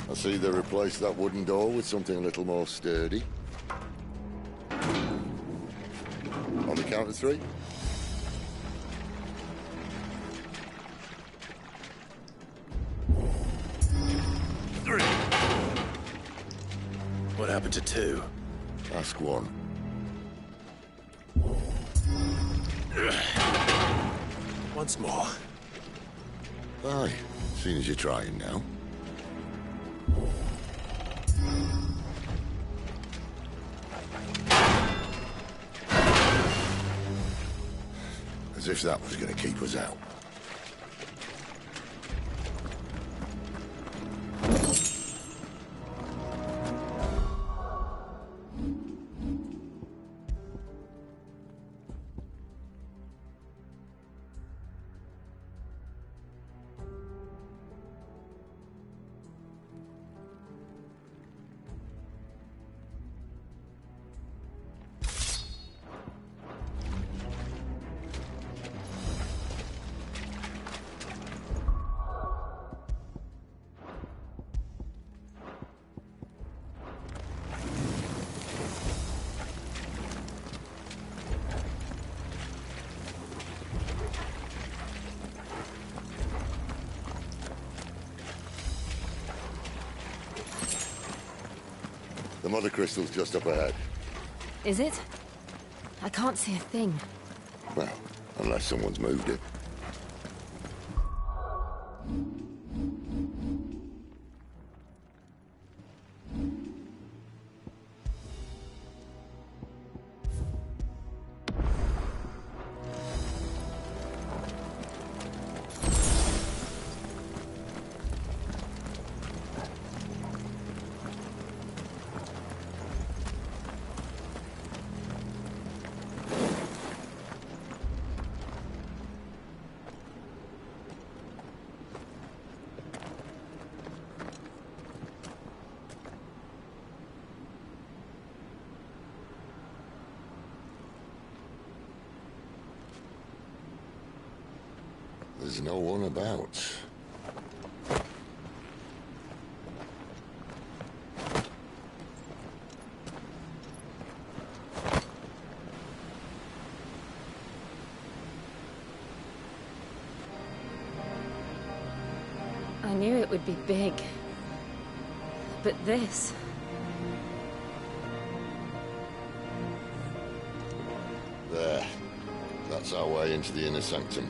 I see they replaced that wooden door with something a little more sturdy. On the count of 3. What happened to 2? Ask 1. Once more. Aye, seeing as you're trying now. As if that was going to keep us out. The mother crystal's just up ahead. Is it? I can't see a thing. Well, unless someone's moved it. There's no one about. I knew it would be big. But this... There. That's our way into the inner sanctum.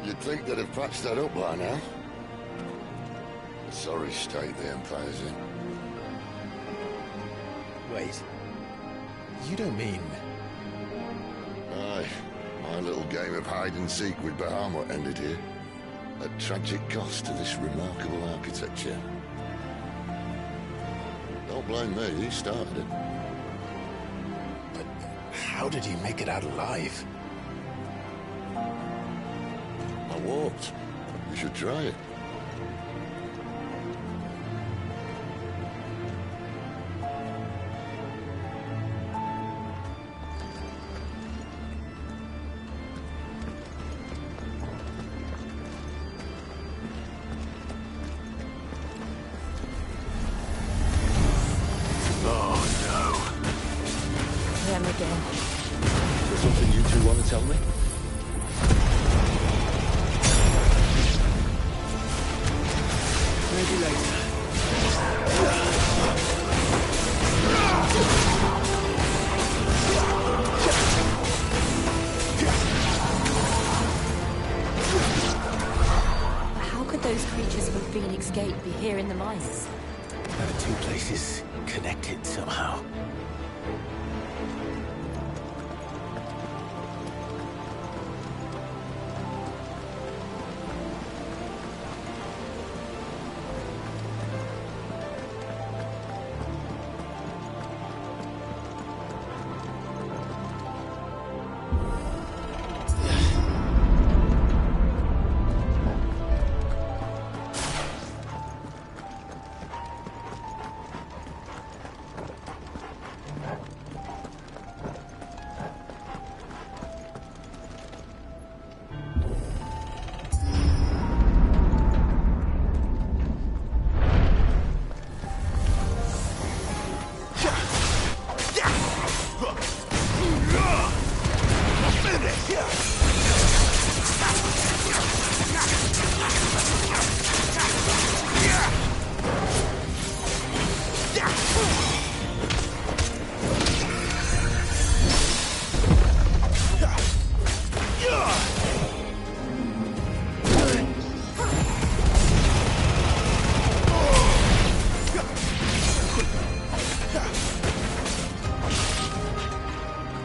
You'd think they'd have patched that up by now. A sorry state the Empire's in. Wait. You don't mean... Aye. My little game of hide-and-seek with Bahamut ended here. At tragic cost to this remarkable architecture. Don't blame me, he started it. But how did he make it out alive? I walked. You should try it. Be here in the mines. Are the 2 places connected somehow?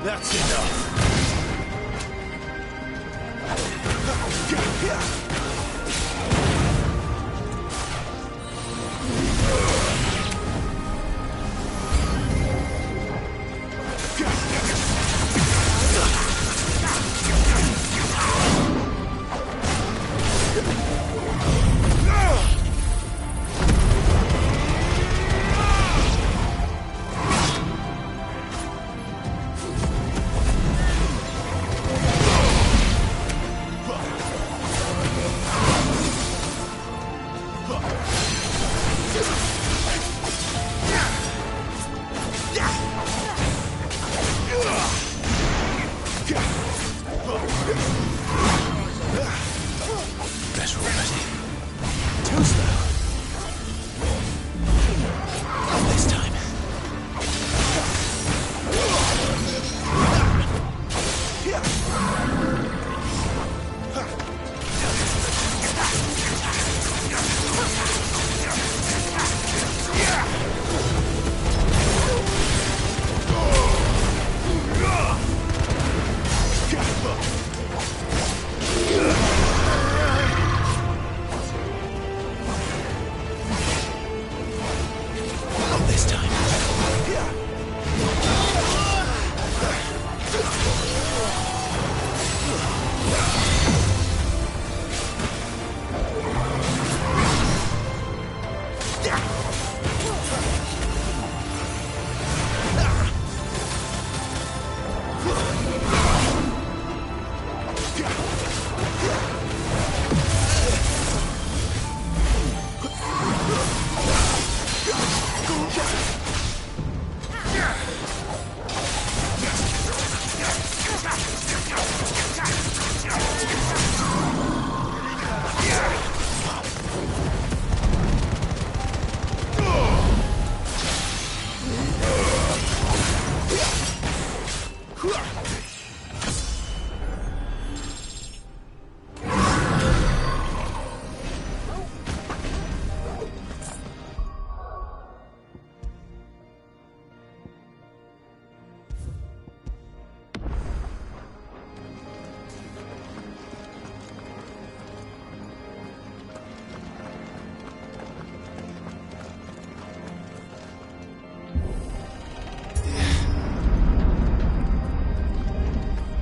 That's enough.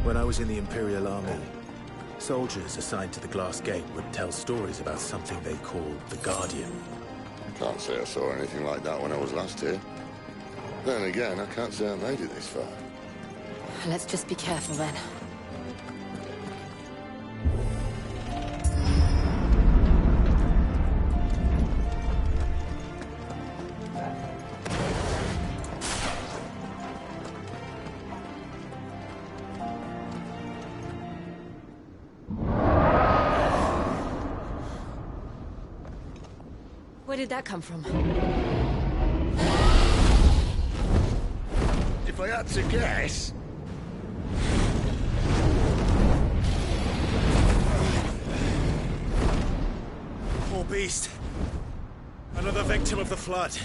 When I was in the Imperial Army, soldiers assigned to the Glass Gate would tell stories about something they called the Guardian. Can't say I saw anything like that when I was last here. Then again, I can't say I made it this far. Let's just be careful then. Where did that come from? If I had to guess... Poor beast. Another victim of the Flood.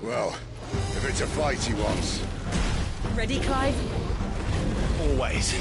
Well, if it's a fight he wants. Ready, Clive? Always.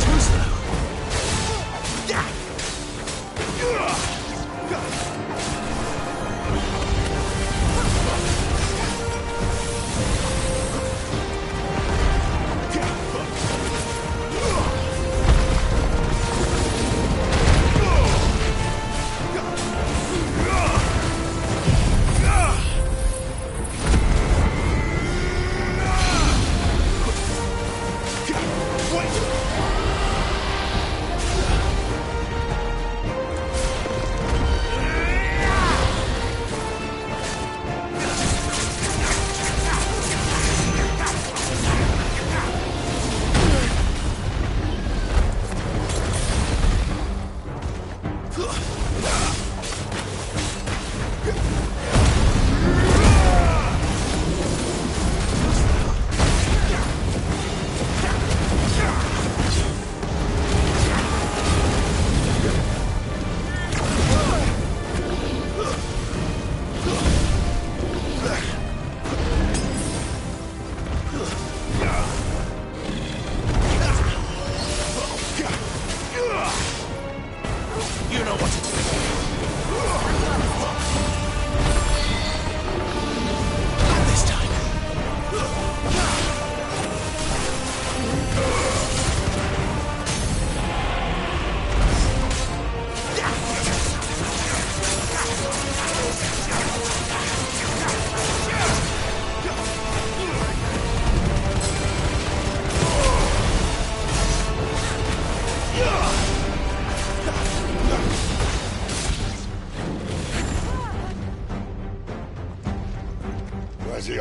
Too slow.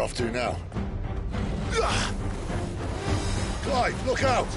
off to now? Clive, look out!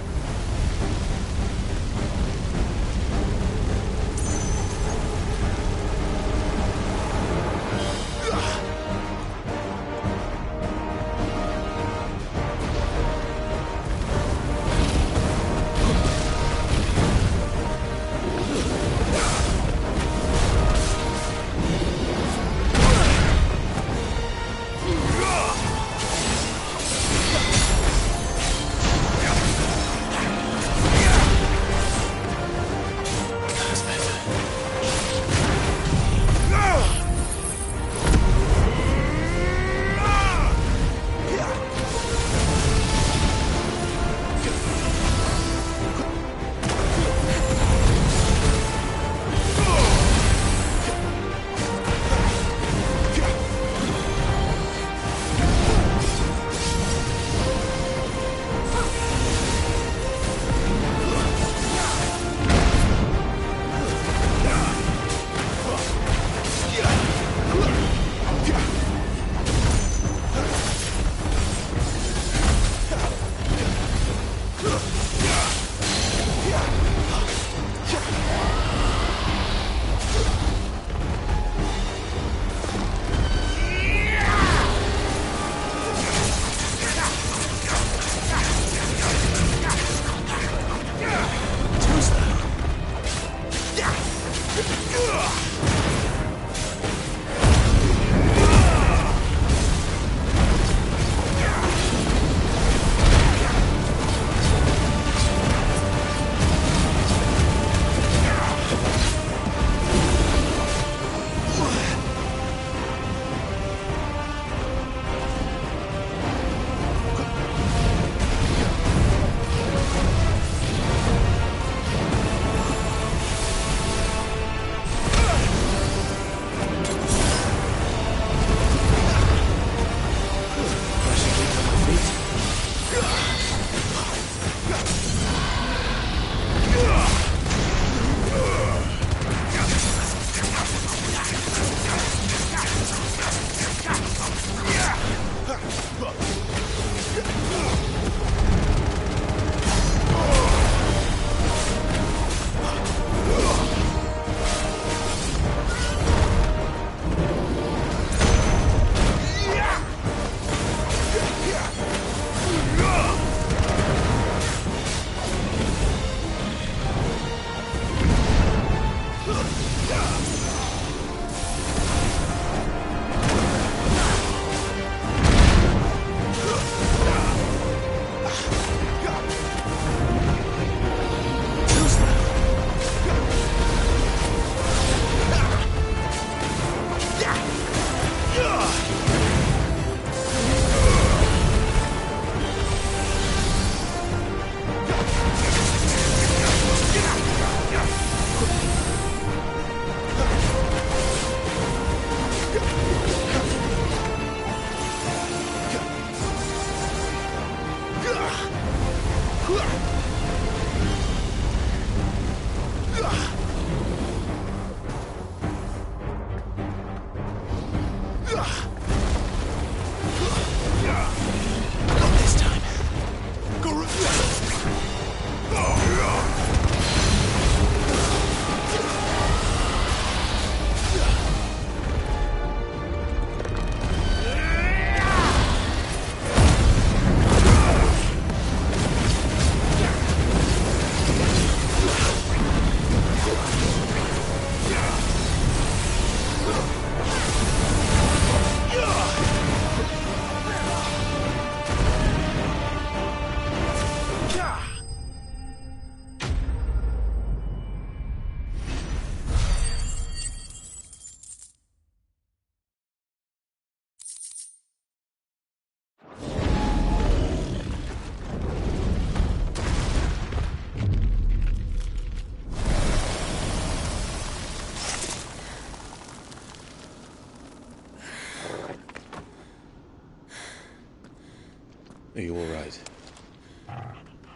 Are you all right?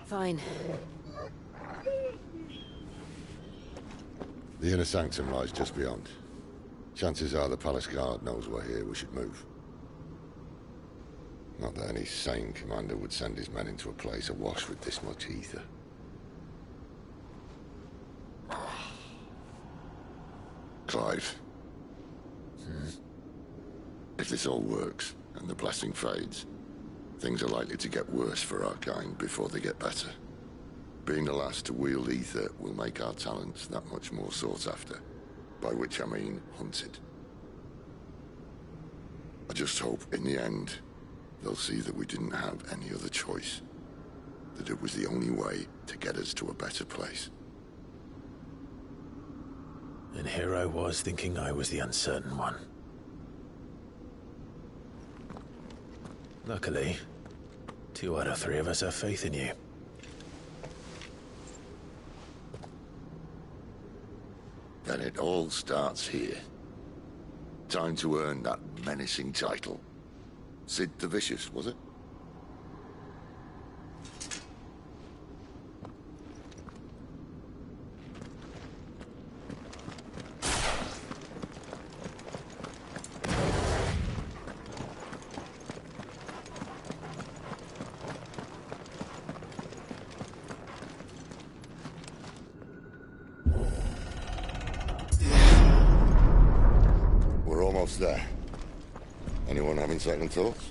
Fine. The inner sanctum lies just beyond. Chances are the palace guard knows we're here. We should move. Not that any sane commander would send his men into a place awash with this much ether. Clive. If this all works, and the blessing fades, things are likely to get worse for our kind before they get better. Being the last to wield ether will make our talents that much more sought after. By which I mean hunted. I just hope, in the end, they'll see that we didn't have any other choice. That it was the only way to get us to a better place. And here I was thinking I was the uncertain one. Luckily, 2 out of 3 of us have faith in you. Then it all starts here. Time to earn that menacing title. Sid the Vicious, was it? There. Anyone having second thoughts?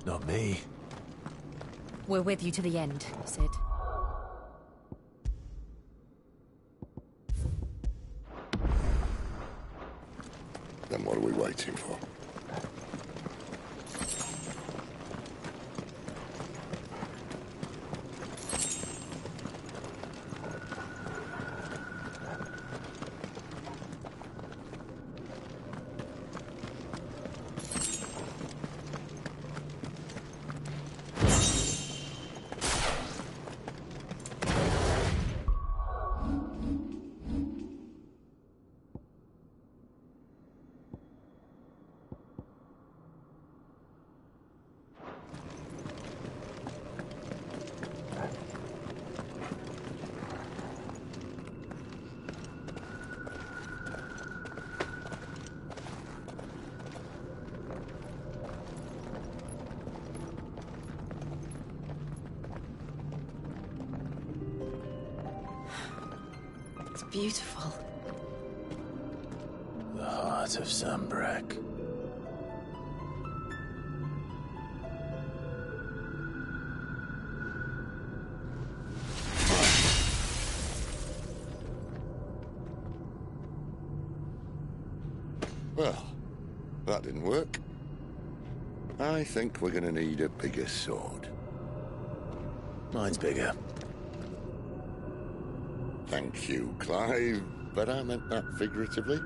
Not me. We're with you to the end, Sid. Then what are we waiting for? Beautiful. The heart of Sambrek. Well, that didn't work. I think we're gonna need a bigger sword. Mine's bigger. Thank you, Clive, but I meant that figuratively.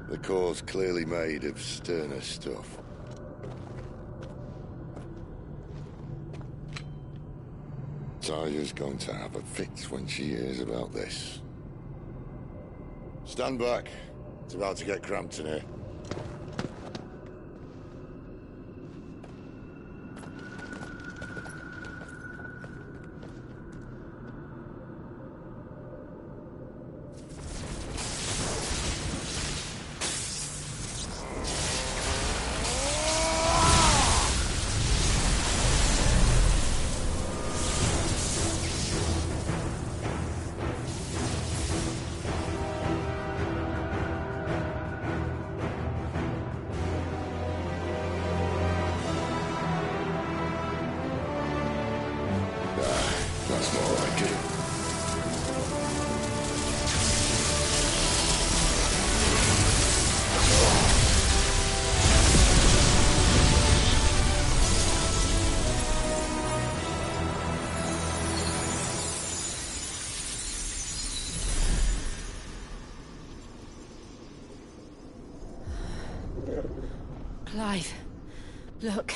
The core's clearly made of sterner stuff. Taya's going to have a fit when she hears about this. Stand back. It's about to get cramped in here. Clive, look.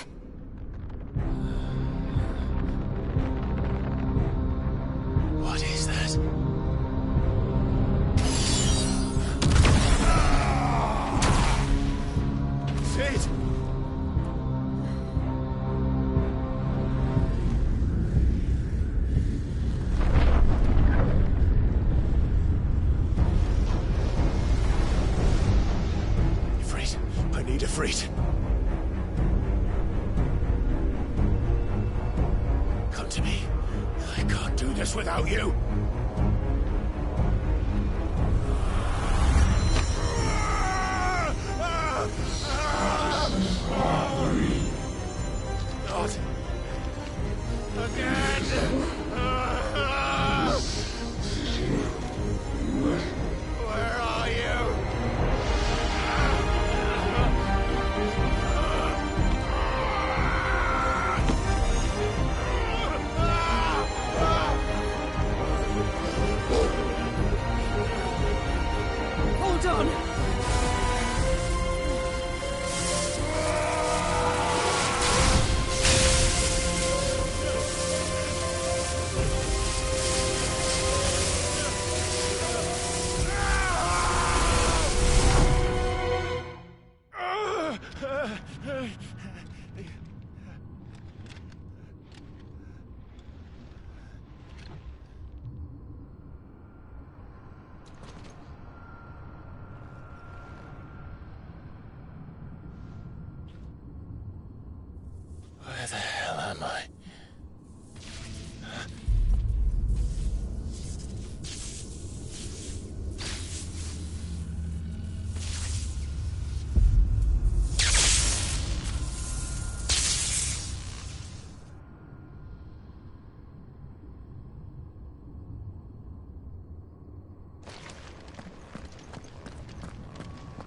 What is that? Sid! Ifrit, I need Ifrit. can't do this without you. Not again. Where are you? Hold on! Where the hell am I?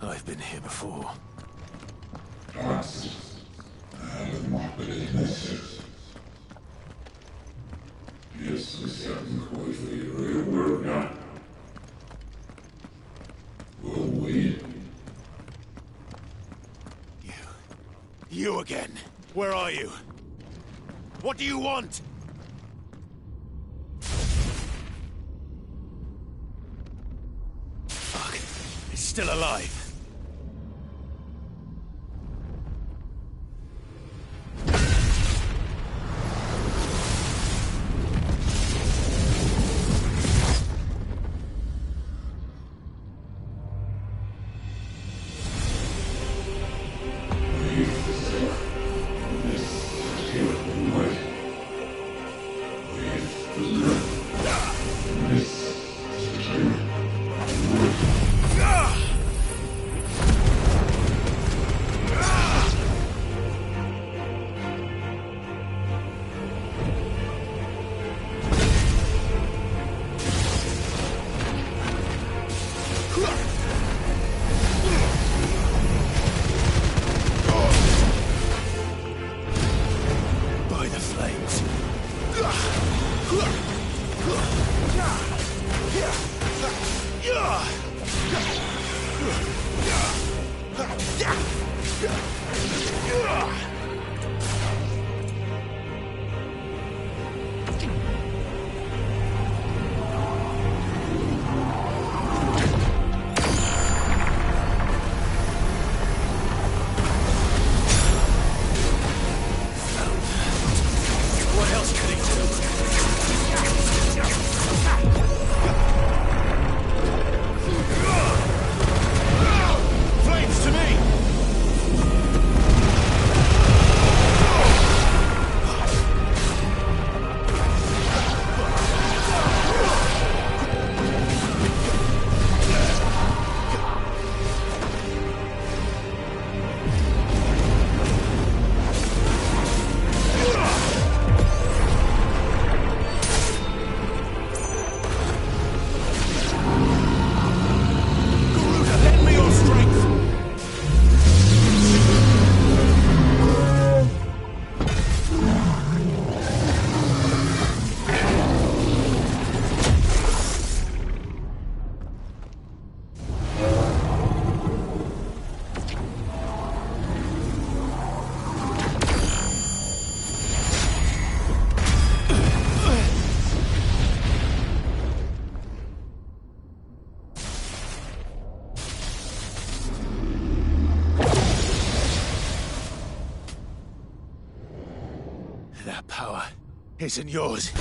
I've been here before. You again. Where are you? What do you want? Fuck. It's still alive. That power isn't yours.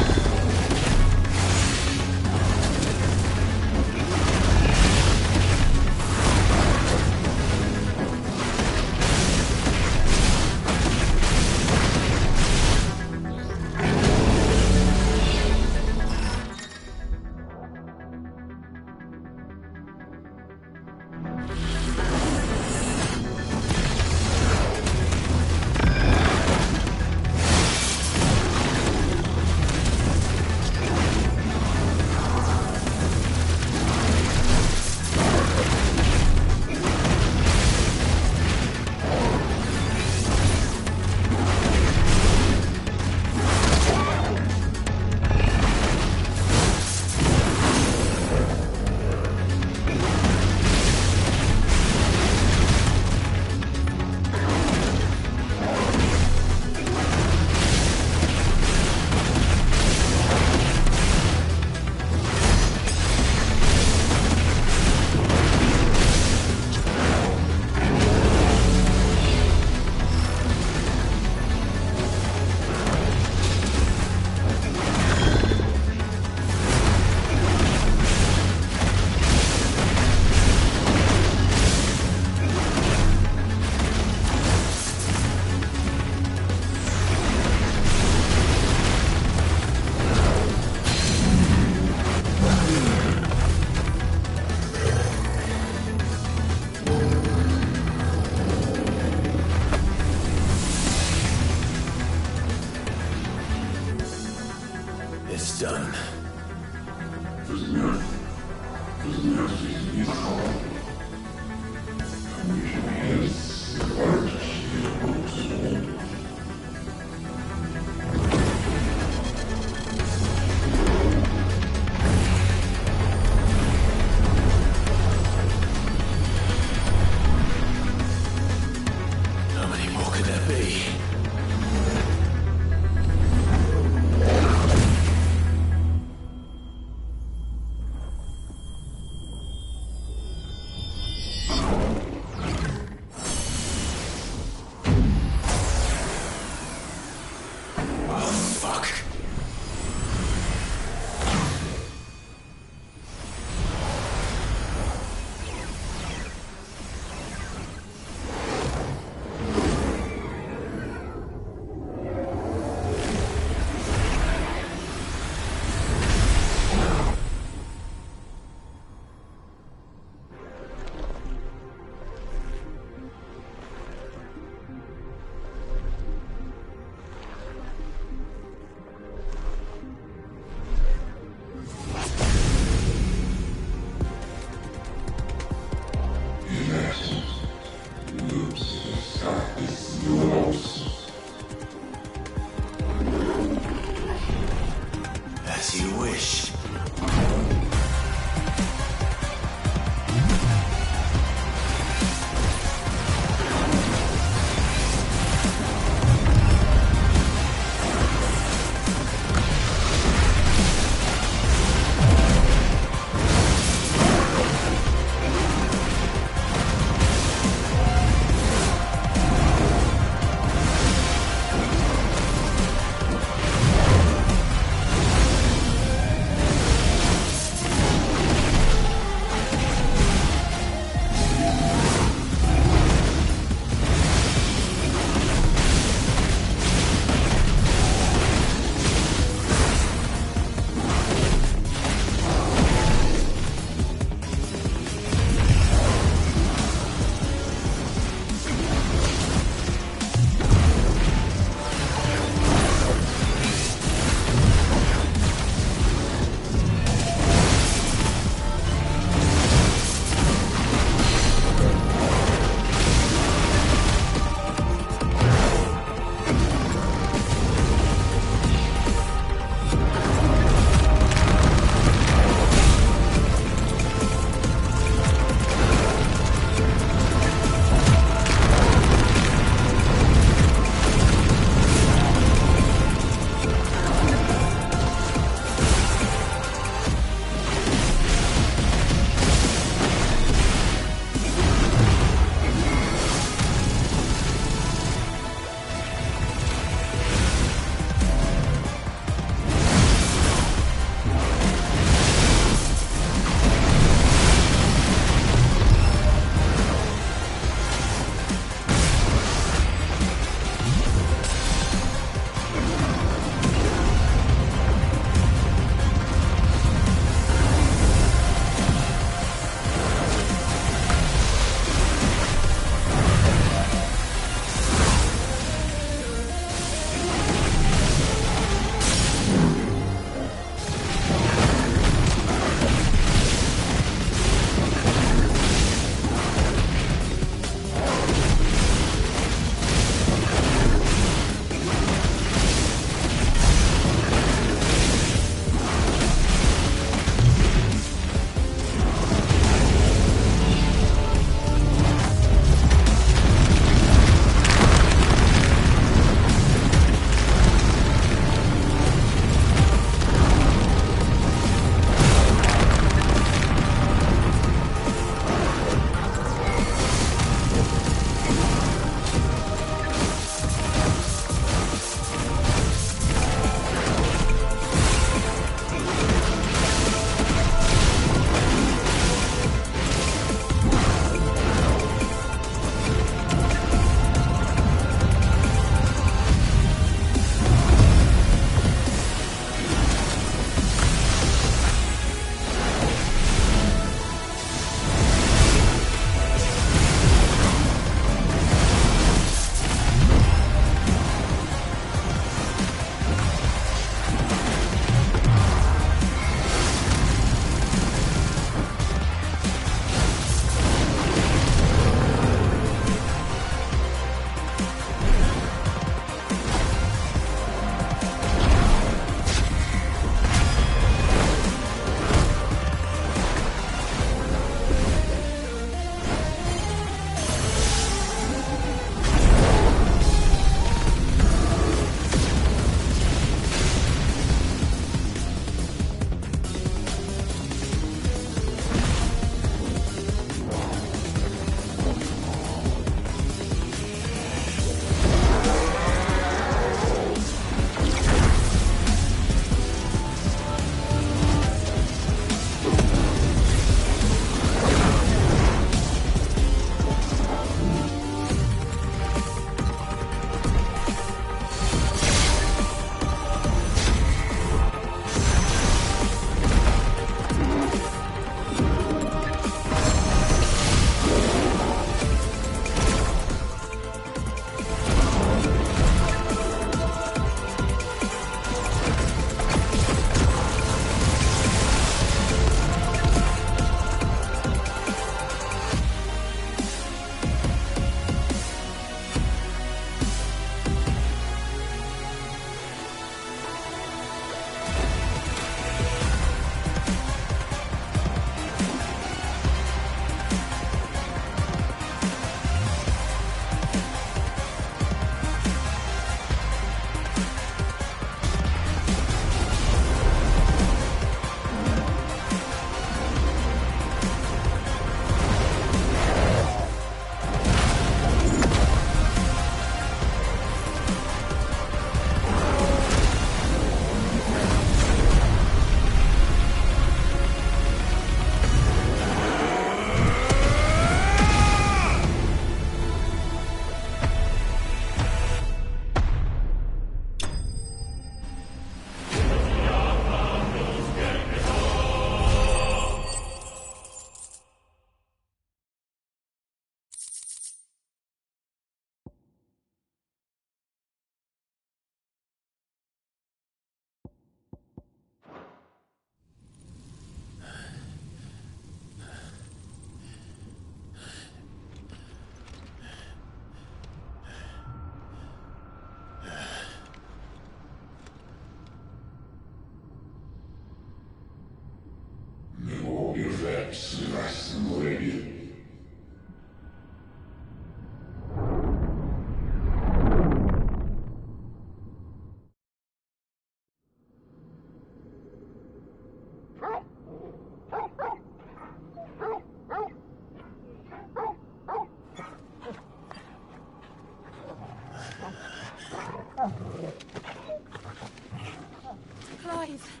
Clive.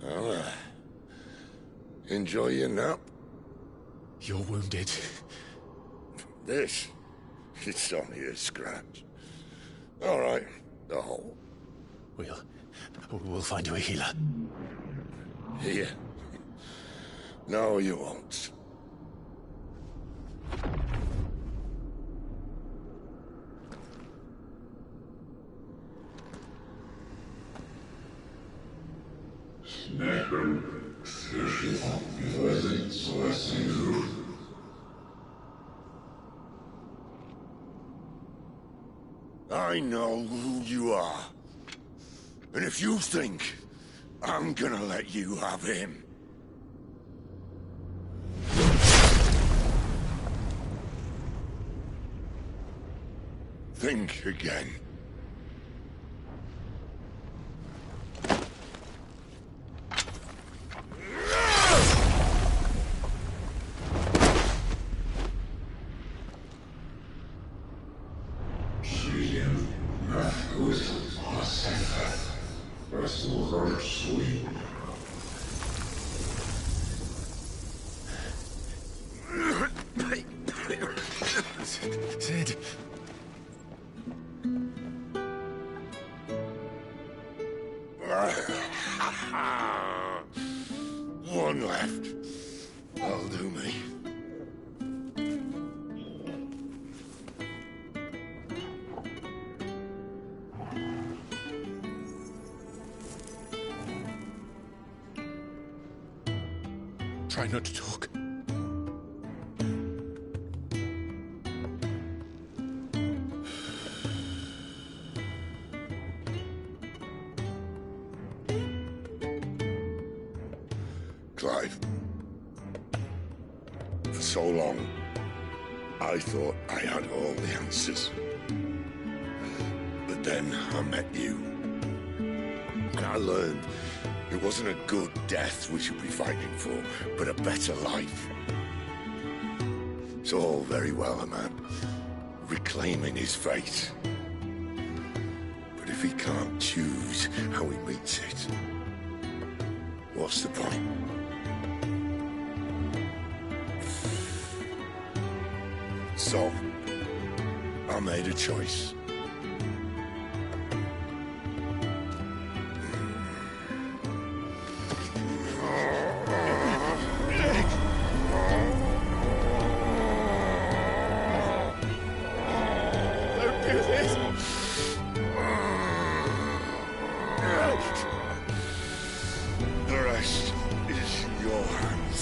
Well, enjoy your nap. You're wounded. This? It's only a scratch. All right, the hole. We'll find you a healer. Here? No, you won't. I know who you are. And if you think I'm gonna let you have him... think again. Sid. One left. That'll do me. Try not to talk. Clive. For so long, I thought I had all the answers. But then I met you. And I learned it wasn't a good death we should be fighting for, but a better life. It's all very well, a man reclaiming his fate. But if he can't choose how he meets it, what's the point? So, I made a choice. Don't do this! The rest is in your hands.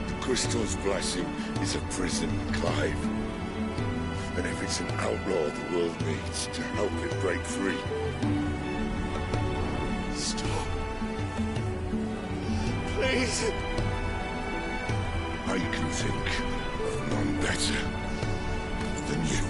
The Crystal's blessing is a prison, Clive. And if it's an outlaw the world needs to help it break free... Stop. Please. I can think of none better than you.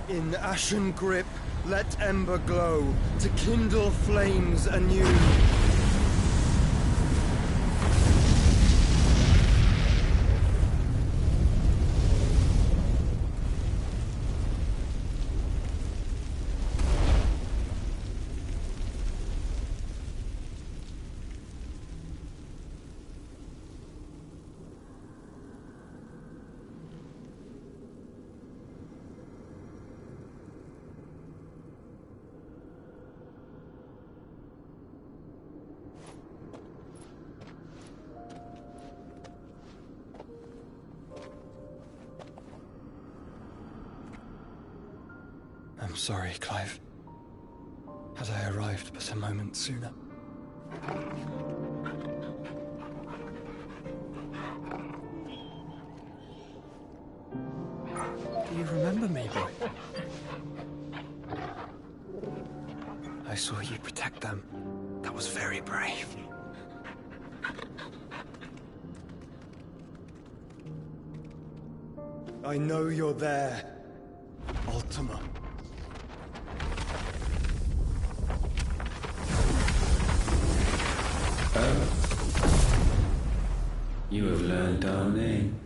In ashen grip, let ember glow, to kindle flames anew. I'm sorry, Clive. Had I arrived but a moment sooner. Do you remember me, boy? I saw you protect them. That was very brave. I know you're there, Ultima. You have learned our name.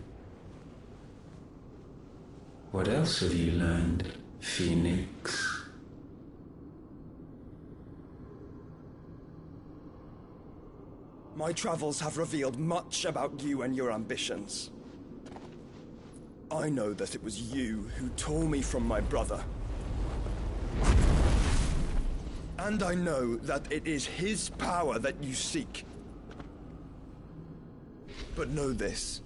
What else have you learned, Phoenix? My travels have revealed much about you and your ambitions. I know that it was you who tore me from my brother. And I know that it is his power that you seek. But know this.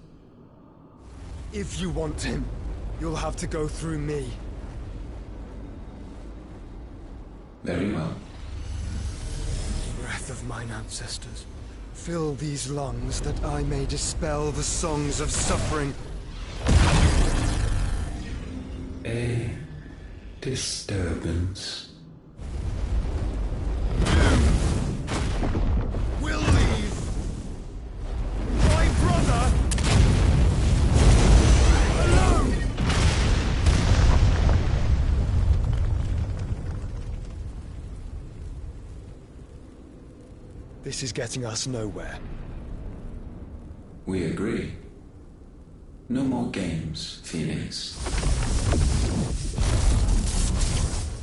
If you want him, you'll have to go through me. Very well. Breath of mine ancestors, fill these lungs that I may dispel the songs of suffering. A disturbance. We'll leave. My brother alone. This is getting us nowhere. We agree. No more games, Phoenix.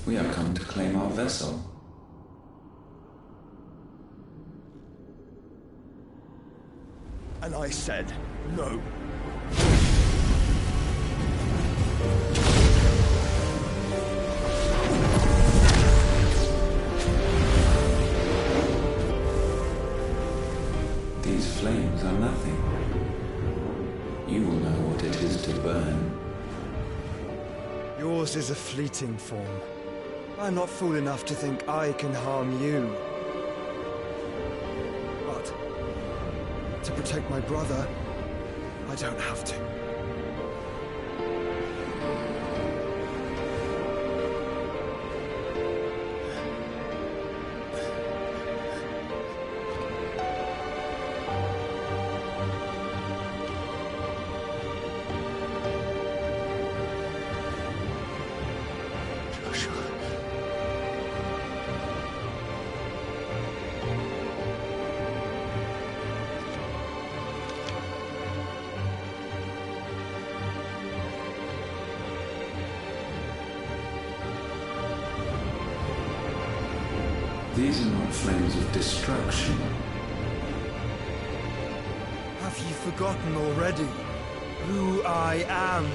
We have come to claim our vessel. And I said no. These flames are nothing. You will know what it is to burn. Yours is a fleeting form. I'm not fool enough to think I can harm you. But to protect my brother, I don't have to. These are not flames of destruction. Have you forgotten already who I am?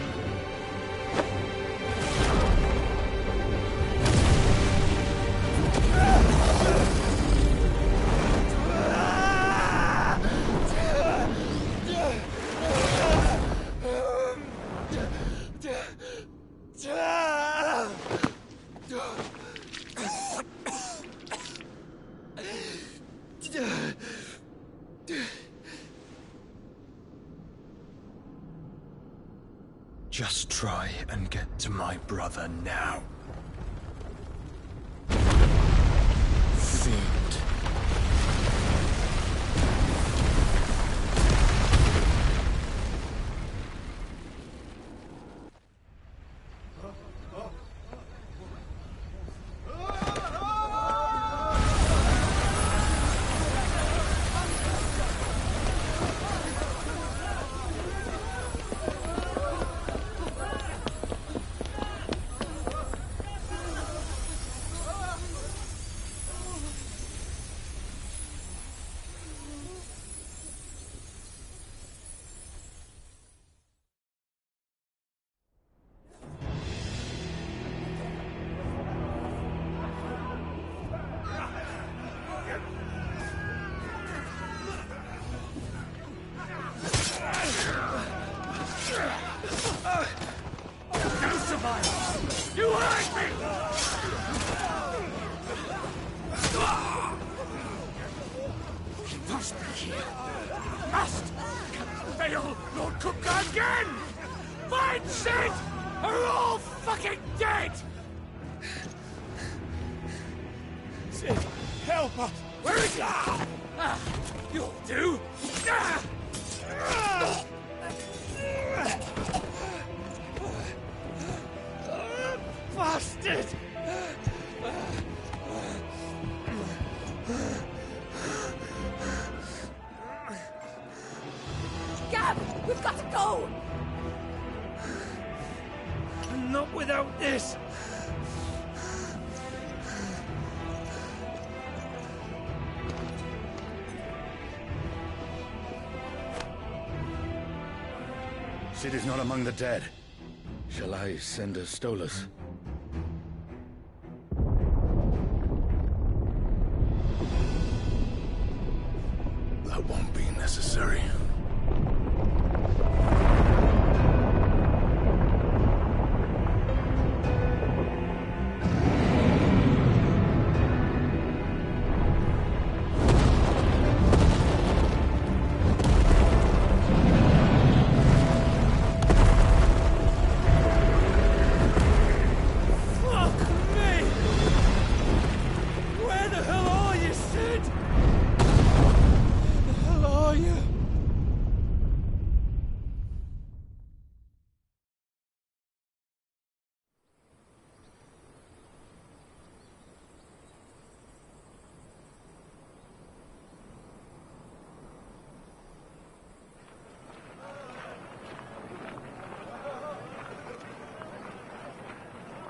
Just try and get to my brother now. Fiend. Sid, help us! Where is he? You'll do! Bastard! Gab, we've got to go! Not without this! Sid is not among the dead. Shall I send a Stolas? That won't be necessary.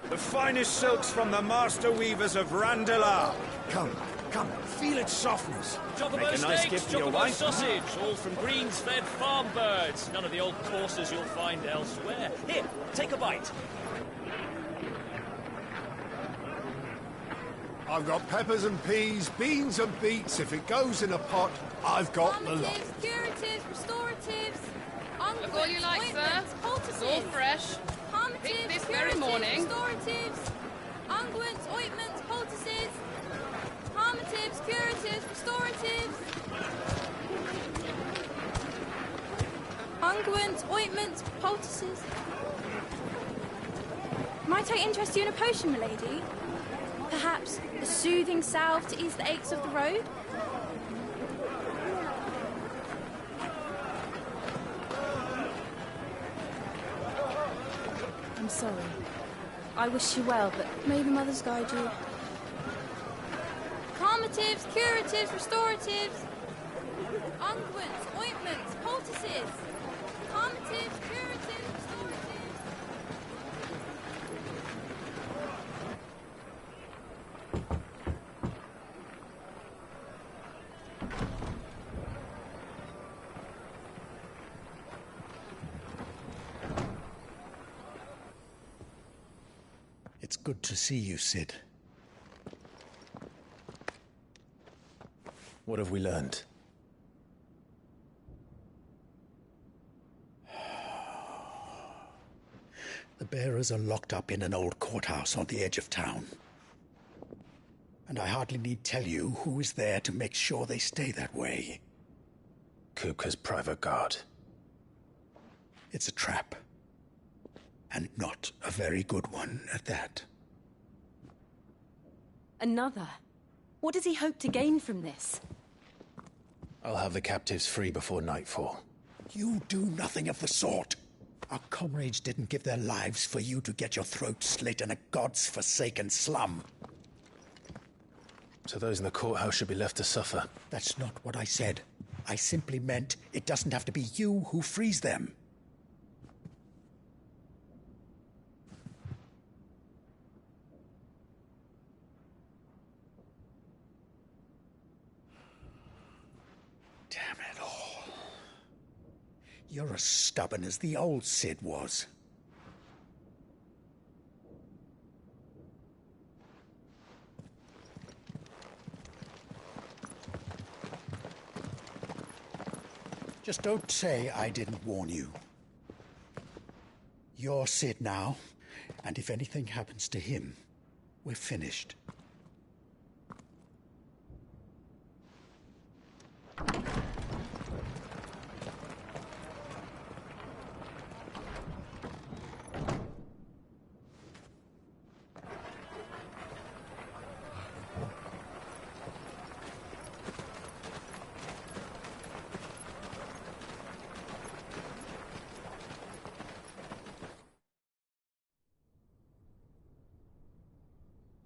The finest silks from the master weavers of Randalar. Come, feel its softness. Chocobo Make a nice steaks, gift for your chocobo wife. sausage, all from greens-fed farm birds. None of the old courses you'll find elsewhere. Here, take a bite. I've got peppers and peas, beans and beets. If it goes in a pot, I've got the lot. Curatives, restoratives, Look all you like, sir. It's all fresh. Picked this very morning. Restoratives, unguents, ointments, poultices, harmatives, curatives, restoratives, unguents, ointments, poultices. Might I interest you in a potion, milady? Perhaps a soothing salve to ease the aches of the road? I'm sorry. I wish you well, but may the mothers guide you. Calmatives, curatives, restoratives, unguents, ointments, poultices. Calmatives, curatives, restoratives. It's good to see you, Sid. What have we learned? The bearers are locked up in an old courthouse on the edge of town. And I hardly need tell you who is there to make sure they stay that way. Kupka's private guard. It's a trap. And not a very good one at that. Another? What does he hope to gain from this? I'll have the captives free before nightfall. You do nothing of the sort. Our comrades didn't give their lives for you to get your throat slit in a god's-forsaken slum. So those in the courthouse should be left to suffer. That's not what I said. I simply meant it doesn't have to be you who frees them. Damn it all. You're as stubborn as the old Sid was. Just don't say I didn't warn you. You're Sid now, and if anything happens to him, we're finished.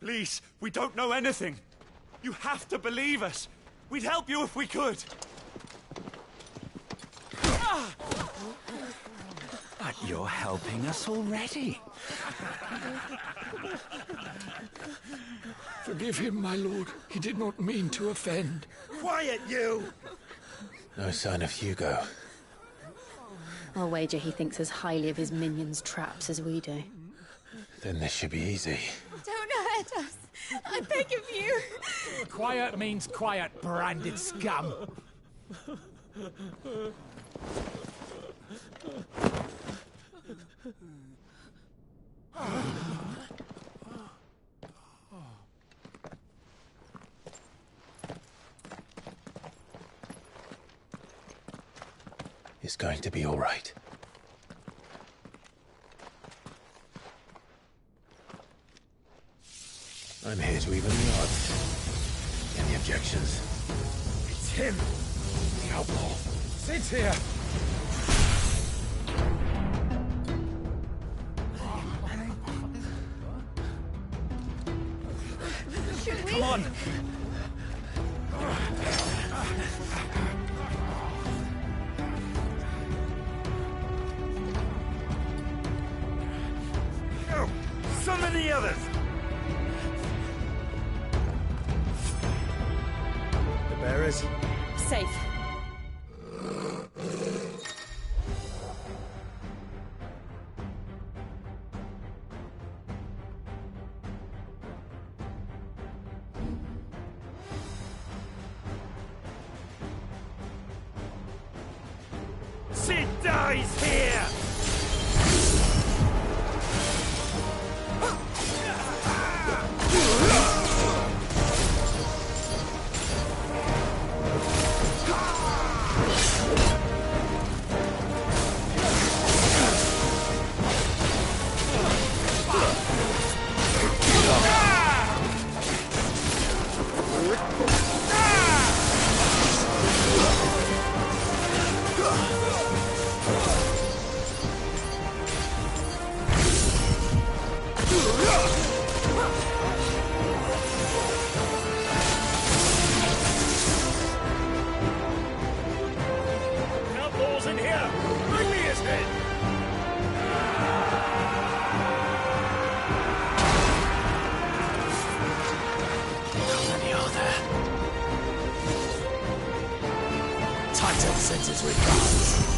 Please, we don't know anything. You have to believe us. We'd help you if we could. But you're helping us already. Forgive him, my lord. He did not mean to offend. Quiet, you! No sign of Hugo. I'll wager he thinks as highly of his minions' traps as we do. Then this should be easy. Don't hurt us. I beg of you. Quiet means quiet, branded scum. It's going to be all right. I'm here to even the odds. Any objections? It's him! The outlaw! Sit here! Should we? Come on! Go! Summon the others! The bearers? Safe. Sid dies here! Outlaws in here! Bring me his head! How many are there? Titan sends his regards.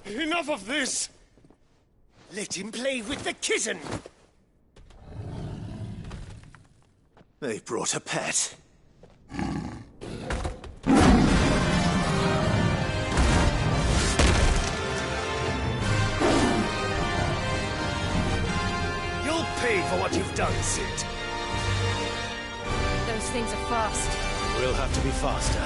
Enough of this! Let him play with the kitten! They brought a pet. You'll pay for what you've done, Sid. Those things are fast. We'll have to be faster.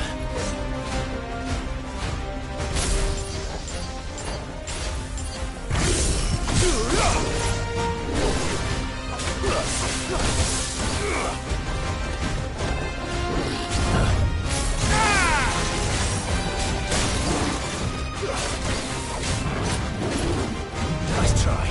Nice try.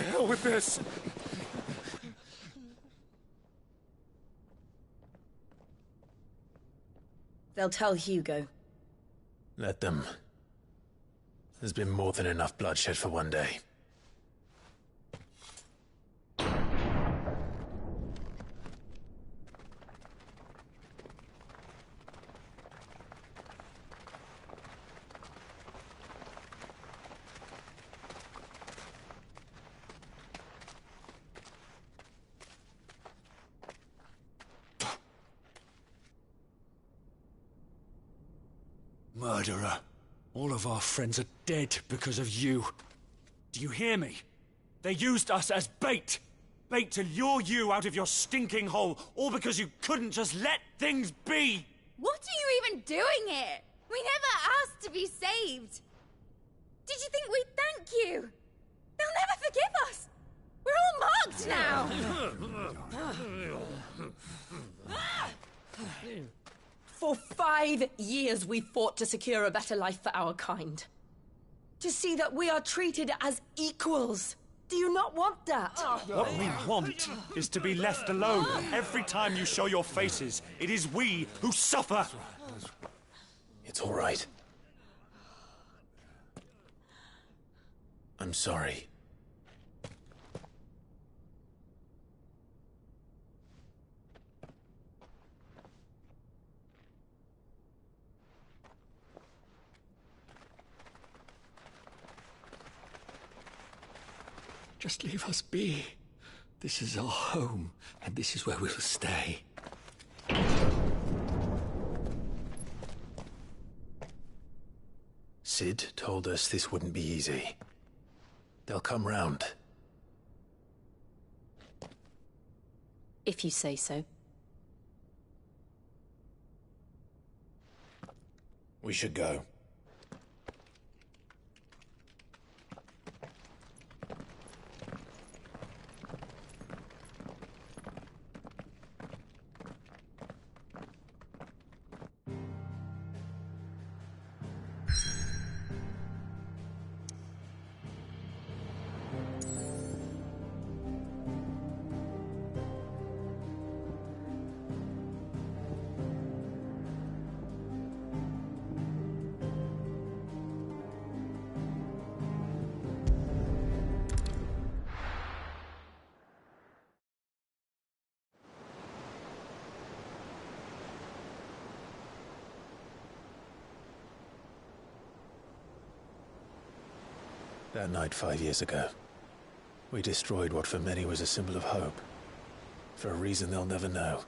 hell with this! They'll tell Hugo. Let them. There's been more than enough bloodshed for one day. Murderer. All of our friends are dead because of you. Do you hear me? They used us as bait. Bait to lure you out of your stinking hole, all because you couldn't just let things be. What are you even doing here? We never asked to be saved. Did you think we'd thank you? They'll never forgive us. We're all marked now. For 5 years we fought to secure a better life for our kind. To see that we are treated as equals. Do you not want that? What we want is to be left alone. Every time you show your faces, it is we who suffer. It's all right. I'm sorry. Just leave us be. This is our home, and this is where we'll stay. Sid told us this wouldn't be easy. They'll come round. If you say so. We should go. That night 5 years ago, we destroyed what for many was a symbol of hope. For a reason they'll never know.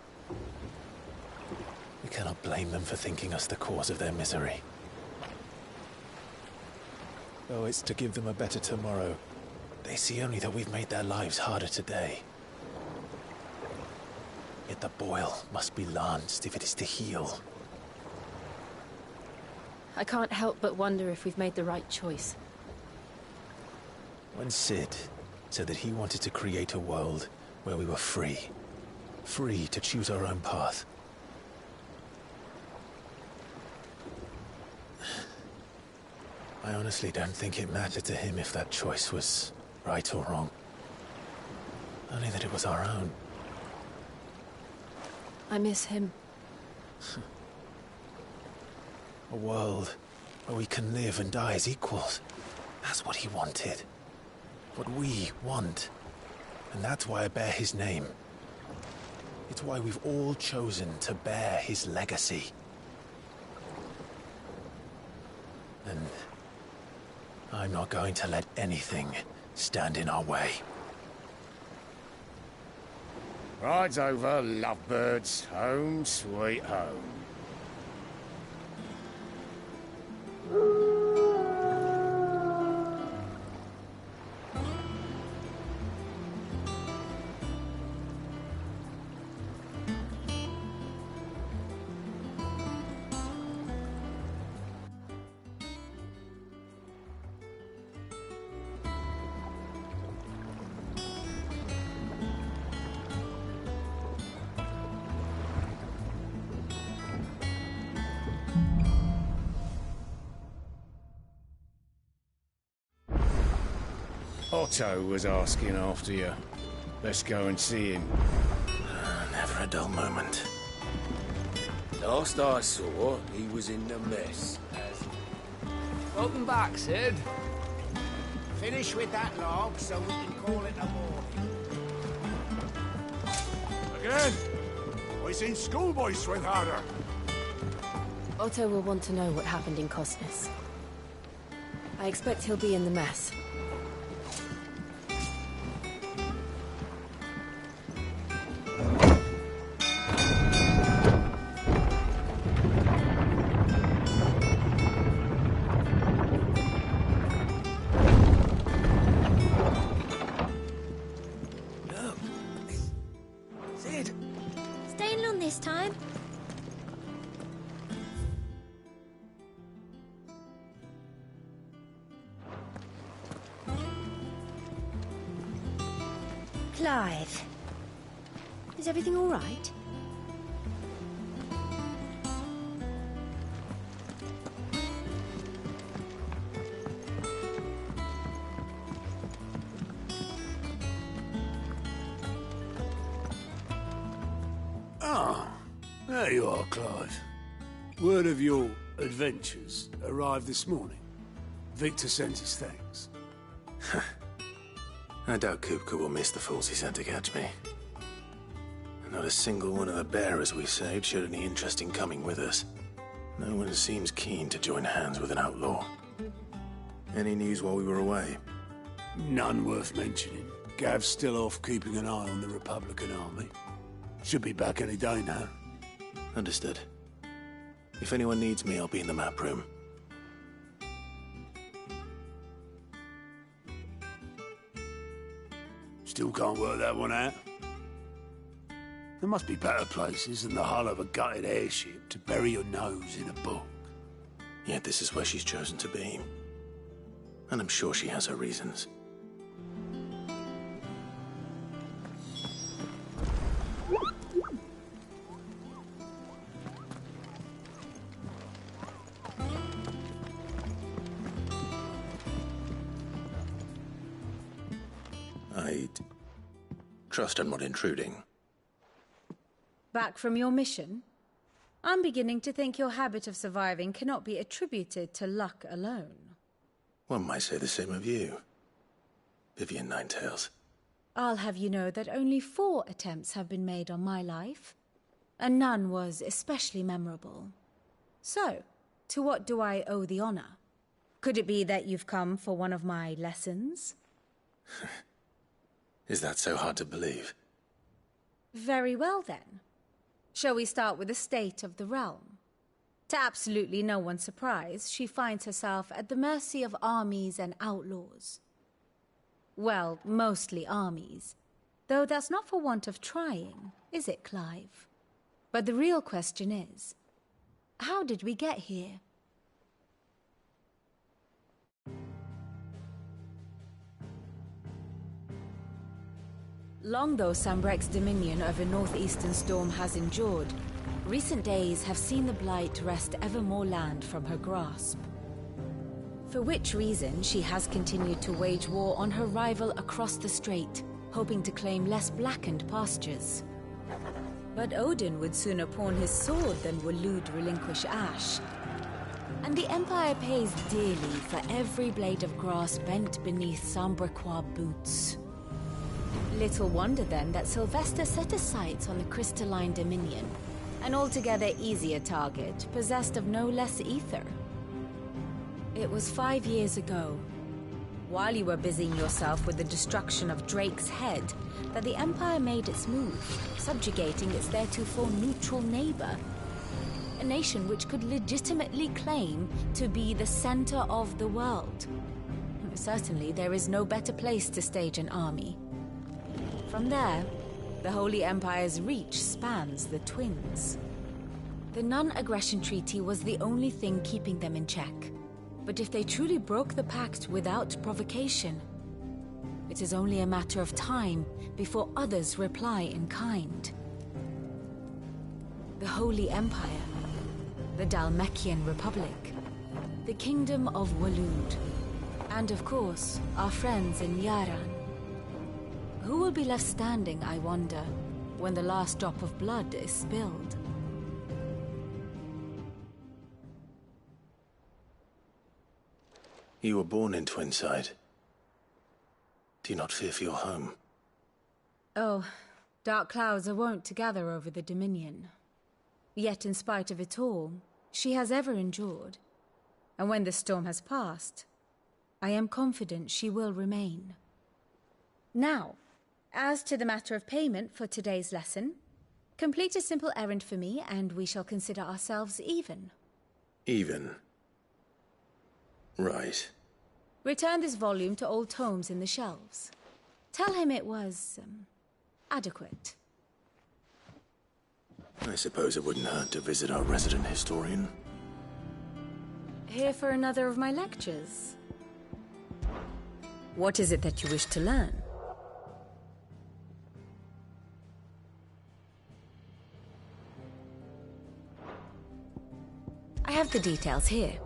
We cannot blame them for thinking us the cause of their misery. Though it's to give them a better tomorrow, they see only that we've made their lives harder today. Yet the boil must be lanced if it is to heal. I can't help but wonder if we've made the right choice. When Sid said that he wanted to create a world where we were free. Free to choose our own path. I honestly don't think it mattered to him if that choice was right or wrong. Only that it was our own. I miss him. A world where we can live and die as equals. That's what he wanted. What we want. And that's why I bear his name. It's why we've all chosen to bear his legacy. And I'm not going to let anything stand in our way. Rides over, lovebirds. Home, sweet home. Otto was asking after you. Let's go and see him. Never a dull moment. Last I saw, he was in the mess. Welcome back, Sid. Finish with that log so we can call it a morning. Again? I seen schoolboys swing harder. Otto will want to know what happened in Cosnes. I expect he'll be in the mess. Clive, is everything all right? Ah, there you are, Clive. Word of your adventures arrived this morning. Victor sends his thanks. I doubt Kupka will miss the fools he sent to catch me. Not a single one of the bearers we saved showed any interest in coming with us. No one seems keen to join hands with an outlaw. Any news while we were away? None worth mentioning. Gav's still off keeping an eye on the Republican army. Should be back any day now. Understood. If anyone needs me, I'll be in the map room. Still can't work that one out. There must be better places than the hull of a gutted airship to bury your nose in a book. Yet this is where she's chosen to be. And I'm sure she has her reasons. I'd trust I'm not intruding. Back from your mission? I'm beginning to think your habit of surviving cannot be attributed to luck alone. One might say the same of you, Vivian Ninetails. I'll have you know that only 4 attempts have been made on my life, and none was especially memorable. So, to what do I owe the honor? Could it be that you've come for one of my lessons? Is that so hard to believe? Very well, then. Shall we start with the state of the realm? To absolutely no one's surprise, she finds herself at the mercy of armies and outlaws. Well, mostly armies. Though that's not for want of trying, is it, Clive? But the real question is, how did we get here? Long though Sambrek's dominion over northeastern Storm has endured, recent days have seen the Blight wrest ever more land from her grasp. For which reason, she has continued to wage war on her rival across the strait, hoping to claim less blackened pastures. But Odin would sooner pawn his sword than Waloed relinquish Ash. And the Empire pays dearly for every blade of grass bent beneath Sambrequois boots. Little wonder then that Sylvester set his sights on the crystalline dominion, an altogether easier target, possessed of no less ether. It was 5 years ago, while you were busying yourself with the destruction of Drake's head, that the Empire made its move, subjugating its theretofore neutral neighbor, a nation which could legitimately claim to be the center of the world. Certainly, there is no better place to stage an army. From there, the Holy Empire's reach spans the Twins. The non-aggression treaty was the only thing keeping them in check. But if they truly broke the pact without provocation, it is only a matter of time before others reply in kind. The Holy Empire, the Dhalmekian Republic, the Kingdom of Waloed, And of course, our friends in Yaran. Who will be left standing, I wonder, when the last drop of blood is spilled? You were born in Twinside. Do you not fear for your home? Oh, dark clouds are wont to gather over the Dominion. Yet in spite of it all, she has ever endured. And when the storm has passed, I am confident she will remain. Now, as to the matter of payment for today's lesson, complete a simple errand for me and we shall consider ourselves even. Even? Right. Return this volume to old tomes in the shelves. Tell him it was, adequate. I suppose it wouldn't hurt to visit our resident historian. Here for another of my lectures. What is it that you wish to learn? I have the details here.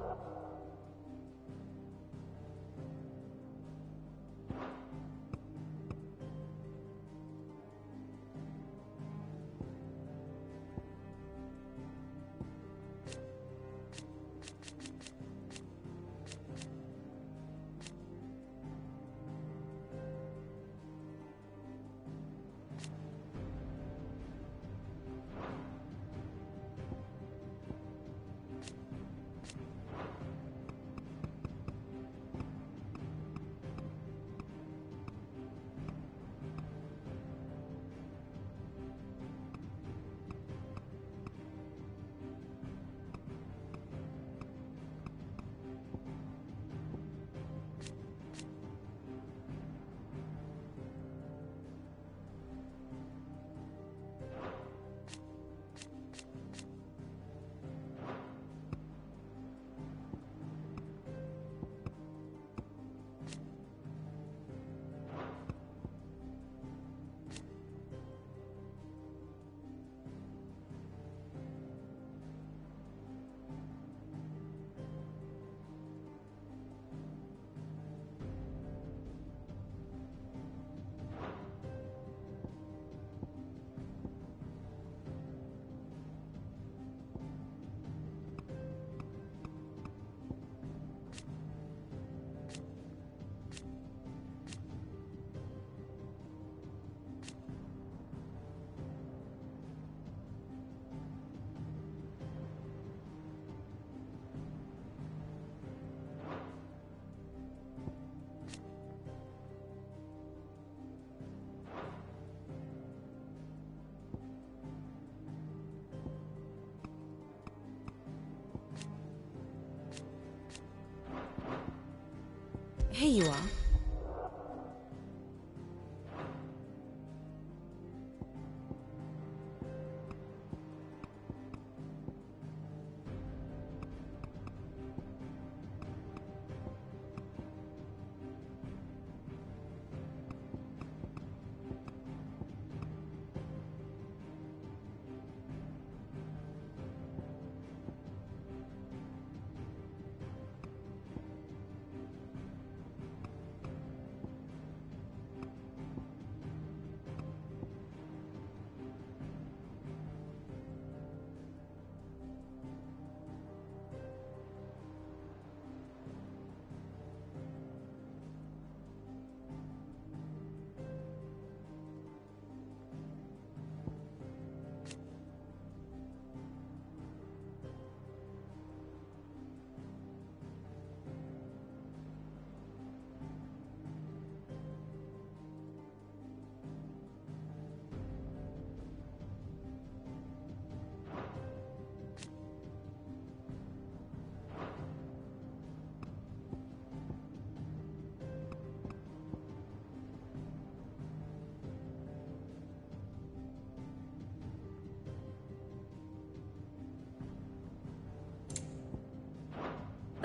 Here you are.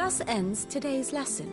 Thus ends today's lesson.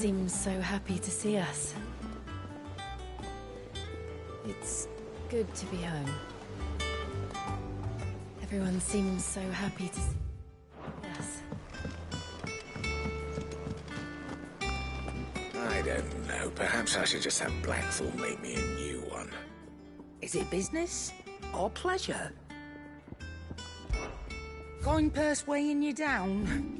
seems so happy to see us. It's good to be home. Everyone seems so happy to see us. I don't know. Perhaps I should just have Blackthorn make me a new one. Is it business or pleasure? Coin purse weighing you down?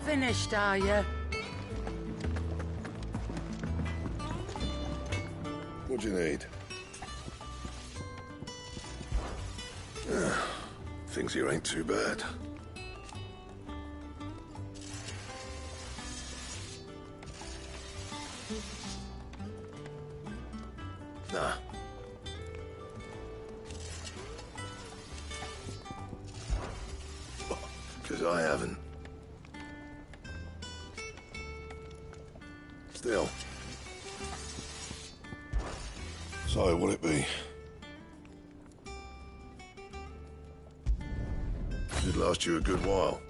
Finished, are you? What do you need? Things here ain't too bad. Nah. Because I haven't. Still. So, what'll it be? Should last you a good while.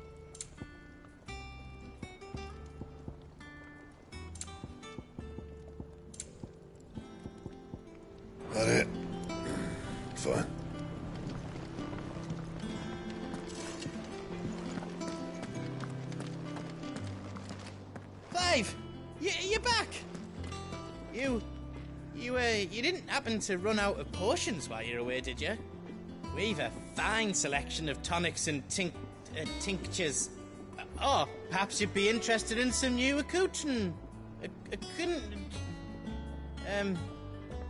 That it? Fine. Clive! You're back! You didn't happen to run out of potions while you're away, did you? We've a fine selection of tonics and tinctures. Oh, perhaps you'd be interested in some new accoutrement.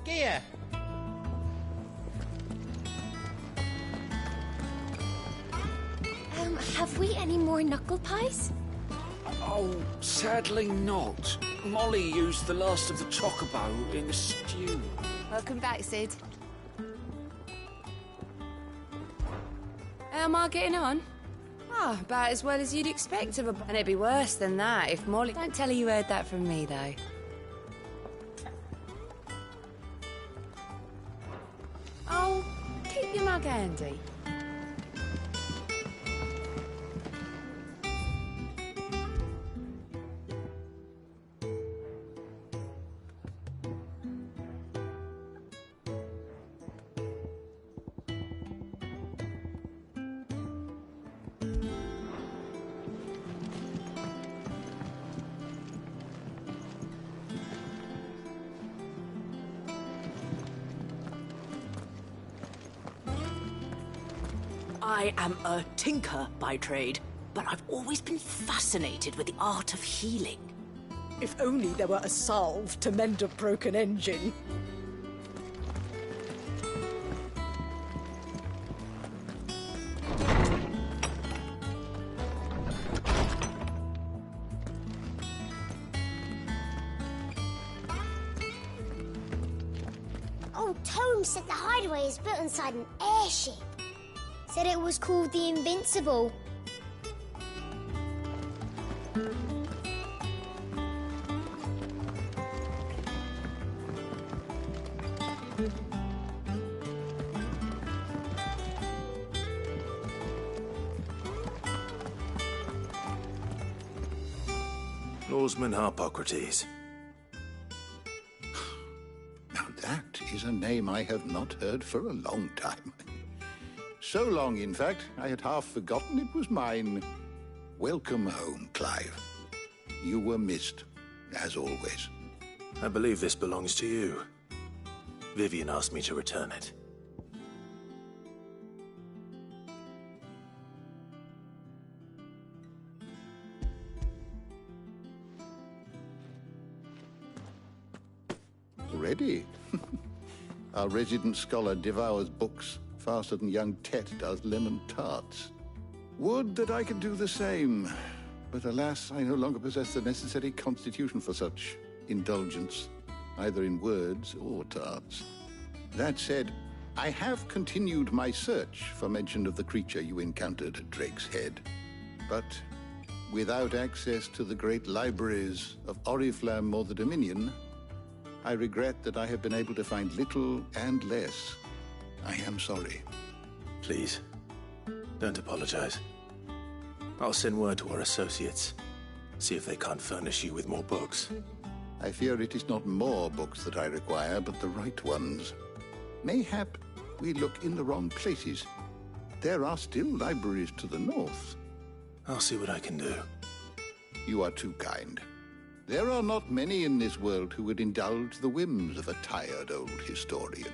Gear. Have we any more knuckle pies? Oh, sadly not. Molly used the last of the chocobo in the stew. Welcome back, Sid. How am I getting on? Ah, about as well as you'd expect of a... And it'd be worse than that if Molly... Don't tell her you heard that from me, though. Oh, keep your mug handy. I am a tinker by trade, but I've always been fascinated with the art of healing. If only there were a salve to mend a broken engine. Old Tome said the hideaway is built inside an airship. Said it was called the Invincible. Norseman Harpocrates. Now that is a name I have not heard for a long time. So long, in fact, I had half forgotten it was mine. Welcome home, Clive. You were missed, as always. I believe this belongs to you. Vivian asked me to return it. Ready? Our resident scholar devours books faster than young Tet does lemon tarts. Would that I could do the same, but alas, I no longer possess the necessary constitution for such indulgence, either in words or tarts. That said, I have continued my search for mention of the creature you encountered at Drake's Head, but without access to the great libraries of Oriflamme or the Dominion, I regret that I have been able to find little and less. I am sorry. Please, don't apologize. I'll send word to our associates. See if they can't furnish you with more books. I fear it is not more books that I require, but the right ones. Mayhap we look in the wrong places. There are still libraries to the north. I'll see what I can do. You are too kind. There are not many in this world who would indulge the whims of a tired old historian.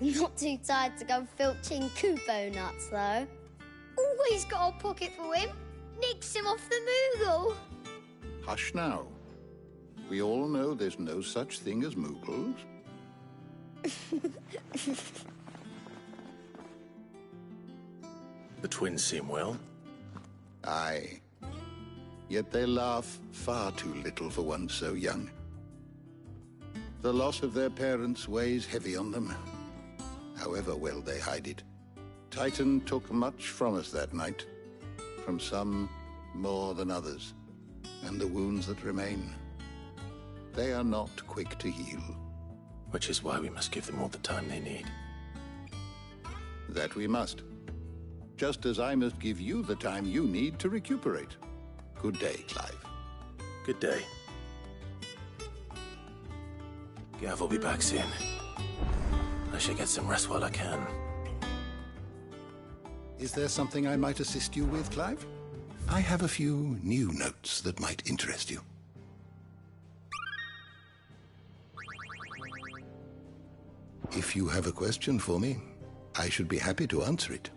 Not too tired to go filching Kupo nuts, though. Always got a pocket for him. Nicks him off the Moogle. Hush now. We all know there's no such thing as Moogles. The twins seem well. Aye. Yet they laugh far too little for one so young. The loss of their parents weighs heavy on them, however well they hide it. Titan took much from us that night, from some more than others, and the wounds that remain, they are not quick to heal. Which is why we must give them all the time they need. That we must. Just as I must give you the time you need to recuperate. Good day, Clive. Good day. Gav will be back soon. I should get some rest while I can. Is there something I might assist you with, Clive? I have a few new notes that might interest you. If you have a question for me, I should be happy to answer it.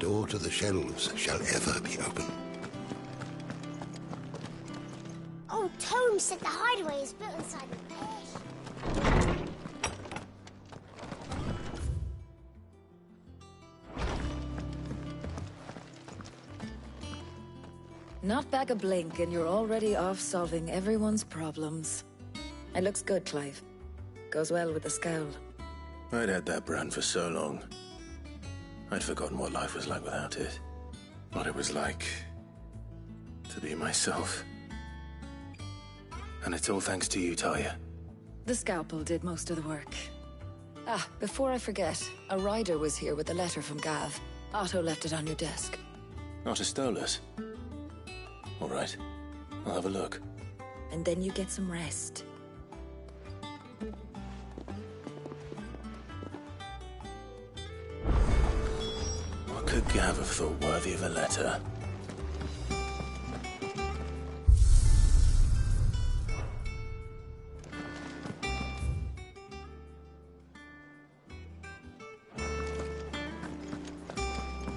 door to the shelves shall ever be open. Old Tome said the hideaway is built inside the pit. Not back a blink and you're already off solving everyone's problems. It looks good, Clive. Goes well with the scowl. I'd had that brand for so long. I'd forgotten what life was like without it. What it was like to be myself. And it's all thanks to you, Talia. The scalpel did most of the work. Ah, before I forget, a rider was here with a letter from Gav. Otto left it on your desk. Otto stole us. All right, I'll have a look. And then you get some rest. What could Gav have thought worthy of a letter?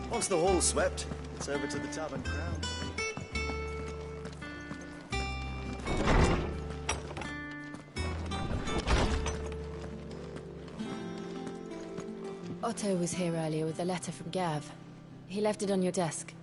Once the hall's swept, it's over to the tavern crown. Otto was here earlier with a letter from Gav. He left it on your desk.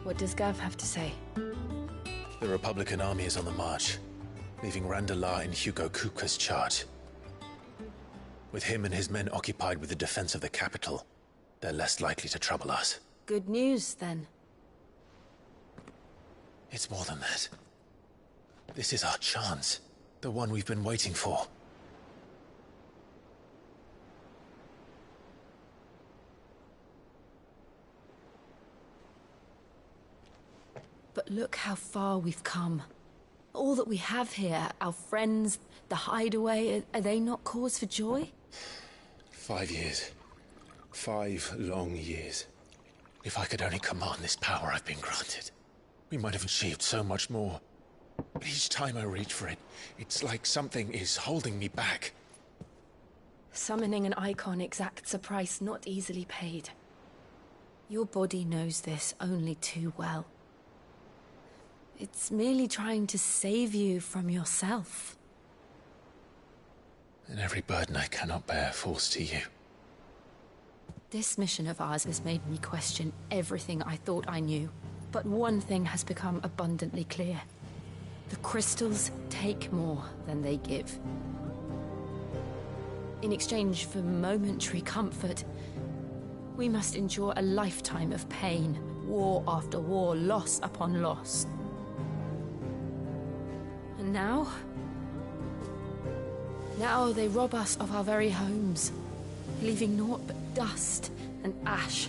What does Gav have to say? The Republican army is on the march, leaving Randalar in Hugo Kupka's charge. With him and his men occupied with the defense of the capital, they're less likely to trouble us. Good news, then. It's more than that. This is our chance. The one we've been waiting for. But look how far we've come. All that we have here, our friends, the hideaway, are they not cause for joy? 5 years. 5 long years. If I could only command this power I've been granted, we might have achieved so much more. But each time I reach for it, it's like something is holding me back. Summoning an icon exacts a price not easily paid. Your body knows this only too well. It's merely trying to save you from yourself. And every burden I cannot bear falls to you. This mission of ours has made me question everything I thought I knew. But one thing has become abundantly clear. The crystals take more than they give. In exchange for momentary comfort, we must endure a lifetime of pain, war after war, loss upon loss. And now they rob us of our very homes, leaving naught but dust and ash.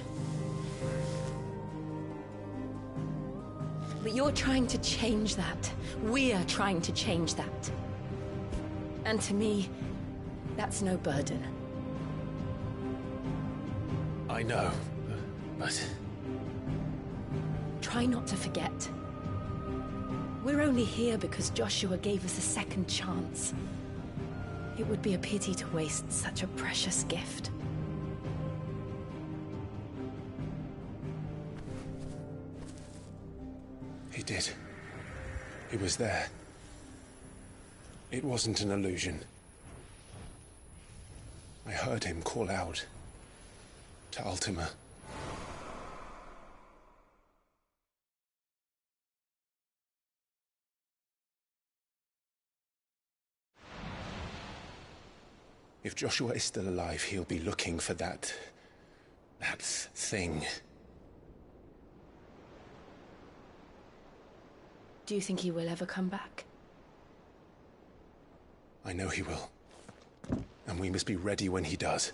But you're trying to change that. We're trying to change that. And to me, that's no burden. I know, but... Try not to forget. We're only here because Joshua gave us a second chance. It would be a pity to waste such a precious gift. He did. He was there. It wasn't an illusion. I heard him call out to Ultima. If Joshua is still alive, he'll be looking for that thing. Do you think he will ever come back? I know he will. And we must be ready when he does.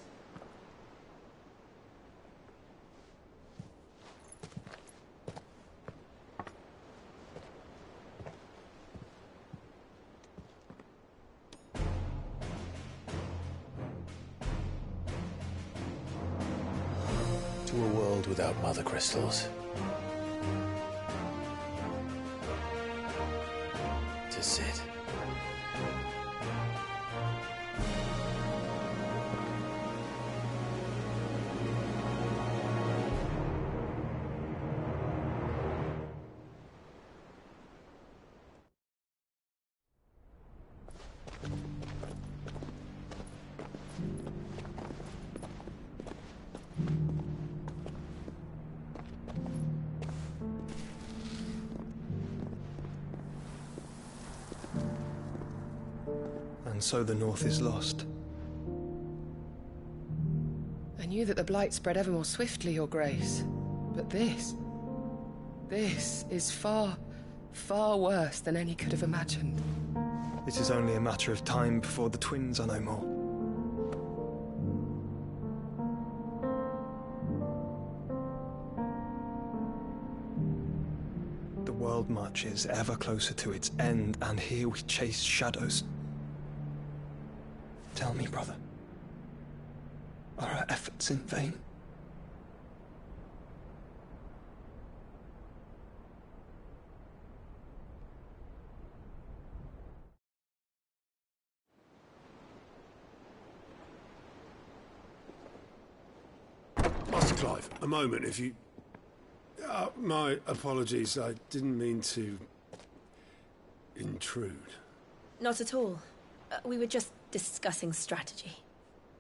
To a world without mother crystals. To Sid. And so the North is lost. I knew that the Blight spread ever more swiftly, Your Grace. But this is far, far worse than any could have imagined. It is only a matter of time before the twins are no more. The world marches ever closer to its end, and here we chase shadows. Tell me, brother, are our efforts in vain? Master Clive, a moment, if you... my apologies, I didn't mean to... intrude. Not at all. We were just discussing strategy.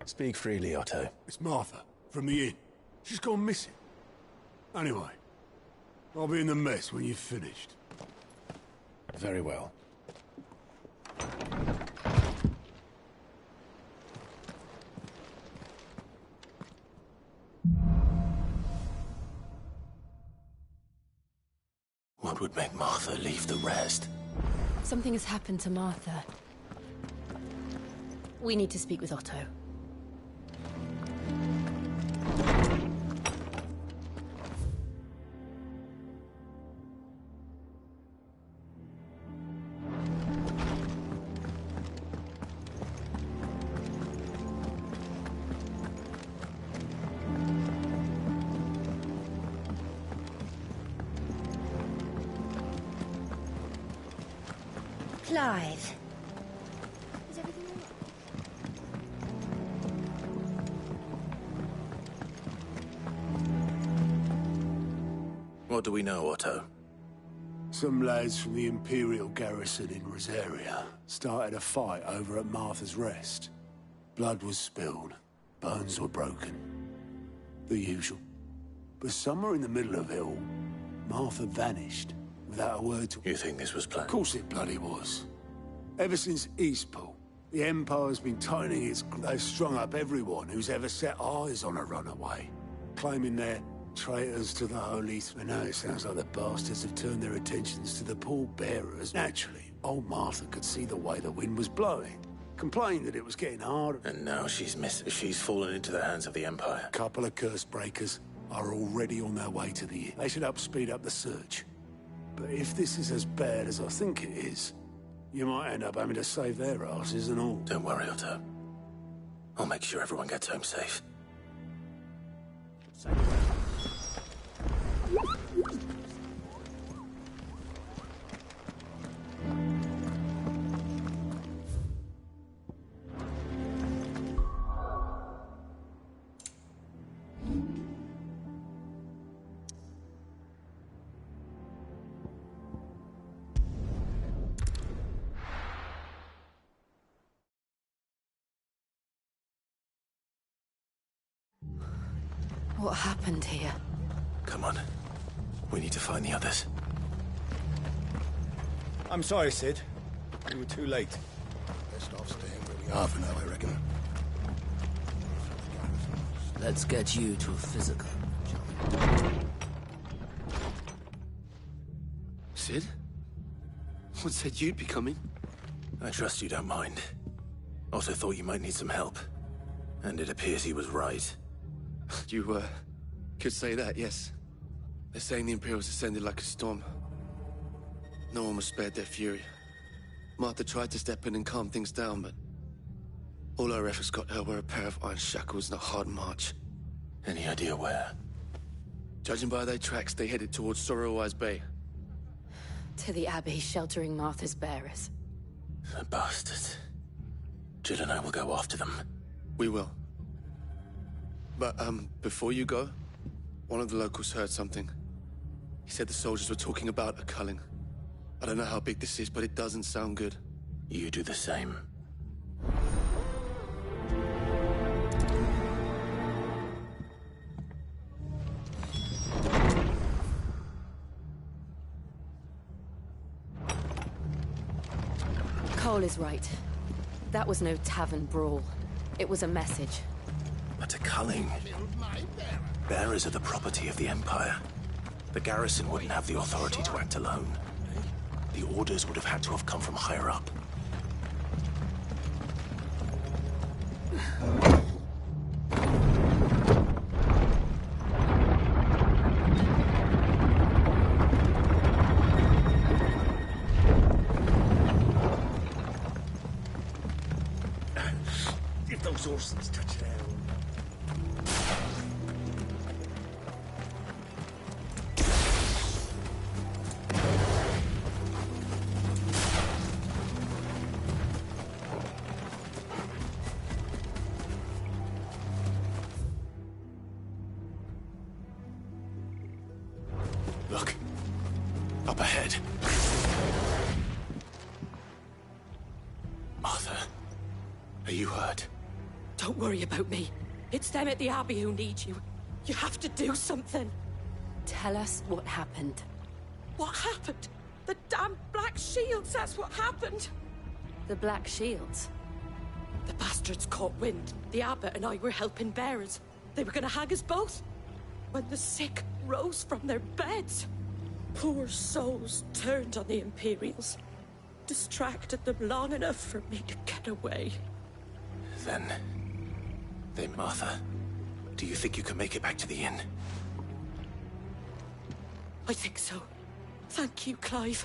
Speak freely, Otto. It's Martha, from the inn. She's gone missing. Anyway, I'll be in the mess when you've finished. Very well. What would make Martha leave the rest? Something has happened to Martha. We need to speak with Otto. Clive. Is everything all right? What do we know, Otto? Some lads from the Imperial garrison in Rosaria started a fight over at Martha's Rest. Blood was spilled, bones were broken. The usual. But somewhere in the middle of it all, Martha vanished without a word to... You think this was planned? Of course it bloody was. Ever since Eastpool, the Empire's been tightening its... They've strung up everyone who's ever set eyes on a runaway, claiming they're traitors to the Holy... And now it sounds like the bastards have turned their attentions to the pallbearers. Naturally, old Martha could see the way the wind was blowing, complained that it was getting harder. And now she's fallen into the hands of the Empire. A couple of curse breakers are already on their way to the inn. They should speed up the search. But if this is as bad as I think it is, you might end up having to save their asses and all. Don't worry, Otto. I'll make sure everyone gets home safe. What happened here? Come on. We need to find the others. I'm sorry, Sid. We were too late. Best off staying where we are for now, I reckon. Let's get you to a physical. Sid? What said you'd be coming? I trust you don't mind. Also thought you might need some help. And it appears he was right. You, could say that, yes. They're saying the Imperials ascended like a storm. No one was spared their fury. Martha tried to step in and calm things down, but all our efforts got her were a pair of iron shackles and a hard march. Any idea where? Judging by their tracks, they headed towards Sorrowwise Bay. To the Abbey sheltering Martha's bearers. The bastards. Jill and I will go after them. We will. But, before you go, one of the locals heard something. He said the soldiers were talking about a culling. I don't know how big this is, but it doesn't sound good. You do the same. Cole is right. That was no tavern brawl. It was a message. But a culling. Bearers are the property of the Empire. The garrison wouldn't have the authority to act alone. The orders would have had to have come from higher up. If those horses touch down. Look. Up ahead. Martha. Are you hurt? Don't worry about me. It's them at the Abbey who need you. You have to do something. Tell us what happened. What happened? The damn Black Shields, that's what happened. The Black Shields? The bastards caught wind. The abbot and I were helping bearers. They were gonna hang us both. When the sick rose from their beds, poor souls turned on the Imperials. Distracted them long enough for me to get away. Then, Martha, do you think you can make it back to the inn? I think so. Thank you, Clive.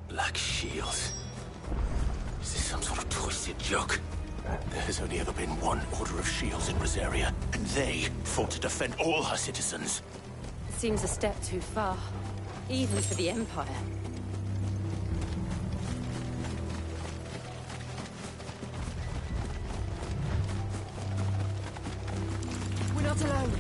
Black Shields? Is this some sort of twisted joke? There has only ever been one Order of Shields in Rosaria, and they fought to defend all her citizens. Seems a step too far, even for the Empire. We're not alone.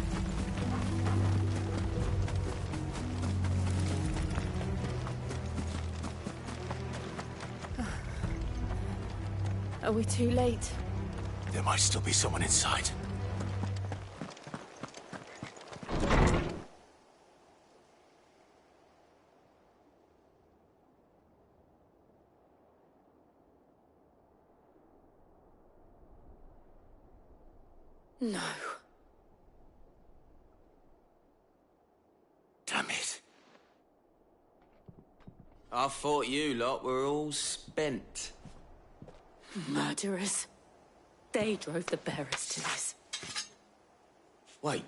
Are we too late? There might still be someone inside. No. Damn it. I thought you lot were all spent. Murderers. They drove the bearers to this. Wait.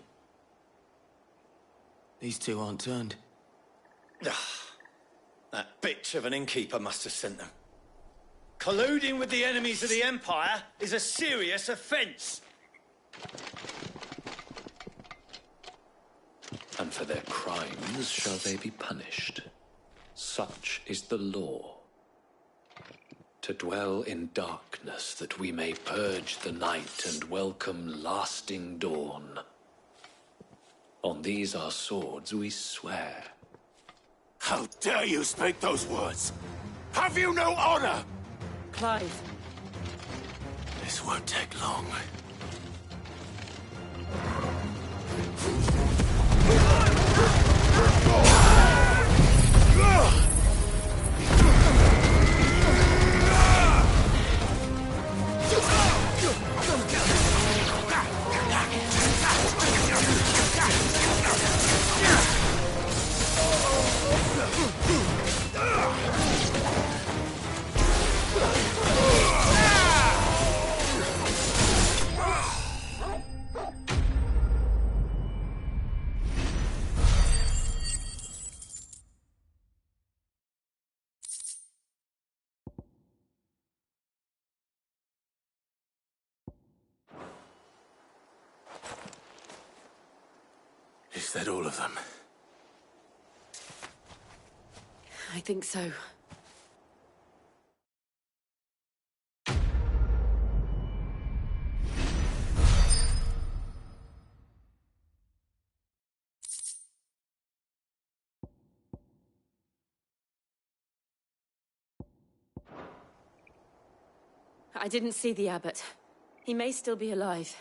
These two aren't turned. That bitch of an innkeeper must have sent them. Colluding with the enemies of the Empire is a serious offence. And for their crimes shall they be punished. Such is the law. To dwell in darkness that we may purge the night and welcome lasting dawn. On these our swords we swear. How dare you speak those words? Have you no honor? Clive. This won't take long. Is that all of them? I think so. I didn't see the abbot. He may still be alive.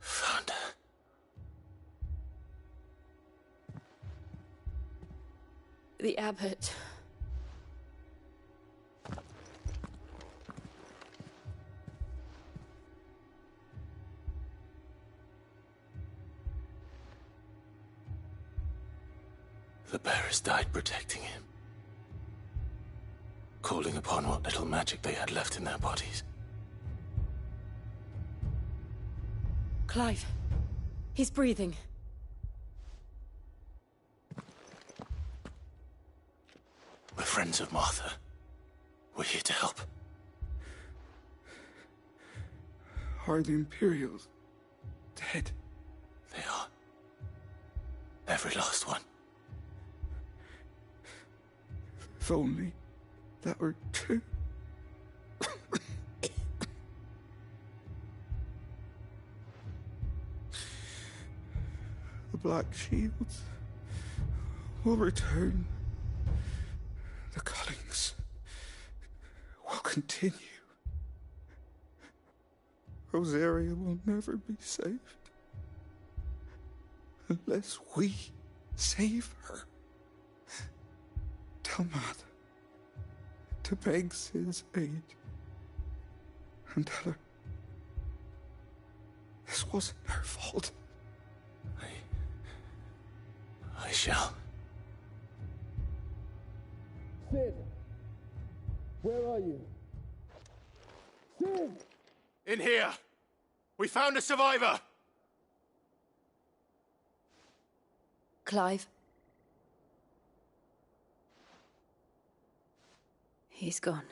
Found her. The abbot. The bearers died protecting him. Calling upon what little magic they had left in their bodies. Clive. He's breathing. We're friends of Martha. We're here to help. Are the Imperials dead? They are. Every last one. If only that were true. The Black Shields will return. The cuttings will continue. Rosaria will never be saved unless we save her. Tell Mother to beg Sid's aid and tell her this wasn't her fault. I shall. Sid! Where are you? Sid! In here! We found a survivor! Clive. He's gone.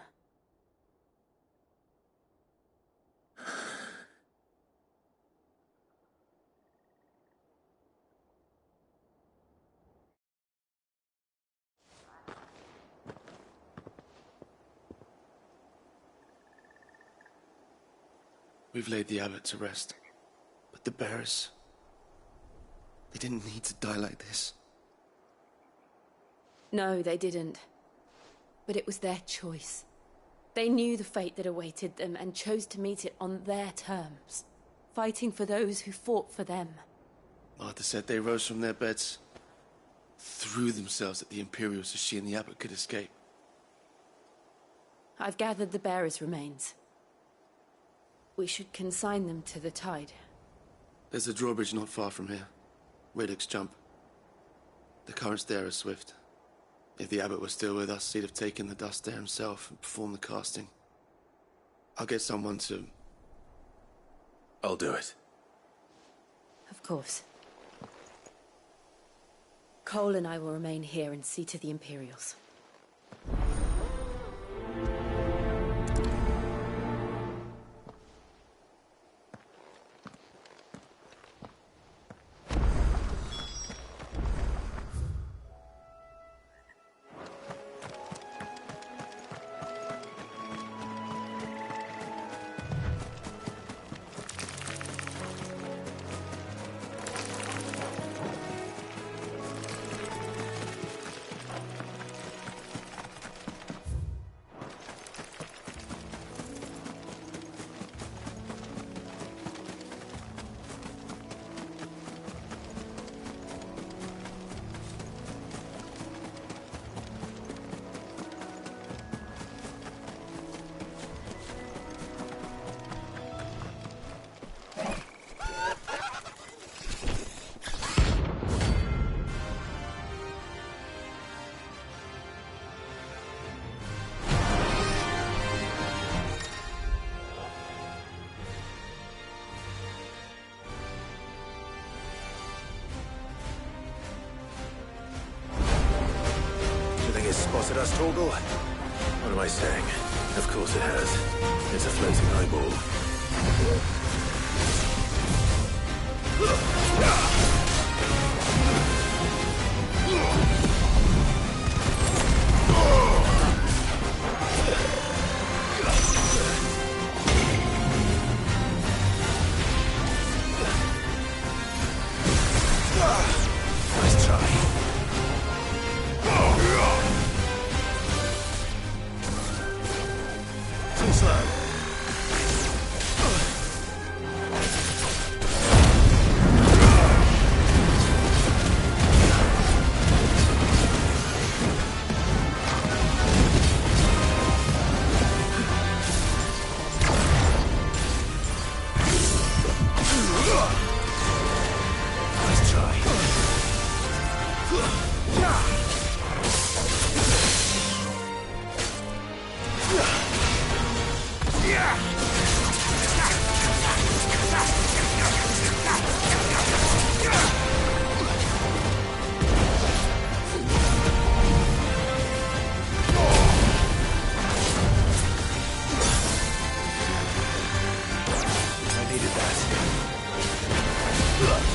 We've laid the abbot to rest. But the bearers... they didn't need to die like this. No, they didn't. But it was their choice. They knew the fate that awaited them and chose to meet it on their terms, fighting for those who fought for them. Martha said they rose from their beds, threw themselves at the Imperials so she and the abbot could escape. I've gathered the bearers' remains. We should consign them to the tide. There's a drawbridge not far from here. Radix jump. The currents there are swift. If the abbot was still with us, he'd have taken the dust there himself and performed the casting. I'll get someone to... I'll do it. Of course. Cole and I will remain here and see to the Imperials. at us, Torgal? What am I saying? Of course it has. It's a floating eyeball. Nice try. Too slow. Nice try. I needed that. Nice try.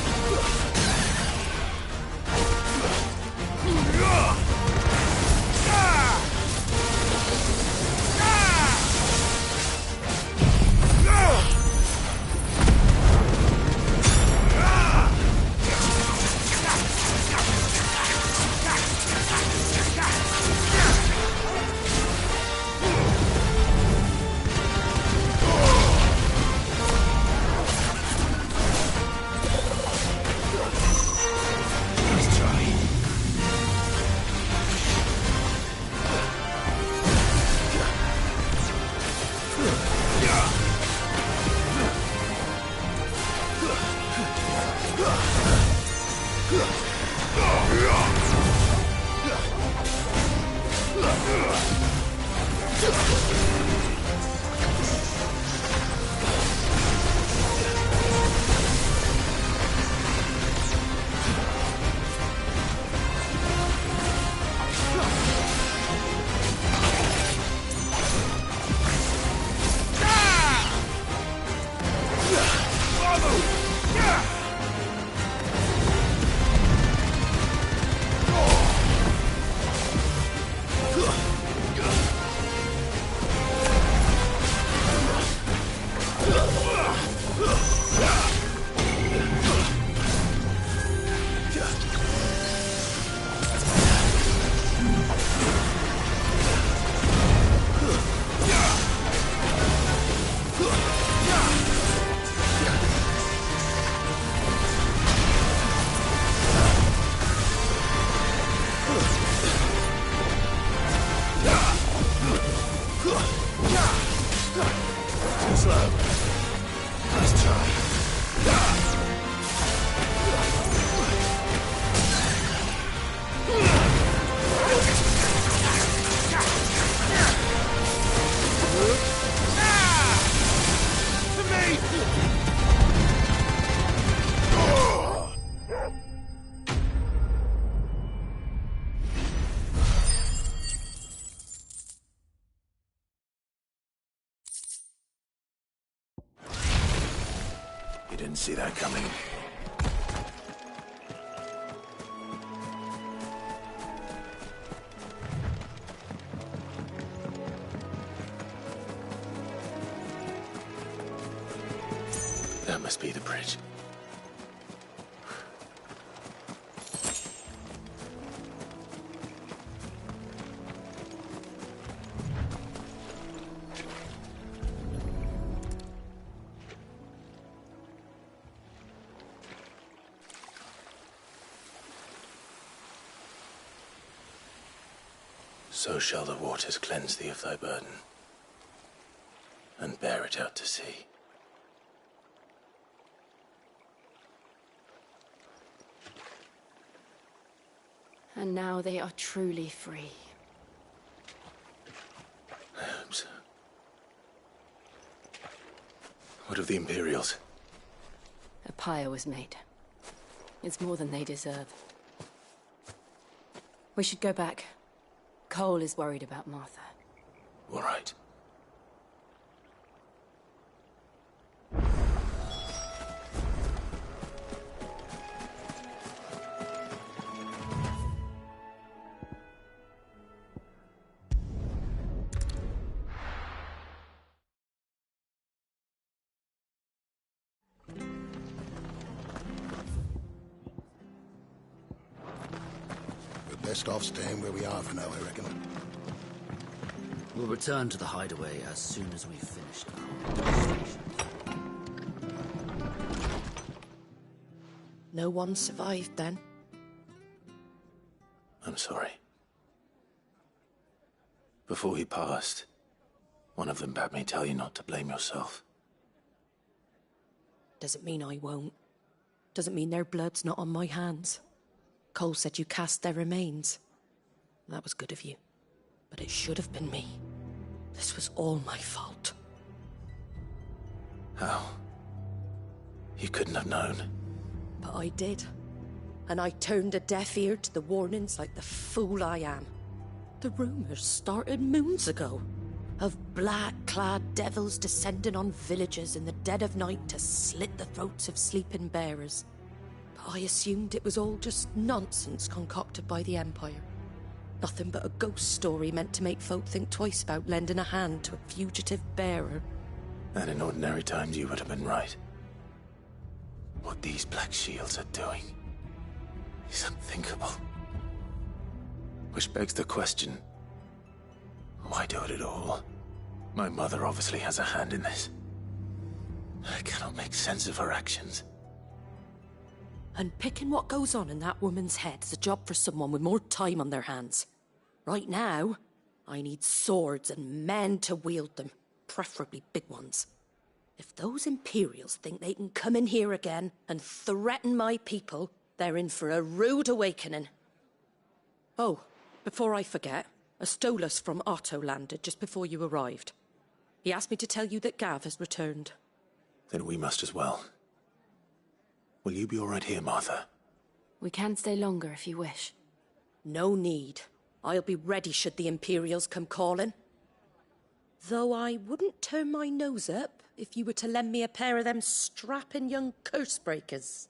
Too slow. Nice try. To me! You didn't see that coming. That must be the bridge. So shall the waters cleanse thee of thy burden, and bear it out to sea. And now they are truly free. I hope so. What of the Imperials? A pyre was made. It's more than they deserve. We should go back. Cole is worried about Martha. All right. Best off staying where we are for now, I reckon. We'll return to the hideaway as soon as we've finished our investigation. No one survived then? I'm sorry. Before he passed, one of them bade me tell you not to blame yourself. Doesn't mean I won't. Doesn't mean their blood's not on my hands. Cole said you cast their remains. That was good of you. But it should have been me. This was all my fault. How? You couldn't have known. But I did. And I turned a deaf ear to the warnings like the fool I am. The rumours started moons ago. Of black-clad devils descending on villages in the dead of night to slit the throats of sleeping bearers. I assumed it was all just nonsense concocted by the Empire. Nothing but a ghost story meant to make folk think twice about lending a hand to a fugitive bearer. And in ordinary times you would have been right. What these Black Shields are doing is unthinkable. Which begs the question, why do it at all? My mother obviously has a hand in this. I cannot make sense of her actions. And picking what goes on in that woman's head is a job for someone with more time on their hands. Right now, I need swords and men to wield them, preferably big ones. If those Imperials think they can come in here again and threaten my people, they're in for a rude awakening. Oh, before I forget, a Stolas from Otto landed just before you arrived. He asked me to tell you that Gav has returned. Then we must as well. Will you be all right here, Martha? We can stay longer if you wish. No need. I'll be ready should the Imperials come calling. Though I wouldn't turn my nose up if you were to lend me a pair of them strapping young curse-breakers.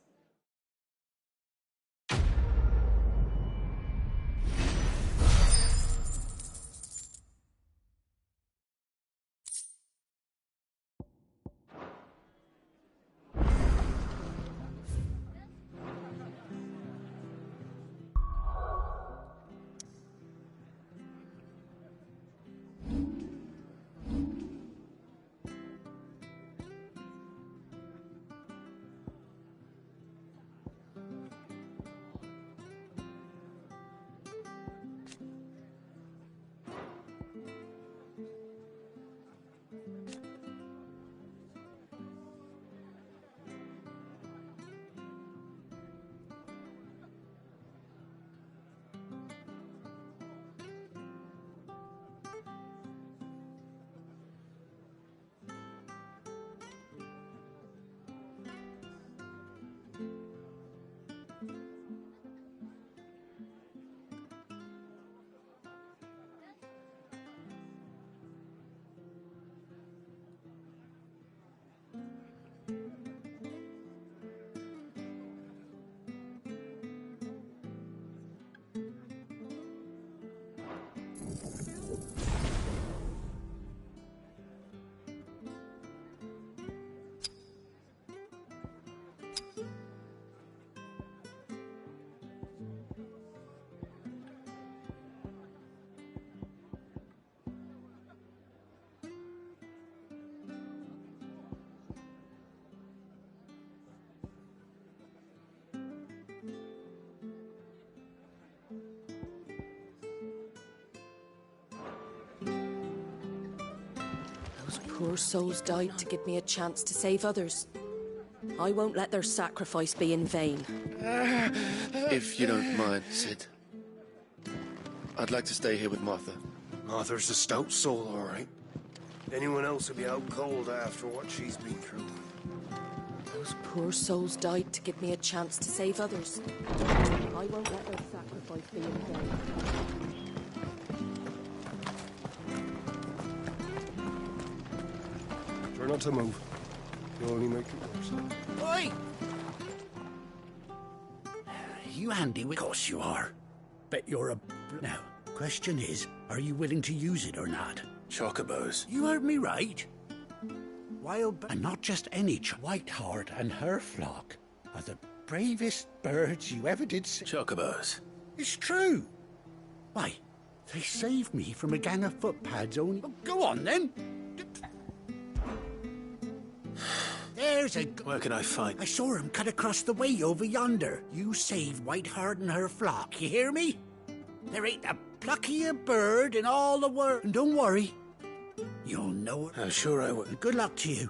Poor souls died to give me a chance to save others. I won't let their sacrifice be in vain. If you don't mind, Sid. I'd like to stay here with Martha. Martha's a stout soul, all right. Anyone else would be out cold after what she's been through. Those poor souls died to give me a chance to save others. I won't let their sacrifice be in vain. Try not to move. You'll only make it worse. Oi! You handy with... Of course you are. Bet you're a... Now, question is, are you willing to use it or not? Chocobos. You heard me right. Wild... And not just any... Whiteheart and her flock are the bravest birds you ever did see. Chocobos. It's true. Why, they saved me from a gang of footpads only... Oh, go on, then. There's a... Where can I find... I saw him cut across the way over yonder. You saved Whiteheart and her flock, you hear me? There ain't a pluckier bird in all the world. And don't worry, you'll know it. I'm sure I will. Good luck to you.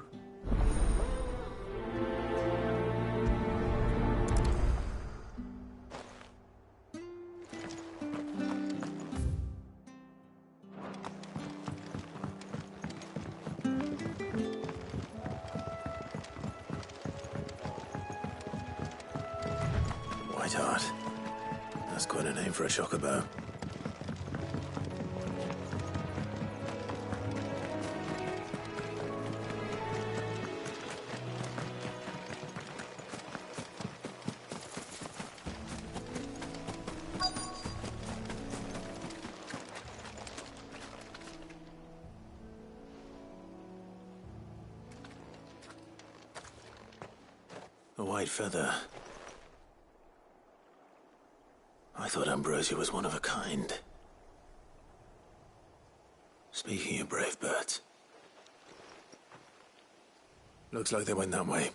Whiteheart. That's quite a name for a chocobo. A white feather. I thought Ambrosia was one of a kind. Speaking of brave birds. Looks like they went that way.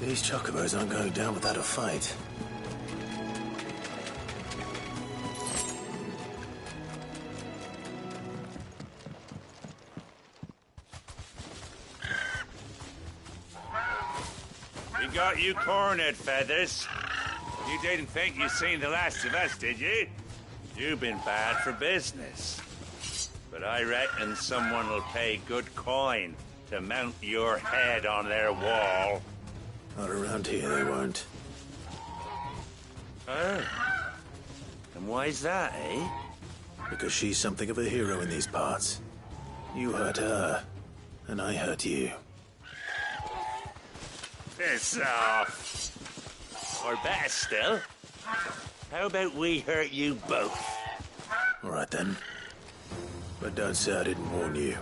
These chocobos aren't going down without a fight. We got you cornered, Feathers. You didn't think you'd seen the last of us, did you? You've been bad for business. But I reckon someone will pay good coin to mount your head on their wall. Not around here, they won't. Oh. And why's that, eh? Because she's something of a hero in these parts. You hurt her, and I hurt you. Piss off. Or better still, how about we hurt you both? All right, then. But don't say I didn't warn you.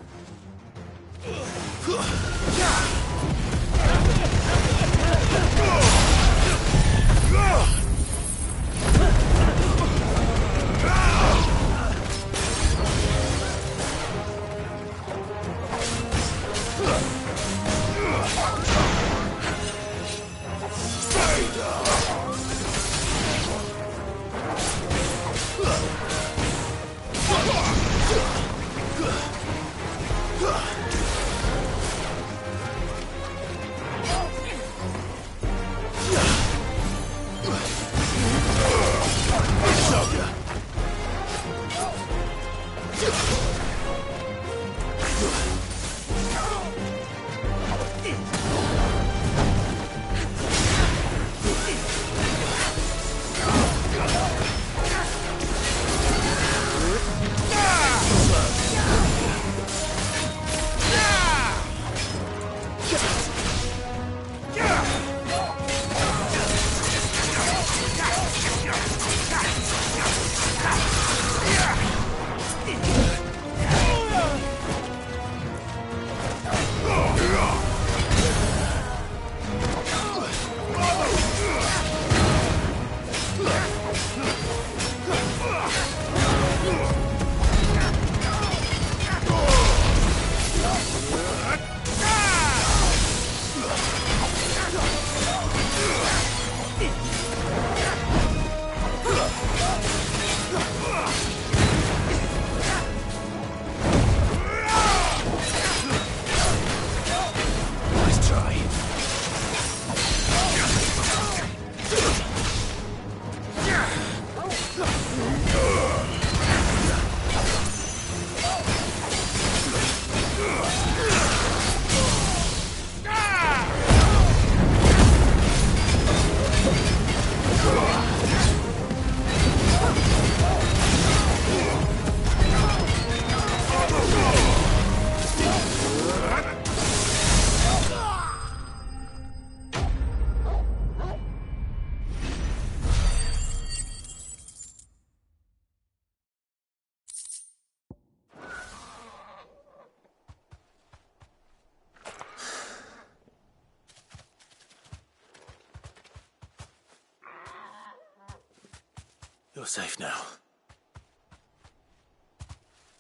You're safe now.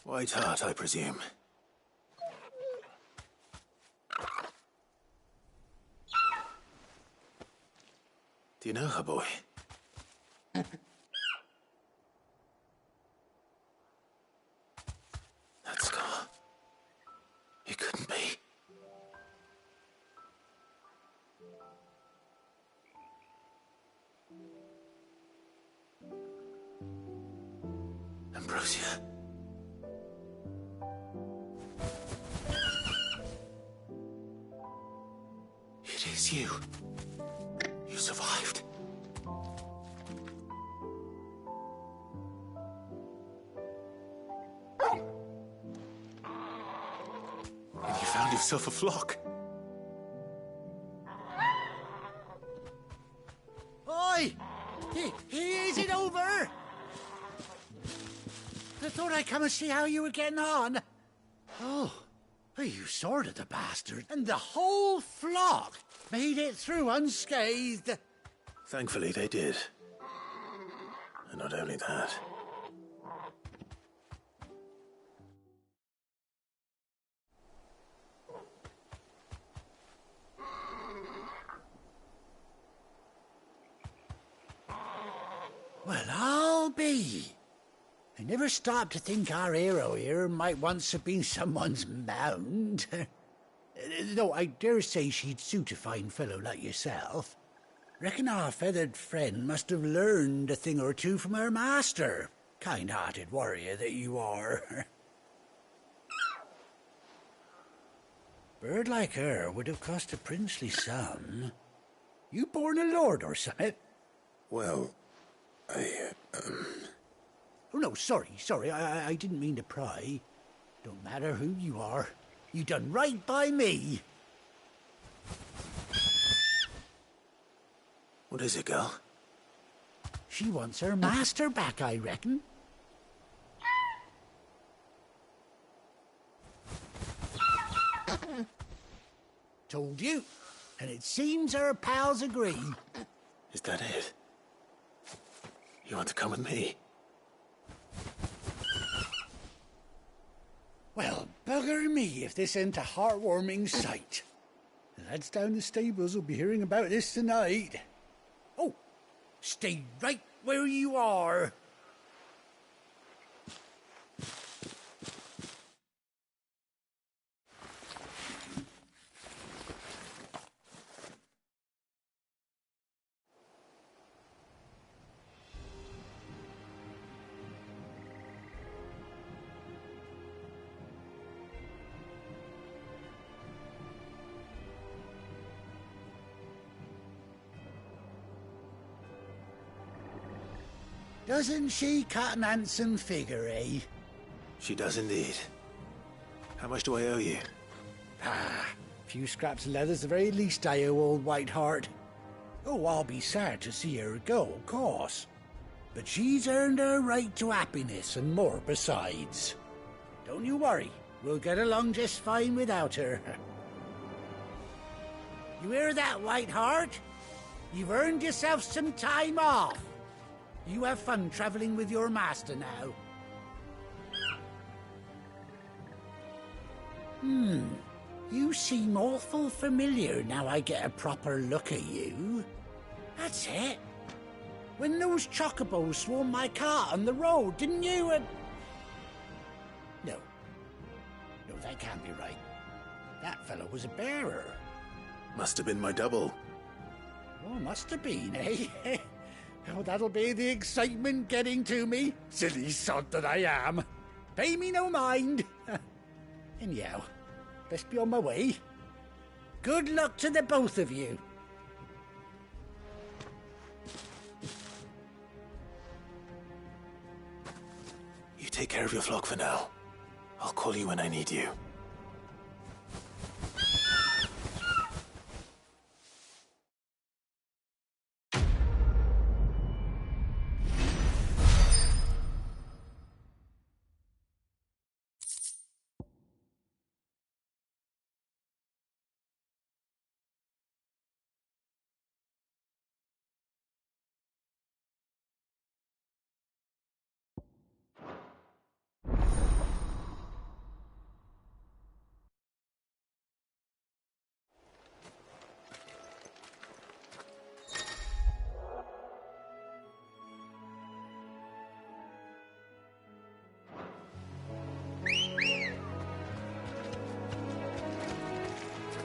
White Hart, I presume. Do you know her, boy? That scar. It couldn't be. Ambrosia. It is you. You survived. And you found yourself a flock. Oi! Is it over? I thought I'd come and see how you were getting on. Oh, you sorted the bastard, and the whole flock made it through unscathed. Thankfully, they did. And not only that. Well, I'll be. I never stopped to think our hero here might once have been someone's mound. Though I dare say she'd suit a fine fellow like yourself. Reckon our feathered friend must have learned a thing or two from her master. Kind-hearted warrior that you are. Bird like her would have cost a princely sum. You born a lord or something? Well, Oh, no, sorry. I didn't mean to pry. Don't matter who you are. You done right by me. What is it, girl? She wants her master back, I reckon. Told you. And it seems her pals agree. Is that it? You want to come with me? Well, bugger me if this ain't a heartwarming sight. The lads down the stables will be hearing about this tonight. Oh, stay right where you are. Doesn't she cut an handsome figure, eh? She does indeed. How much do I owe you? A few scraps of leather's the very least I owe old White Hart. Oh, I'll be sad to see her go, of course. But she's earned her right to happiness and more besides. Don't you worry, we'll get along just fine without her. You hear that, White Hart? You've earned yourself some time off. You have fun traveling with your master now. You seem awful familiar now I get a proper look at you. That's it. When those chocobos swarmed my cart on the road, didn't you? No, that can't be right. That fellow was a bearer. Must have been my double. Oh, must have been, eh? Oh, that'll be the excitement getting to me. Silly sod that I am. Pay me no mind. Anyhow, best be on my way. Good luck to the both of you. You take care of your flock for now. I'll call you when I need you.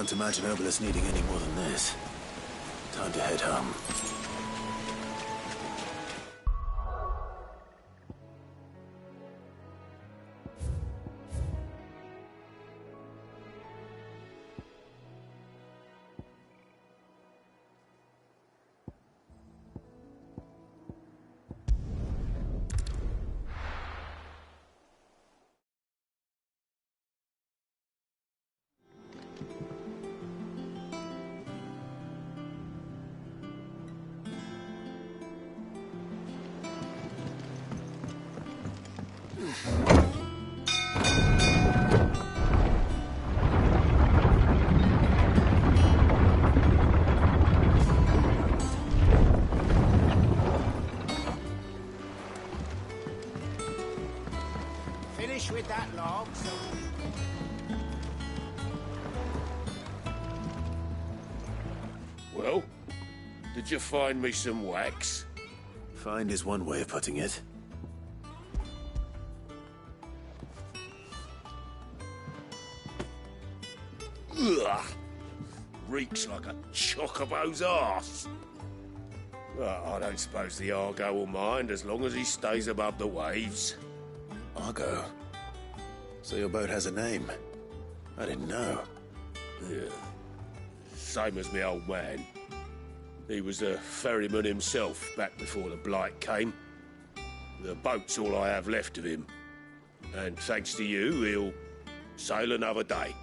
Can't imagine Obelisk needing any more than this. Time to head home. Finish with that log, so... Well, did you find me some wax? Find is one way of putting it. Ugh! Reeks like a chocobo's arse. I don't suppose the Argo will mind as long as he stays above the waves. Argo? So your boat has a name? I didn't know. Yeah. Same as me old man. He was a ferryman himself back before the Blight came. The boat's all I have left of him. And thanks to you, he'll sail another day.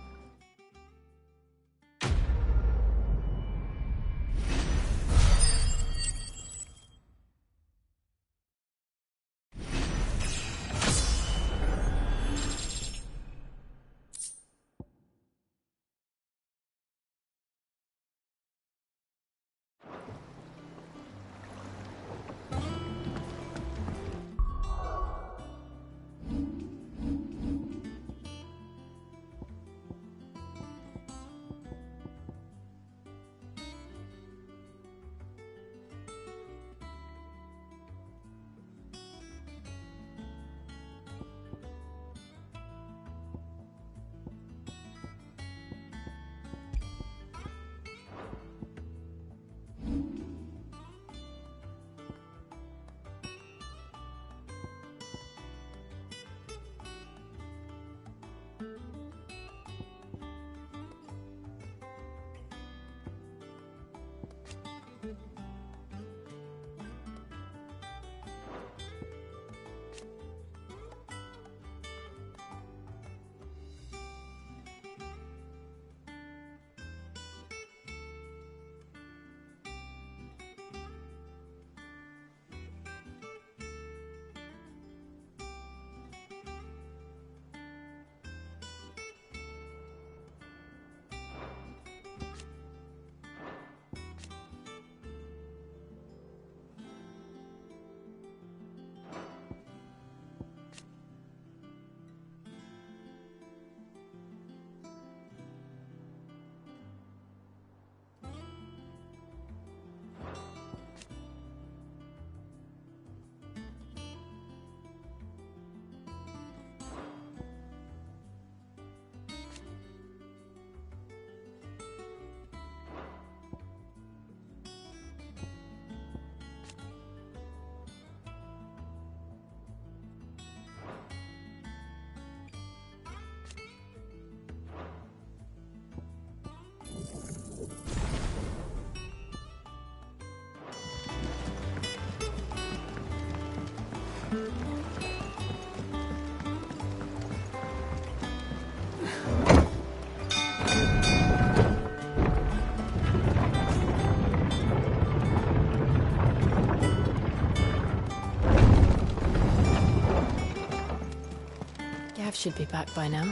Gav should be back by now.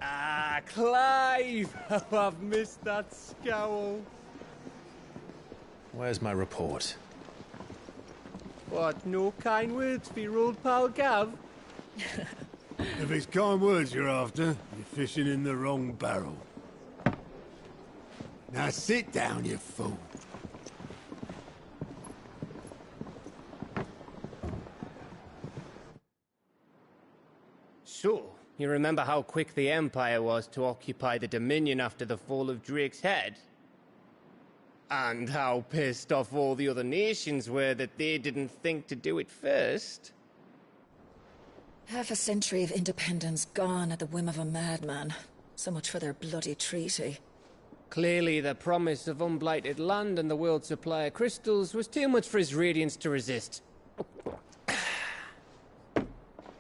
Ah, Clive! Oh, I've missed that scowl. Where's my report? What, no kind words for your old pal Gav? If it's kind words you're after, you're fishing in the wrong barrel. Now sit down, you fool. So, you remember how quick the Empire was to occupy the Dominion after the fall of Drake's head? And how pissed off all the other nations were that they didn't think to do it first? Half a century of independence gone at the whim of a madman. So much for their bloody treaty. Clearly, the promise of unblighted land and the world's supply of crystals was too much for his radiance to resist.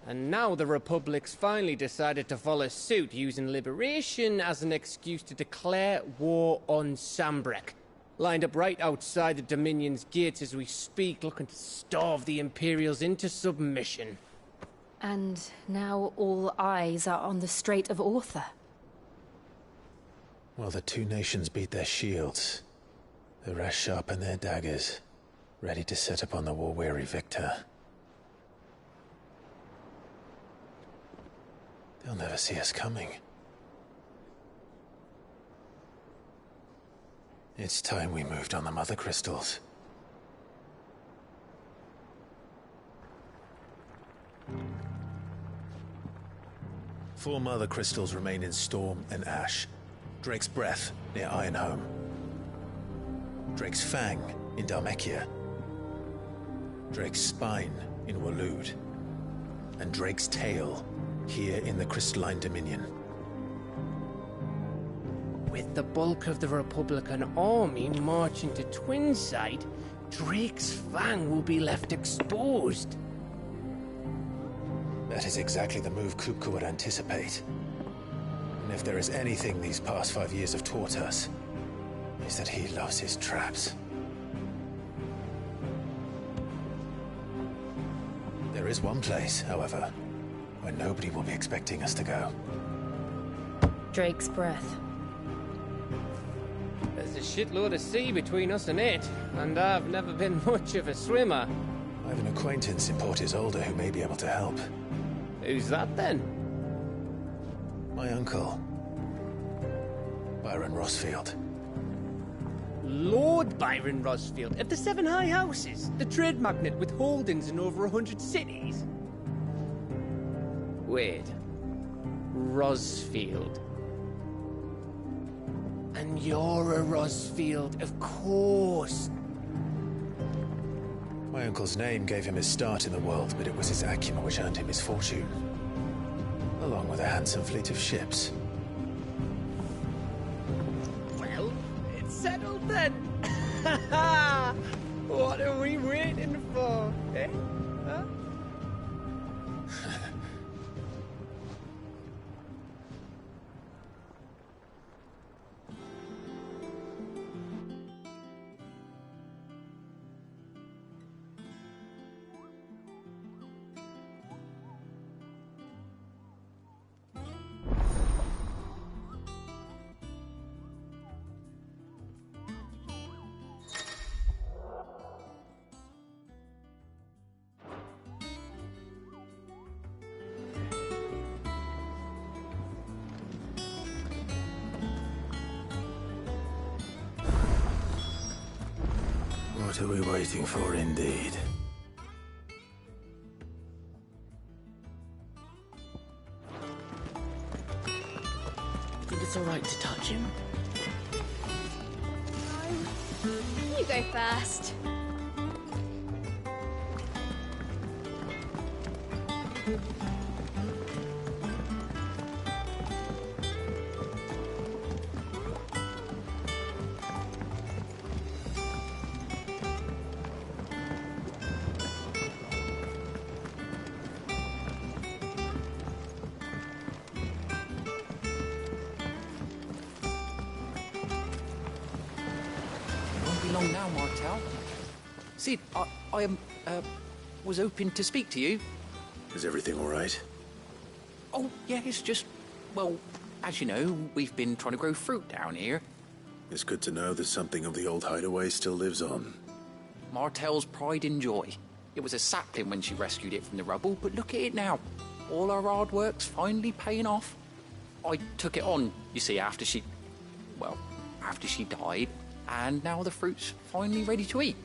And now the Republic's finally decided to follow suit, using liberation as an excuse to declare war on Sambrek. Lined up right outside the Dominion's gates as we speak, looking to starve the Imperials into submission. And now all eyes are on the Strait of Author. While the two nations beat their shields, the rest sharpen their daggers, ready to set upon the war-weary victor. They'll never see us coming. It's time we moved on the Mother Crystals. Four Mother Crystals remain in Storm and Ash. Drake's Breath near Ironhome. Drake's Fang in Dhalmekia. Drake's Spine in Waloed. And Drake's Tail here in the Crystalline Dominion. With the bulk of the Republican army marching to Twinside, Drake's Fang will be left exposed. That is exactly the move Kupka would anticipate. And if there is anything these past 5 years have taught us, is that he loves his traps. There is one place, however, where nobody will be expecting us to go. Drake's Breath. There's a shitload of sea between us and it, and I've never been much of a swimmer. I have an acquaintance in Port Isolde who may be able to help. Who's that then? My uncle, Byron Rosfield. Lord Byron Rosfield of the Seven High Houses, the trade magnate with holdings in over 100 cities. Wait, Rosfield. And you're a Rosfield, of course. My uncle's name gave him his start in the world, but it was his acumen which earned him his fortune. Along with a handsome fleet of ships. Well, it's settled then. What are we waiting for, eh? Huh? What are we waiting for, indeed? Think it's all right to touch him? You go first. Long now, Martel. Sid, I was hoping to speak to you. Is everything all right? Oh, yeah, it's just, well, as you know, we've been trying to grow fruit down here. It's good to know that something of the old hideaway still lives on. Martel's pride and joy. It was a sapling when she rescued it from the rubble, but look at it now. all our hard work's finally paying off. I took it on, you see, after she died, and now the fruit's finally ready to eat.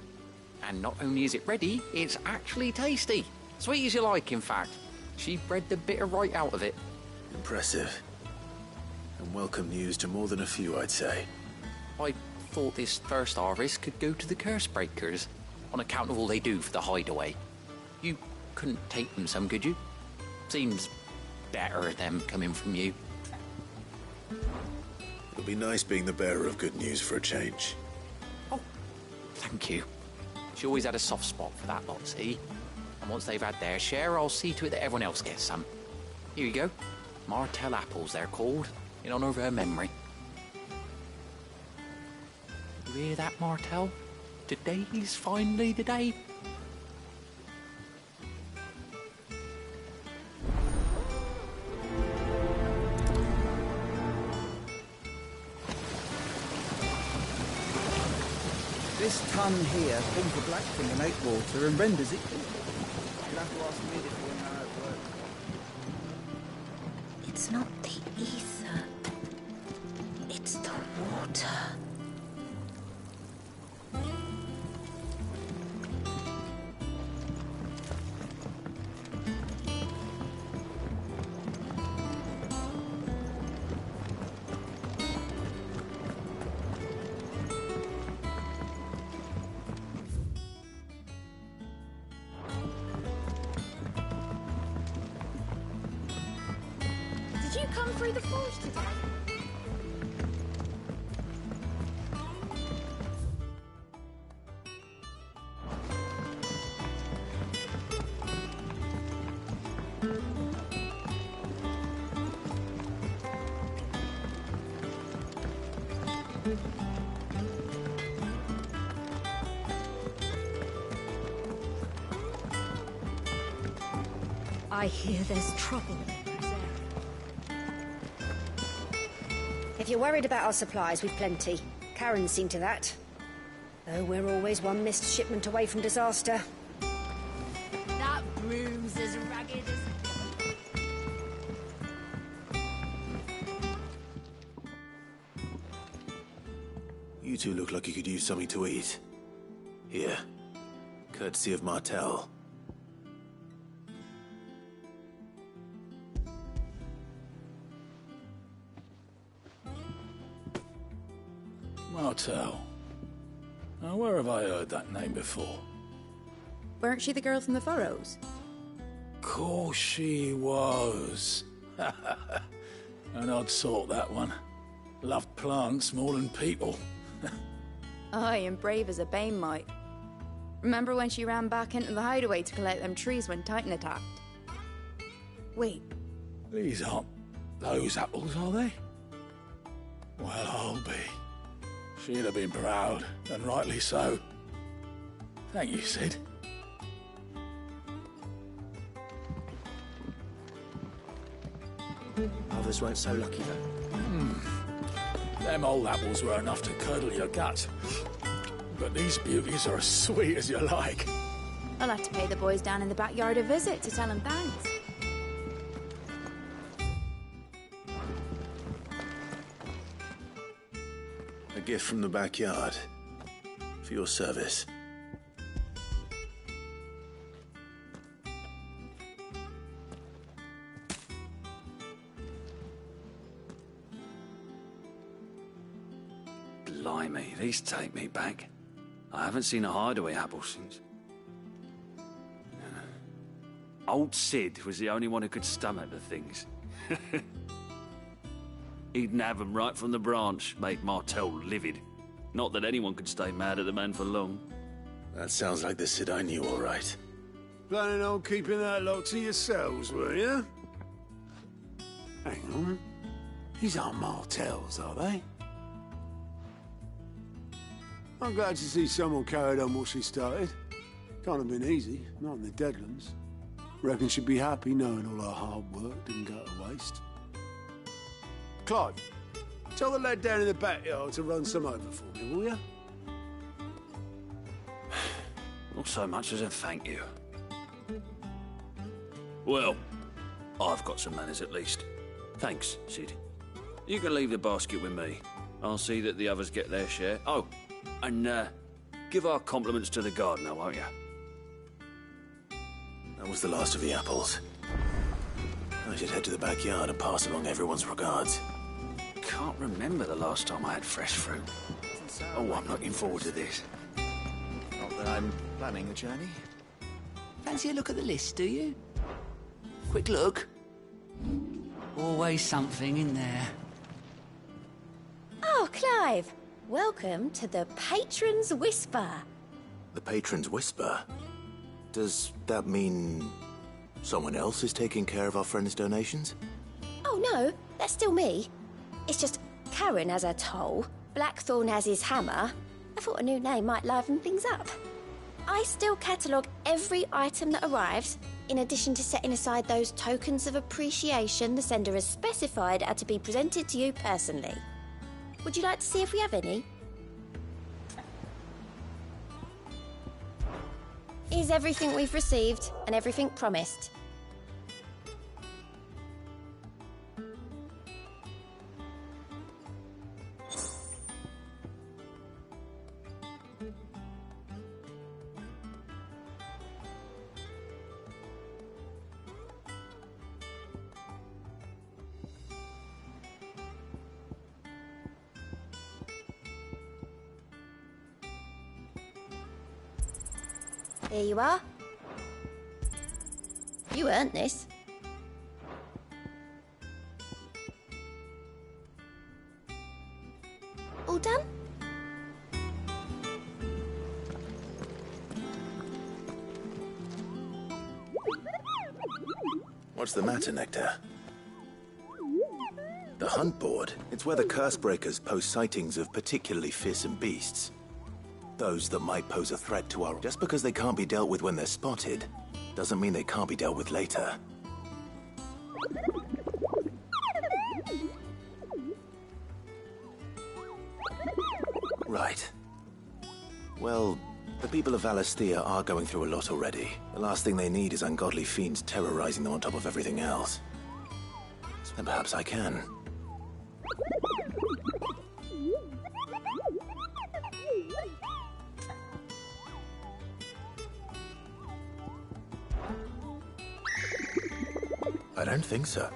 And not only is it ready, it's actually tasty. Sweet as you like, in fact. She bred the bitter right out of it. Impressive. And welcome news to more than a few, I'd say. I thought this first harvest could go to the curse breakers, on account of all they do for the hideaway. You couldn't take them some, could you? Seems better them coming from you. It'll be nice being the bearer of good news for a change. Oh, thank you. She always had a soft spot for that lot, see? And once they've had their share, I'll see to it that everyone else gets some. Here you go. Martell apples, they're called, in honor of her memory. You hear that, Martell? Today's finally the day. This tun here pulls the blackfin in lake water and renders it. You'll have to ask me if you know how it works. It's not the ether. It's the water. Did you come through the forge today? I hear there's trouble. If you're worried about our supplies, we've plenty. Karen's seen to that. Though we're always one missed shipment away from disaster. That broom's as ragged as... You two look like you could use something to eat. Here. Courtesy of Martell. Martell. Now, where have I heard that name before? Weren't she the girl from the Furrows? Course she was. An odd sort, that one. Loved plants more than people. Aye, and brave as a bane might. Remember when she ran back into the hideaway to collect them trees when Titan attacked? Wait. These aren't those apples, are they? Well, I'll be. She'd have been proud, and rightly so. Thank you, Sid. Others weren't so lucky, though. Them old apples were enough to curdle your gut. But these beauties are as sweet as you like. I'll have to pay the boys down in the backyard a visit to tell them thanks. A gift from the backyard. For your service. Blimey, these take me back. I haven't seen a hideaway apple since. Old Sid was the only one who could stomach the things. He'd nab 'em right from the branch, made Martell livid. Not that anyone could stay mad at the man for long. That sounds like the Sid I knew, all right. Planning on keeping that lot to yourselves, were you? Hang on. These aren't Martells, are they? I'm glad to see someone carried on what she started. Can't have been easy, not in the Deadlands. Reckon she'd be happy knowing all her hard work didn't go to waste. Clive, tell the lad down in the backyard to run some over for me, will you? Not so much as a thank you. Well, I've got some manners at least. Thanks, Sid. You can leave the basket with me. I'll see that the others get their share. Oh, and give our compliments to the gardener, won't you? That was the last of the apples. I should head to the backyard and pass along everyone's regards. Can't remember the last time I had fresh fruit. Oh, I'm looking forward to this. Not that I'm planning a journey. Fancy a look at the list, do you? Quick look. Always something in there. Oh, Clive. Welcome to the Patron's Whisper. The Patron's Whisper? Does that mean someone else is taking care of our friend's donations? Oh, no. That's still me. It's just Karen has her toll, Blackthorn has his hammer. I thought a new name might liven things up. I still catalogue every item that arrives, in addition to setting aside those tokens of appreciation the sender has specified are to be presented to you personally. Would you like to see if we have any? Here's everything we've received and everything promised. Here you are. You earned this. All done? What's the matter, Nectar? The hunt board. It's where the curse breakers post sightings of particularly fearsome beasts. Those that might pose a threat to our... Just because they can't be dealt with when they're spotted, doesn't mean they can't be dealt with later. Right. Well, the people of Valisthea are going through a lot already. The last thing they need is ungodly fiends terrorizing them on top of everything else. And perhaps I can. I don't think so.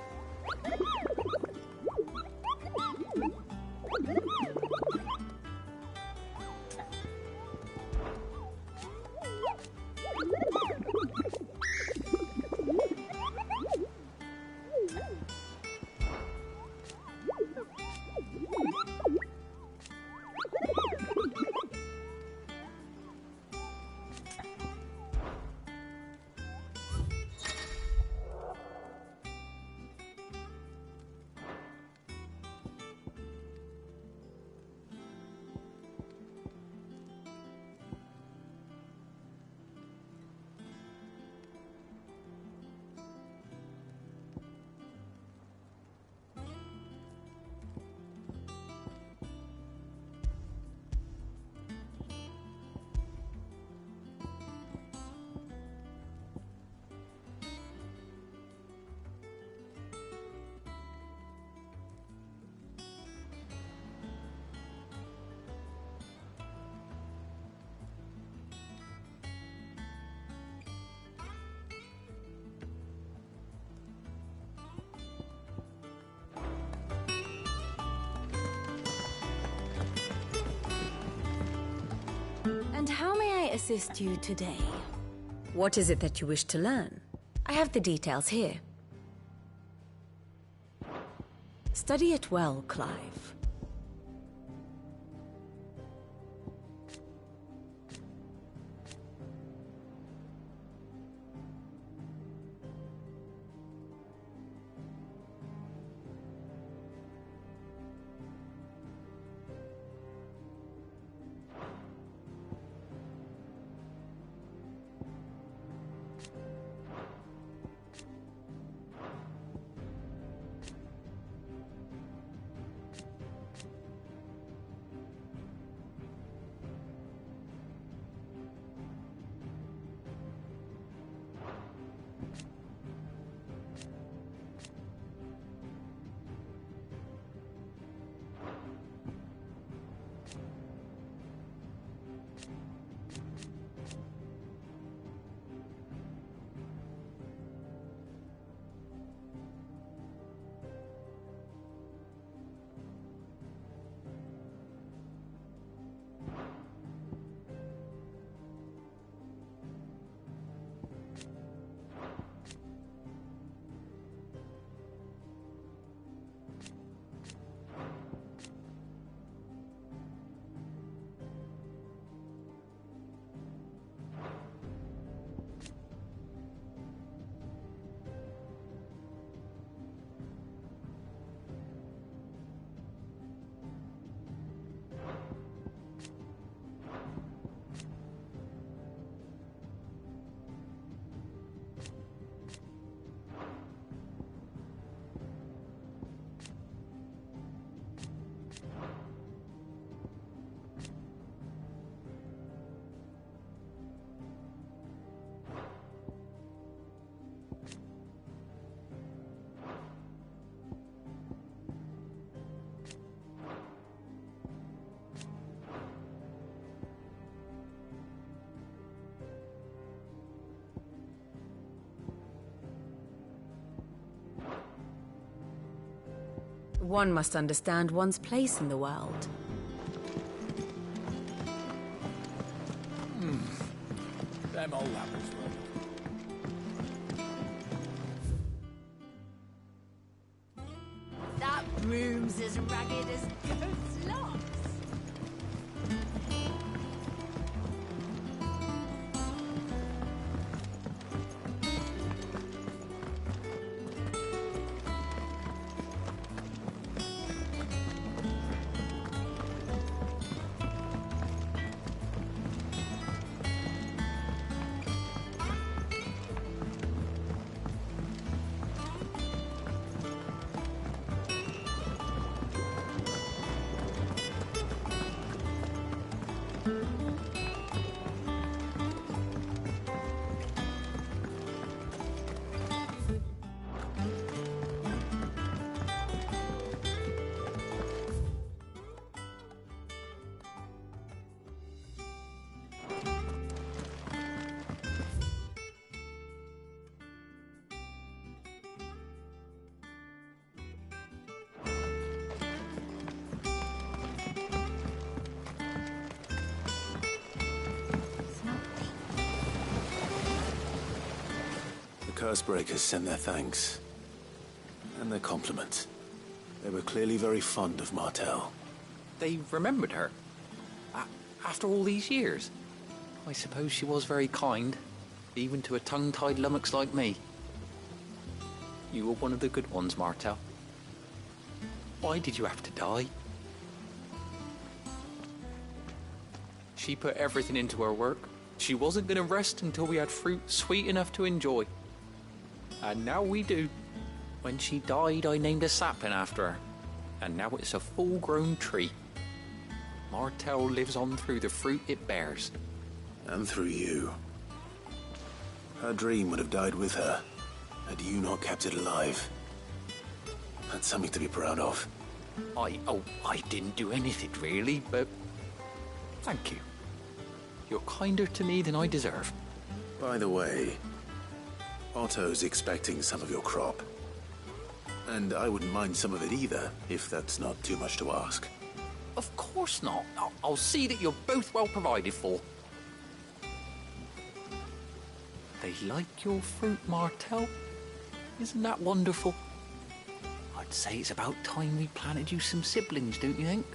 And how may I assist you today? What is it that you wish to learn? I have the details here. Study it well, Clive. One must understand one's place in the world. Them old apples, That room's as ragged as goat's locks. Cursebreakers send their thanks. And their compliments. They were clearly very fond of Martel. They remembered her. After all these years. I suppose she was very kind, even to a tongue-tied lummox like me. You were one of the good ones, Martel. Why did you have to die? She put everything into her work. She wasn't going to rest until we had fruit sweet enough to enjoy. And now we do. When she died, I named a sapling after her. And now it's a full-grown tree. Martel lives on through the fruit it bears. And through you. Her dream would have died with her, had you not kept it alive. That's something to be proud of. I didn't do anything really, but thank you. You're kinder to me than I deserve. By the way, Otto's expecting some of your crop. And I wouldn't mind some of it either, if that's not too much to ask. Of course not. I'll see that you're both well provided for. They like your fruit, Martel. Isn't that wonderful? I'd say it's about time we planted you some siblings, don't you think?